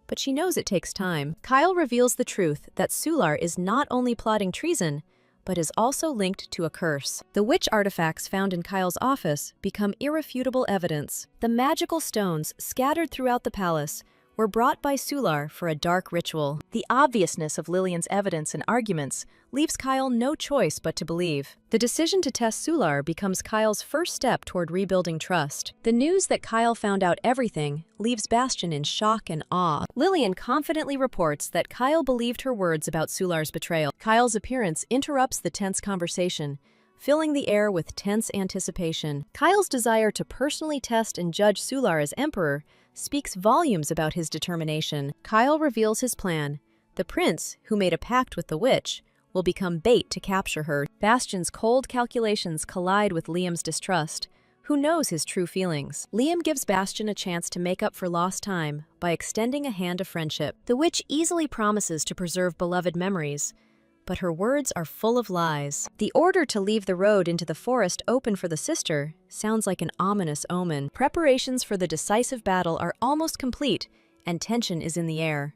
but she knows it takes time. Kyle reveals the truth that Sular is not only plotting treason, but is also linked to a curse. The witch artifacts found in Kyle's office become irrefutable evidence. The magical stones scattered throughout the palace were brought by Sular for a dark ritual. The obviousness of Lillian's evidence and arguments leaves Kyle no choice but to believe. The decision to test Sular becomes Kyle's first step toward rebuilding trust. The news that Kyle found out everything leaves Bastian in shock and awe. Lillian confidently reports that Kyle believed her words about Sular's betrayal. Kyle's appearance interrupts the tense conversation, filling the air with tense anticipation. Kyle's desire to personally test and judge Sular as emperor speaks volumes about his determination. Kyle reveals his plan. The prince, who made a pact with the witch, will become bait to capture her. Bastian's cold calculations collide with Liam's distrust, who knows his true feelings. Liam gives Bastian a chance to make up for lost time by extending a hand of friendship. The witch easily promises to preserve beloved memories, but her words are full of lies. The order to leave the road into the forest open for the sister sounds like an ominous omen. Preparations for the decisive battle are almost complete, and tension is in the air.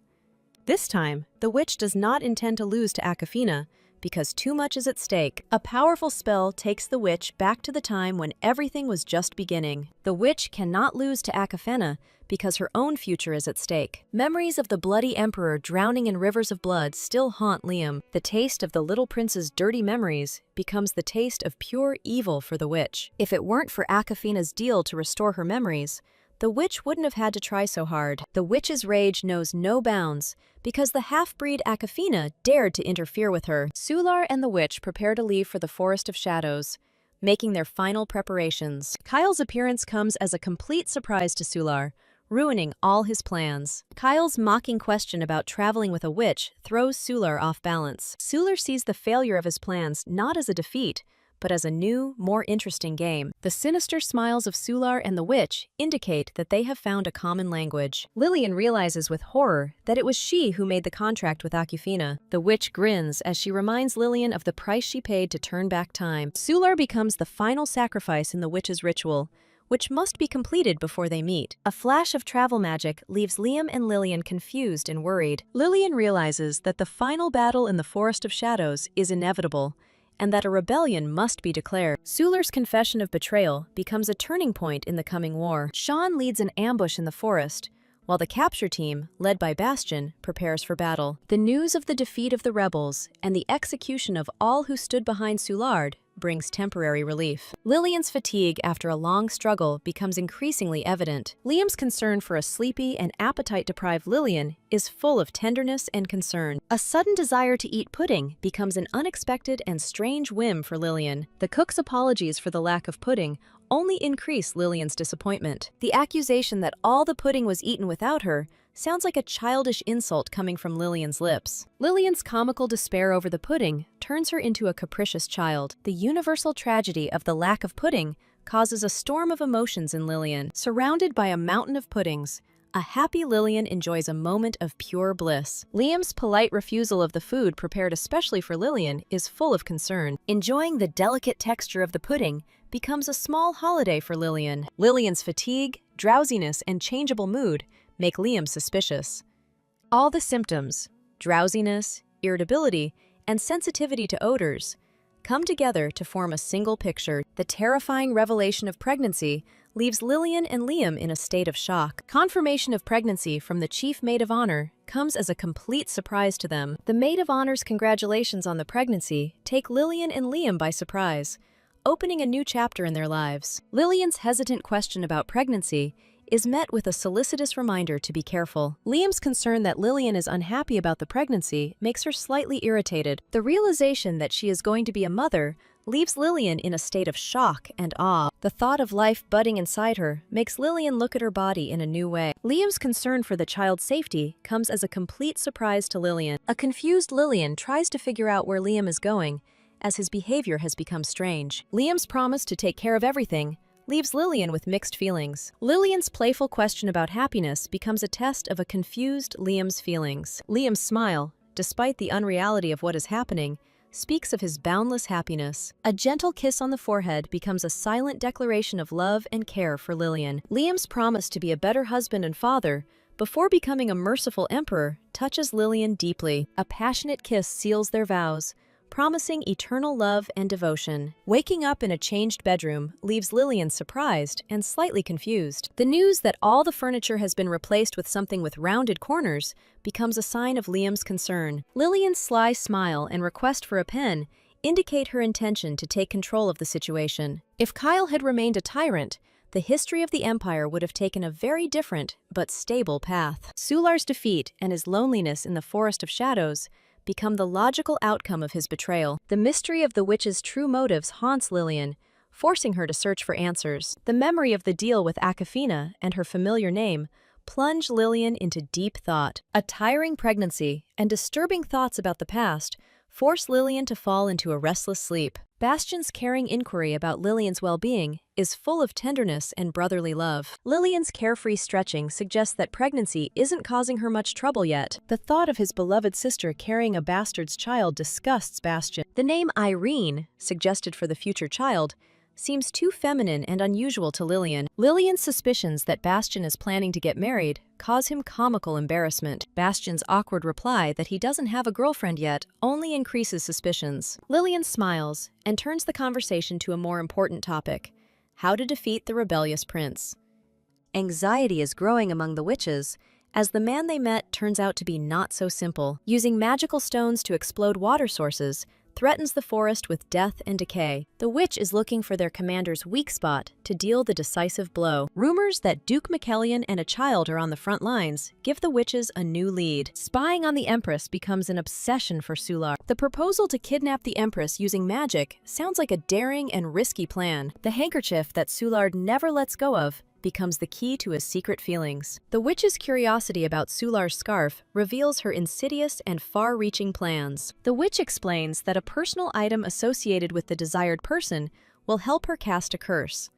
This time, the witch does not intend to lose to Akafina because too much is at stake. A powerful spell takes the witch back to the time when everything was just beginning. The witch cannot lose to Akafena because her own future is at stake. Memories of the bloody emperor drowning in rivers of blood still haunt Liam. The taste of the little prince's dirty memories becomes the taste of pure evil for the witch. If it weren't for Akafina's deal to restore her memories, the witch wouldn't have had to try so hard. The witch's rage knows no bounds because the half-breed Akafina dared to interfere with her. Sular and the witch prepare to leave for the Forest of Shadows, making their final preparations. Kyle's appearance comes as a complete surprise to Sular, ruining all his plans. Kyle's mocking question about traveling with a witch throws Sular off balance. Sular sees the failure of his plans not as a defeat, but as a new, more interesting game. The sinister smiles of Sular and the witch indicate that they have found a common language. Lillian realizes with horror that it was she who made the contract with Akufina. The witch grins as she reminds Lillian of the price she paid to turn back time. Sular becomes the final sacrifice in the witch's ritual, which must be completed before they meet. A flash of travel magic leaves Liam and Lillian confused and worried. Lillian realizes that the final battle in the Forest of Shadows is inevitable, and that a rebellion must be declared. Sular's confession of betrayal becomes a turning point in the coming war. Sean leads an ambush in the forest, while the capture team, led by Bastion, prepares for battle. The news of the defeat of the rebels and the execution of all who stood behind Sulard brings temporary relief. Lillian's fatigue after a long struggle becomes increasingly evident. Liam's concern for a sleepy and appetite-deprived Lillian is full of tenderness and concern. A sudden desire to eat pudding becomes an unexpected and strange whim for Lillian. The cook's apologies for the lack of pudding only increase Lillian's disappointment. The accusation that all the pudding was eaten without her sounds like a childish insult coming from Lillian's lips. Lillian's comical despair over the pudding turns her into a capricious child. The universal tragedy of the lack of pudding causes a storm of emotions in Lillian. Surrounded by a mountain of puddings, a happy Lillian enjoys a moment of pure bliss. Liam's polite refusal of the food prepared especially for Lillian is full of concern. Enjoying the delicate texture of the pudding becomes a small holiday for Lillian. Lillian's fatigue, drowsiness, and changeable mood make Liam suspicious. All the symptoms, drowsiness, irritability, and sensitivity to odors, come together to form a single picture. The terrifying revelation of pregnancy leaves Lillian and Liam in a state of shock. Confirmation of pregnancy from the chief maid of honor comes as a complete surprise to them. The maid of honor's congratulations on the pregnancy take Lillian and Liam by surprise, opening a new chapter in their lives. Lillian's hesitant question about pregnancy is met with a solicitous reminder to be careful. Liam's concern that Lillian is unhappy about the pregnancy makes her slightly irritated. The realization that she is going to be a mother leaves Lillian in a state of shock and awe. The thought of life budding inside her makes Lillian look at her body in a new way. Liam's concern for the child's safety comes as a complete surprise to Lillian. A confused Lillian tries to figure out where Liam is going, as his behavior has become strange. Liam's promise to take care of everything leaves Lillian with mixed feelings. Lillian's playful question about happiness becomes a test of a confused Liam's feelings. Liam's smile, despite the unreality of what is happening, speaks of his boundless happiness. A gentle kiss on the forehead becomes a silent declaration of love and care for Lillian. Liam's promise to be a better husband and father before becoming a merciful emperor touches Lillian deeply. A passionate kiss seals their vows, promising eternal love and devotion. Waking up in a changed bedroom leaves Lillian surprised and slightly confused. The news that all the furniture has been replaced with something with rounded corners becomes a sign of Liam's concern. Lillian's sly smile and request for a pen indicate her intention to take control of the situation. If Kyle had remained a tyrant, the history of the Empire would have taken a very different but stable path. Sular's defeat and his loneliness in the Forest of Shadows become the logical outcome of his betrayal. The mystery of the witch's true motives haunts Lillian, forcing her to search for answers. The memory of the deal with Akufina and her familiar name plunge Lillian into deep thought. A tiring pregnancy and disturbing thoughts about the past force Lillian to fall into a restless sleep. Bastion's caring inquiry about Lillian's well-being is full of tenderness and brotherly love. Lillian's carefree stretching suggests that pregnancy isn't causing her much trouble yet. The thought of his beloved sister carrying a bastard's child disgusts Bastion. The name Irene, suggested for the future child, seems too feminine and unusual to Lillian. Lillian's suspicions that Bastion is planning to get married cause him comical embarrassment. Bastion's awkward reply that he doesn't have a girlfriend yet only increases suspicions. Lillian smiles and turns the conversation to a more important topic: how to defeat the rebellious prince. Anxiety is growing among the witches, as the man they met turns out to be not so simple. Using magical stones to explode water sources threatens the forest with death and decay. The witch is looking for their commander's weak spot to deal the decisive blow. Rumors that Duke McKellion and a child are on the front lines give the witches a new lead. Spying on the Empress becomes an obsession for Sular. The proposal to kidnap the Empress using magic sounds like a daring and risky plan. The handkerchief that Sulard never lets go of becomes the key to his secret feelings. The witch's curiosity about Sular's scarf reveals her insidious and far-reaching plans. The witch explains that a personal item associated with the desired person will help her cast a curse.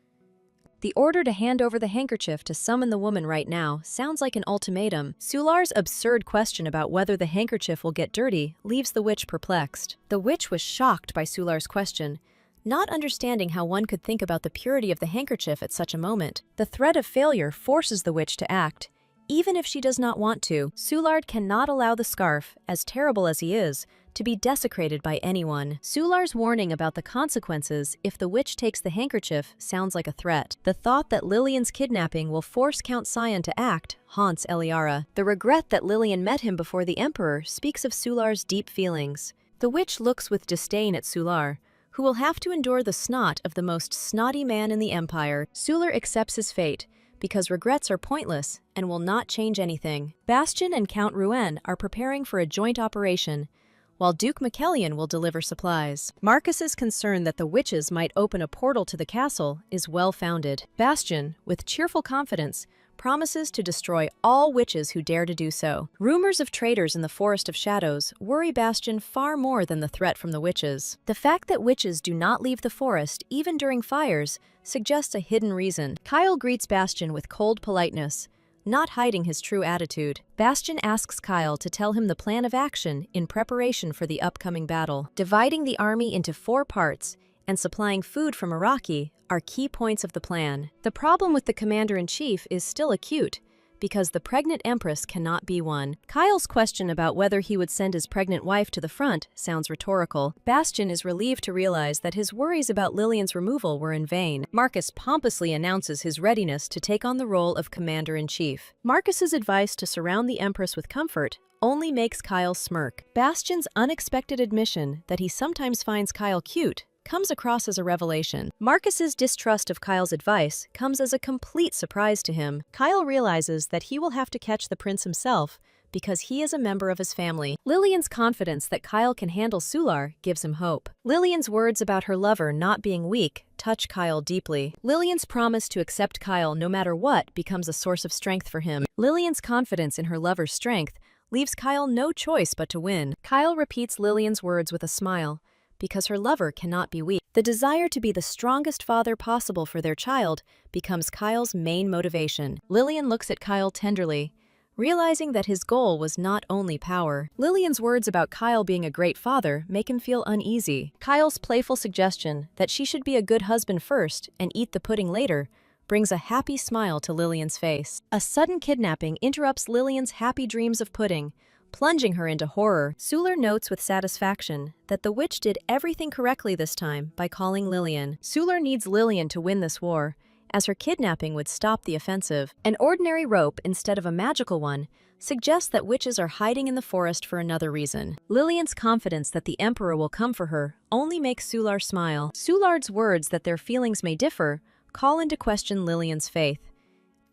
The order to hand over the handkerchief to summon the woman right now sounds like an ultimatum. Sular's absurd question about whether the handkerchief will get dirty leaves the witch perplexed. The witch was shocked by Sular's question, not understanding how one could think about the purity of the handkerchief at such a moment. The threat of failure forces the witch to act, even if she does not want to. Sulard cannot allow the scarf, as terrible as he is, to be desecrated by anyone. Sular's warning about the consequences if the witch takes the handkerchief sounds like a threat. The thought that Lillian's kidnapping will force Count Sion to act haunts Eliara. The regret that Lillian met him before the Emperor speaks of Sular's deep feelings. The witch looks with disdain at Sular, who will have to endure the snot of the most snotty man in the Empire. Sular accepts his fate, because regrets are pointless and will not change anything. Bastian and Count Rouen are preparing for a joint operation, while Duke Macellion will deliver supplies. Marcus's concern that the witches might open a portal to the castle is well-founded. Bastian, with cheerful confidence, promises to destroy all witches who dare to do so. Rumors of traitors in the Forest of Shadows worry Bastian far more than the threat from the witches. The fact that witches do not leave the forest even during fires suggests a hidden reason. Kyle greets Bastian with cold politeness, not hiding his true attitude. Bastian asks Kyle to tell him the plan of action in preparation for the upcoming battle. Dividing the army into 4 parts and supplying food from Iraqi are key points of the plan. The problem with the commander-in-chief is still acute, because the pregnant empress cannot be won. Kyle's question about whether he would send his pregnant wife to the front sounds rhetorical. Bastian is relieved to realize that his worries about Lillian's removal were in vain. Marcus pompously announces his readiness to take on the role of commander-in-chief. Marcus's advice to surround the empress with comfort only makes Kyle smirk. Bastian's unexpected admission that he sometimes finds Kyle cute comes across as a revelation. Marcus's distrust of Kyle's advice comes as a complete surprise to him. Kyle realizes that he will have to catch the prince himself because he is a member of his family. Lillian's confidence that Kyle can handle Sular gives him hope. Lillian's words about her lover not being weak touch Kyle deeply. Lillian's promise to accept Kyle no matter what becomes a source of strength for him. Lillian's confidence in her lover's strength leaves Kyle no choice but to win. Kyle repeats Lillian's words with a smile, because her lover cannot be weak. The desire to be the strongest father possible for their child becomes Kyle's main motivation. Lillian looks at Kyle tenderly, realizing that his goal was not only power. Lillian's words about Kyle being a great father make him feel uneasy. Kyle's playful suggestion that she should be a good husband first and eat the pudding later brings a happy smile to Lillian's face. A sudden kidnapping interrupts Lillian's happy dreams of pudding, plunging her into horror. Sular notes with satisfaction that the witch did everything correctly this time by calling Lillian. Sular needs Lillian to win this war, as her kidnapping would stop the offensive. An ordinary rope instead of a magical one suggests that witches are hiding in the forest for another reason. Lillian's confidence that the Emperor will come for her only makes Sular smile. Sulard's words that their feelings may differ call into question Lillian's faith.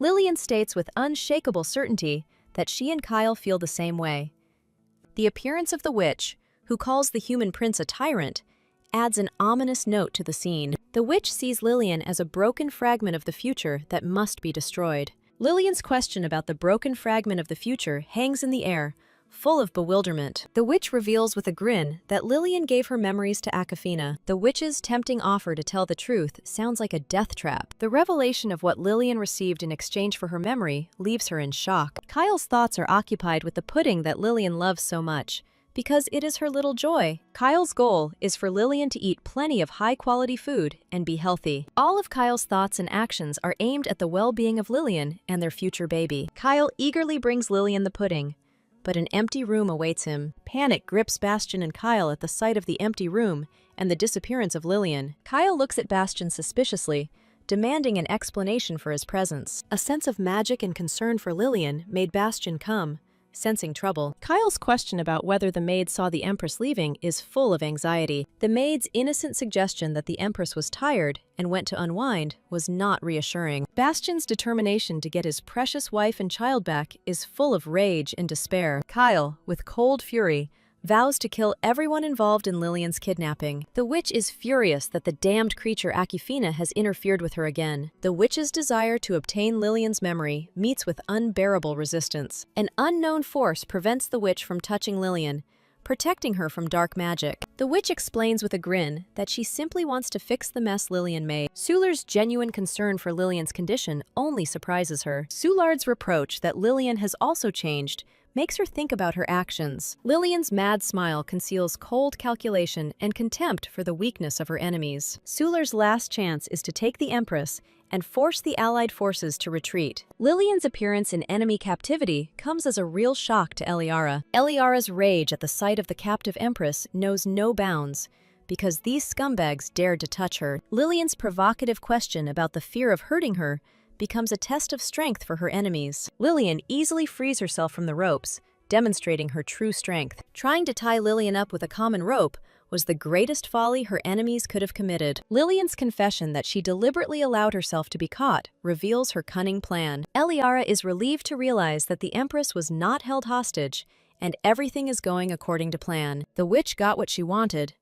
Lillian states with unshakable certainty that she and Kyle feel the same way. The appearance of the witch, who calls the human prince a tyrant, adds an ominous note to the scene. The witch sees Lillian as a broken fragment of the future that must be destroyed. Lillian's question about the broken fragment of the future hangs in the air, full of bewilderment. The witch reveals with a grin that Lillian gave her memories to Akafina. The witch's tempting offer to tell the truth sounds like a death trap. The revelation of what Lillian received in exchange for her memory leaves her in shock. Kyle's thoughts are occupied with the pudding that Lillian loves so much, because it is her little joy. Kyle's goal is for Lillian to eat plenty of high-quality food and be healthy. All of Kyle's thoughts and actions are aimed at the well-being of Lillian and their future baby. Kyle eagerly brings Lillian the pudding, but an empty room awaits him. Panic grips Bastian and Kyle at the sight of the empty room and the disappearance of Lillian. Kyle looks at Bastian suspiciously, demanding an explanation for his presence. A sense of magic and concern for Lillian made Bastian come, sensing trouble. Kyle's question about whether the maid saw the Empress leaving is full of anxiety. The maid's innocent suggestion that the Empress was tired and went to unwind was not reassuring. Bastian's determination to get his precious wife and child back is full of rage and despair. Kyle, with cold fury, vows to kill everyone involved in Lillian's kidnapping. The witch is furious that the damned creature Akifina has interfered with her again. The witch's desire to obtain Lillian's memory meets with unbearable resistance. An unknown force prevents the witch from touching Lillian, protecting her from dark magic. The witch explains with a grin that she simply wants to fix the mess Lillian made. Sular's genuine concern for Lillian's condition only surprises her. Sulard's reproach that Lillian has also changed makes her think about her actions. Lillian's mad smile conceals cold calculation and contempt for the weakness of her enemies. Sular's last chance is to take the Empress and force the Allied forces to retreat. Lillian's appearance in enemy captivity comes as a real shock to Eliara. Eliara's rage at the sight of the captive Empress knows no bounds, because these scumbags dared to touch her. Lillian's provocative question about the fear of hurting her becomes a test of strength for her enemies. Lillian easily frees herself from the ropes, demonstrating her true strength. Trying to tie Lillian up with a common rope was the greatest folly her enemies could have committed. Lillian's confession that she deliberately allowed herself to be caught reveals her cunning plan. Eliara is relieved to realize that the Empress was not held hostage, and everything is going according to plan. The witch got what she wanted: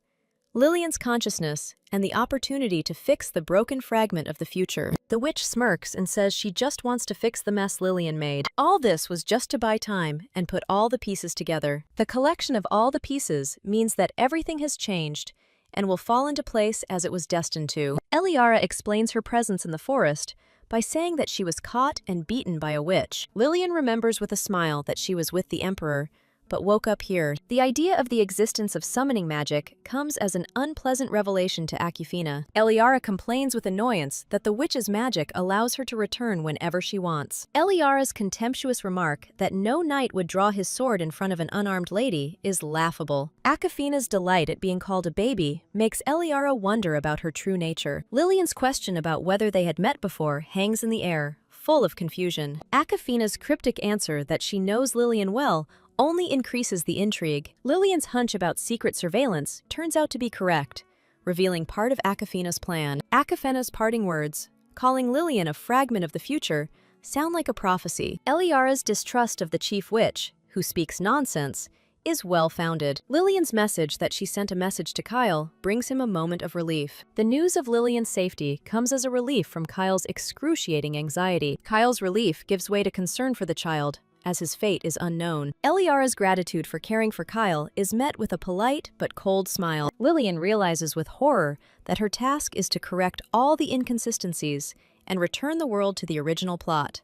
Lillian's consciousness and the opportunity to fix the broken fragment of the future. The witch smirks and says she just wants to fix the mess Lillian made. All this was just to buy time and put all the pieces together. The collection of all the pieces means that everything has changed and will fall into place as it was destined to. Eliara explains her presence in the forest by saying that she was caught and beaten by a witch. Lillian remembers with a smile that she was with the Emperor, but woke up here. The idea of the existence of summoning magic comes as an unpleasant revelation to Akifina. Eliara complains with annoyance that the witch's magic allows her to return whenever she wants. Eliara's contemptuous remark that no knight would draw his sword in front of an unarmed lady is laughable. Akifina's delight at being called a baby makes Eliara wonder about her true nature. Lillian's question about whether they had met before hangs in the air, full of confusion. Akifina's cryptic answer that she knows Lillian well only increases the intrigue. Lillian's hunch about secret surveillance turns out to be correct, revealing part of Akifina's plan. Akifina's parting words, calling Lillian a fragment of the future, sound like a prophecy. Eliara's distrust of the chief witch, who speaks nonsense, is well-founded. Lillian's message that she sent a message to Kyle brings him a moment of relief. The news of Lillian's safety comes as a relief from Kyle's excruciating anxiety. Kyle's relief gives way to concern for the child, as his fate is unknown. Eliara's gratitude for caring for Kyle is met with a polite but cold smile. Lillian realizes with horror that her task is to correct all the inconsistencies and return the world to the original plot.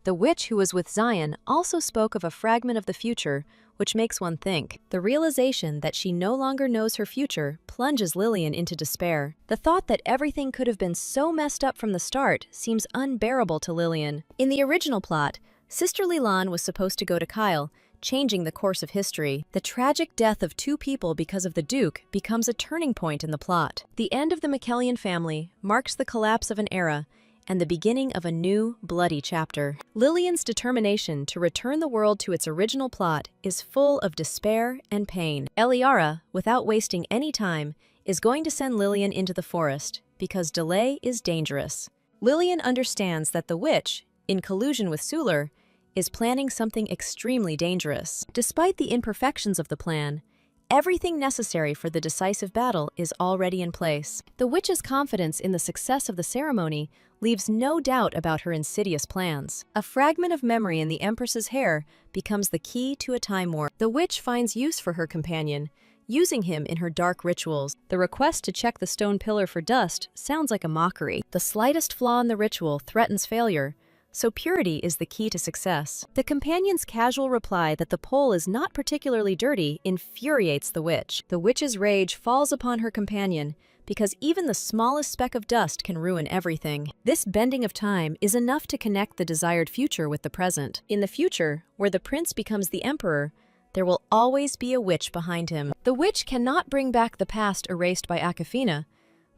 The witch who was with Zion also spoke of a fragment of the future, which makes one think. The realization that she no longer knows her future plunges Lillian into despair. The thought that everything could have been so messed up from the start seems unbearable to Lillian. In the original plot, Sister Lilan was supposed to go to Kyle, changing the course of history. The tragic death of two people because of the Duke becomes a turning point in the plot. The end of the McKellion family marks the collapse of an era and the beginning of a new, bloody chapter. Lillian's determination to return the world to its original plot is full of despair and pain. Eliara, without wasting any time, is going to send Lillian into the forest, because delay is dangerous. Lillian understands that the witch, in collusion with Sular, is planning something extremely dangerous. Despite the imperfections of the plan, everything necessary for the decisive battle is already in place. The witch's confidence in the success of the ceremony leaves no doubt about her insidious plans. A fragment of memory in the Empress's hair becomes the key to a time warp. The witch finds use for her companion, using him in her dark rituals. The request to check the stone pillar for dust sounds like a mockery. The slightest flaw in the ritual threatens failure, so purity is the key to success. The companion's casual reply that the pole is not particularly dirty infuriates the witch. The witch's rage falls upon her companion because even the smallest speck of dust can ruin everything. This bending of time is enough to connect the desired future with the present. In the future, where the prince becomes the emperor, there will always be a witch behind him. The witch cannot bring back the past erased by Akifina,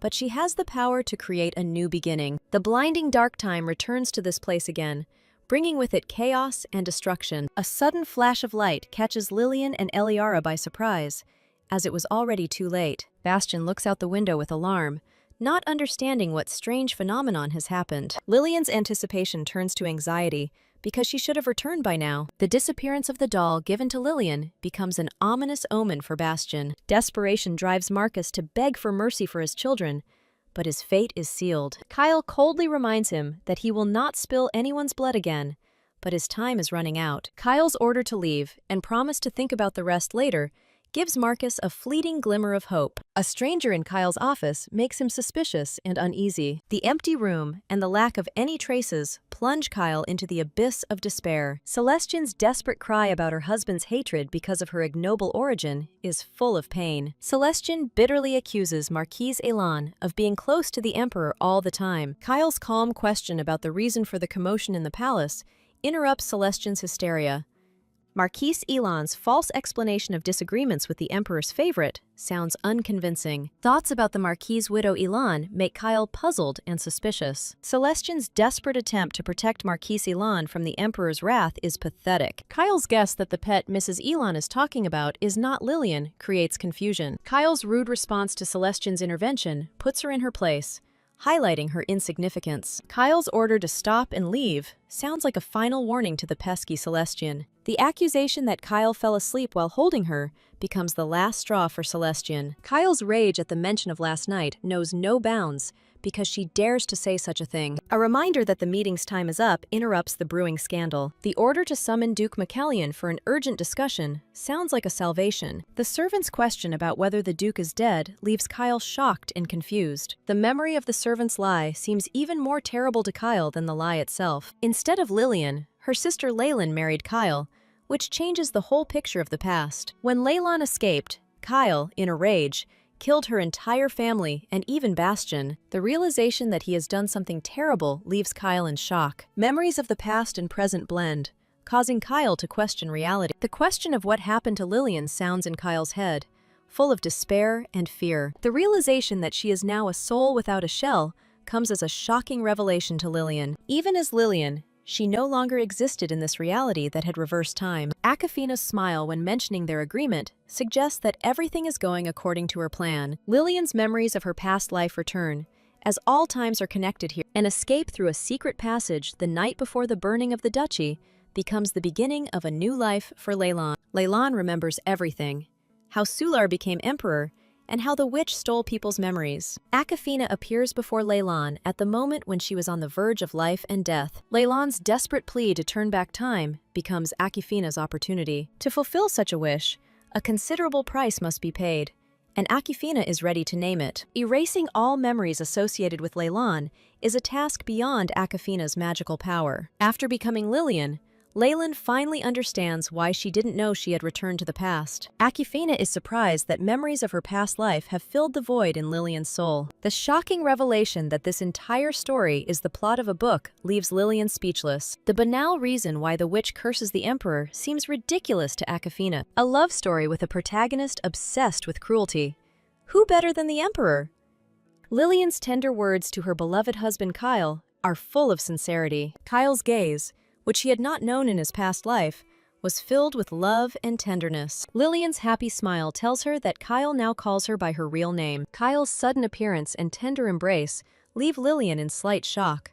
but she has the power to create a new beginning. The blinding dark time returns to this place again, bringing with it chaos and destruction. A sudden flash of light catches Lillian and Eliara by surprise, as it was already too late. Bastian looks out the window with alarm, not understanding what strange phenomenon has happened. Lillian's anticipation turns to anxiety, because she should have returned by now. The disappearance of the doll given to Lillian becomes an ominous omen for Bastian. Desperation drives Marcus to beg for mercy for his children, but his fate is sealed. Kyle coldly reminds him that he will not spill anyone's blood again, but his time is running out. Kyle's order to leave and promise to think about the rest later gives Marcus a fleeting glimmer of hope. A stranger in Kyle's office makes him suspicious and uneasy. The empty room and the lack of any traces plunge Kyle into the abyss of despair. Celestine's desperate cry about her husband's hatred because of her ignoble origin is full of pain. Celestine bitterly accuses Marquise Elan of being close to the Emperor all the time. Kyle's calm question about the reason for the commotion in the palace interrupts Celestine's hysteria. Marquise Elan's false explanation of disagreements with the Emperor's favorite sounds unconvincing. Thoughts about the Marquise' widow Elan make Kyle puzzled and suspicious. Celestine's desperate attempt to protect Marquise Elan from the Emperor's wrath is pathetic. Kyle's guess that the pet Mrs. Elan is talking about is not Lillian creates confusion. Kyle's rude response to Celestine's intervention puts her in her place, highlighting her insignificance. Kyle's order to stop and leave sounds like a final warning to the pesky Celestine. The accusation that Kyle fell asleep while holding her becomes the last straw for Celestine. Kyle's rage at the mention of last night knows no bounds because she dares to say such a thing. A reminder that the meeting's time is up interrupts the brewing scandal. The order to summon Duke Macallion for an urgent discussion sounds like a salvation. The servant's question about whether the Duke is dead leaves Kyle shocked and confused. The memory of the servant's lie seems even more terrible to Kyle than the lie itself. Instead of Lillian, her sister Leylan married Kyle, which changes the whole picture of the past. When Leylan escaped, Kyle, in a rage, killed her entire family and even Bastian. The realization that he has done something terrible leaves Kyle in shock. Memories of the past and present blend, causing Kyle to question reality. The question of what happened to Lillian sounds in Kyle's head, full of despair and fear. The realization that she is now a soul without a shell comes as a shocking revelation to Lillian. Even as Lillian, she no longer existed in this reality that had reversed time. Awkwafina's smile when mentioning their agreement suggests that everything is going according to her plan. Lillian's memories of her past life return, as all times are connected here. An escape through a secret passage the night before the burning of the duchy becomes the beginning of a new life for Leylan. Leylan remembers everything: how Sular became emperor, and how the witch stole people's memories. Awkwafina appears before Leylan at the moment when she was on the verge of life and death. Leylan's desperate plea to turn back time becomes Awkwafina's opportunity. To fulfill such a wish, a considerable price must be paid, and Awkwafina is ready to name it. Erasing all memories associated with Leylan is a task beyond Awkwafina's magical power. After becoming Lillian, Leylan finally understands why she didn't know she had returned to the past. Awkwafina is surprised that memories of her past life have filled the void in Lillian's soul. The shocking revelation that this entire story is the plot of a book leaves Lillian speechless. The banal reason why the witch curses the emperor seems ridiculous to Awkwafina. A love story with a protagonist obsessed with cruelty. Who better than the emperor? Lillian's tender words to her beloved husband Kyle are full of sincerity. Kyle's gaze, which he had not known in his past life, was filled with love and tenderness. Lillian's happy smile tells her that Kyle now calls her by her real name. Kyle's sudden appearance and tender embrace leave Lillian in slight shock.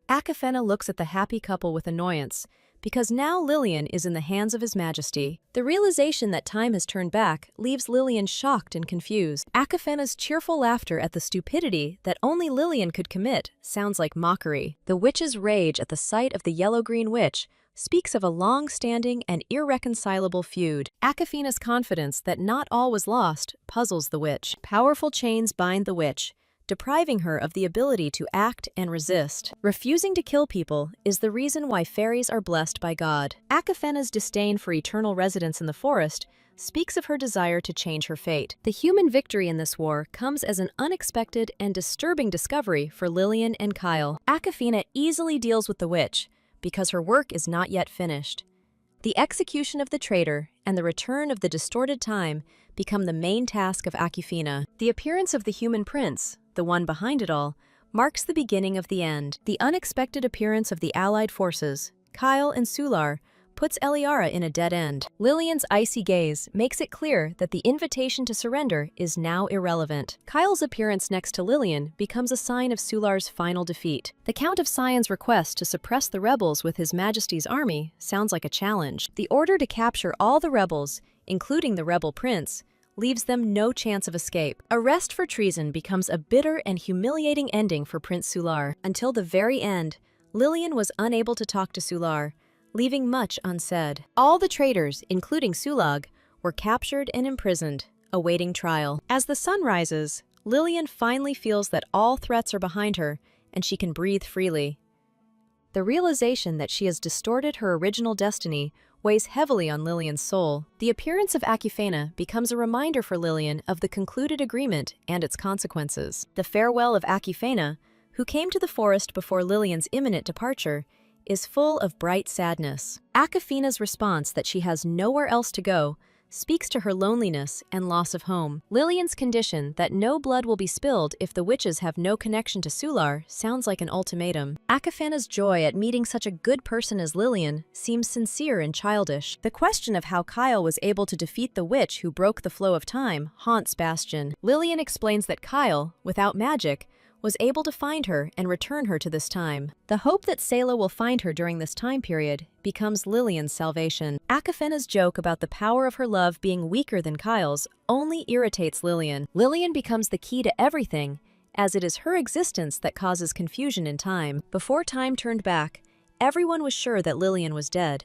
Awkwafina looks at the happy couple with annoyance, because now Lillian is in the hands of His Majesty. The realization that time has turned back leaves Lillian shocked and confused. Awkwafina's cheerful laughter at the stupidity that only Lillian could commit sounds like mockery. The witch's rage at the sight of the yellow-green witch speaks of a long-standing and irreconcilable feud. Awkwafina's confidence that not all was lost puzzles the witch. Powerful chains bind the witch, depriving her of the ability to act and resist. Refusing to kill people is the reason why fairies are blessed by God. Awkwafina's disdain for eternal residence in the forest speaks of her desire to change her fate. The human victory in this war comes as an unexpected and disturbing discovery for Lillian and Kyle. Awkwafina easily deals with the witch because her work is not yet finished. The execution of the traitor and the return of the distorted time become the main task of Awkwafina. The appearance of the human prince, the one behind it all, marks the beginning of the end. The unexpected appearance of the allied forces, Kyle and Sular, puts Eliara in a dead end. Lillian's icy gaze makes it clear that the invitation to surrender is now irrelevant. Kyle's appearance next to Lillian becomes a sign of Sular's final defeat. The Count of Sion's request to suppress the rebels with His Majesty's army sounds like a challenge. The order to capture all the rebels, including the rebel prince, leaves them no chance of escape. Arrest for treason becomes a bitter and humiliating ending for Prince Sular. Until the very end, Lillian was unable to talk to Sular, leaving much unsaid. All the traitors, including Sulag, were captured and imprisoned, awaiting trial. As the sun rises, Lillian finally feels that all threats are behind her and she can breathe freely. The realization that she has distorted her original destiny weighs heavily on Lillian's soul. The appearance of Akifena becomes a reminder for Lillian of the concluded agreement and its consequences. The farewell of Akifena, who came to the forest before Lillian's imminent departure, is full of bright sadness. Akifena's response that she has nowhere else to go speaks to her loneliness and loss of home. Lillian's condition that no blood will be spilled if the witches have no connection to Sular sounds like an ultimatum. Akifena's joy at meeting such a good person as Lillian seems sincere and childish. The question of how Kyle was able to defeat the witch who broke the flow of time haunts Bastian. Lillian explains that Kyle, without magic, was able to find her and return her to this time. The hope that Sayla will find her during this time period becomes Lillian's salvation. Akifena's joke about the power of her love being weaker than Kyle's only irritates Lillian. Lillian becomes the key to everything, as it is her existence that causes confusion in time. Before time turned back, everyone was sure that Lillian was dead.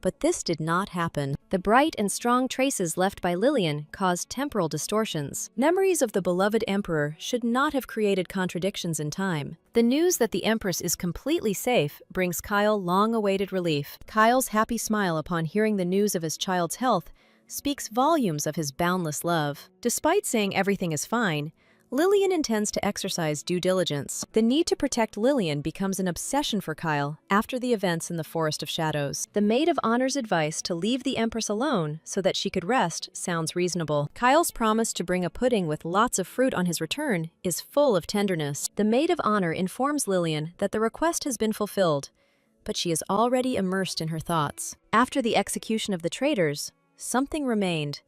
But this did not happen. The bright and strong traces left by Lillian caused temporal distortions. Memories of the beloved emperor should not have created contradictions in time. The news that the empress is completely safe brings Kyle long-awaited relief. Kyle's happy smile upon hearing the news of his child's health speaks volumes of his boundless love. Despite saying everything is fine, Lillian intends to exercise due diligence. The need to protect Lillian becomes an obsession for Kyle after the events in the Forest of Shadows. The Maid of Honor's advice to leave the Empress alone so that she could rest sounds reasonable. Kyle's promise to bring a pudding with lots of fruit on his return is full of tenderness. The Maid of Honor informs Lillian that the request has been fulfilled, but she is already immersed in her thoughts. After the execution of the traitors, something remained.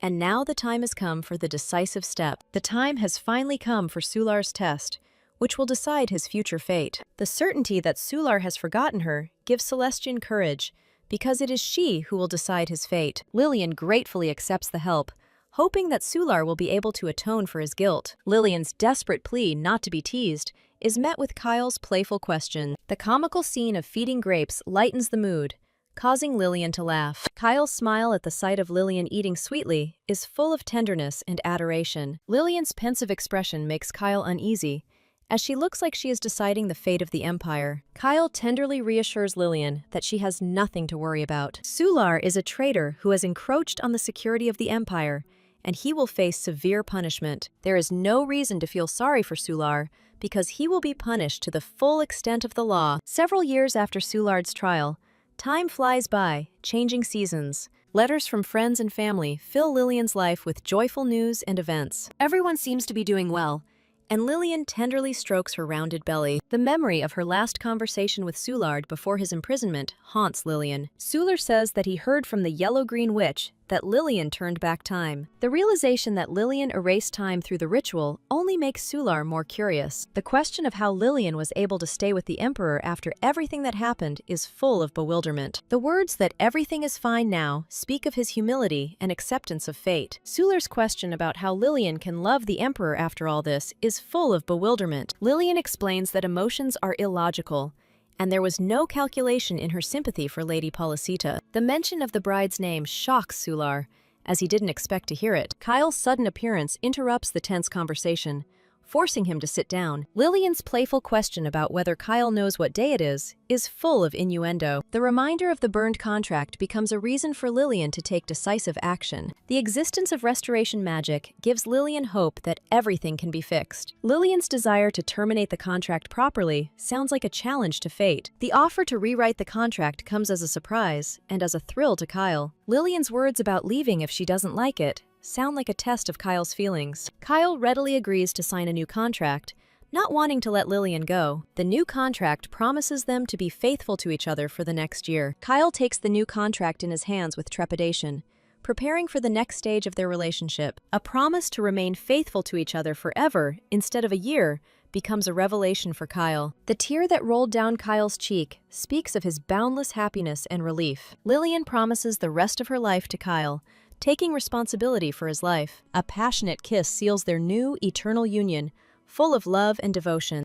And now the time has come for the decisive step. The time has finally come for Sular's test, which will decide his future fate. The certainty that Sular has forgotten her gives Celestian courage, because it is she who will decide his fate. Lillian gratefully accepts the help, hoping that Sular will be able to atone for his guilt. Lillian's desperate plea not to be teased is met with Kyle's playful question. The comical scene of feeding grapes lightens the mood, causing Lillian to laugh. Kyle's smile at the sight of Lillian eating sweetly is full of tenderness and adoration. Lillian's pensive expression makes Kyle uneasy, as she looks like she is deciding the fate of the Empire. Kyle tenderly reassures Lillian that she has nothing to worry about. Sular is a traitor who has encroached on the security of the Empire, and he will face severe punishment. There is no reason to feel sorry for Sular, because he will be punished to the full extent of the law. Several years after Sulard's trial, time flies by, changing seasons. Letters from friends and family fill Lillian's life with joyful news and events. Everyone seems to be doing well, and Lillian tenderly strokes her rounded belly. The memory of her last conversation with Sulard before his imprisonment haunts Lillian. Sular says that he heard from the yellow-green witch that Lillian turned back time. The realization that Lillian erased time through the ritual only makes Sular more curious. The question of how Lillian was able to stay with the Emperor after everything that happened is full of bewilderment. The words that everything is fine now speak of his humility and acceptance of fate. Sular's question about how Lillian can love the Emperor after all this is full of bewilderment. Lillian explains that emotions are illogical, and there was no calculation in her sympathy for Lady Policita. The mention of the bride's name shocks Sular, as he didn't expect to hear it. Kyle's sudden appearance interrupts the tense conversation, forcing him to sit down. Lillian's playful question about whether Kyle knows what day it is full of innuendo. The reminder of the burned contract becomes a reason for Lillian to take decisive action. The existence of restoration magic gives Lillian hope that everything can be fixed. Lillian's desire to terminate the contract properly sounds like a challenge to fate. The offer to rewrite the contract comes as a surprise and as a thrill to Kyle. Lillian's words about leaving if she doesn't like it sound like a test of Kyle's feelings. Kyle readily agrees to sign a new contract, Not wanting to let Lillian go, the new contract promises them to be faithful to each other for the next year. Kyle takes the new contract in his hands with trepidation, preparing for the next stage of their relationship. A promise to remain faithful to each other forever instead of a year becomes a revelation for Kyle. The tear that rolled down Kyle's cheek speaks of his boundless happiness and relief. Lillian promises the rest of her life to Kyle, taking responsibility for his life. A passionate kiss seals their new, eternal union, full of love and devotion.